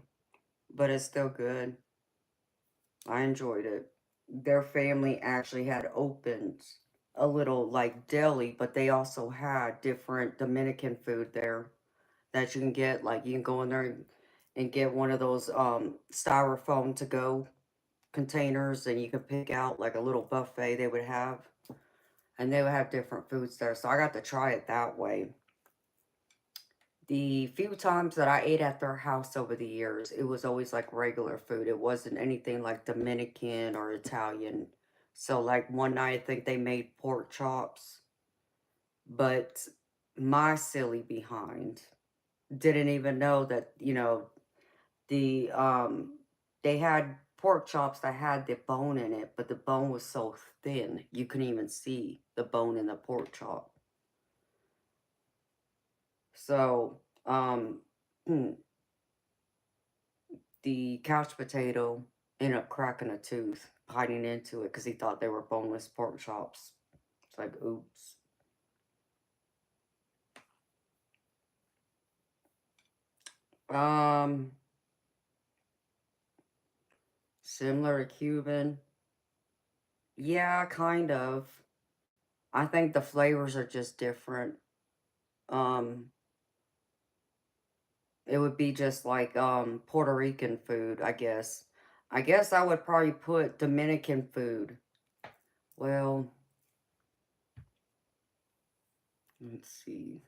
but it's still good. I enjoyed it. Their family actually had opened a little like deli, but they also had different Dominican food there that you can get. Like you can go in there and get one of those styrofoam to go containers, and you can pick out like a little buffet they would have, and they would have different foods there. So I got to try it that way. The few times that I ate at their house over the years, it was always like regular food. It wasn't anything like Dominican or Italian. So like one night I think they made pork chops, but my silly behind didn't even know that, the they had pork chops that had the bone in it, but the bone was so thin you couldn't even see the bone in the pork chop. So, the couch potato ended up cracking a tooth, biting into it because he thought they were boneless pork chops. It's like, oops. Um, Similar to Cuban. Yeah, kind of. I think the flavors are just different. Um, it would be just like Puerto Rican food, I guess. I guess I would probably put Dominican food. Well, let's see.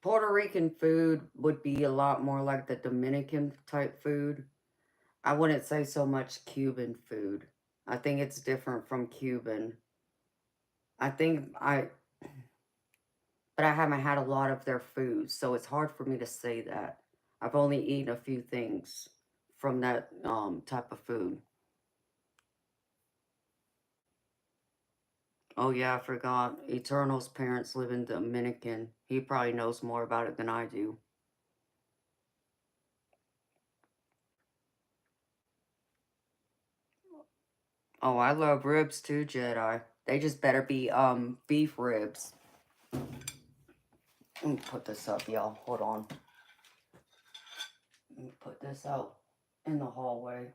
Puerto Rican food would be a lot more like the Dominican type food. I wouldn't say so much Cuban food. I think it's different from Cuban. I think but I haven't had a lot of their food, so it's hard for me to say that. I've only eaten a few things from that type of food. Oh yeah, I forgot. Eternal's parents live in Dominican. He probably knows more about it than I do. Oh, I love ribs too, Jedi. They just better be beef ribs. Let me put this up, y'all. Hold on. Let me put this out in the hallway.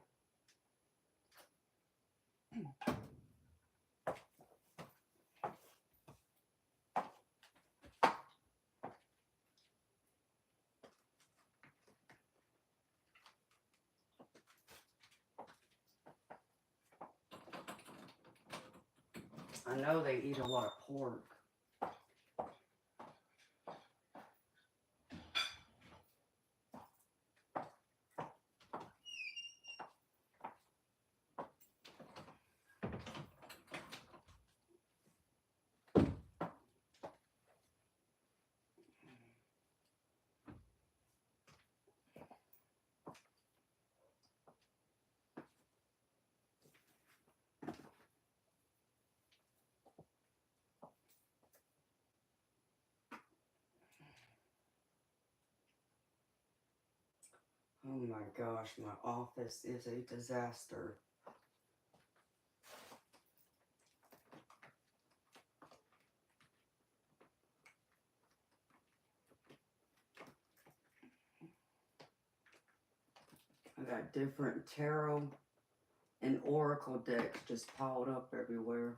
I know they eat a lot of pork. Oh my gosh, my office is a disaster. I got different tarot and oracle decks just piled up everywhere.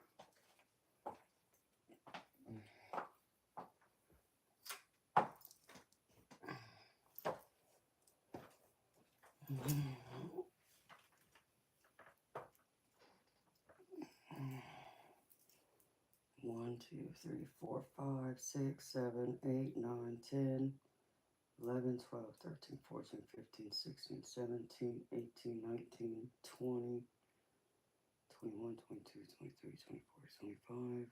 1, 2, 3, 4, 5, 6, 7, 8, 9, 10, 11, 12, 13, 14, 15, 16, 17, 18, 19, 20, 21, 22, 23, 24, 25,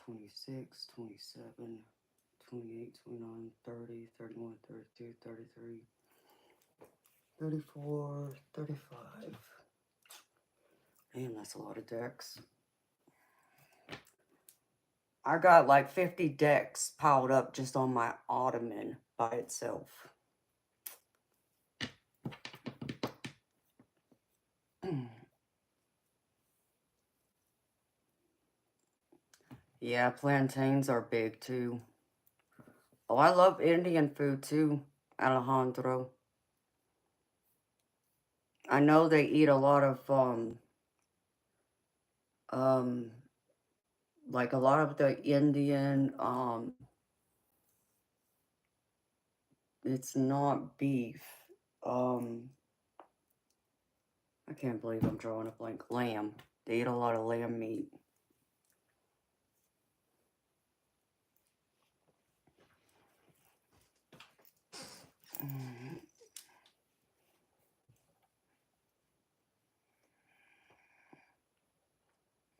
26, 27, 28, 29, 30, 31, 32, 33, 34, 35. Man, that's a lot of decks. I got like 50 decks piled up just on my ottoman by itself. Yeah, plantains are big too. Oh, I love Indian food too, Alejandro. I know they eat a lot of um like a lot of the Indian it's not beef. Um I can't believe I'm drawing a blank. Lamb. They eat a lot of lamb meat.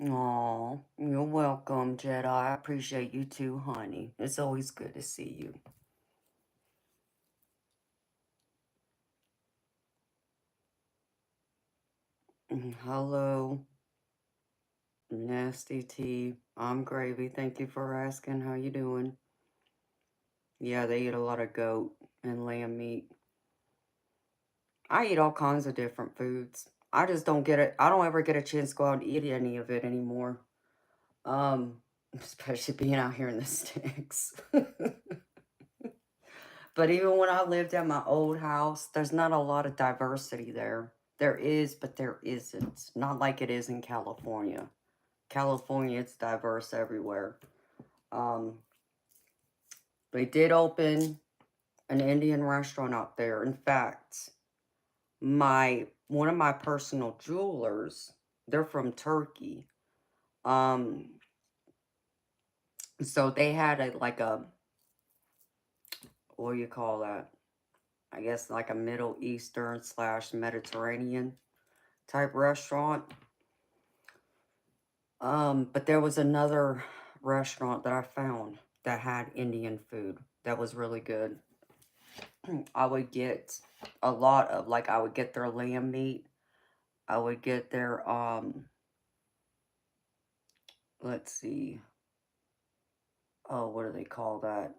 Aw, you're welcome, Jedi. I appreciate you too, honey. It's always good to see you. Hello, Nasty Tea. I'm Gravy. Thank you for asking. How you doing? Yeah, they eat a lot of goat and lamb meat. I eat all kinds of different foods. I just don't get it. I don't ever get a chance to go out and eat any of it anymore. Um, especially being out here in the sticks. But even when I lived at my old house, there's not a lot of diversity there. There is, but there isn't. Not like it is in California. California, it's diverse everywhere. Um, they did open an Indian restaurant out there. In fact, one of my personal jewelers, they're from Turkey. Um, so they had what do you call that? I guess like a Middle Eastern / Mediterranean type restaurant. But there was another restaurant that I found that had Indian food that was really good. I would get a lot of, like, I would get their lamb meat. I would get their, let's see. Oh, what do they call that?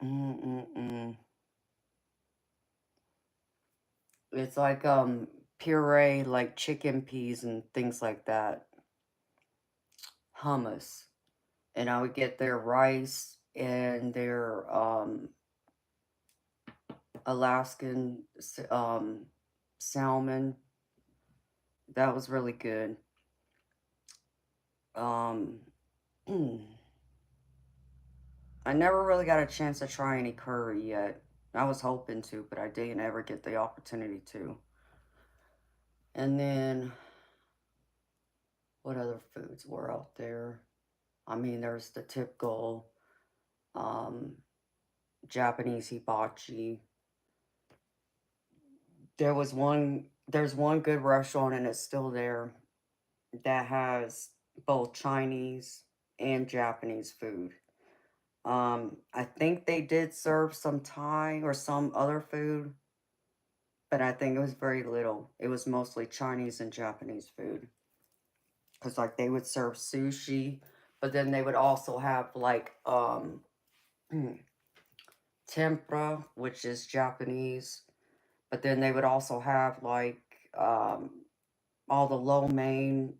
Mm-mm-mm. It's like, puree, like chicken peas and things like that. Hummus. And I would get their rice and their, Alaskan, salmon. That was really good. Um, I never really got a chance to try any curry yet. I was hoping to, but I didn't ever get the opportunity to. And then, what other foods were out there? I mean, there's the typical um, Japanese hibachi. There's one good restaurant, and it's still there, that has both Chinese and Japanese food. I think they did serve some Thai or some other food, but I think it was very little. It was mostly Chinese and Japanese food. Because, like, they would serve sushi, but then they would also have, like, tempura, which is Japanese. But then they would also have, like, all the lo mein,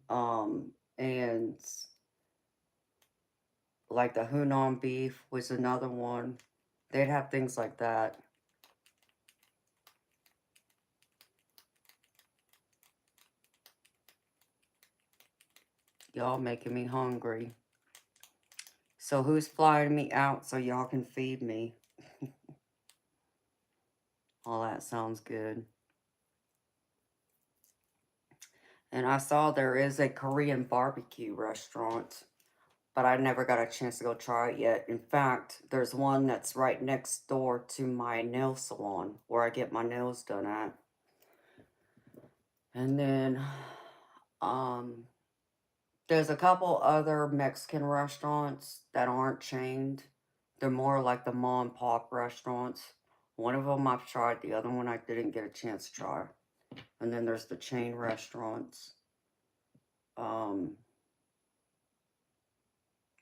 and, like, the Hunan beef was another one. They'd have things like that. Y'all making me hungry. So who's flying me out so y'all can feed me? All that sounds good. And I saw there is a Korean barbecue restaurant, but I never got a chance to go try it yet. In fact, there's one that's right next door to my nail salon where I get my nails done at. And then there's a couple other Mexican restaurants that aren't chained. They're more like the mom and pop restaurants. One of them I've tried, the other one I didn't get a chance to try. And then there's the chain restaurants.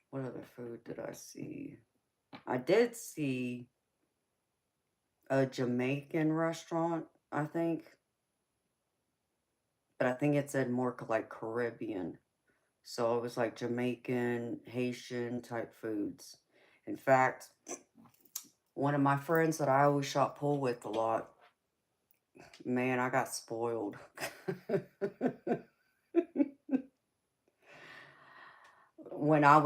What other food did I see? I did see a Jamaican restaurant, I think, but I think it said more like Caribbean. So it was like Jamaican, Haitian type foods. In fact, one of my friends that I always shot pool with a lot, man, I got spoiled. When I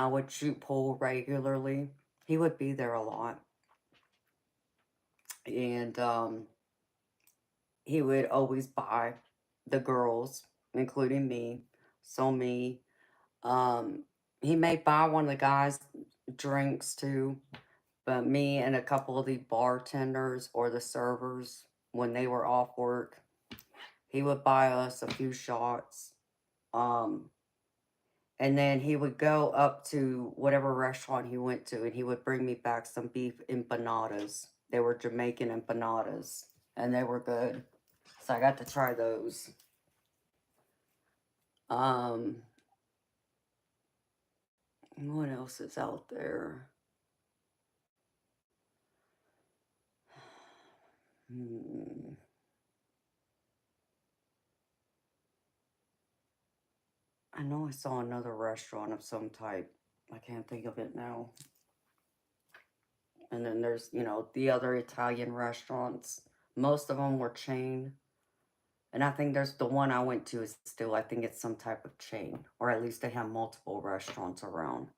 would shoot pool regularly, he would be there a lot, and he would always buy the girls, including me. So me, um, he may buy one of the guys drinks too, but me and a couple of the bartenders or the servers, when they were off work, he would buy us a few shots. Um, and then he would go up to whatever restaurant he went to, and he would bring me back some beef empanadas. They were Jamaican empanadas, and they were good. So I got to try those. Um, what else is out there? Hmm. I know I saw another restaurant of some type. I can't think of it now. And then there's, the other Italian restaurants. Most of them were chain. And I think there's the one I went to is still, I think it's some type of chain. Or at least they have multiple restaurants around.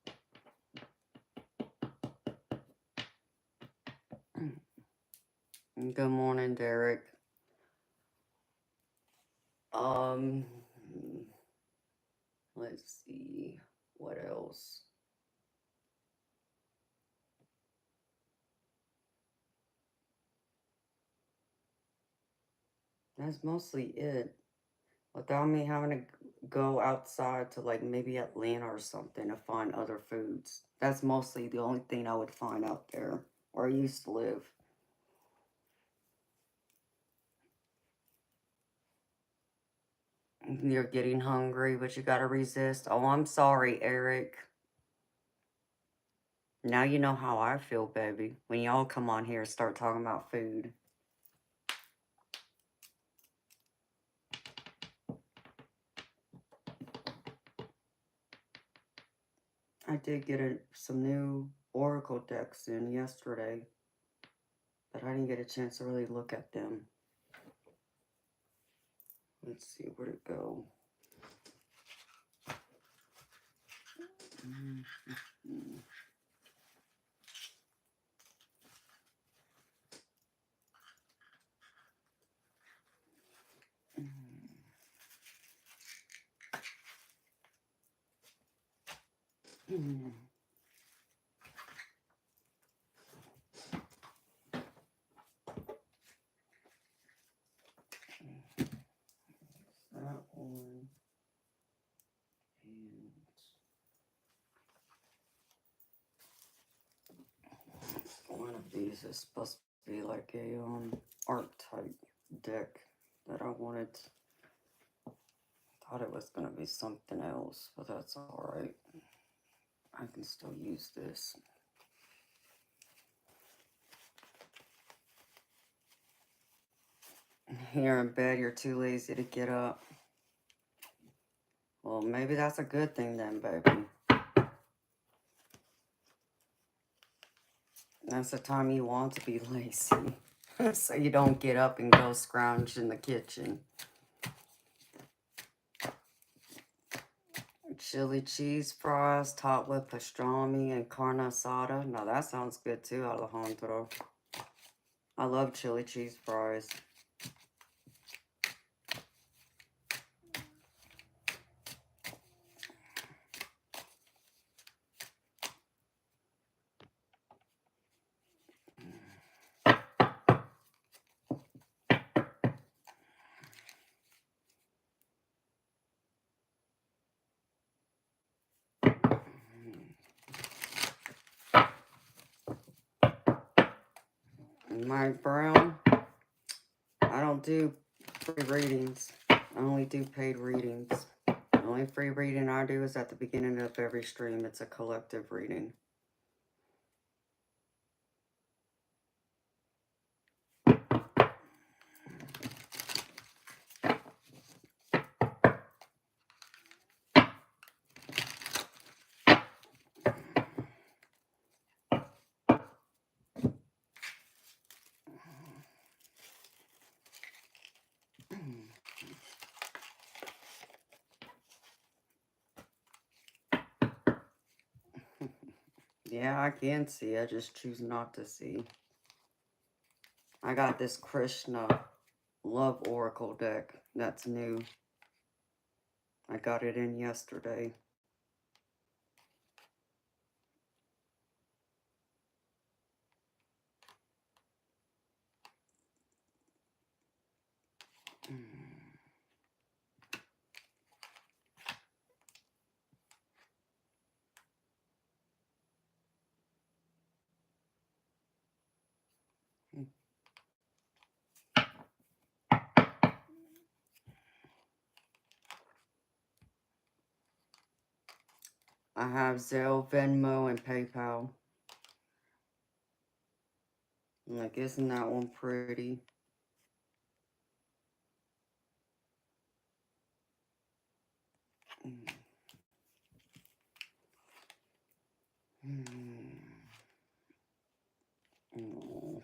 Good morning, Derek. Um, let's see. What else? That's mostly it. Without me having to go outside to like maybe Atlanta or something to find other foods. That's mostly the only thing I would find out there where I used to live. You're getting hungry, but you gotta resist. Oh, I'm sorry, Eric. Now you know how I feel, baby. When y'all come on here and start talking about food. I did get some new Oracle decks in yesterday, but I didn't get a chance to really look at them. Let's see, where'd it go? Mm-hmm. Mm-hmm. That one. And one of these is supposed to be like a art type deck that I wanted. Thought it was gonna be something else, but that's alright. I can still use this. Here in bed, you're too lazy to get up. Well, maybe that's a good thing then, baby. That's the time you want to be lazy. So you don't get up and go scrounge in the kitchen. Chili cheese fries topped with pastrami and carne asada. Now that sounds good too, Alejandro. I love chili cheese fries. Mike Brown, I don't do free readings. I only do paid readings. The only free reading I do is at the beginning of every stream. It's a collective reading. Yeah, I can see. I just choose not to see. I got this Krishna Love Oracle deck. That's new. I got it in yesterday. I have Zelle, Venmo, and PayPal. Like, isn't that one pretty? Oh.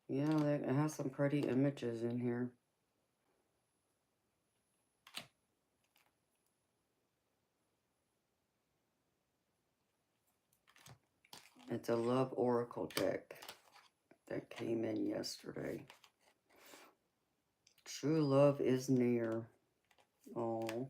Yeah, it has some pretty images in here. It's a Love Oracle deck that came in yesterday. True love is near. Oh.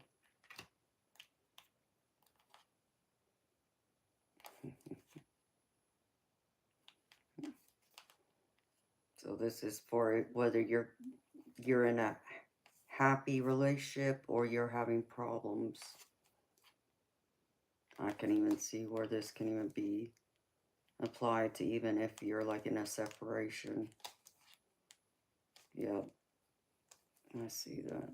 So this is for whether you're in a happy relationship or you're having problems. I can even see where this can even be applied to even if you're like in a separation. Yep. I see that.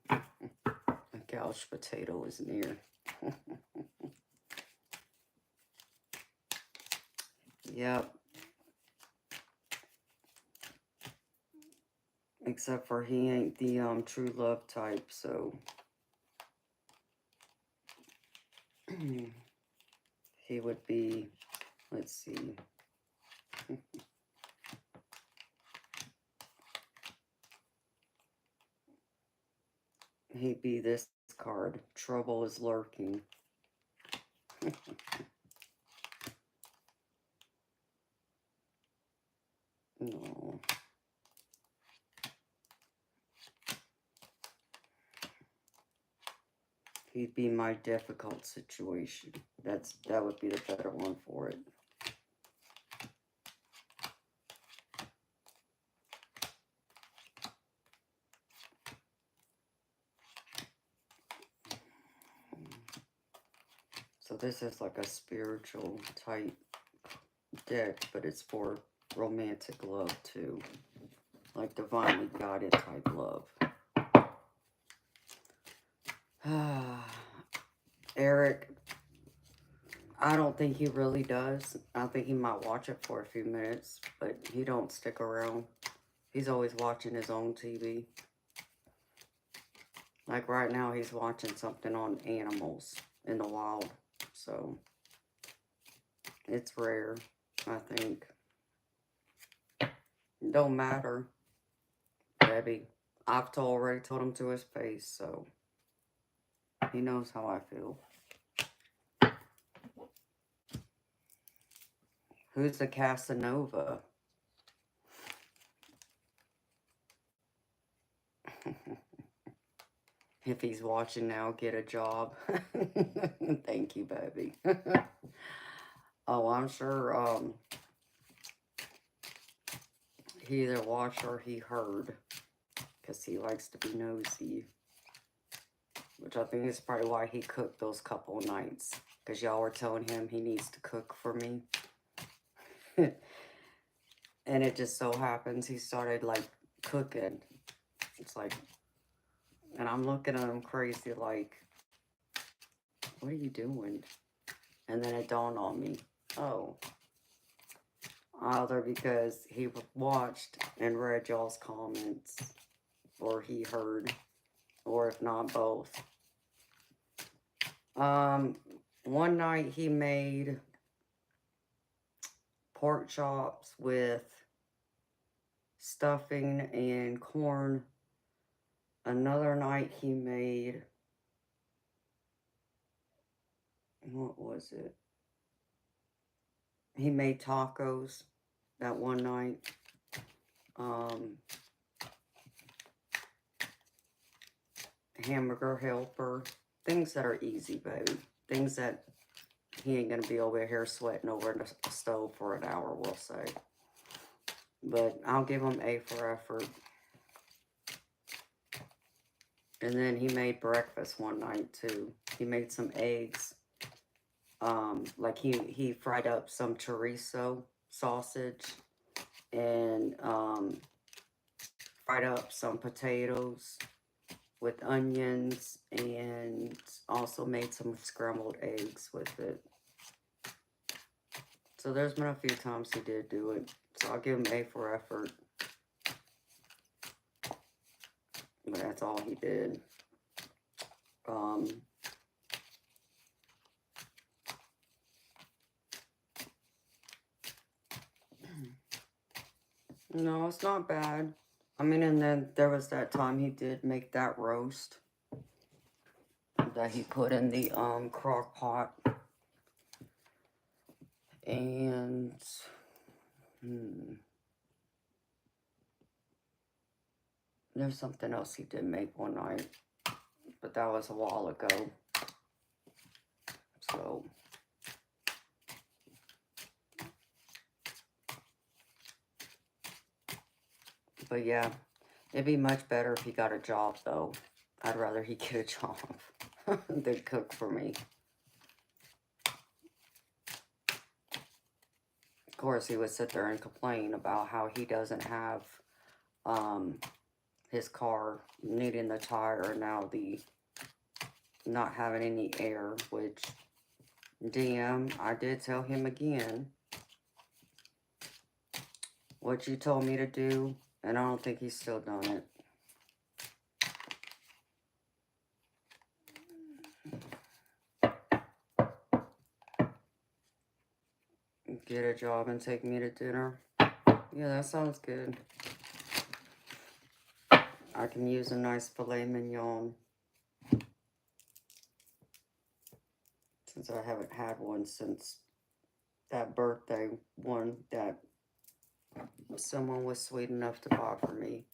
A couch potato is near. Yep. Except for he ain't the true love type, so he would be, let's see. He'd be this card. Trouble is lurking. No. He'd be my difficult situation. That would be the better one for it. So this is like a spiritual type deck, but it's for romantic love too. Like divinely guided type love. Eric, I don't think he really does. I think he might watch it for a few minutes, but he don't stick around. He's always watching his own TV. Like right now, he's watching something on animals in the wild. So, it's rare, I think. Don't matter, baby. I've already told him to his face, so he knows how I feel. Who's the Casanova? If he's watching now, get a job. Thank you, baby. Oh, I'm sure he either watched or he heard, because he likes to be nosy. Which I think is probably why he cooked those couple nights, because y'all were telling him he needs to cook for me. And it just so happens he started like cooking. It's like, and I'm looking at him crazy like, what are you doing? And then it dawned on me, oh, either because he watched and read y'all's comments, or he heard, or if not, both. One night he made pork chops with stuffing and corn. Another night he made, what was it? He made tacos that one night. Hamburger helper. Things that are easy, baby. Things that he ain't going to be over here sweating over in the stove for an hour, we'll say. But I'll give him A for effort. And then he made breakfast one night, too. He made some eggs. Like he fried up some chorizo sausage. And fried up some potatoes with onions. And also made some scrambled eggs with it. So there's been a few times he did do it. So I'll give him A for effort. But that's all he did. No, it's not bad. I mean, and then there was that time he did make that roast that he put in the crock pot. And there's something else he did make one night, but that was a while ago. So but yeah, it'd be much better if he got a job, though. I'd rather he get a job than cook for me. Of course, he would sit there and complain about how he doesn't have his car needing the tire, and now the not having any air, which DM, I did tell him again what you told me to do, and I don't think he's still done it. Get a job and take me to dinner. Yeah, that sounds good. I can use a nice filet mignon, since I haven't had one since that birthday one that someone was sweet enough to buy for me.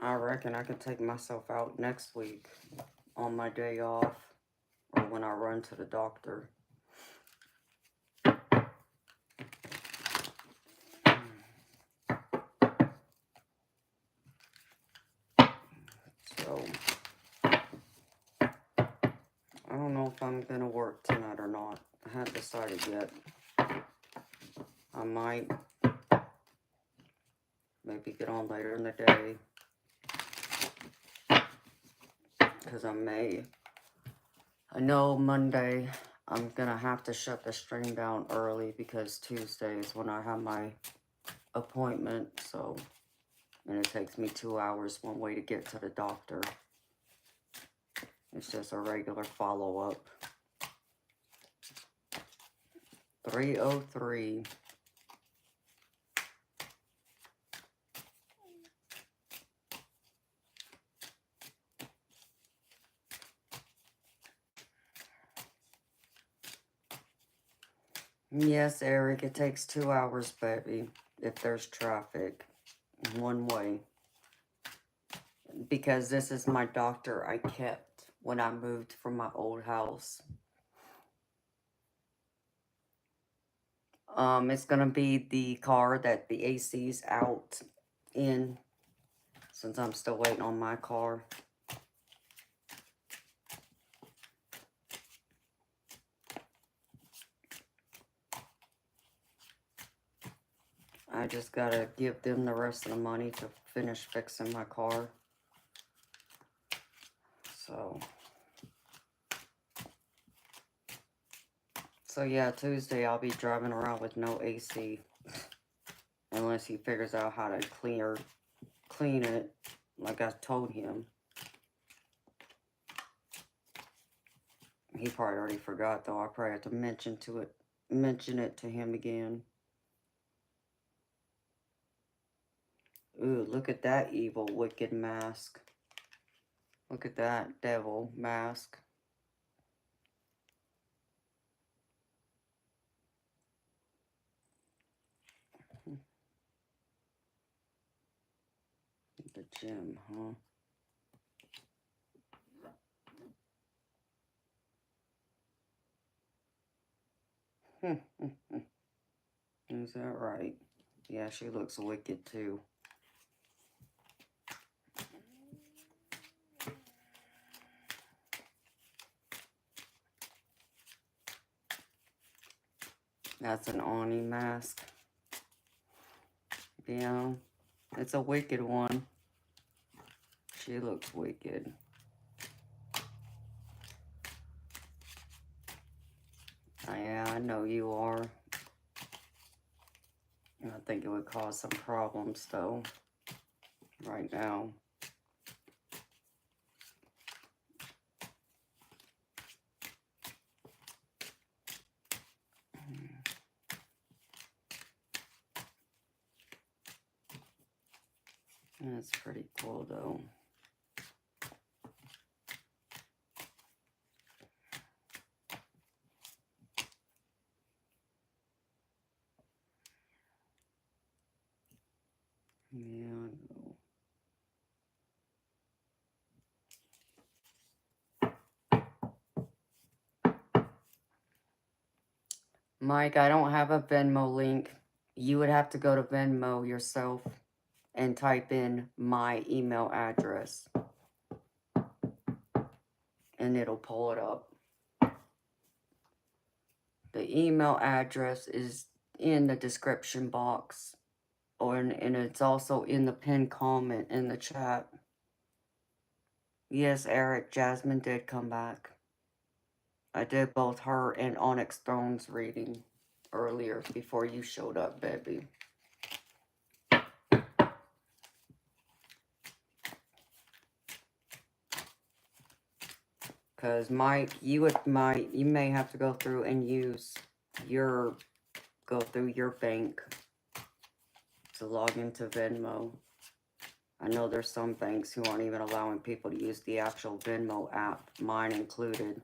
I reckon I could take myself out next week on my day off, or when I run to the doctor. So I don't know if I'm gonna work tonight or not. I haven't decided yet. I might maybe get on later in the day, because I know Monday I'm gonna have to shut the stream down early, because Tuesday is when I have my appointment. So, and it takes me 2 hours one way to get to the doctor. It's just a regular follow-up. 3:03. Yes, Eric, it takes 2 hours, baby, if there's traffic, one way. Because this is my doctor I kept when I moved from my old house. It's gonna be the car that the AC's out in, since I'm still waiting on my car. I just gotta give them the rest of the money to finish fixing my car. So yeah, Tuesday I'll be driving around with no AC. Unless he figures out how to clean it like I told him. He probably already forgot though. I probably have to mention it to him again. Ooh, look at that evil, wicked mask. Look at that devil mask. The gym, huh? Is that right? Yeah, she looks wicked too. That's an Oni mask. Yeah, it's a wicked one. She looks wicked. Yeah, I know you are. I think it would cause some problems though, right now. That's pretty cool though. Yeah, I know. Mike, I don't have a Venmo link. You would have to go to Venmo yourself and type in my email address. And it'll pull it up. The email address is in the description box. And it's also in the pinned comment in the chat. Yes, Eric, Jasmine did come back. I did both her and Onyx Throne's reading earlier before you showed up, baby. Because Mike, you may have to go through and go through your bank to log into Venmo. I know there's some banks who aren't even allowing people to use the actual Venmo app, mine included.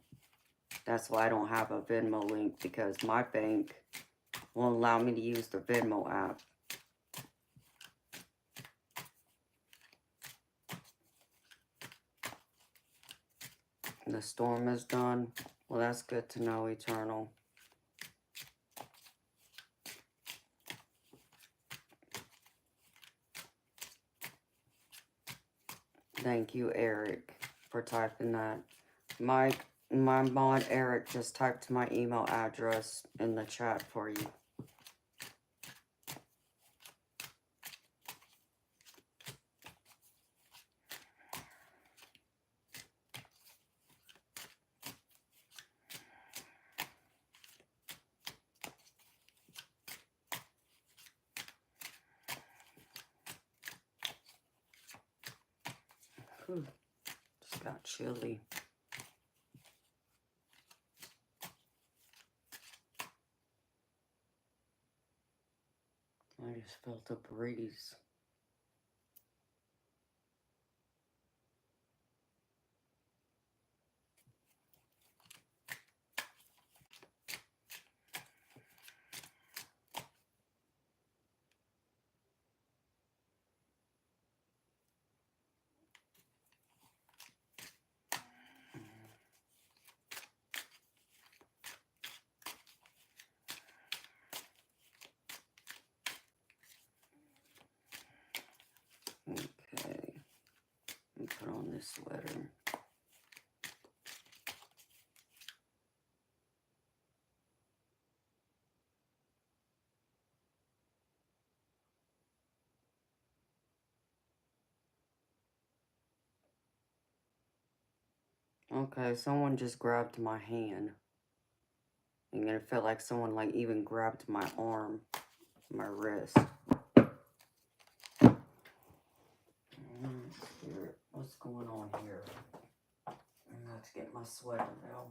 That's why I don't have a Venmo link, because my bank won't allow me to use the Venmo app. The storm is done. Well, that's good to know, Eternal. Thank you, Eric, for typing that. My mod, Eric, just typed my email address in the chat for you. Whew, just got chilly. I just felt a breeze. Okay, someone just grabbed my hand. And it felt like someone like even grabbed my arm, my wrist. Spirit, what's going on here? I'm gonna have to get my sweater now.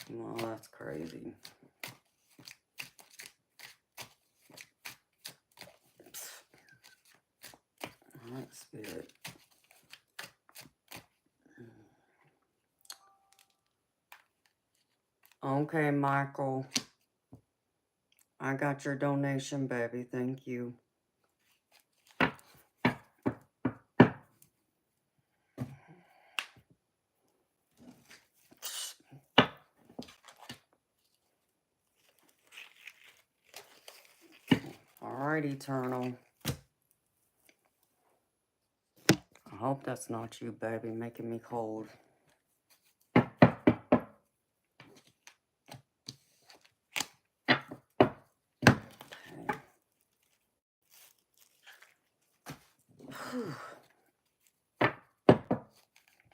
Well, that's crazy. Alright, Spirit. Okay, Michael. I got your donation, baby. Thank you. Alright, Eternal. I hope that's not you, baby, making me cold.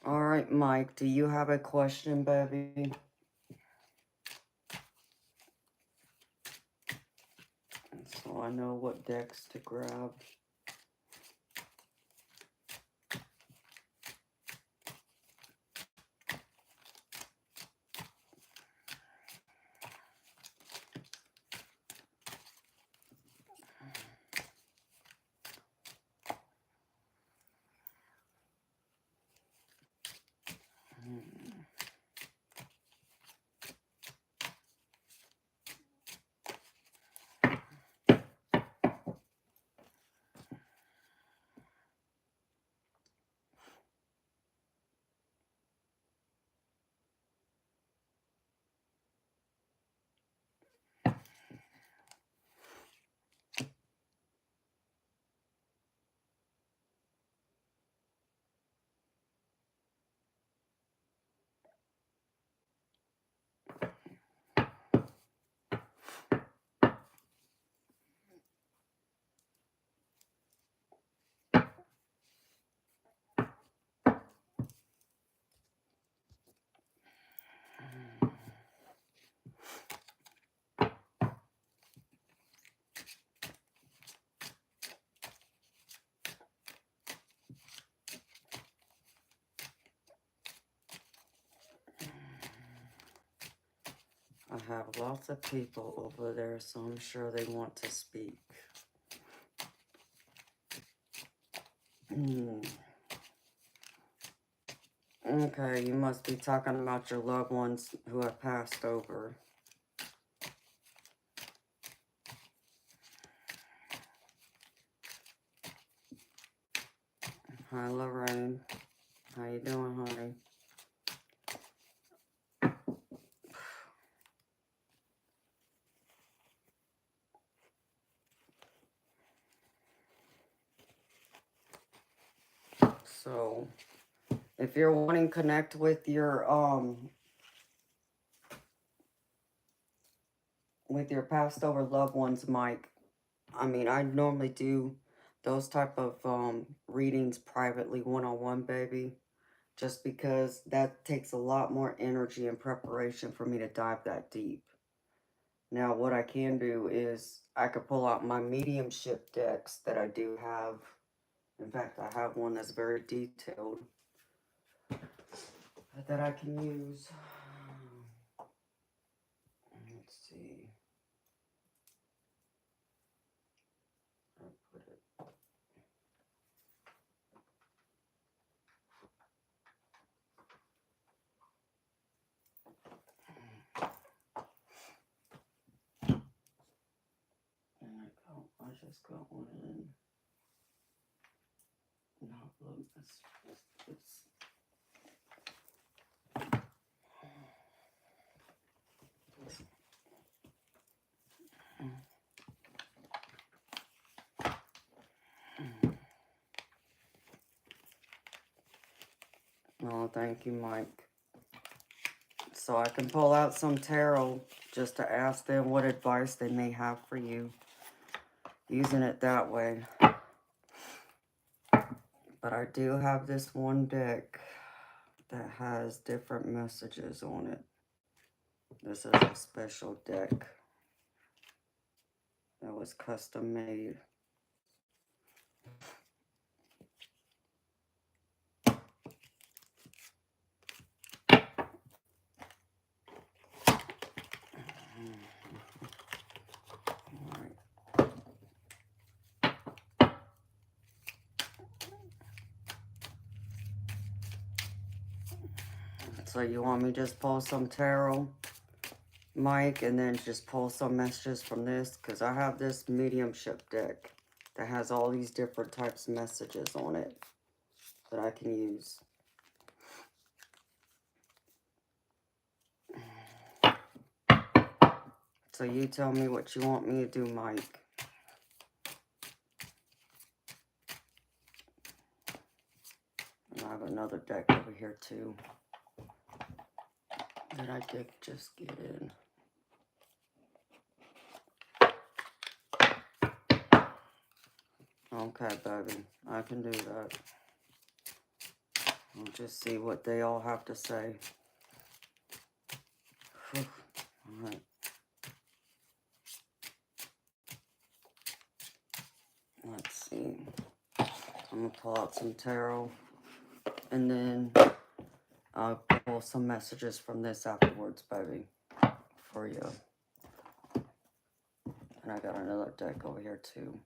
Alright, Mike, do you have a question, baby? So I know what decks to grab. I have lots of people over there, so I'm sure they want to speak. Okay, you must be talking about your loved ones who have passed over. Hi, Lorraine. How you doing, honey? So, if you're wanting to connect with your passed over loved ones, Mike, I mean, I normally do those type of readings privately, one-on-one, baby, just because that takes a lot more energy and preparation for me to dive that deep. Now, what I can do is I could pull out my mediumship decks that I do have In fact, I have one that's very detailed that I can use. Let's see. I'll put it. I just got one in. No, look, it's. Oh, thank you, Mike. So I can pull out some tarot just to ask them what advice they may have for you. Using it that way. But I do have this one deck that has different messages on it. This is a special deck that was custom made. So you want me to just pull some tarot, Mike, and then just pull some messages from this? Because I have this mediumship deck that has all these different types of messages on it that I can use. So you tell me what you want me to do, Mike. And I have another deck over here too that I did just get in. Okay, baby, I can do that. We'll just see what they all have to say. Whew. All right. Let's see. I'm going to pull out some tarot, and then I'll pull some messages from this afterwards, baby, for you. And I got another deck over here, too.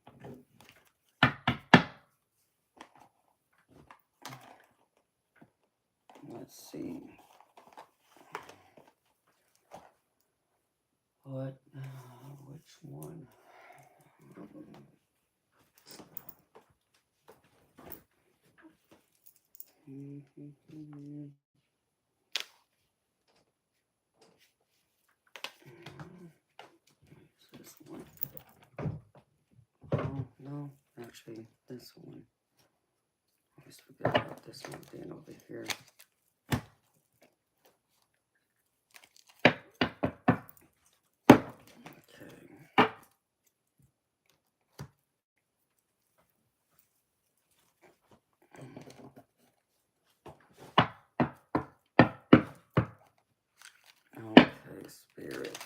Let's see. Which one? This one. Oh, no, actually, this one. I guess we got about this one being over here. Okay, Spirit.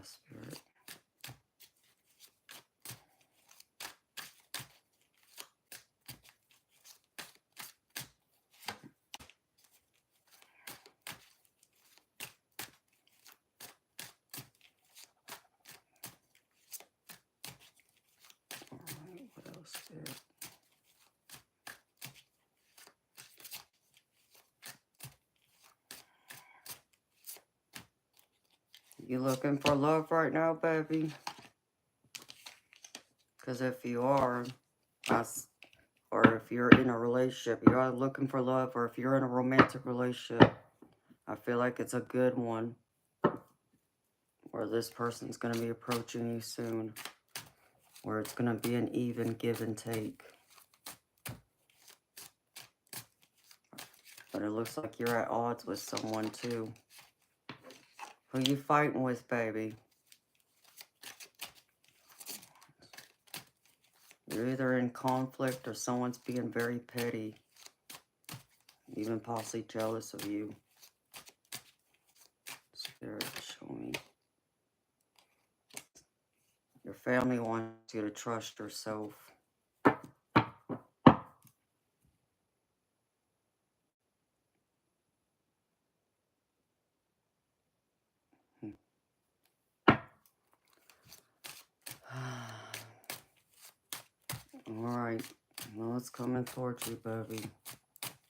Spirit. Alright, what else, Spirit? You looking for love right now, baby? Because if you are, or if you're in a relationship, you are looking for love, or if you're in a romantic relationship, I feel like it's a good one. Where this person's going to be approaching you soon. Where it's going to be an even give and take. But it looks like you're at odds with someone too. Who you fighting with, baby? You're either in conflict or someone's being very petty. Even possibly jealous of you. Spirit, show me. Your family wants you to trust yourself. Alright. Well, it's coming towards you, baby.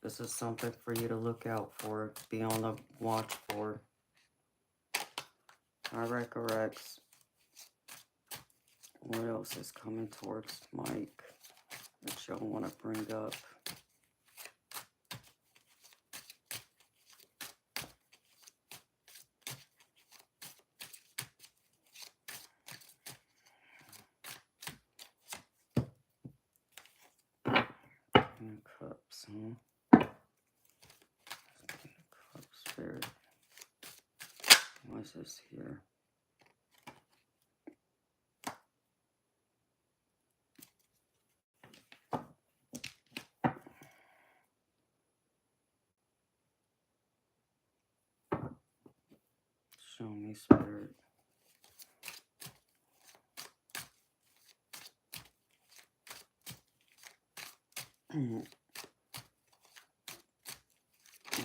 This is something for you to look out for. Be on the watch for. Rex. What else is coming towards Mike that y'all want to bring up? King of Cups, huh? King of Cups, Spirit. What is this here? Show me, Spirit.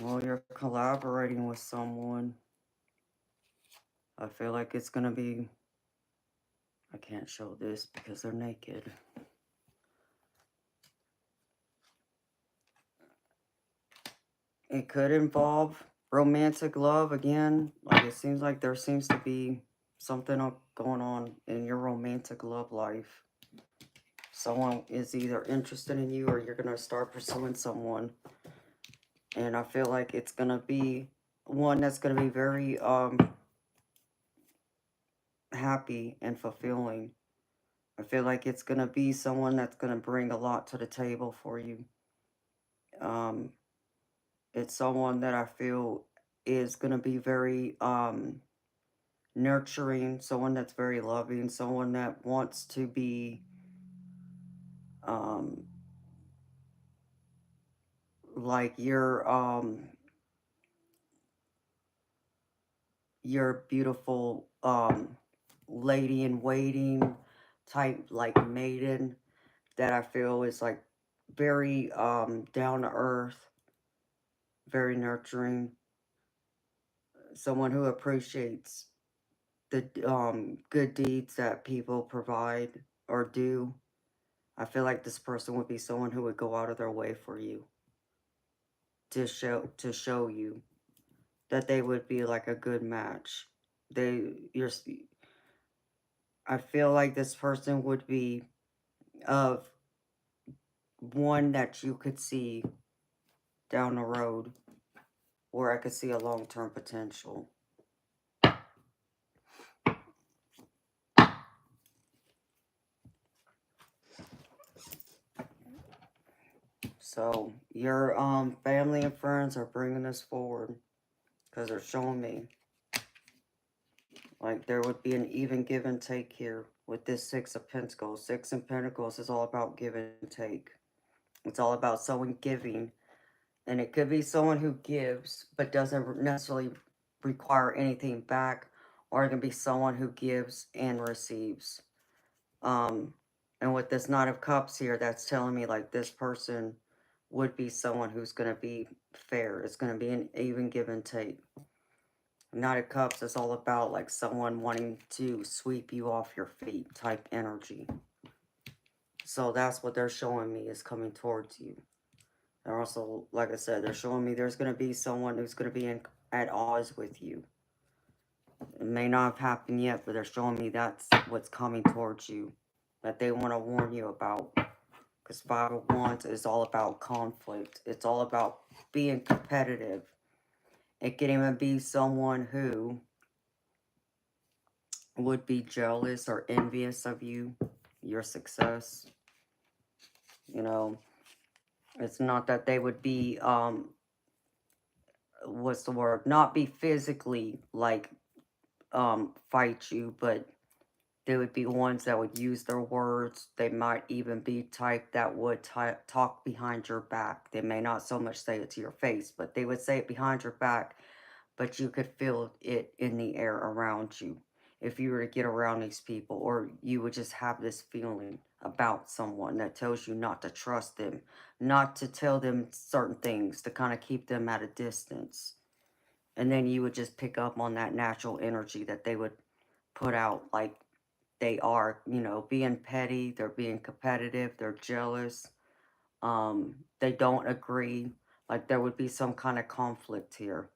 Well, you're collaborating with someone. I feel like it's going to be... I can't show this because they're naked. It could involve romantic love again. Like, it seems like there seems to be something going on in your romantic love life. Someone is either interested in you or you're going to start pursuing someone. And I feel like it's going to be one that's going to be very happy and fulfilling. I feel like it's going to be someone that's going to bring a lot to the table for you. It's someone that I feel is going to be very nurturing, someone that's very loving, someone that wants to be like your beautiful lady in waiting type, like maiden, that I feel is like very down to earth, very nurturing, someone who appreciates the good deeds that people provide or do. I feel like this person would be someone who would go out of their way for you, to show you that they would be like a good match. I feel like this person would be of one that you could see down the road, where I could see a long-term potential. So your family and friends are bringing this forward because they're showing me like there would be an even give and take here with this Six of Pentacles. Six of Pentacles is all about give and take. It's all about someone giving. And it could be someone who gives but doesn't necessarily require anything back, or it can be someone who gives and receives. Um, and with this Knight of Cups here, that's telling me like this person would be someone who's going to be fair. It's going to be an even give and take. Knight of Cups is all about like someone wanting to sweep you off your feet type energy. So that's what they're showing me is coming towards you. They're also, like I said, they're showing me there's going to be someone who's going to be at odds with you. It may not have happened yet, but they're showing me that's what's coming towards you, that they want to warn you about. Because Five of Wands is all about conflict. It's all about being competitive. It can even be someone who would be jealous or envious of you, your success. You know, it's not that they would be, what's the word? Not be physically, like, fight you, but they would be ones that would use their words. They might even be type that would talk behind your back. They may not so much say it to your face, but they would say it behind your back, but you could feel it in the air around you if you were to get around these people, or you would just have this feeling about someone that tells you not to trust them, not to tell them certain things, to kind of keep them at a distance. And then you would just pick up on that natural energy that they would put out, like they are, you know, being petty, they're being competitive, they're jealous, they don't agree, like there would be some kind of conflict here,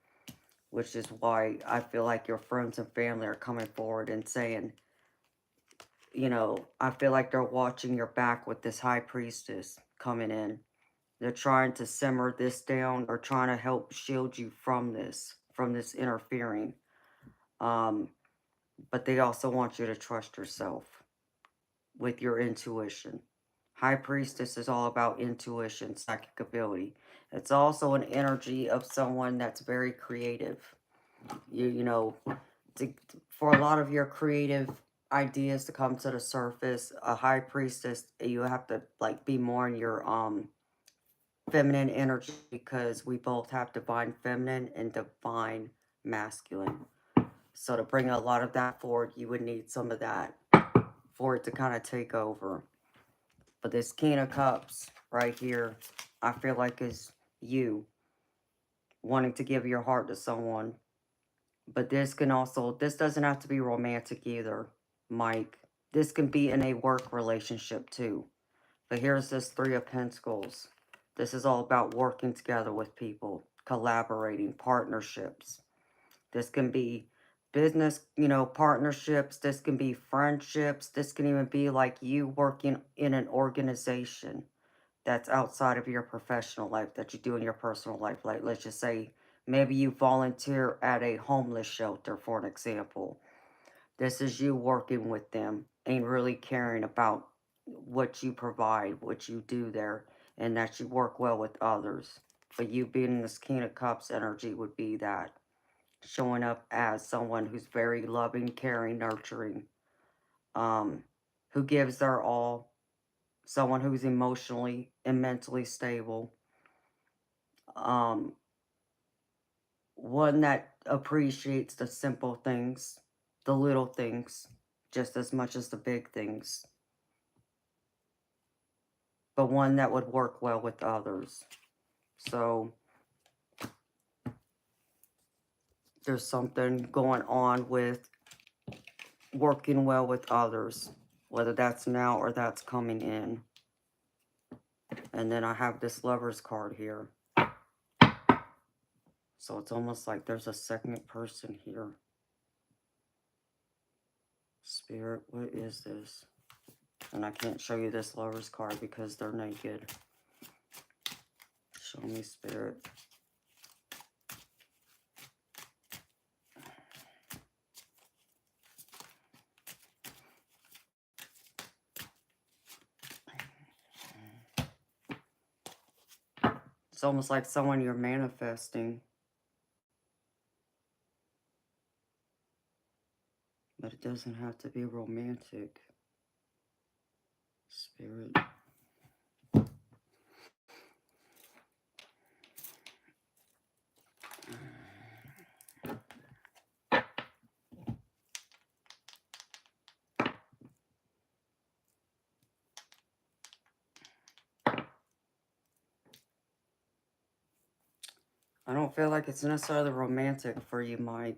which is why I feel like your friends and family are coming forward and saying, you know, I feel like they're watching your back with this high priestess coming in. They're trying to simmer this down or trying to help shield you from this interfering. Um, but they also want you to trust yourself with your intuition. High Priestess is all about intuition, psychic ability. It's also an energy of someone that's very creative. You know, for a lot of your creative ideas to come to the surface, a High Priestess, you have to like be more in your feminine energy, because we both have divine feminine and divine masculine. So to bring a lot of that forward, you would need some of that for it to kind of take over. But this King of Cups right here, I feel like is you wanting to give your heart to someone. But this doesn't have to be romantic either, Mike. This can be in a work relationship too. But here's this Three of Pentacles. This is all about working together with people, collaborating, partnerships. This can be business, you know, partnerships. This can be friendships. This can even be like you working in an organization that's outside of your professional life, that you do in your personal life. Like, let's just say, maybe you volunteer at a homeless shelter, for an example. This is you working with them and really caring about what you provide, what you do there, and that you work well with others. But you being in this King of Cups energy would be that. Showing up as someone who's very loving, caring, nurturing, who gives their all, someone who's emotionally and mentally stable, um, one that appreciates the simple things, the little things, just as much as the big things, but one that would work well with others. So there's something going on with working well with others, whether that's now or that's coming in. And then I have this Lover's card here. So it's almost like there's a second person here. Spirit, what is this? And I can't show you this Lover's card because they're naked. Show me, Spirit. It's almost like someone you're manifesting. But it doesn't have to be romantic. Spirit. I don't feel like it's necessarily romantic for you, Mike.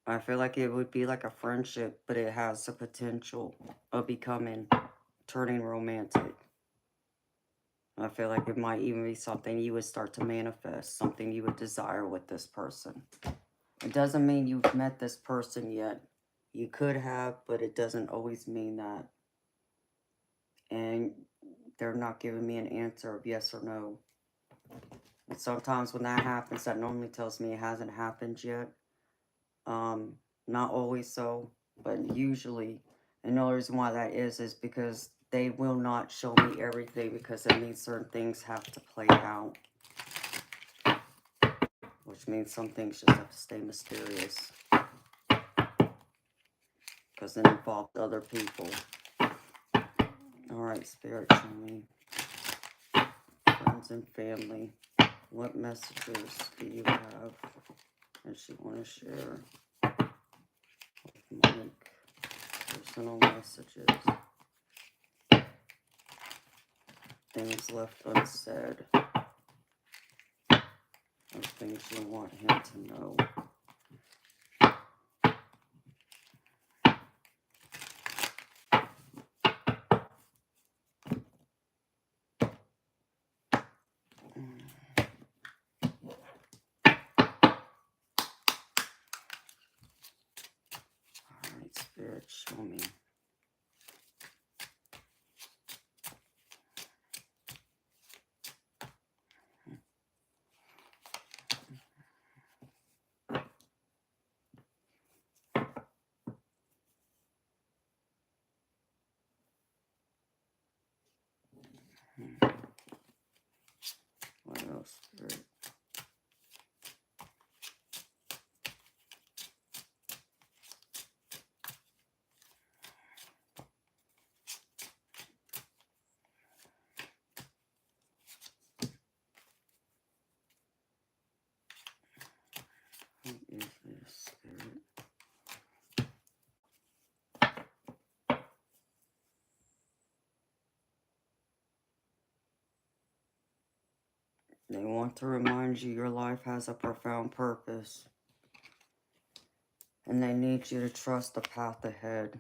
I feel like it would be like a friendship, but it has the potential of turning romantic. I feel like it might even be something you would start to manifest, something you would desire with this person. It doesn't mean you've met this person yet. You could have, but it doesn't always mean that. And they're not giving me an answer of yes or no. And sometimes when that happens, that normally tells me it hasn't happened yet. Not always so, but usually. And the only reason why that is because they will not show me everything, because it means certain things have to play out. Which means some things just have to stay mysterious. Because it involved other people. Alright, Spirit, show me. Friends and family. What messages do you have that you want to share with Mike? Personal messages. Things left unsaid. Or things you want him to know. Alright, Spirit, show me. What else, Spirit? What is this, Spirit? They want to remind you your life has a profound purpose. And they need you to trust the path ahead.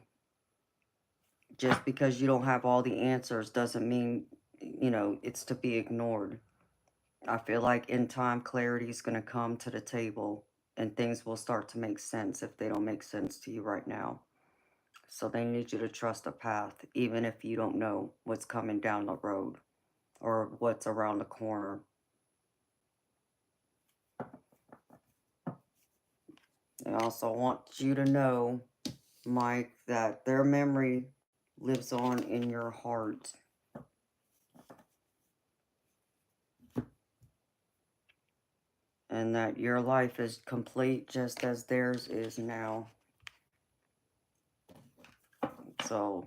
Just because you don't have all the answers doesn't mean, it's to be ignored. I feel like in time, clarity is going to come to the table and things will start to make sense if they don't make sense to you right now. So they need you to trust the path, even if you don't know what's coming down the road or what's around the corner. They also want you to know, Mike, that their memory lives on in your heart. And that your life is complete just as theirs is now. So,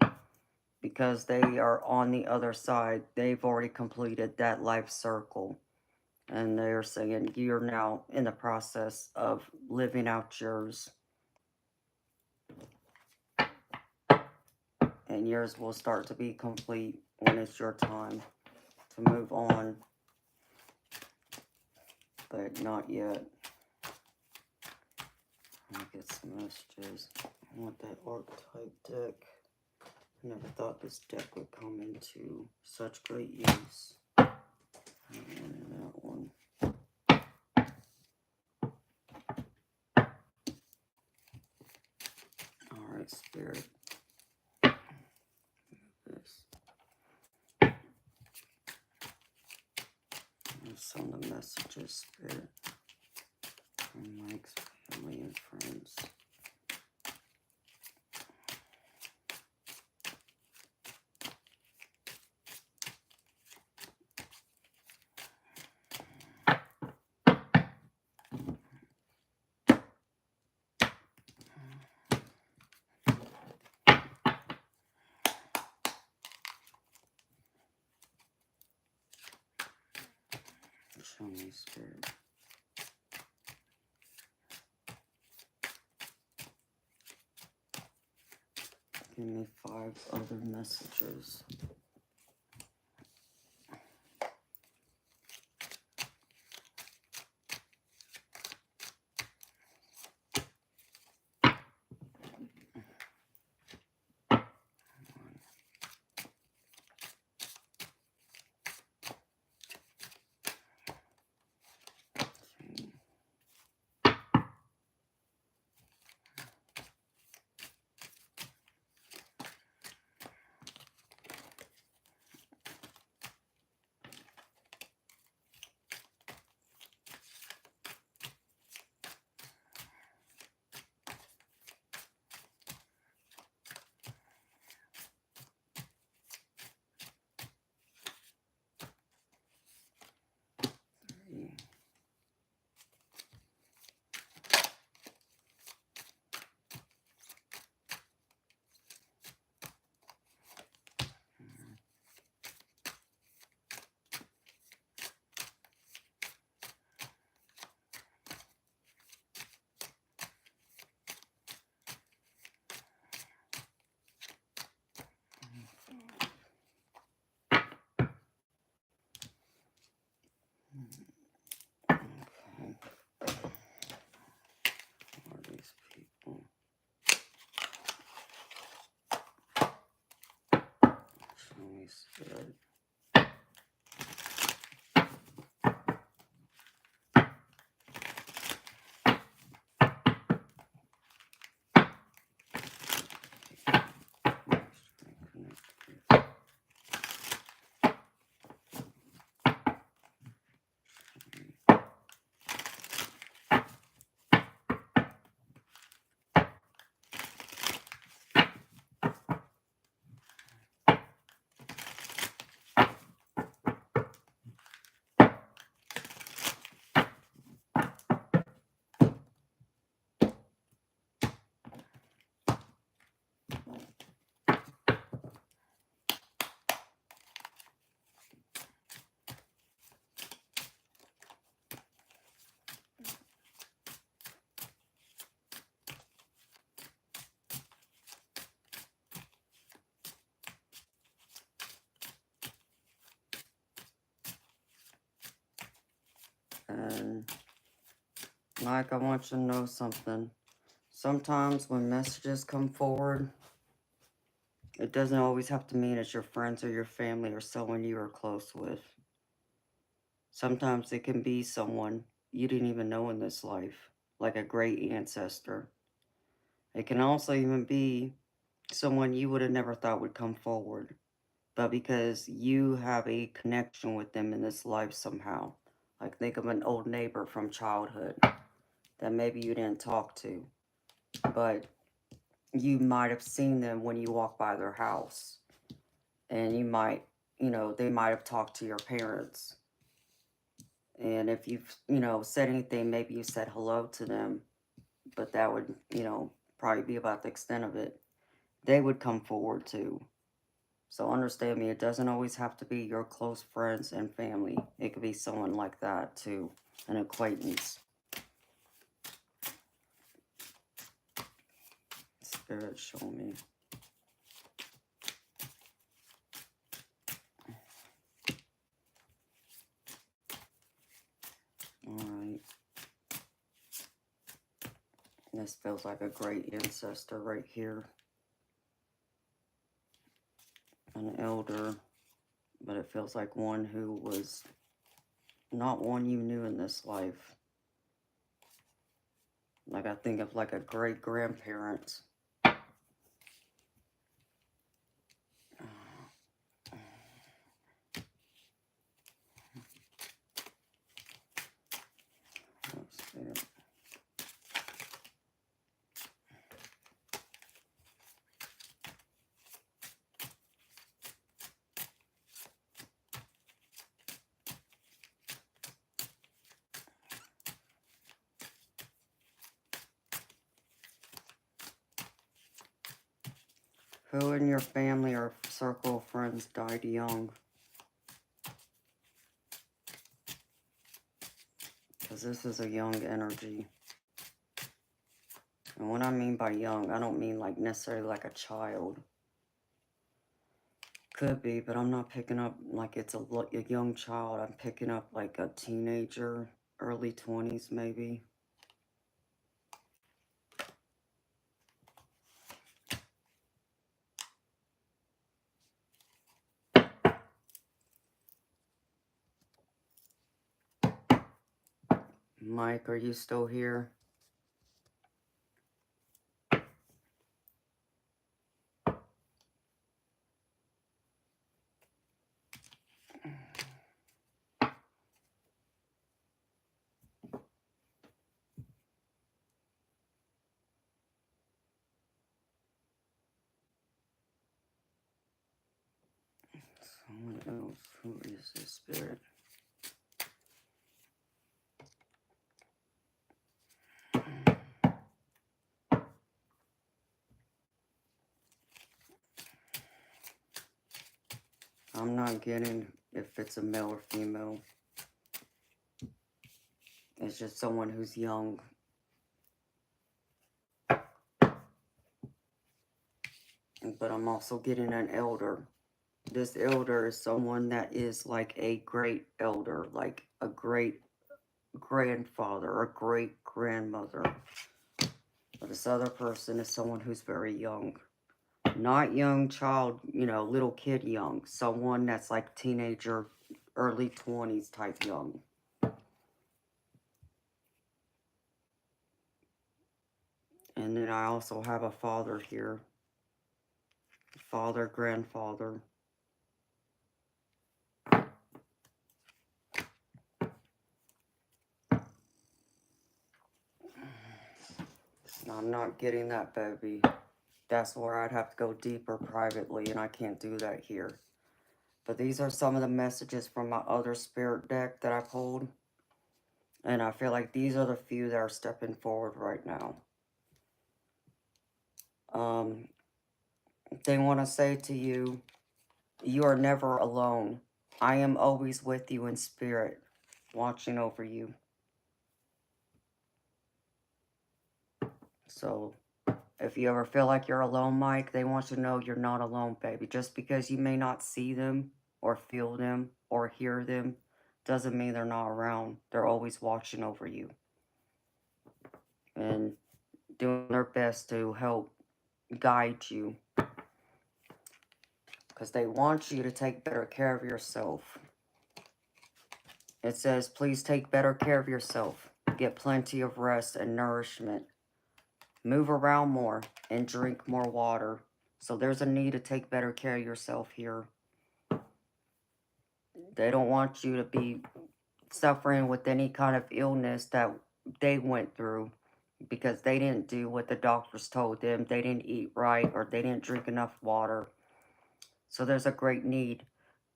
because they are on the other side, they've already completed that life circle. And they're saying you're now in the process of living out yours. And yours will start to be complete when it's your time to move on. But not yet. Let me get some messages. I want that archetype deck. I never thought this deck would come into such great use. And that one. Alright, Spirit. This. Send the messages, Spirit. From Mike's family and friends. Show me, Spirit. Give me 5 other messages. Are these people? Show me spirit. And Mike, I want you to know something. Sometimes when messages come forward, it doesn't always have to mean it's your friends or your family or someone you are close with. Sometimes it can be someone you didn't even know in this life, like a great ancestor. It can also even be someone you would have never thought would come forward, but because you have a connection with them in this life somehow. Like think of an old neighbor from childhood that maybe you didn't talk to, but you might have seen them when you walk by their house. And you might, they might have talked to your parents. And if you've, said anything, maybe you said hello to them, but that would, probably be about the extent of it. They would come forward too. So understand me, it doesn't always have to be your close friends and family. It could be someone like that too, an acquaintance. Spirit, show me. Alright. This feels like a great ancestor right here. An elder, but it feels like one who was not one you knew in this life. Like I think of like a great grandparent. Who in your family or circle of friends died young? Because this is a young energy. And what I mean by young, I don't mean like necessarily like a child. Could be, but I'm not picking up like it's a young child. I'm picking up like a teenager, early 20s maybe. Mike, are you still here? Someone else. Who is this spirit? I'm not getting if it's a male or female. It's just someone who's young. But I'm also getting an elder. This elder is someone that is like a great elder, like a great grandfather or great grandmother. But this other person is someone who's very young. Not young child, little kid young. Someone that's like teenager, early 20s type young. And then I also have a father here. Father, grandfather. I'm not getting that, baby. That's where I'd have to go deeper privately, and I can't do that here. But these are some of the messages from my other spirit deck that I pulled. And I feel like these are the few that are stepping forward right now. They want to say to you, you are never alone. I am always with you in spirit, watching over you. So, if you ever feel like you're alone, Mike, they want you to know you're not alone, baby. Just because you may not see them or feel them or hear them doesn't mean they're not around. They're always watching over you and doing their best to help guide you, because they want you to take better care of yourself. It says, please take better care of yourself. Get plenty of rest and nourishment. Move around more and drink more water. So there's a need to take better care of yourself here. They don't want you to be suffering with any kind of illness that they went through because they didn't do what the doctors told them. They didn't eat right, or they didn't drink enough water. So there's a great need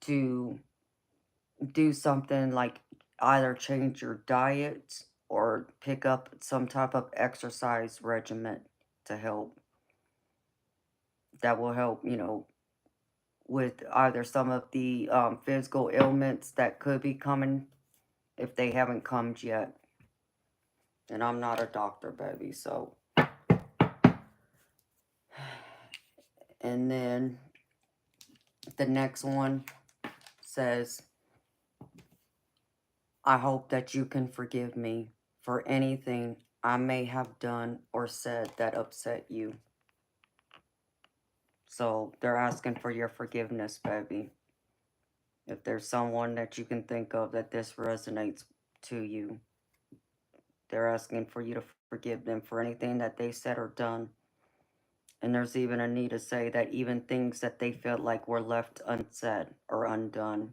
to do something like either change your diet or pick up some type of exercise regimen to help. That will help, with either some of the physical ailments that could be coming if they haven't come yet. And I'm not a doctor, baby, so. And then the next one says, I hope that you can forgive me for anything I may have done or said that upset you. So they're asking for your forgiveness, baby. If there's someone that you can think of that this resonates to you, they're asking for you to forgive them for anything that they said or done. And there's even a need to say that even things that they felt like were left unsaid or undone.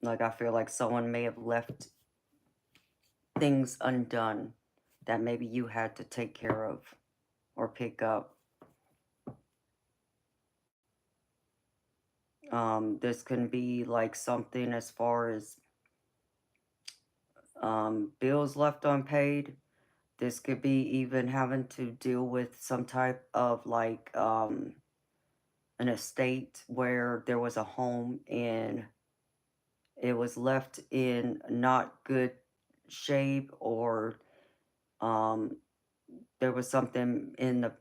Like, I feel like someone may have left things undone that maybe you had to take care of or pick up. This can be like something as far as bills left unpaid. This could be even having to deal with some type of like an estate where there was a home and it was left in not good shape, or there was something in the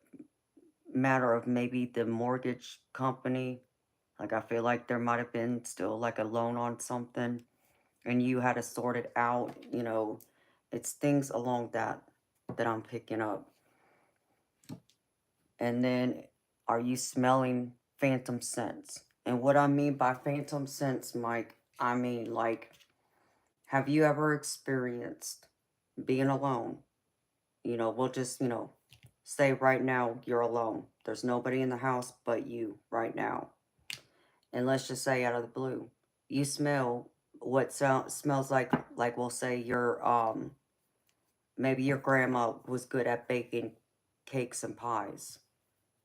matter of maybe the mortgage company. Like, I feel like there might have been still like a loan on something and you had to sort it out, It's things along that I'm picking up. And then, are you smelling phantom scents? And what I mean by phantom scents, Mike, I mean like, have you ever experienced being alone? We'll just, say right now you're alone. There's nobody in the house but you right now. And let's just say out of the blue, you smell what smells like we'll say your maybe your grandma was good at baking cakes and pies.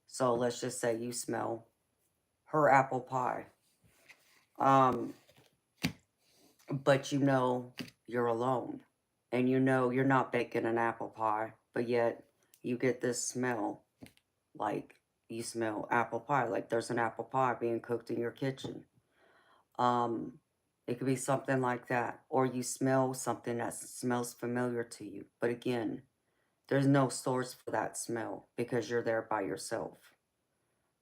So let's just say you smell her apple pie. But you're alone. And you're not baking an apple pie, but yet you get this smell, like you smell apple pie, like there's an apple pie being cooked in your kitchen. It could be something like that. Or you smell something that smells familiar to you. But again, there's no source for that smell because you're there by yourself.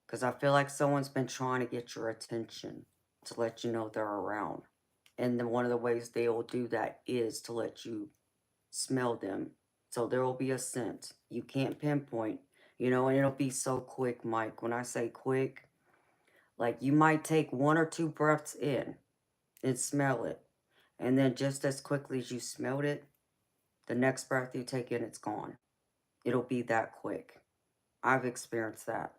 Because I feel like someone's been trying to get your attention to let you know they're around. And then one of the ways they will do that is to let you smell them. So there will be a scent. You can't pinpoint, and it'll be so quick, Mike. When I say quick, like you might take 1 or 2 breaths in and smell it. And then just as quickly as you smelled it, the next breath you take in, it's gone. It'll be that quick. I've experienced that.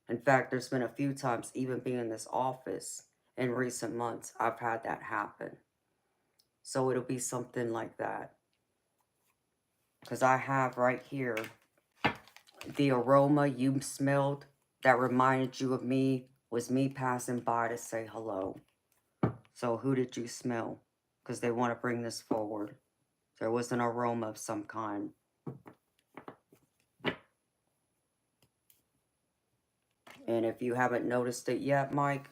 In fact, there's been a few times, even being in this office in recent months, I've had that happen. So it'll be something like that. Because I have right here the aroma you smelled that reminded you of me was me passing by to say hello. So who did you smell? Because they want to bring this forward. There was an aroma of some kind. And if you haven't noticed it yet, Mike,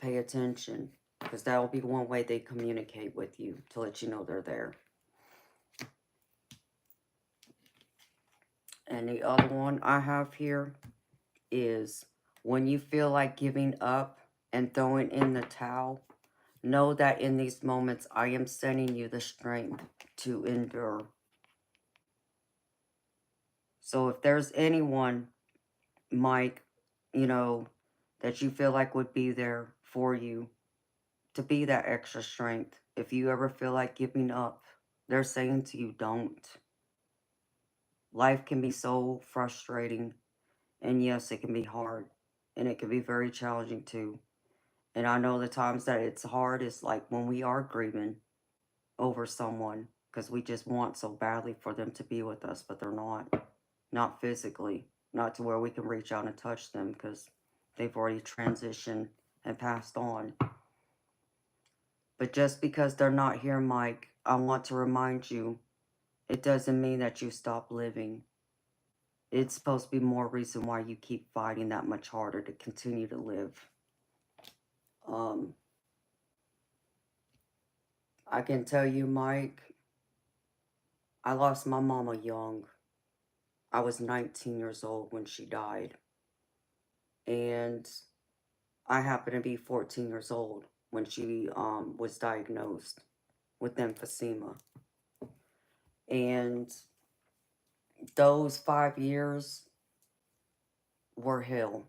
pay attention. Because that'll be one way they communicate with you to let you know they're there. And the other one I have here is when you feel like giving up and throwing in the towel, know that in these moments I am sending you the strength to endure. So if there's anyone, Mike, that you feel like would be there for you to be that extra strength, if you ever feel like giving up, they're saying to you, don't. Life can be so frustrating, and yes, it can be hard, and it can be very challenging too. And I know the times that it's hard is like when we are grieving over someone because we just want so badly for them to be with us, but they're not physically, not to where we can reach out and touch them because they've already transitioned and passed on. But just because they're not here, Mike, I want to remind you, it doesn't mean that you stop living. It's supposed to be more reason why you keep fighting that much harder to continue to live. I can tell you, Mike, I lost my mama young. I was 19 years old when she died. And I happened to be 14 years old when she was diagnosed with emphysema. And those 5 years were hell.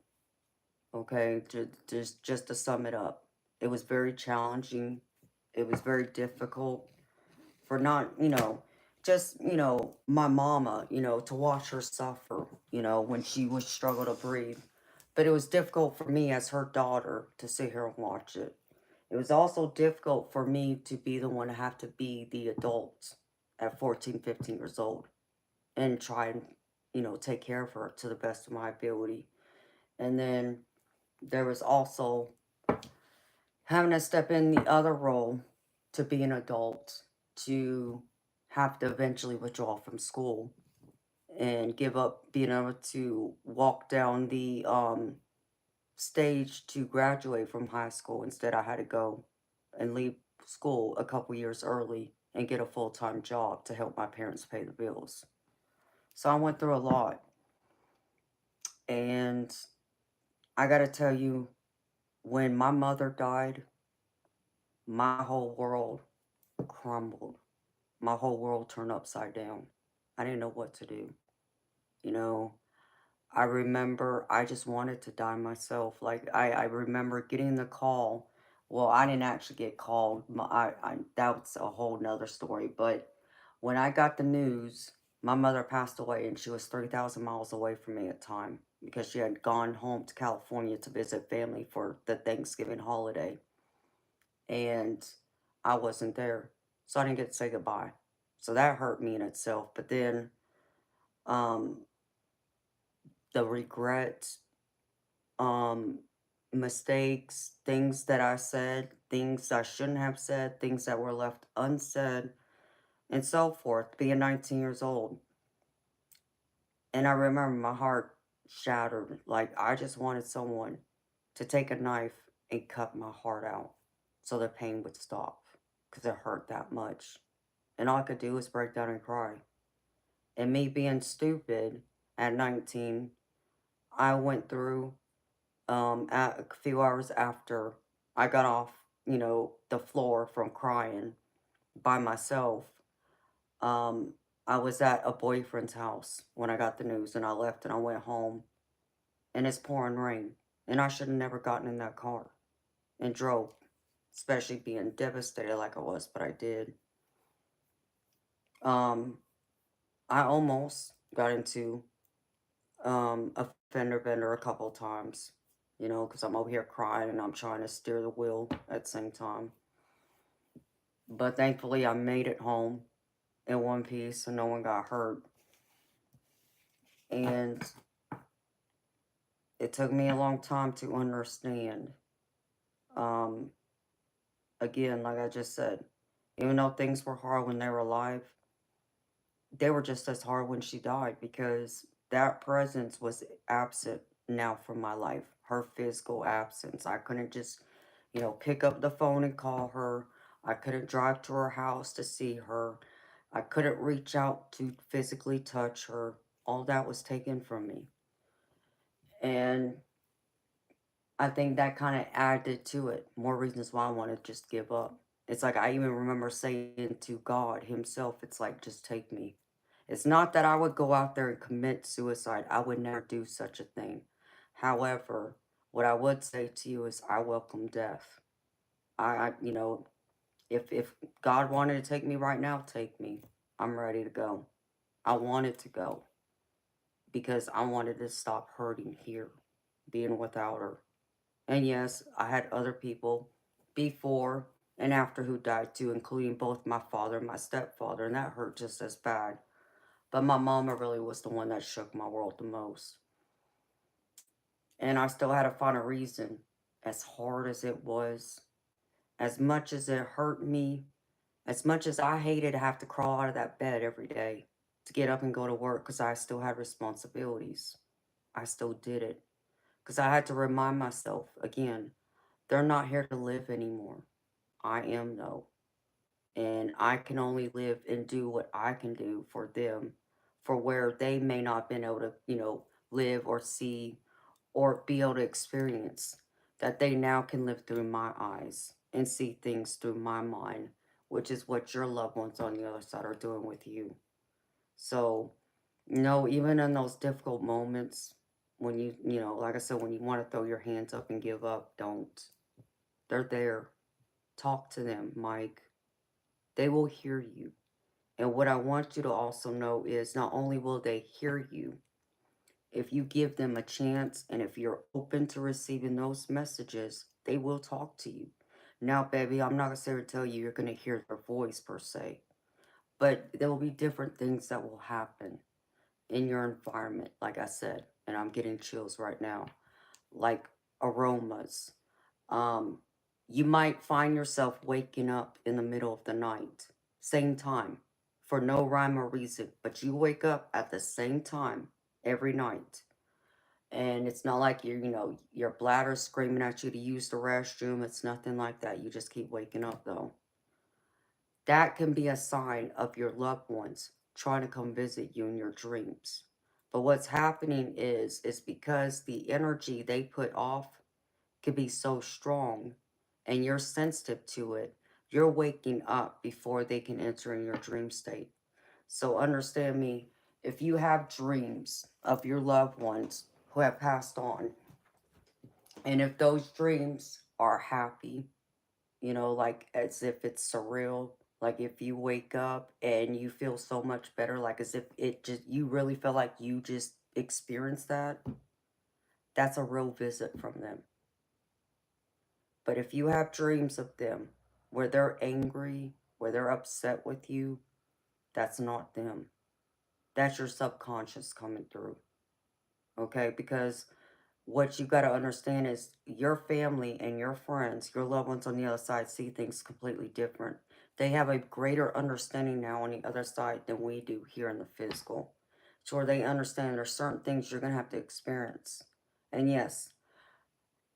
Okay, just to sum it up, it was very challenging. It was very difficult for not, just, my mama, to watch her suffer, when she would struggle to breathe. But it was difficult for me as her daughter to sit here and watch it. It was also difficult for me to be the one to have to be the adult at 14, 15 years old and try and, take care of her to the best of my ability. And then there was also having to step in the other role to be an adult, to have to eventually withdraw from school and give up being able to walk down the stage to graduate from high school. Instead, I had to go and leave school a couple years early and get a full-time job to help my parents pay the bills. So I went through a lot. And I got to tell you, when my mother died, my whole world crumbled. My whole world turned upside down. I didn't know what to do. You know, I remember I just wanted to die myself. Like, I remember getting the call. Well, I didn't actually get called. That's a whole nother story. But when I got the news, my mother passed away and she was 3,000 miles away from me at the time because she had gone home to California to visit family for the Thanksgiving holiday. And I wasn't there. So I didn't get to say goodbye. So that hurt me in itself. But then um, the regret, um, mistakes, things that I said, things I shouldn't have said, things that were left unsaid, and so forth, being 19 years old. And I remember my heart shattered. Like, I just wanted someone to take a knife and cut my heart out so the pain would stop because it hurt that much. And all I could do was break down and cry. And me being stupid at 19, I went through at a few hours after I got off, the floor from crying by myself. Um, I was at a boyfriend's house when I got the news, and I left and I went home, and it's pouring rain, and I should have never gotten in that car and drove, especially being devastated like I was, but I did. Um, I almost got into a fender bender a couple of times, because I'm over here crying and I'm trying to steer the wheel at the same time. But thankfully, I made it home in one piece and no one got hurt. And it took me a long time to understand. Um, Again, like I just said, even though things were hard when they were alive, they were just as hard when she died because that presence was absent now from my life. Her physical absence. I couldn't just, pick up the phone and call her. I couldn't drive to her house to see her. I couldn't reach out to physically touch her. All that was taken from me. And I think that kind of added to it. More reasons why I want to just give up. It's like I even remember saying to God Himself, it's like, just take me. It's not that I would go out there and commit suicide. I would never do such a thing. However, what I would say to you is I welcome death. If God wanted to take me right now, take me. I'm ready to go. I wanted to go because I wanted to stop hurting here, being without her. And yes, I had other people before and after who died too, including both my father and my stepfather, and that hurt just as bad. But my mama really was the one that shook my world the most. And I still had to find a reason, as hard as it was, as much as it hurt me, as much as I hated to have to crawl out of that bed every day to get up and go to work because I still had responsibilities. I still did it because I had to remind myself again, they're not here to live anymore. I am, though. And I can only live and do what I can do for them, for where they may not have been able to, live or see or be able to experience, that they now can live through my eyes and see things through my mind, which is what your loved ones on the other side are doing with you. So, even in those difficult moments, when like I said, when you want to throw your hands up and give up, don't. They're there. Talk to them, Mike. They will hear you. And what I want you to also know is not only will they hear you, if you give them a chance and if you're open to receiving those messages, they will talk to you. Now, baby, I'm not going to say or tell you you're going to hear their voice per se, but there will be different things that will happen in your environment, like I said, and I'm getting chills right now, like aromas. Um, you might find yourself waking up in the middle of the night, same time, for no rhyme or reason, but you wake up at the same time every night. And it's not like your bladder's screaming at you to use the restroom. It's nothing like that. You just keep waking up though. That can be a sign of your loved ones trying to come visit you in your dreams. But what's happening is because the energy they put off could be so strong and you're sensitive to it, you're waking up before they can enter in your dream state. So understand me, if you have dreams of your loved ones who have passed on, and if those dreams are happy, like as if it's surreal, like if you wake up and you feel so much better, like as if you really feel like you just experienced that, that's a real visit from them. But if you have dreams of them where they're angry, where they're upset with you, that's not them. That's your subconscious coming through. Okay? Because what you got to understand is your family and your friends, your loved ones on the other side see things completely different. They have a greater understanding now on the other side than we do here in the physical. So where they understand there's certain things you're going to have to experience. And yes,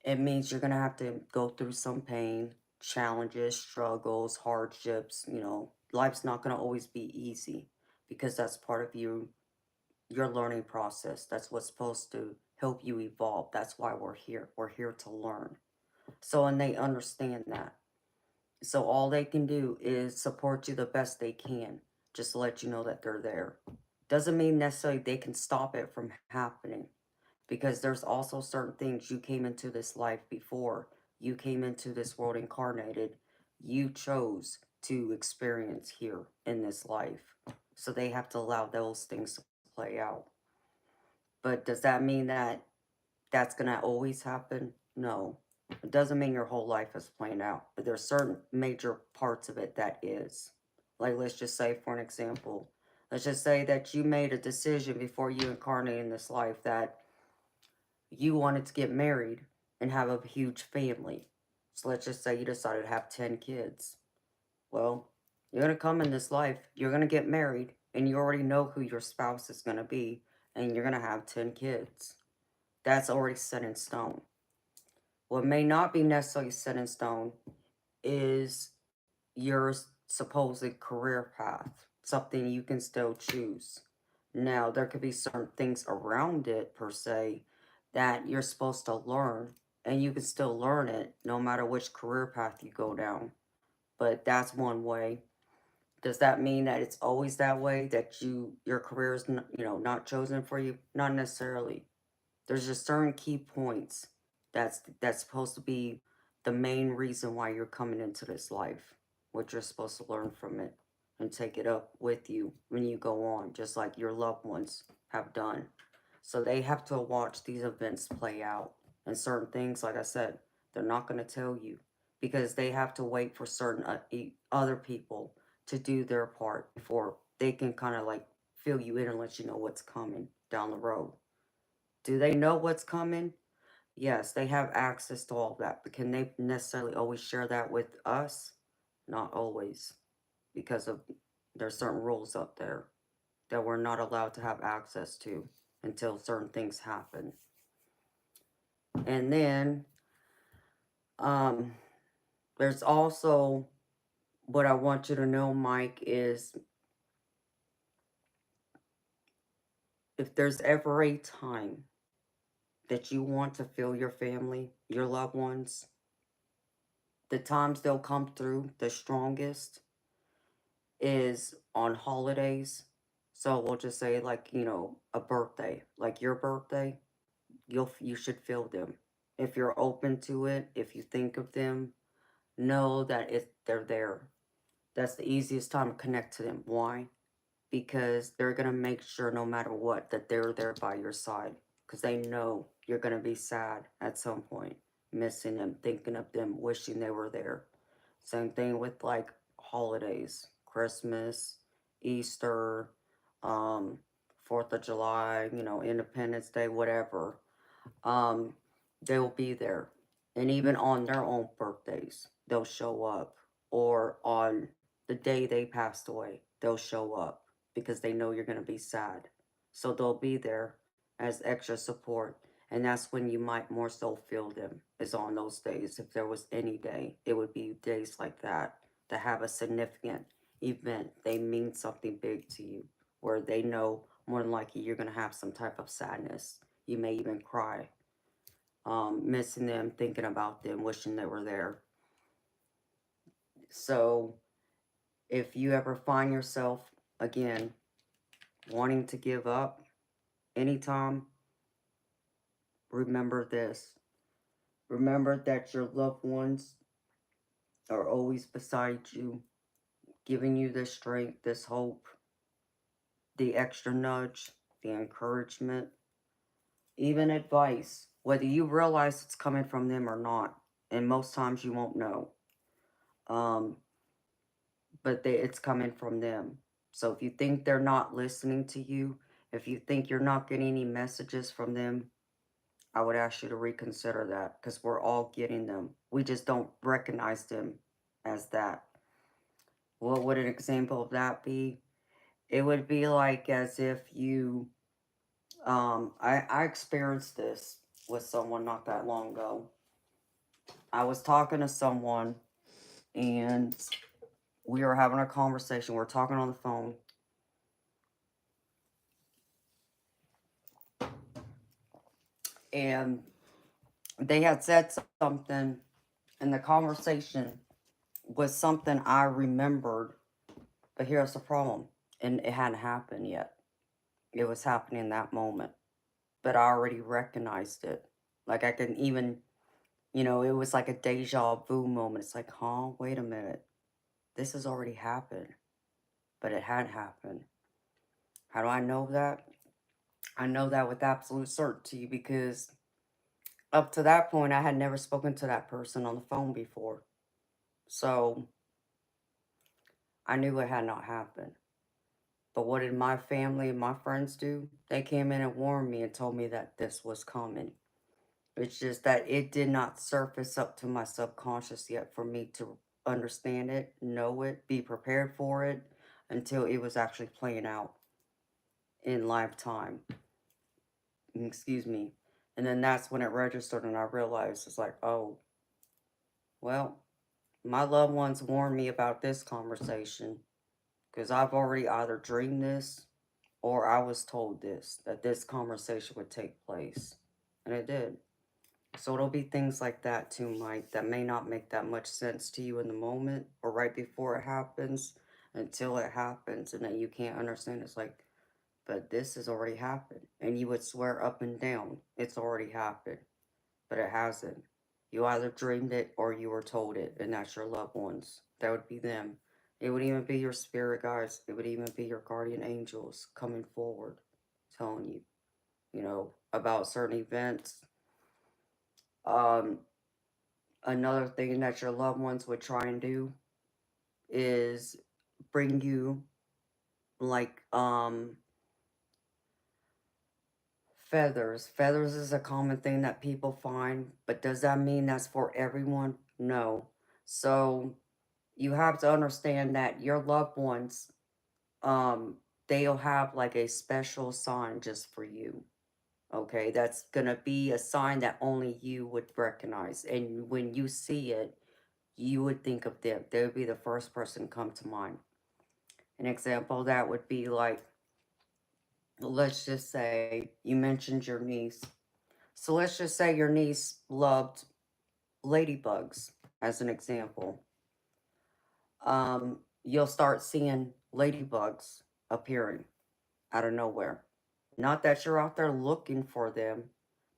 it means you're going to have to go through some pain, challenges, struggles, hardships. Life's not going to always be easy because that's part of your learning process. That's what's supposed to help you evolve. That's why we're here. We're here to learn. So, and they understand that. So all they can do is support you the best they can. Just to let you know that they're there. Doesn't mean necessarily they can stop it from happening. Because there's also certain things you came into this life before. You came into this world incarnated. You chose to experience here in this life. So they have to allow those things to play out. But does that mean that that's going to always happen? No. It doesn't mean your whole life is playing out, but there's certain major parts of it that is. Like, let's just say, for an example, let's just say that you made a decision before you incarnated in this life that you wanted to get married and have a huge family. So let's just say you decided to have 10 kids. Well, you're going to come in this life, you're going to get married, and you already know who your spouse is going to be, and you're going to have 10 kids. That's already set in stone. What may not be necessarily set in stone is your supposed career path, something you can still choose. Now, there could be certain things around it, per se, that you're supposed to learn, and you can still learn it no matter which career path you go down. But that's one way. Does that mean that it's always that way, that your career is not chosen for you? Not necessarily. There's just certain key points that's supposed to be the main reason why you're coming into this life, what you're supposed to learn from it and take it up with you when you go on, just like your loved ones have done. So they have to watch these events play out. And certain things, like I said, they're not going to tell you because they have to wait for certain other people to do their part before they can kind of like fill you in and let you know what's coming down the road. Do they know what's coming? Yes, they have access to all that, but can they necessarily always share that with us? Not always, because of there's certain rules up there that we're not allowed to have access to until certain things happen. And then um there's also what I want you to know, Mike, is if there's ever a time that you want to feel your family, your loved ones, the times they'll come through the strongest is on holidays. So we'll just say like, a birthday, like your birthday, you should feel them. If you're open to it, if you think of them, know that they're there. That's the easiest time to connect to them. Why? Because they're going to make sure no matter what that they're there by your side because they know you're going to be sad at some point, missing them, thinking of them, wishing they were there. Same thing with like holidays, Christmas, Easter, um 4th of July, Independence Day, whatever. um they'll be there. And even on their own birthdays they'll show up, or on the day they passed away they'll show up because they know you're going to be sad, so they'll be there as extra support. And that's when you might more so feel them, is on those days. If there was any day, it would be days like that to have a significant event. They mean something big to you, where they know more than likely you're going to have some type of sadness. You may even cry, missing them, thinking about them, wishing they were there. So if you ever find yourself, again, wanting to give up anytime, remember this. Remember that your loved ones are always beside you, giving you this strength, this hope, the extra nudge, the encouragement, even advice, whether you realize it's coming from them or not. And most times you won't know. Um, but it's coming from them. So if you think they're not listening to you, if you think you're not getting any messages from them, I would ask you to reconsider that, because we're all getting them. We just don't recognize them as that. What would an example of that be? It would be like as if you, I experienced this with someone not that long ago. I was talking to someone and we were having a conversation. We were talking on the phone. And they had said something, and the conversation was something I remembered. But here's the problem, and it hadn't happened yet. It was happening in that moment, but I already recognized it. Like I can even, it was like a deja vu moment. It's like, huh, wait a minute, this has already happened, but it had happened. How do I know that? I know that with absolute certainty because up to that point, I had never spoken to that person on the phone before. So I knew it had not happened. But what did my family and my friends do? They came in and warned me and told me that this was coming. It's just that it did not surface up to my subconscious yet for me to understand it, know it, be prepared for it until it was actually playing out in lifetime. Excuse me. And then that's when it registered and I realized it's like, oh, well, my loved ones warned me about this conversation because I've already either dreamed this or I was told this, that this conversation would take place. And it did. So it'll be things like that too, Mike, that may not make that much sense to you in the moment or right before it happens until it happens and then you can't understand. It's like, but this has already happened. And you would swear up and down it's already happened, but it hasn't. You either dreamed it or you were told it, and that's your loved ones. That would be them. It would even be your spirit guides. It would even be your guardian angels coming forward, telling you, about certain events. Um, Another thing that your loved ones would try and do is bring you like feathers. Feathers is a common thing that people find, but does that mean that's for everyone? No. So you have to understand that your loved ones, um, they'll have like a special sign just for you. Okay, that's gonna be a sign that only you would recognize. And when you see it, you would think of them. They would be the first person to come to mind. An example of that would be like, let's just say you mentioned your niece. So let's just say your niece loved ladybugs, as an example. You'll start seeing ladybugs appearing out of nowhere. Not that you're out there looking for them,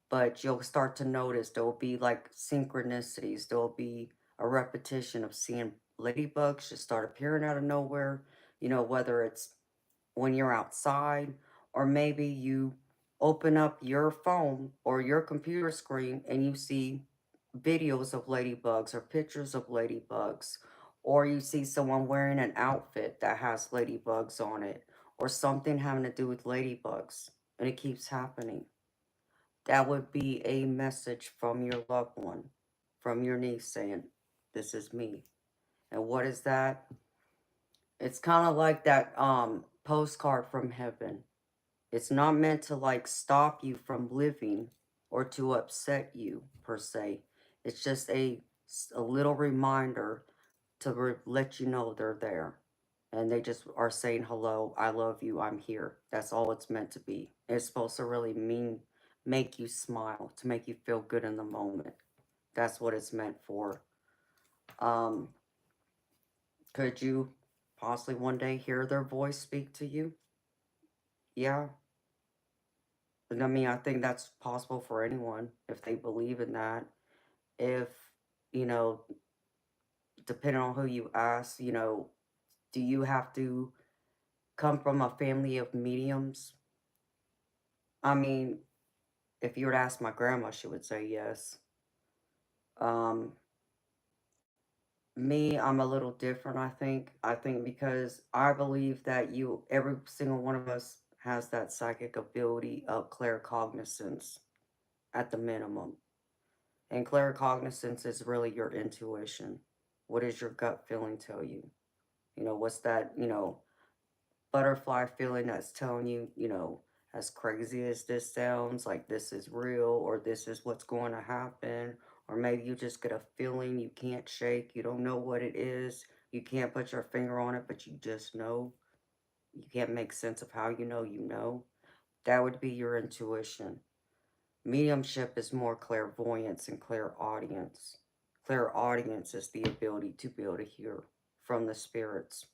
but you'll start to notice there will be like synchronicities. There will be a repetition of seeing ladybugs just start appearing out of nowhere. Whether it's when you're outside, or maybe you open up your phone or your computer screen and you see videos of ladybugs or pictures of ladybugs, or you see someone wearing an outfit that has ladybugs on it, or something having to do with ladybugs, and it keeps happening. That would be a message from your loved one, from your niece saying, "This is me." And what is that? It's kind of like that postcard from heaven. It's not meant to like stop you from living or to upset you per se. It's just a little reminder to let you know they're there. And they just are saying, hello, I love you, I'm here. That's all it's meant to be. It's supposed to really make you smile, to make you feel good in the moment. That's what it's meant for. Um, could you possibly one day hear their voice speak to you? Yeah. And I mean, I think that's possible for anyone if they believe in that. If, you know, depending on who you ask, do you have to come from a family of mediums? I mean, if you were to ask my grandma, she would say yes. Um, Me, I'm a little different, I think. I think because I believe that every single one of us has that psychic ability of claircognizance at the minimum. And claircognizance is really your intuition. What does your gut feeling tell you? What's that, butterfly feeling that's telling you, as crazy as this sounds, like this is real or this is what's going to happen. Or maybe you just get a feeling you can't shake, you don't know what it is, you can't put your finger on it, but you just know. You can't make sense of how you know you know. That would be your intuition. Mediumship is more clairvoyance and clairaudience. Clairaudience is the ability to be able to hear from the spirits,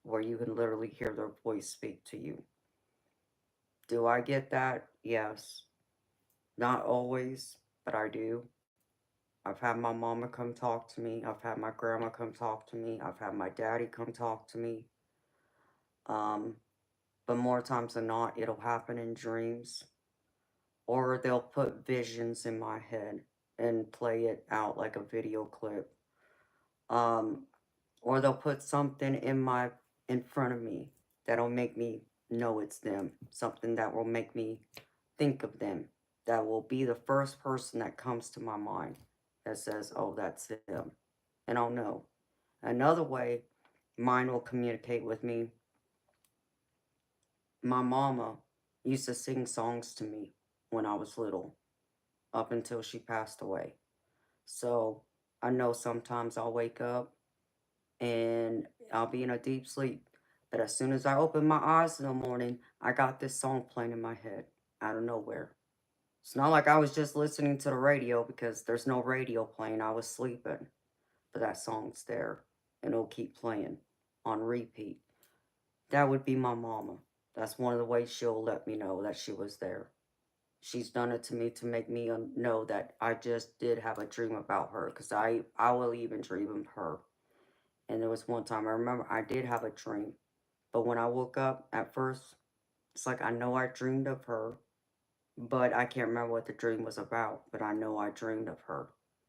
where you can literally hear their voice speak to you. Do I get that? Yes. Not always, but I do. I've had my mama come talk to me. I've had my grandma come talk to me. I've had my daddy come talk to me. Um, but more times than not, it'll happen in dreams. Or they'll put visions in my head and play it out like a video clip. Um, or they'll put something in front of me that'll make me know it's them. Something that will make me think of them. That will be the first person that comes to my mind that says, "Oh, that's them," and I'll know. Another way mine will communicate with me, my mama used to sing songs to me when I was little, up until she passed away. So I know sometimes I'll wake up and I'll be in a deep sleep. But as soon as I open my eyes in the morning, I got this song playing in my head out of nowhere. It's not like I was just listening to the radio because there's no radio playing. I was sleeping. But that song's there and it'll keep playing on repeat. That would be my mama. That's one of the ways she'll let me know that she was there. She's done it to me to make me know that I just did have a dream about her, because I will even dream of her. And there was one time I remember I did have a dream, but when I woke up at first, it's like I know I dreamed of her, but I can't remember what the dream was about, but I know I dreamed of her.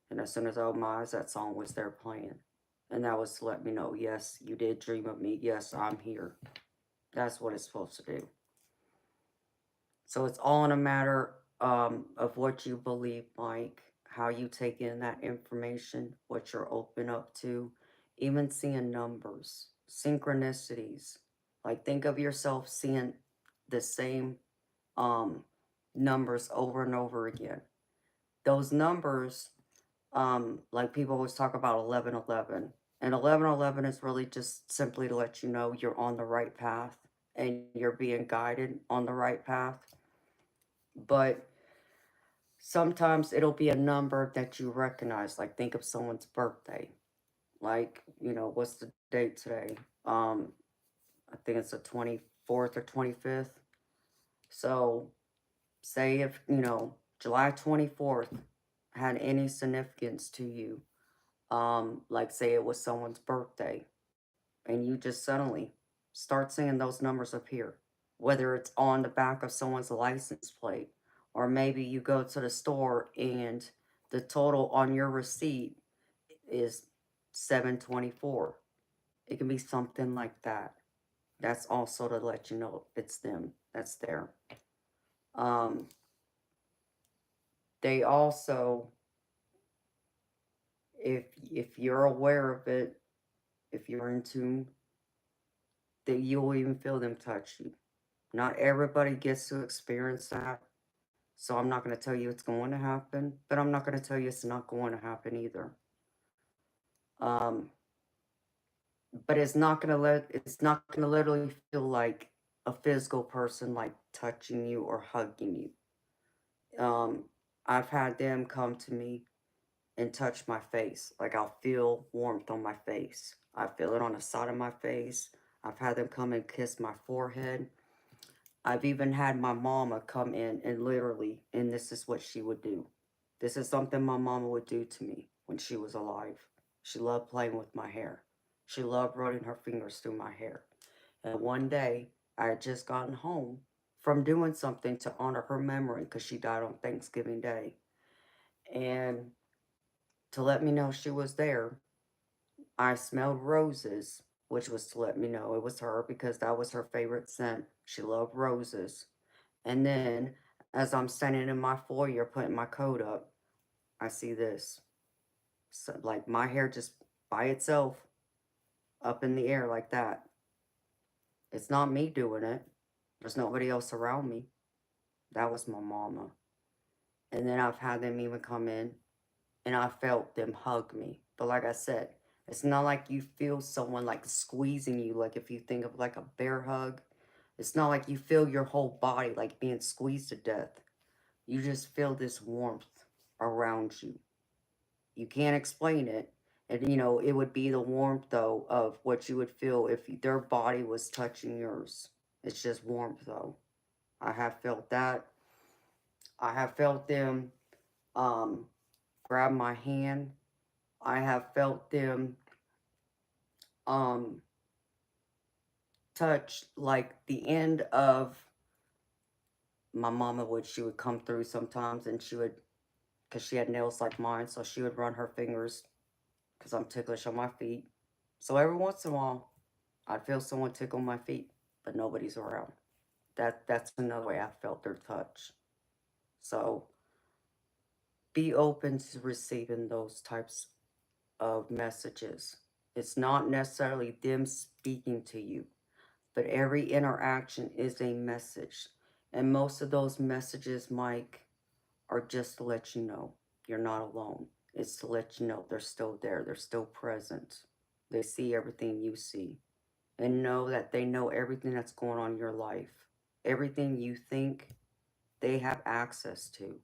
And as soon as I opened my eyes, that song was there playing. And that was to let me know, yes, you did dream of me. Yes, I'm here. That's what it's supposed to do. So it's all in a matter of what you believe, Mike, how you take in that information, what you're open up to, even seeing numbers, synchronicities. Like think of yourself seeing the same um, numbers over and over again. Those numbers, like people always talk about 1111. And 1111 is really just simply to let you know you're on the right path and you're being guided on the right path. But sometimes it'll be a number that you recognize. Like think of someone's birthday. Like, what's the date today? I think it's the 24th or 25th. So say if, July 24th had any significance to you, like say it was someone's birthday, and you just suddenly start seeing those numbers appear, whether it's on the back of someone's license plate, or maybe you go to the store and the total on your receipt is 724. It can be something like that. That's also to let you know it's them that's there. Um, they also, if you're aware of it, if you're in tune, that you'll even feel them touch you. Not everybody gets to experience that. So I'm not going to tell you it's going to happen, but I'm not going to tell you it's not going to happen either. Um, but it's not going to literally feel like a physical person like touching you or hugging you. I've had them come to me and touch my face. Like I'll feel warmth on my face. I feel it on the side of my face. I've had them come and kiss my forehead. I've even had my mama come in and literally, and this is what she would do. This is something my mama would do to me when she was alive. She loved playing with my hair. She loved running her fingers through my hair. And one day, I had just gotten home from doing something to honor her memory because she died on Thanksgiving Day. And to let me know she was there, I smelled roses, which was to let me know it was her because that was her favorite scent. She loved roses. And then, as I'm standing in my foyer putting my coat up, I see this. So, like my hair just by itself up in the air like that. It's not me doing it. There's nobody else around me. That was my mama. And then I've had them even come in and I felt them hug me. But like I said, it's not like you feel someone like squeezing you, like if you think of like a bear hug. It's not like you feel your whole body like being squeezed to death. You just feel this warmth around you. You can't explain it. And, it would be the warmth, though, of what you would feel if their body was touching yours. It's just warmth, though. I have felt that. I have felt them um, grab my hand. I have felt them um, touch, like, the end of my mama she would come through sometimes, and she would, because she had nails like mine, so she would run her fingers, because I'm ticklish on my feet. So every once in a while, I'd feel someone tickle my feet, but nobody's around. That's another way I felt their touch. So be open to receiving those types of messages. It's not necessarily them speaking to you, but every interaction is a message. And most of those messages, Mike, are just to let you know you're not alone. It's to let you know they're still there, they're still present. They see everything you see. And know that they know everything that's going on in your life. Everything you think, they have access to.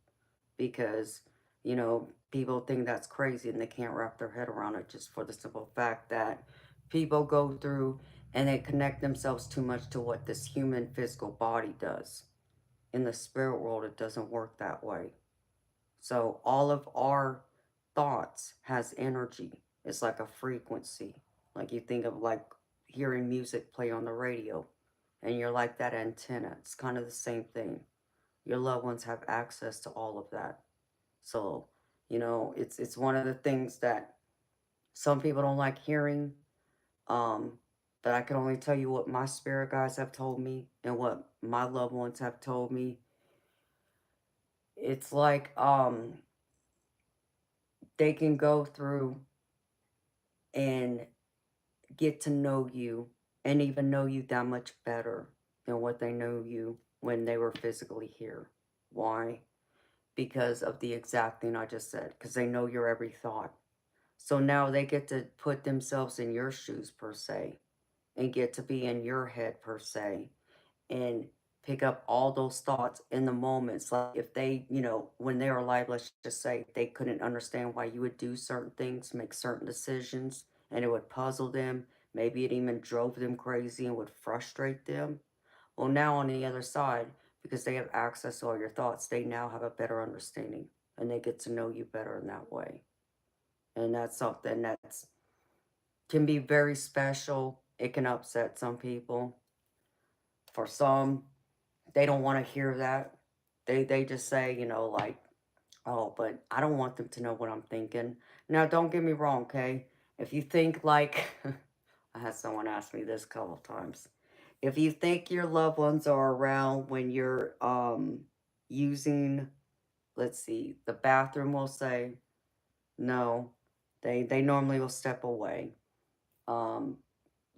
Because, people think that's crazy and they can't wrap their head around it, just for the simple fact that people go through and they connect themselves too much to what this human physical body does. In the spirit world, it doesn't work that way. So all of our thoughts has energy. It's like a frequency. Like you think of like hearing music play on the radio, and you're like that antenna. It's kind of the same thing. Your loved ones have access to all of that. So, it's one of the things that some people don't like hearing. Um, but I can only tell you what my spirit guides have told me and what my loved ones have told me. It's like they can go through and get to know you and even know you that much better than what they know you when they were physically here. Why? Because of the exact thing I just said, because they know your every thought. So now they get to put themselves in your shoes, per se, and get to be in your head, per se, and pick up all those thoughts in the moments. Like if they, when they were alive, let's just say they couldn't understand why you would do certain things, make certain decisions, and it would puzzle them. Maybe it even drove them crazy and would frustrate them. Well, now on the other side, because they have access to all your thoughts, they now have a better understanding and they get to know you better in that way. And that's something that's can be very special. It can upset some people. For some, they don't want to hear that. They just say, like, oh, but I don't want them to know what I'm thinking. Now, don't get me wrong, okay? If you think like, I had someone ask me this a couple of times. If you think your loved ones are around when you're using, let's see, the bathroom, we'll say, no, they normally will step away. Um,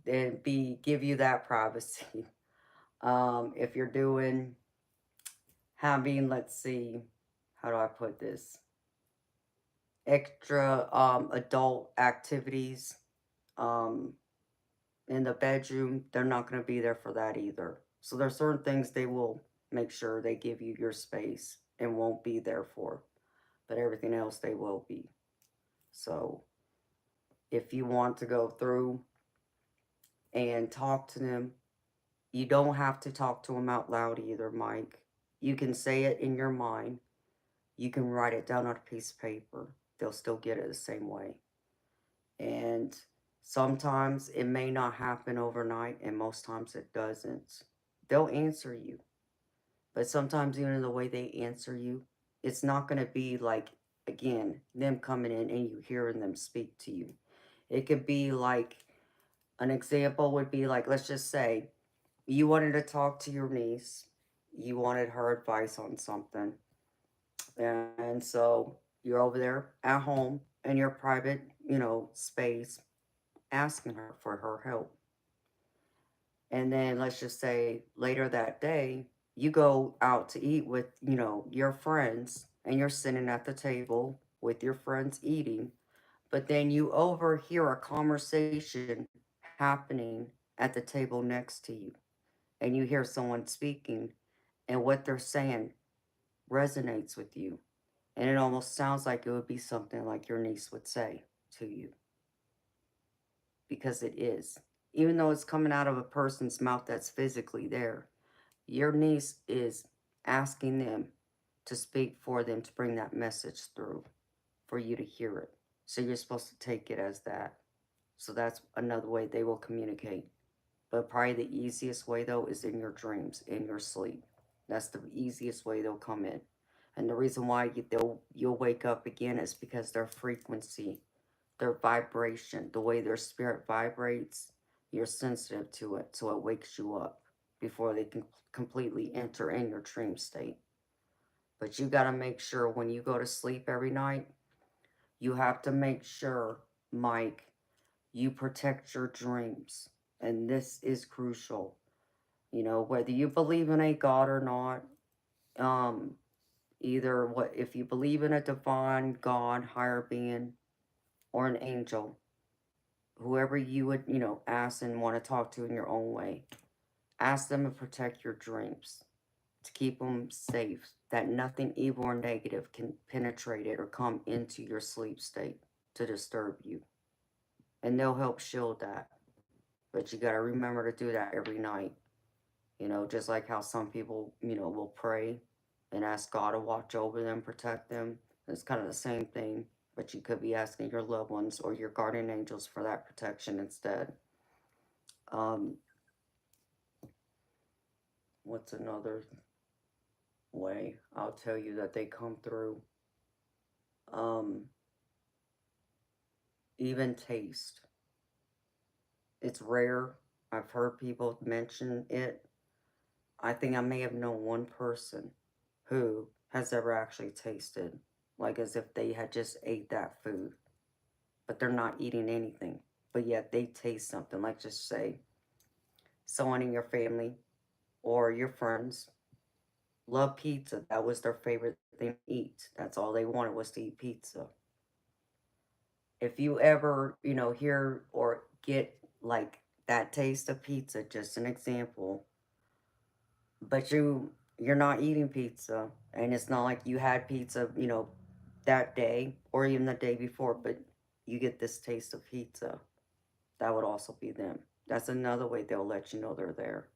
and give you that privacy. If you're doing having, let's see, how do I put this? Extra adult activities um, in the bedroom, they're not going to be there for that either. So there's certain things they will make sure they give you your space and won't be there for, but everything else they will be. So if you want to go through and talk to them, you don't have to talk to them out loud either, Mike. You can say it in your mind. You can write it down on a piece of paper. They'll still get it the same way. And sometimes it may not happen overnight, and most times it doesn't. They'll answer you. But sometimes, even in the way they answer you, it's not going to be like, again, them coming in and you hearing them speak to you. It could be like, an example would be like, let's just say, you wanted to talk to your niece, you wanted her advice on something, and so you're over there at home in your private, space, asking her for her help. And then let's just say later that day, you go out to eat with, your friends, and you're sitting at the table with your friends eating, but then you overhear a conversation happening at the table next to you, and you hear someone speaking, and what they're saying resonates with you. And it almost sounds like it would be something like your niece would say to you, because it is. Even though it's coming out of a person's mouth that's physically there, your niece is asking them to speak for them to bring that message through for you to hear it. So you're supposed to take it as that. So that's another way they will communicate. But probably the easiest way though is in your dreams, in your sleep. That's the easiest way they'll come in. And the reason why you'll wake up again is because their frequency, their vibration, the way their spirit vibrates, you're sensitive to it, so it wakes you up before they can completely enter in your dream state. But you got to make sure when you go to sleep every night, you have to make sure, Mike, you protect your dreams. And this is crucial. You know, whether you believe in a God or not, um, either what if you believe in a divine God, higher being, or an angel, whoever you would, ask and want to talk to in your own way, ask them to protect your dreams, to keep them safe, that nothing evil or negative can penetrate it or come into your sleep state to disturb you. And they'll help shield that. But you got to remember to do that every night. Just like how some people, will pray and ask God to watch over them, protect them. It's kind of the same thing, but you could be asking your loved ones or your guardian angels for that protection instead. Um, what's another way I'll tell you that they come through? Um, even taste. It's rare. I've heard people mention it. I think I may have known one person who has ever actually tasted like as if they had just ate that food, but they're not eating anything. But yet they taste something, like just say someone in your family or your friends love pizza. That was their favorite thing to eat. That's all they wanted was to eat pizza. If you ever, hear or get like that taste of pizza, just an example, but you're not eating pizza and it's not like you had pizza, that day or even the day before, but you get this taste of pizza, that would also be them. That's another way they'll let you know they're there.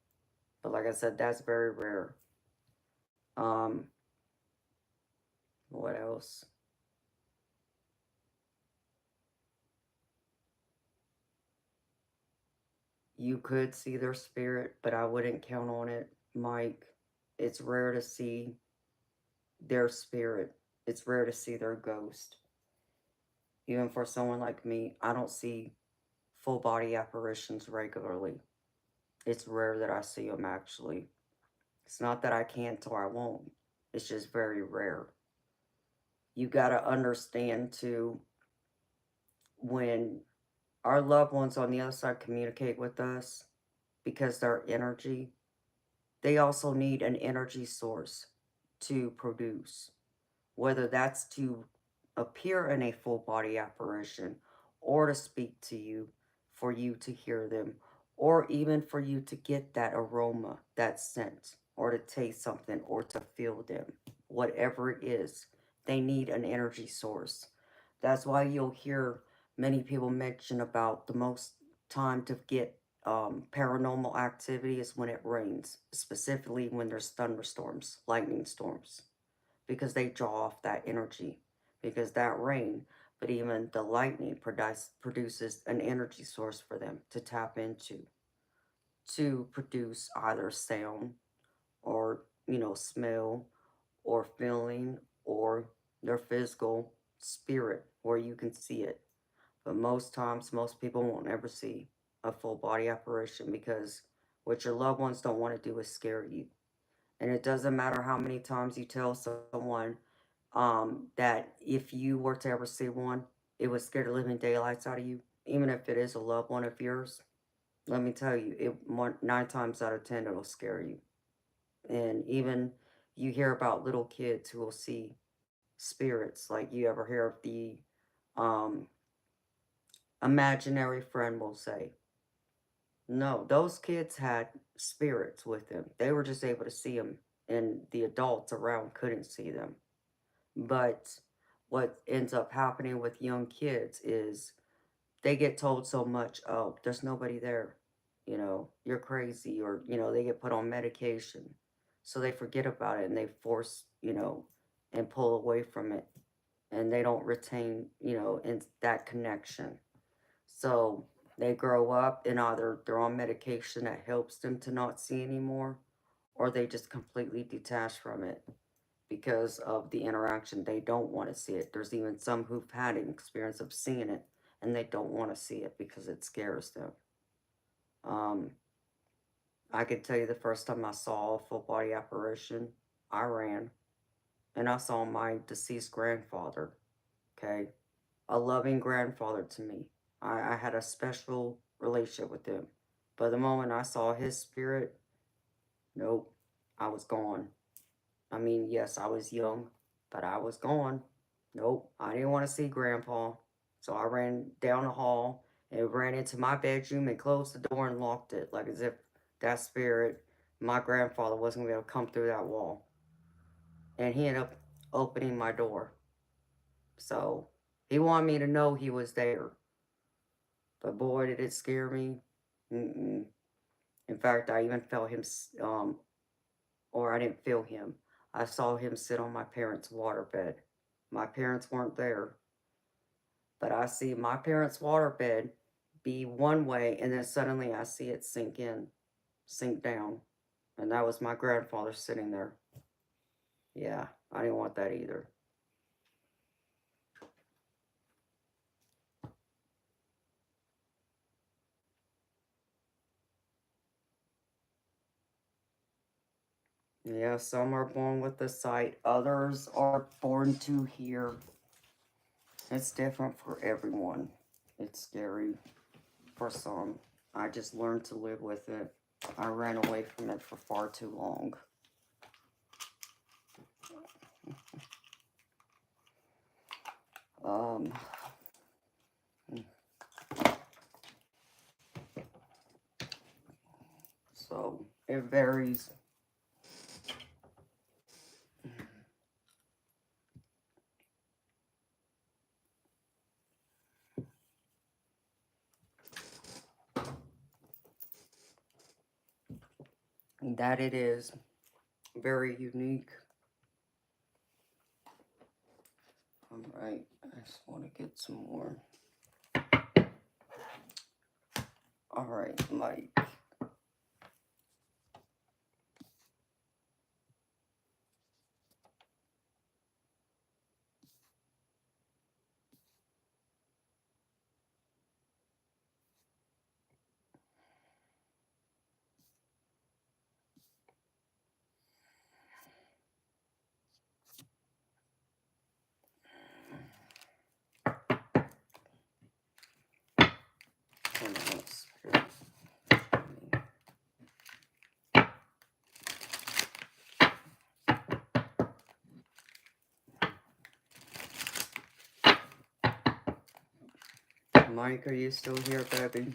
But like I said, that's very rare. Um, what else? You could see their spirit, but I wouldn't count on it, Mike. It's rare to see their spirit. It's rare to see their ghost. Even for someone like me, I don't see full body apparitions regularly. It's rare that I see them actually. It's not that I can't or I won't. It's just very rare. You got to understand too, when our loved ones on the other side communicate with us, because their energy, they also need an energy source to produce, whether that's to appear in a full body apparition or to speak to you for you to hear them, or even for you to get that aroma, that scent, or to taste something or to feel them. Whatever it is, they need an energy source. That's why you'll hear many people mention about the most time to get paranormal activity is when it rains, specifically when there's thunderstorms, lightning storms, because they draw off that energy, because that rain, but even the lightning produces an energy source for them to tap into, to produce either sound or, smell or feeling or their physical spirit where you can see it. But most times, most people won't ever see a full body apparition, because what your loved ones don't want to do is scare you. And it doesn't matter how many times you tell someone that if you were to ever see one, it would scare the living daylights out of you. Even if it is a loved one of yours, let me tell you, 9 times out of 10 it'll scare you. And even you hear about little kids who will see spirits. Like, you ever hear of the um, imaginary friend, will say, no, those kids had spirits with them. They were just able to see them and the adults around couldn't see them. But what ends up happening with young kids is they get told so much, oh, there's nobody there, you're crazy, or, they get put on medication. So they forget about it and they force, and pull away from it. And they don't retain, in that connection. So they grow up and either they're on medication that helps them to not see anymore, or they just completely detach from it because of the interaction. They don't want to see it. There's even some who've had an experience of seeing it and they don't want to see it because it scares them. Um, I could tell you the first time I saw a full body apparition, I ran and I saw my deceased grandfather. Okay, a loving grandfather to me. I had a special relationship with him. But the moment I saw his spirit, nope, I was gone. I mean, yes, I was young, but I was gone. Nope, I didn't want to see Grandpa. So I ran down the hall and ran into my bedroom and closed the door and locked it, like as if that spirit, my grandfather, wasn't going to be able to come through that wall. And he ended up opening my door. So he wanted me to know he was there. But boy, did it scare me. Mm-mm. In fact, I even felt him, or I didn't feel him. I saw him sit on my parents' waterbed. My parents weren't there, but I see my parents' waterbed be one way, and then suddenly I see it sink down. And that was my grandfather sitting there. Yeah, I didn't want that either. Yeah, some are born with the sight, others are born to hear. It's different for everyone. It's scary for some. I just learned to live with it. I ran away from it for far too long. Um, so it varies. That it is very unique. Alright, I just want to get some more. Alright, Mike. Mike, are you still here, baby?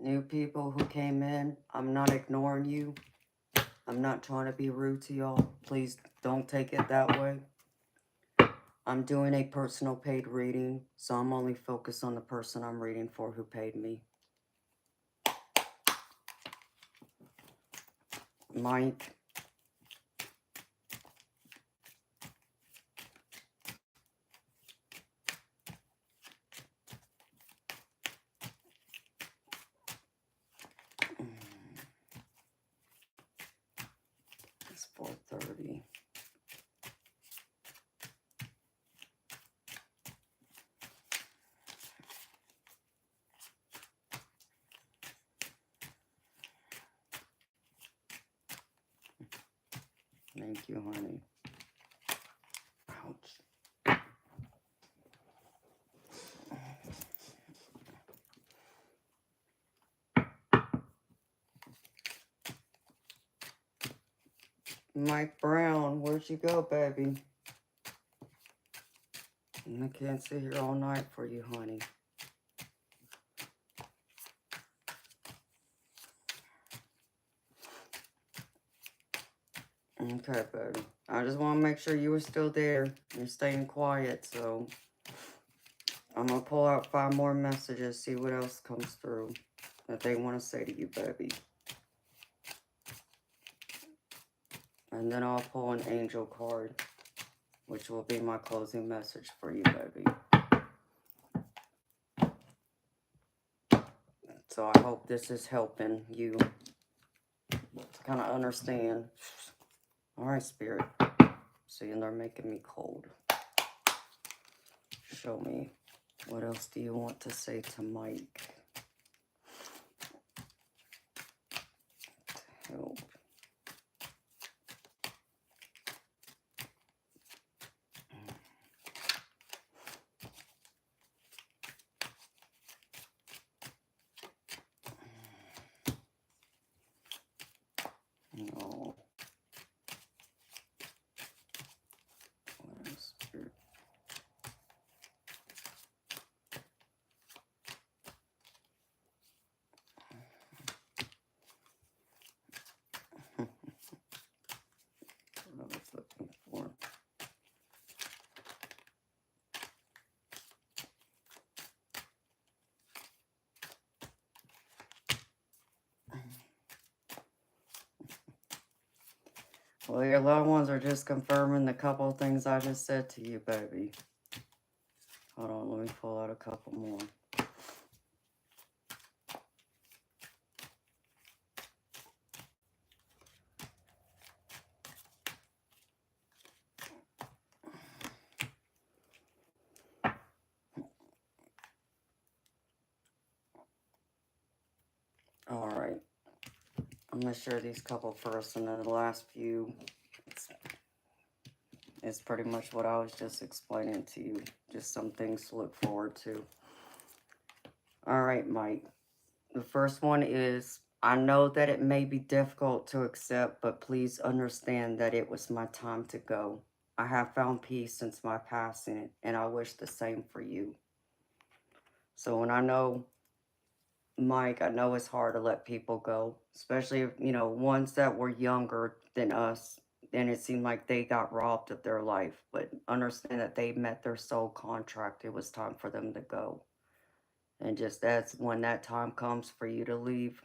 New people who came in, I'm not ignoring you. I'm not trying to be rude to y'all. Please don't take it that way. I'm doing a personal paid reading, so I'm only focused on the person I'm reading for who paid me. Mike. It's 4:30. Thank you, honey. Ouch. Mike Brown, where'd you go, baby? I can't sit here all night for you, honey. Okay, baby. I just want to make sure you were still there. You're staying quiet, so I'm going to pull out 5 more messages, see what else comes through that they want to say to you, baby. And then I'll pull an angel card, which will be my closing message for you, baby. So I hope this is helping you to kind of understand. All right, Spirit. See, and they're making me cold. Show me. What else do you want to say to Mike? Help. No. What else? What I was looking for. Well, your loved ones are just confirming the couple of things I just said to you, baby. Hold on, let me pull out a couple more. All right. I'm going to share these couple first, and then the last few is pretty much what I was just explaining to you. Just some things to look forward to. All right, Mike. The first one is, I know that it may be difficult to accept, but please understand that it was my time to go. I have found peace since my passing, and I wish the same for you. So when I know, Mike, I know it's hard to let people go, especially, ones that were younger than us, and it seemed like they got robbed of their life. But understand that they met their soul contract. It was time for them to go. And just as when that time comes for you to leave,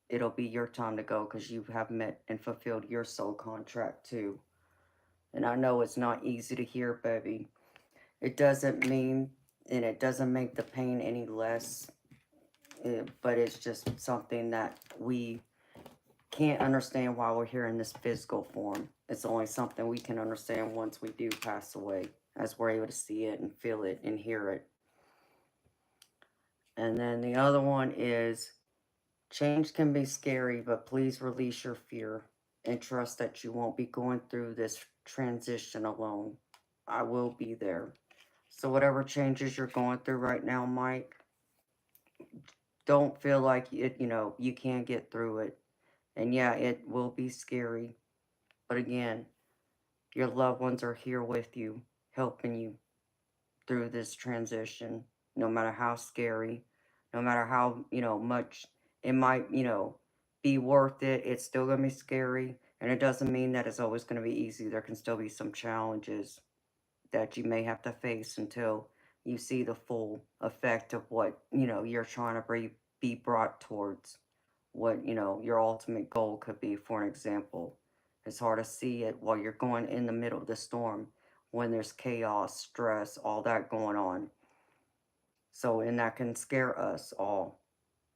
it'll be your time to go because you have met and fulfilled your soul contract too. And I know it's not easy to hear, baby. It doesn't mean, and it doesn't make the pain any less, but it's just something that we can't understand while we're here in this physical form. It's only something we can understand once we do pass away, as we're able to see it and feel it and hear it. And then the other one is, change can be scary, but please release your fear and trust that you won't be going through this transition alone. I will be there. So whatever changes you're going through right now, Mike, don't feel like you can't get through it. And yeah, it will be scary. But again, your loved ones are here with you, helping you through this transition, no matter how scary, no matter how, much it might, be worth it. It's still going to be scary. And it doesn't mean that it's always going to be easy. There can still be some challenges that you may have to face until you see the full effect of what, you're trying to be brought towards. What, your ultimate goal could be, for an example. It's hard to see it while you're going in the middle of the storm when there's chaos, stress, all that going on. So, and that can scare us all.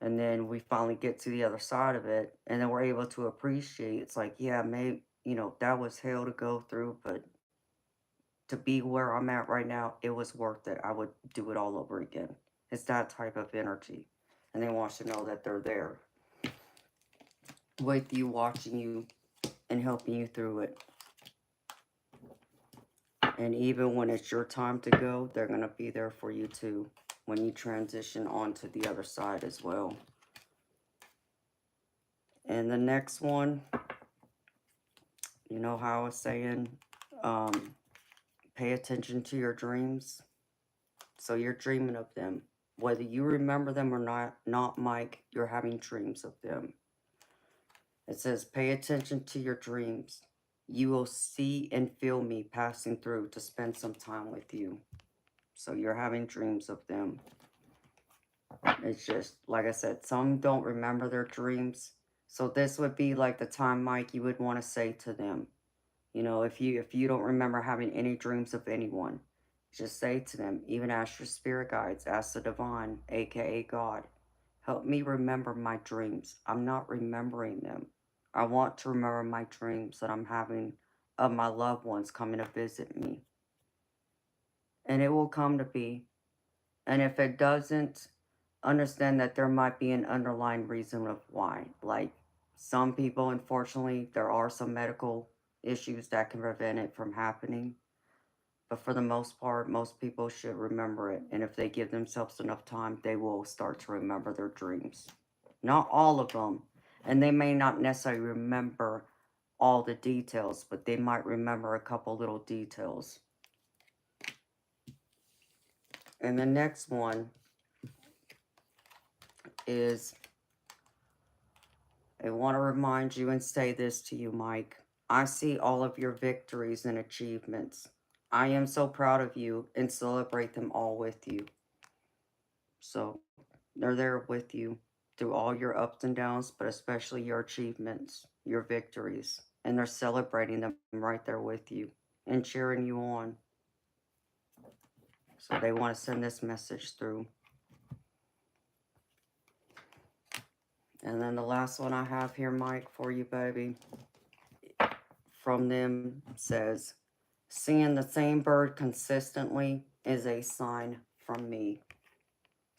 And then we finally get to the other side of it, and then we're able to appreciate. It's like, yeah, maybe, that was hell to go through, but to be where I'm at right now, it was worth it. I would do it all over again. It's that type of energy. And they want you to know that they're there with you, watching you, and helping you through it. And even when it's your time to go, they're going to be there for you too when you transition on to the other side as well. And the next one, you know how I was saying, pay attention to your dreams. So you're dreaming of them. Whether you remember them or not, Mike, you're having dreams of them. It says, pay attention to your dreams. You will see and feel me passing through to spend some time with you. So you're having dreams of them. It's just, like I said, some don't remember their dreams. So this would be like the time, Mike, you would want to say to them, you know, if you don't remember having any dreams of anyone, just say to them, even ask your spirit guides, ask the divine, aka God, help me remember my dreams. I'm not remembering them. I want to remember my dreams that I'm having of my loved ones coming to visit me. And it will come to be. And if it doesn't, understand that there might be an underlying reason of why. Like some people, unfortunately, there are some medical issues that can prevent it from happening. But for the most part, most people should remember it. And if they give themselves enough time, they will start to remember their dreams. Not all of them. And they may not necessarily remember all the details, but they might remember a couple little details. And the next one is, I want to remind you and say this to you, Mike. I see all of your victories and achievements. I am so proud of you and celebrate them all with you. So they're there with you through all your ups and downs, but especially your achievements, your victories. And they're celebrating them right there with you and cheering you on. So they want to send this message through. And then the last one I have here, Mike, for you, baby, from them says, seeing the same bird consistently is a sign from me.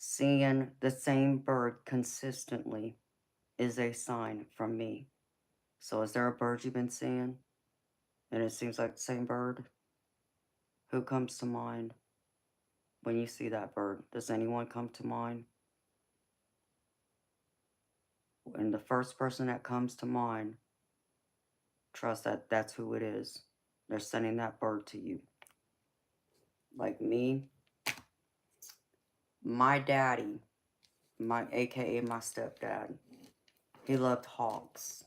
Seeing the same bird consistently is a sign from me. So is there a bird you've been seeing? And it seems like the same bird? Who comes to mind when you see that bird? Does anyone come to mind? And the first person that comes to mind, trust that that's who it is. They're sending that bird to you. Like me, my daddy, aka my stepdad, he loved hawks.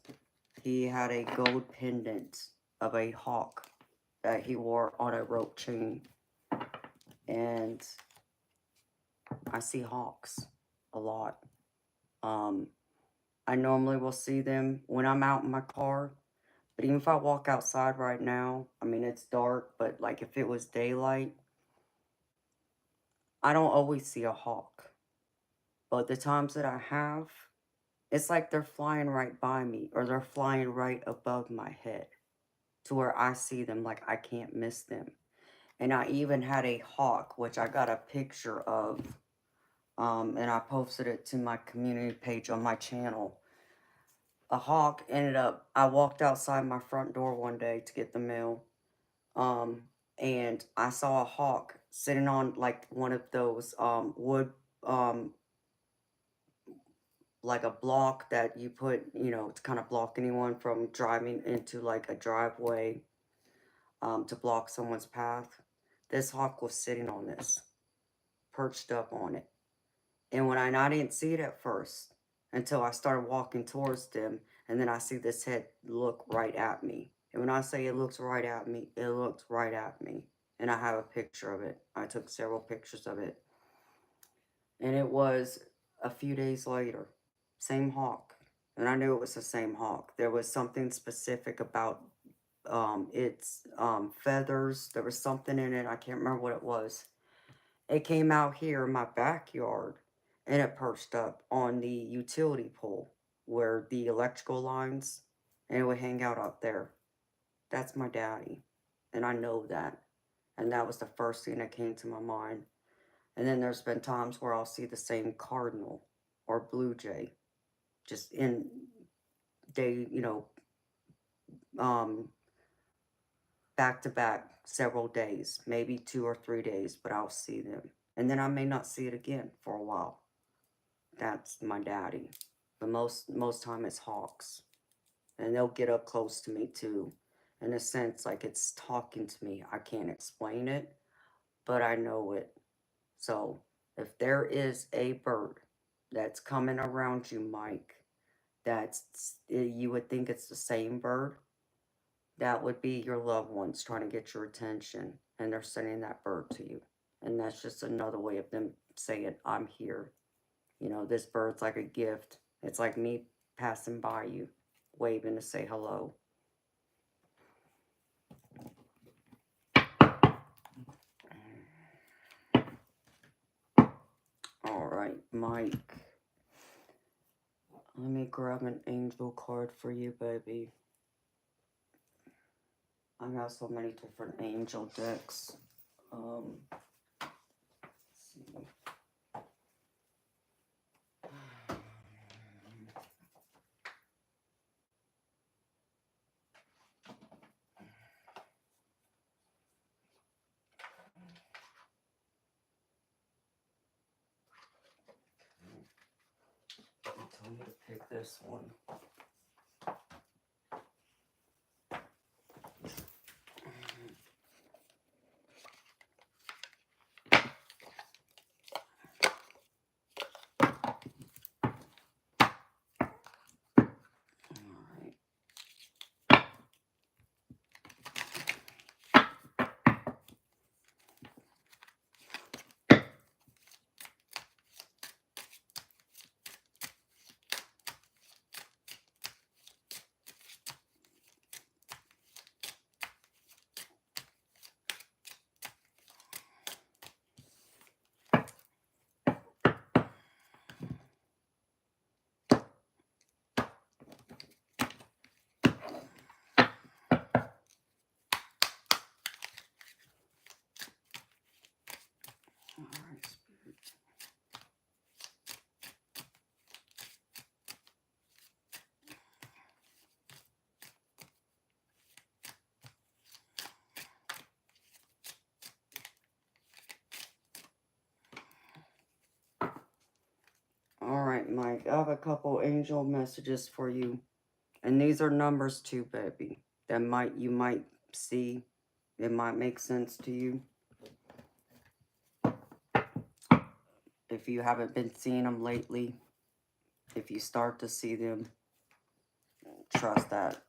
He had a gold pendant of a hawk that he wore on a rope chain. And I see hawks a lot. I normally will see them when I'm out in my car. But even if I walk outside right now, I mean, it's dark, but like if it was daylight, I don't always see a hawk. But the times that I have, it's like they're flying right by me or they're flying right above my head to where I see them like I can't miss them. And I even had a hawk, which I got a picture of, and I posted it to my community page on my channel. A hawk ended up, I walked outside my front door one day to get the mail, and I saw a hawk sitting on like one of those wood, like a block that you put, you know, to kind of block anyone from driving into like a driveway, to block someone's path. This hawk was sitting on this, perched up on it. And when I didn't see it at first until I started walking towards them, and then I see this head look right at me. And when I say it looks right at me, it looks right at me. And I have a picture of it. I took several pictures of it. And it was a few days later, same hawk. And I knew it was the same hawk. There was something specific about its feathers. There was something in it. I can't remember what it was. It came out here in my backyard and it perched up on the utility pole where the electrical lines, and it would hang out up there. That's my daddy. And I know that. And that was the first thing that came to my mind. And then there's been times where I'll see the same cardinal or blue jay just in day, you know, um, back to back several days, maybe 2 or 3 days, but I'll see them. And then I may not see it again for a while. That's my daddy. But most time it's hawks. And they'll get up close to me too. In a sense, like it's talking to me. I can't explain it, but I know it. So if there is a bird that's coming around you, Mike, you would think it's the same bird, that would be your loved ones trying to get your attention, and they're sending that bird to you. And that's just another way of them saying, I'm here. You know, this bird's like a gift. It's like me passing by you, waving to say hello. All right, Mike. Let me grab an angel card for you, baby. I got so many different angel decks. Let's see. Tell me to pick this one. Alright, Mike, I have a couple angel messages for you. And these are numbers too, baby. That you might see. It might make sense to you. If you haven't been seeing them lately, if you start to see them, trust that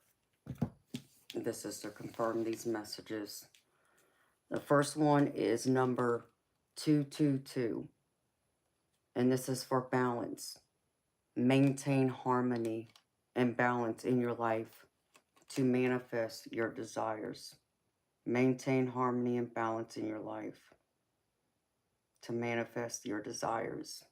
this is to confirm these messages. The first one is number 222. And this is for balance. Maintain harmony and balance in your life to manifest your desires. Maintain harmony and balance in your life to manifest your desires.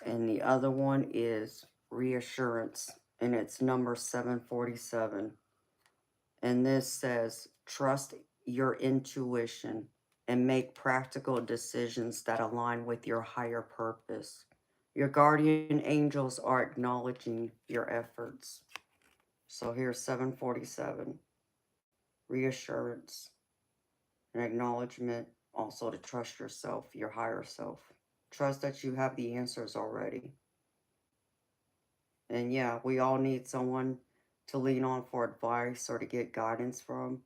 And the other one is reassurance, and it's number 747. And this says, trust your intuition and make practical decisions that align with your higher purpose. Your guardian angels are acknowledging your efforts. So here's 747. Reassurance and acknowledgement, also to trust yourself, your higher self. Trust that you have the answers already. And yeah, we all need someone to lean on for advice or to get guidance from.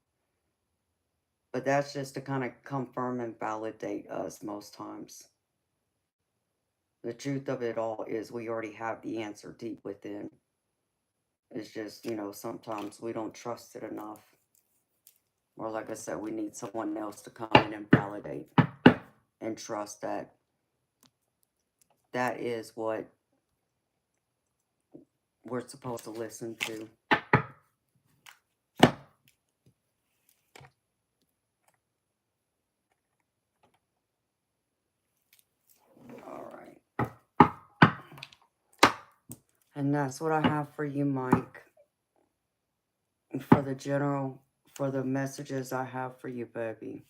But that's just to kind of confirm and validate us most times. The truth of it all is we already have the answer deep within. It's just, you know, sometimes we don't trust it enough. Or like I said, we need someone else to come in and validate and trust that that is what we're supposed to listen to. All right. And that's what I have for you, Mike. For the messages I have for you, baby.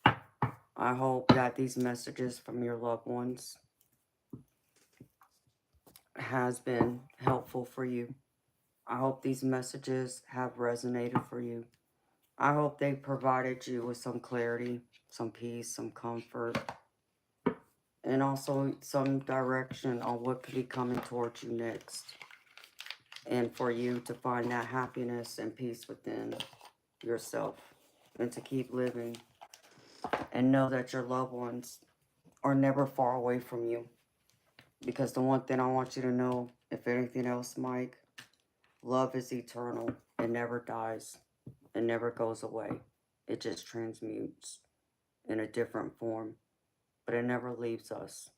I hope that these messages from your loved ones has been helpful for you. I hope these messages have resonated for you. I hope they provided you with some clarity, some peace, some comfort, and also some direction on what could be coming towards you next. And for you to find that happiness and peace within yourself and to keep living and know that your loved ones are never far away from you. Because the one thing I want you to know, if anything else, Mike, love is eternal. It never dies. It never goes away. It just transmutes in a different form. But it never leaves us.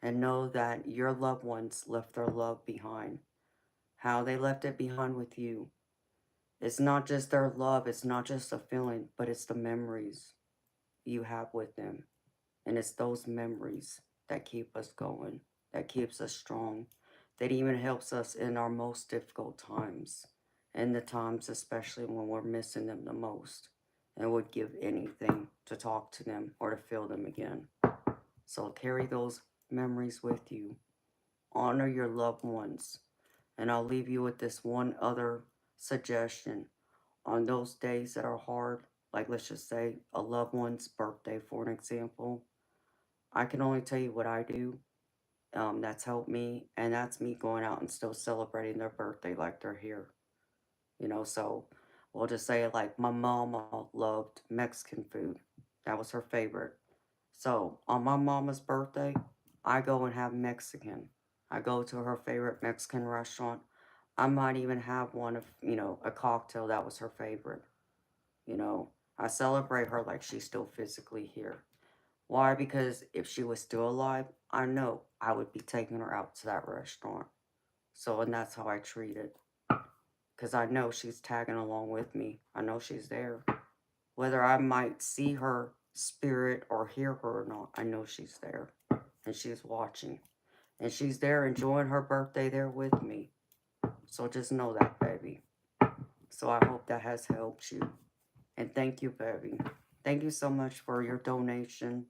And know that your loved ones left their love behind. How they left it behind with you. It's not just their love. It's not just a feeling. But it's the memories you have with them. And it's those memories that keep us going, that keeps us strong, that even helps us in our most difficult times, and the times especially when we're missing them the most, and would give anything to talk to them or to feel them again. So carry those memories with you. Honor your loved ones. And I'll leave you with this one other suggestion. On those days that are hard, like let's just say a loved one's birthday, for an example, I can only tell you what I do. That's helped me, and that's me going out and still celebrating their birthday like they're here. So we'll just say like my mama loved Mexican food. That was her favorite. So on my mama's birthday, I go and have Mexican. I go to her favorite Mexican restaurant. I might even have one of, a cocktail that was her favorite. You know, I celebrate her like she's still physically here. Why? Because if she was still alive, I know I would be taking her out to that restaurant. So, and that's how I treat it. Because I know she's tagging along with me. I know she's there. Whether I might see her spirit or hear her or not, I know she's there. And she's watching. And she's there enjoying her birthday there with me. So just know that, baby. So I hope that has helped you. And thank you, baby. Thank you so much for your donation.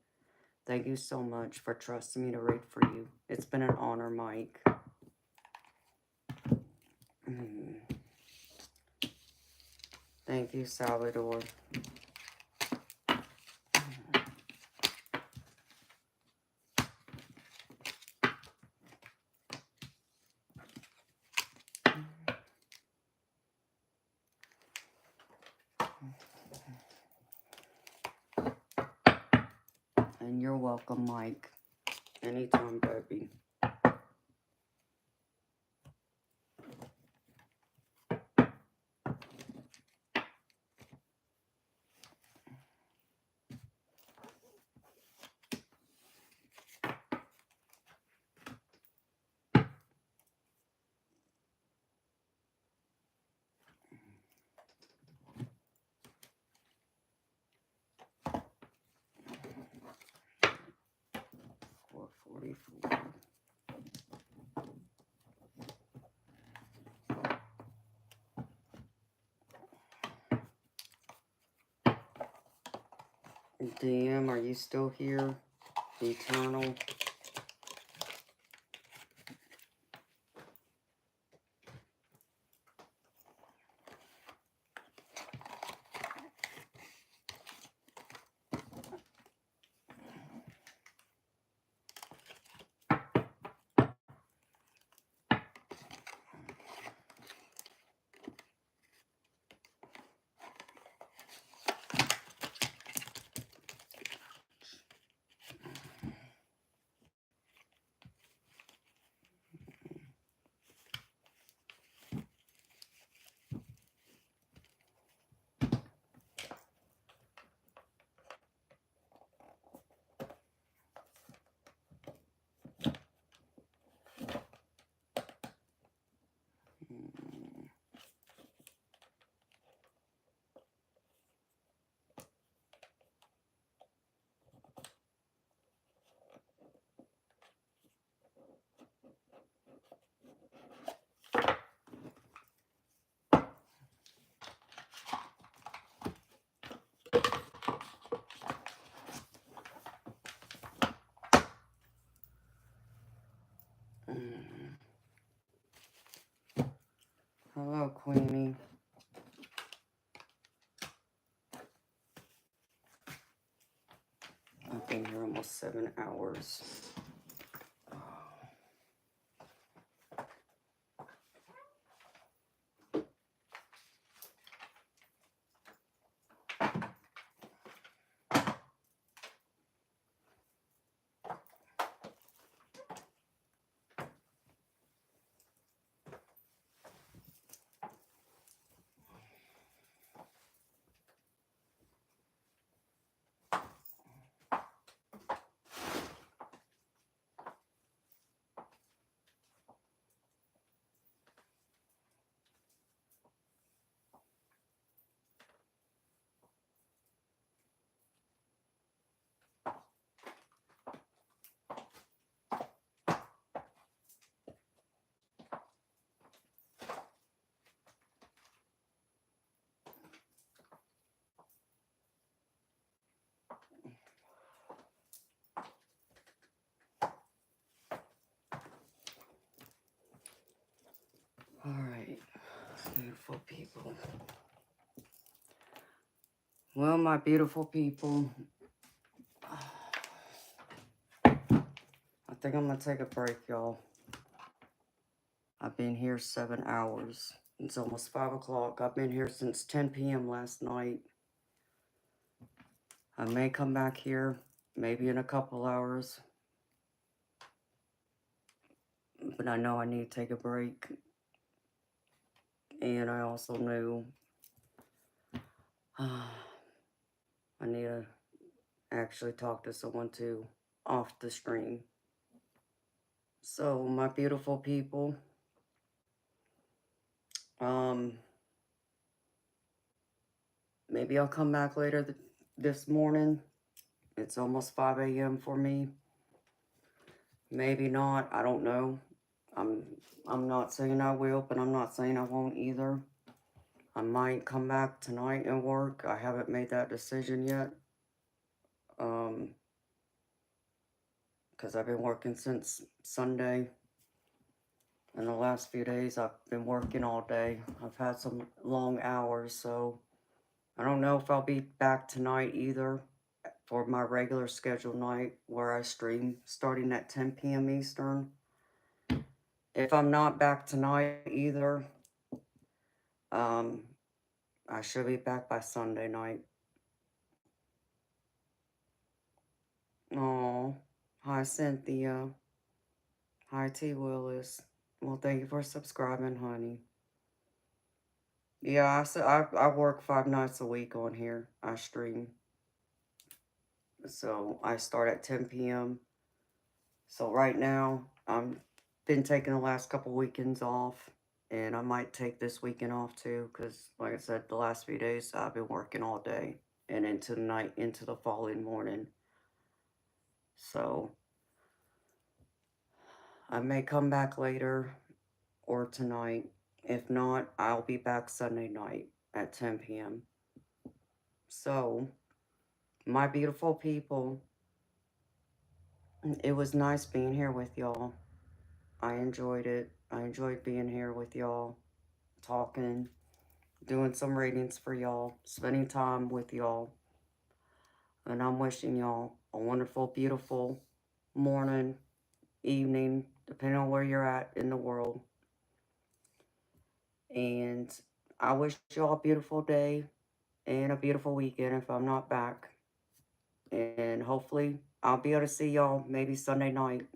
Thank you so much for trusting me to read for you. It's been an honor, Mike. Thank you, Salvador. And you're welcome, Mike. Anytime, baby. 444. DM, are you still here? Eternal. Hello, Queenie. I've been here almost 7 hours. All right, beautiful people. Well, my beautiful people, I think I'm gonna take a break, y'all. I've been here 7 hours. It's almost 5 o'clock. I've been here since 10 p.m. last night. I may come back here maybe in a couple hours, but I know I need to take a break. And I also knew I need to actually talk to someone too off the screen. So, my beautiful people, maybe I'll come back later this morning. It's almost 5 a.m. for me. Maybe not. I don't know. I'm not saying I will, but I'm not saying I won't either. I might come back tonight and work. I haven't made that decision yet. Because I've been working since Sunday. And the last few days I've been working all day. I've had some long hours, so I don't know if I'll be back tonight either for my regular scheduled night where I stream starting at 10 p.m. Eastern. If I'm not back tonight either, I should be back by Sunday night. Oh, hi Cynthia. Hi T Willis. Well, thank you for subscribing, honey. Yeah, I work 5 nights a week on here. I stream. So I start at 10 p.m. So right now, I'm been taking the last couple weekends off. And I might take this weekend off too. Because like I said, the last few days, I've been working all day. And into the night, into the following morning. So I may come back later or tonight. If not, I'll be back Sunday night at 10 p.m. So, my beautiful people, it was nice being here with y'all. I enjoyed it. I enjoyed being here with y'all, talking, doing some readings for y'all, spending time with y'all. And I'm wishing y'all a wonderful, beautiful morning, evening, depending on where you're at in the world. And I wish y'all a beautiful day and a beautiful weekend if I'm not back. And hopefully I'll be able to see y'all maybe Sunday night.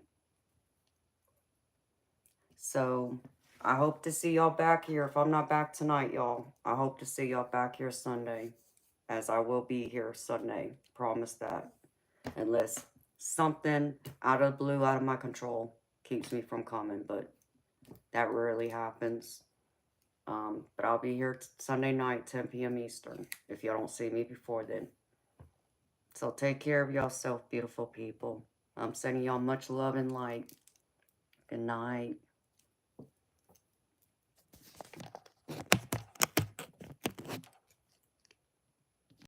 So I hope to see y'all back here. If I'm not back tonight, y'all, I hope to see y'all back here Sunday, as I will be here Sunday. Promise that. Unless something out of the blue, out of my control, keeps me from coming, but that rarely happens. But I'll be here Sunday night, 10 p.m. Eastern, if y'all don't see me before then. So take care of yourself, beautiful people. I'm sending y'all much love and light. Good night.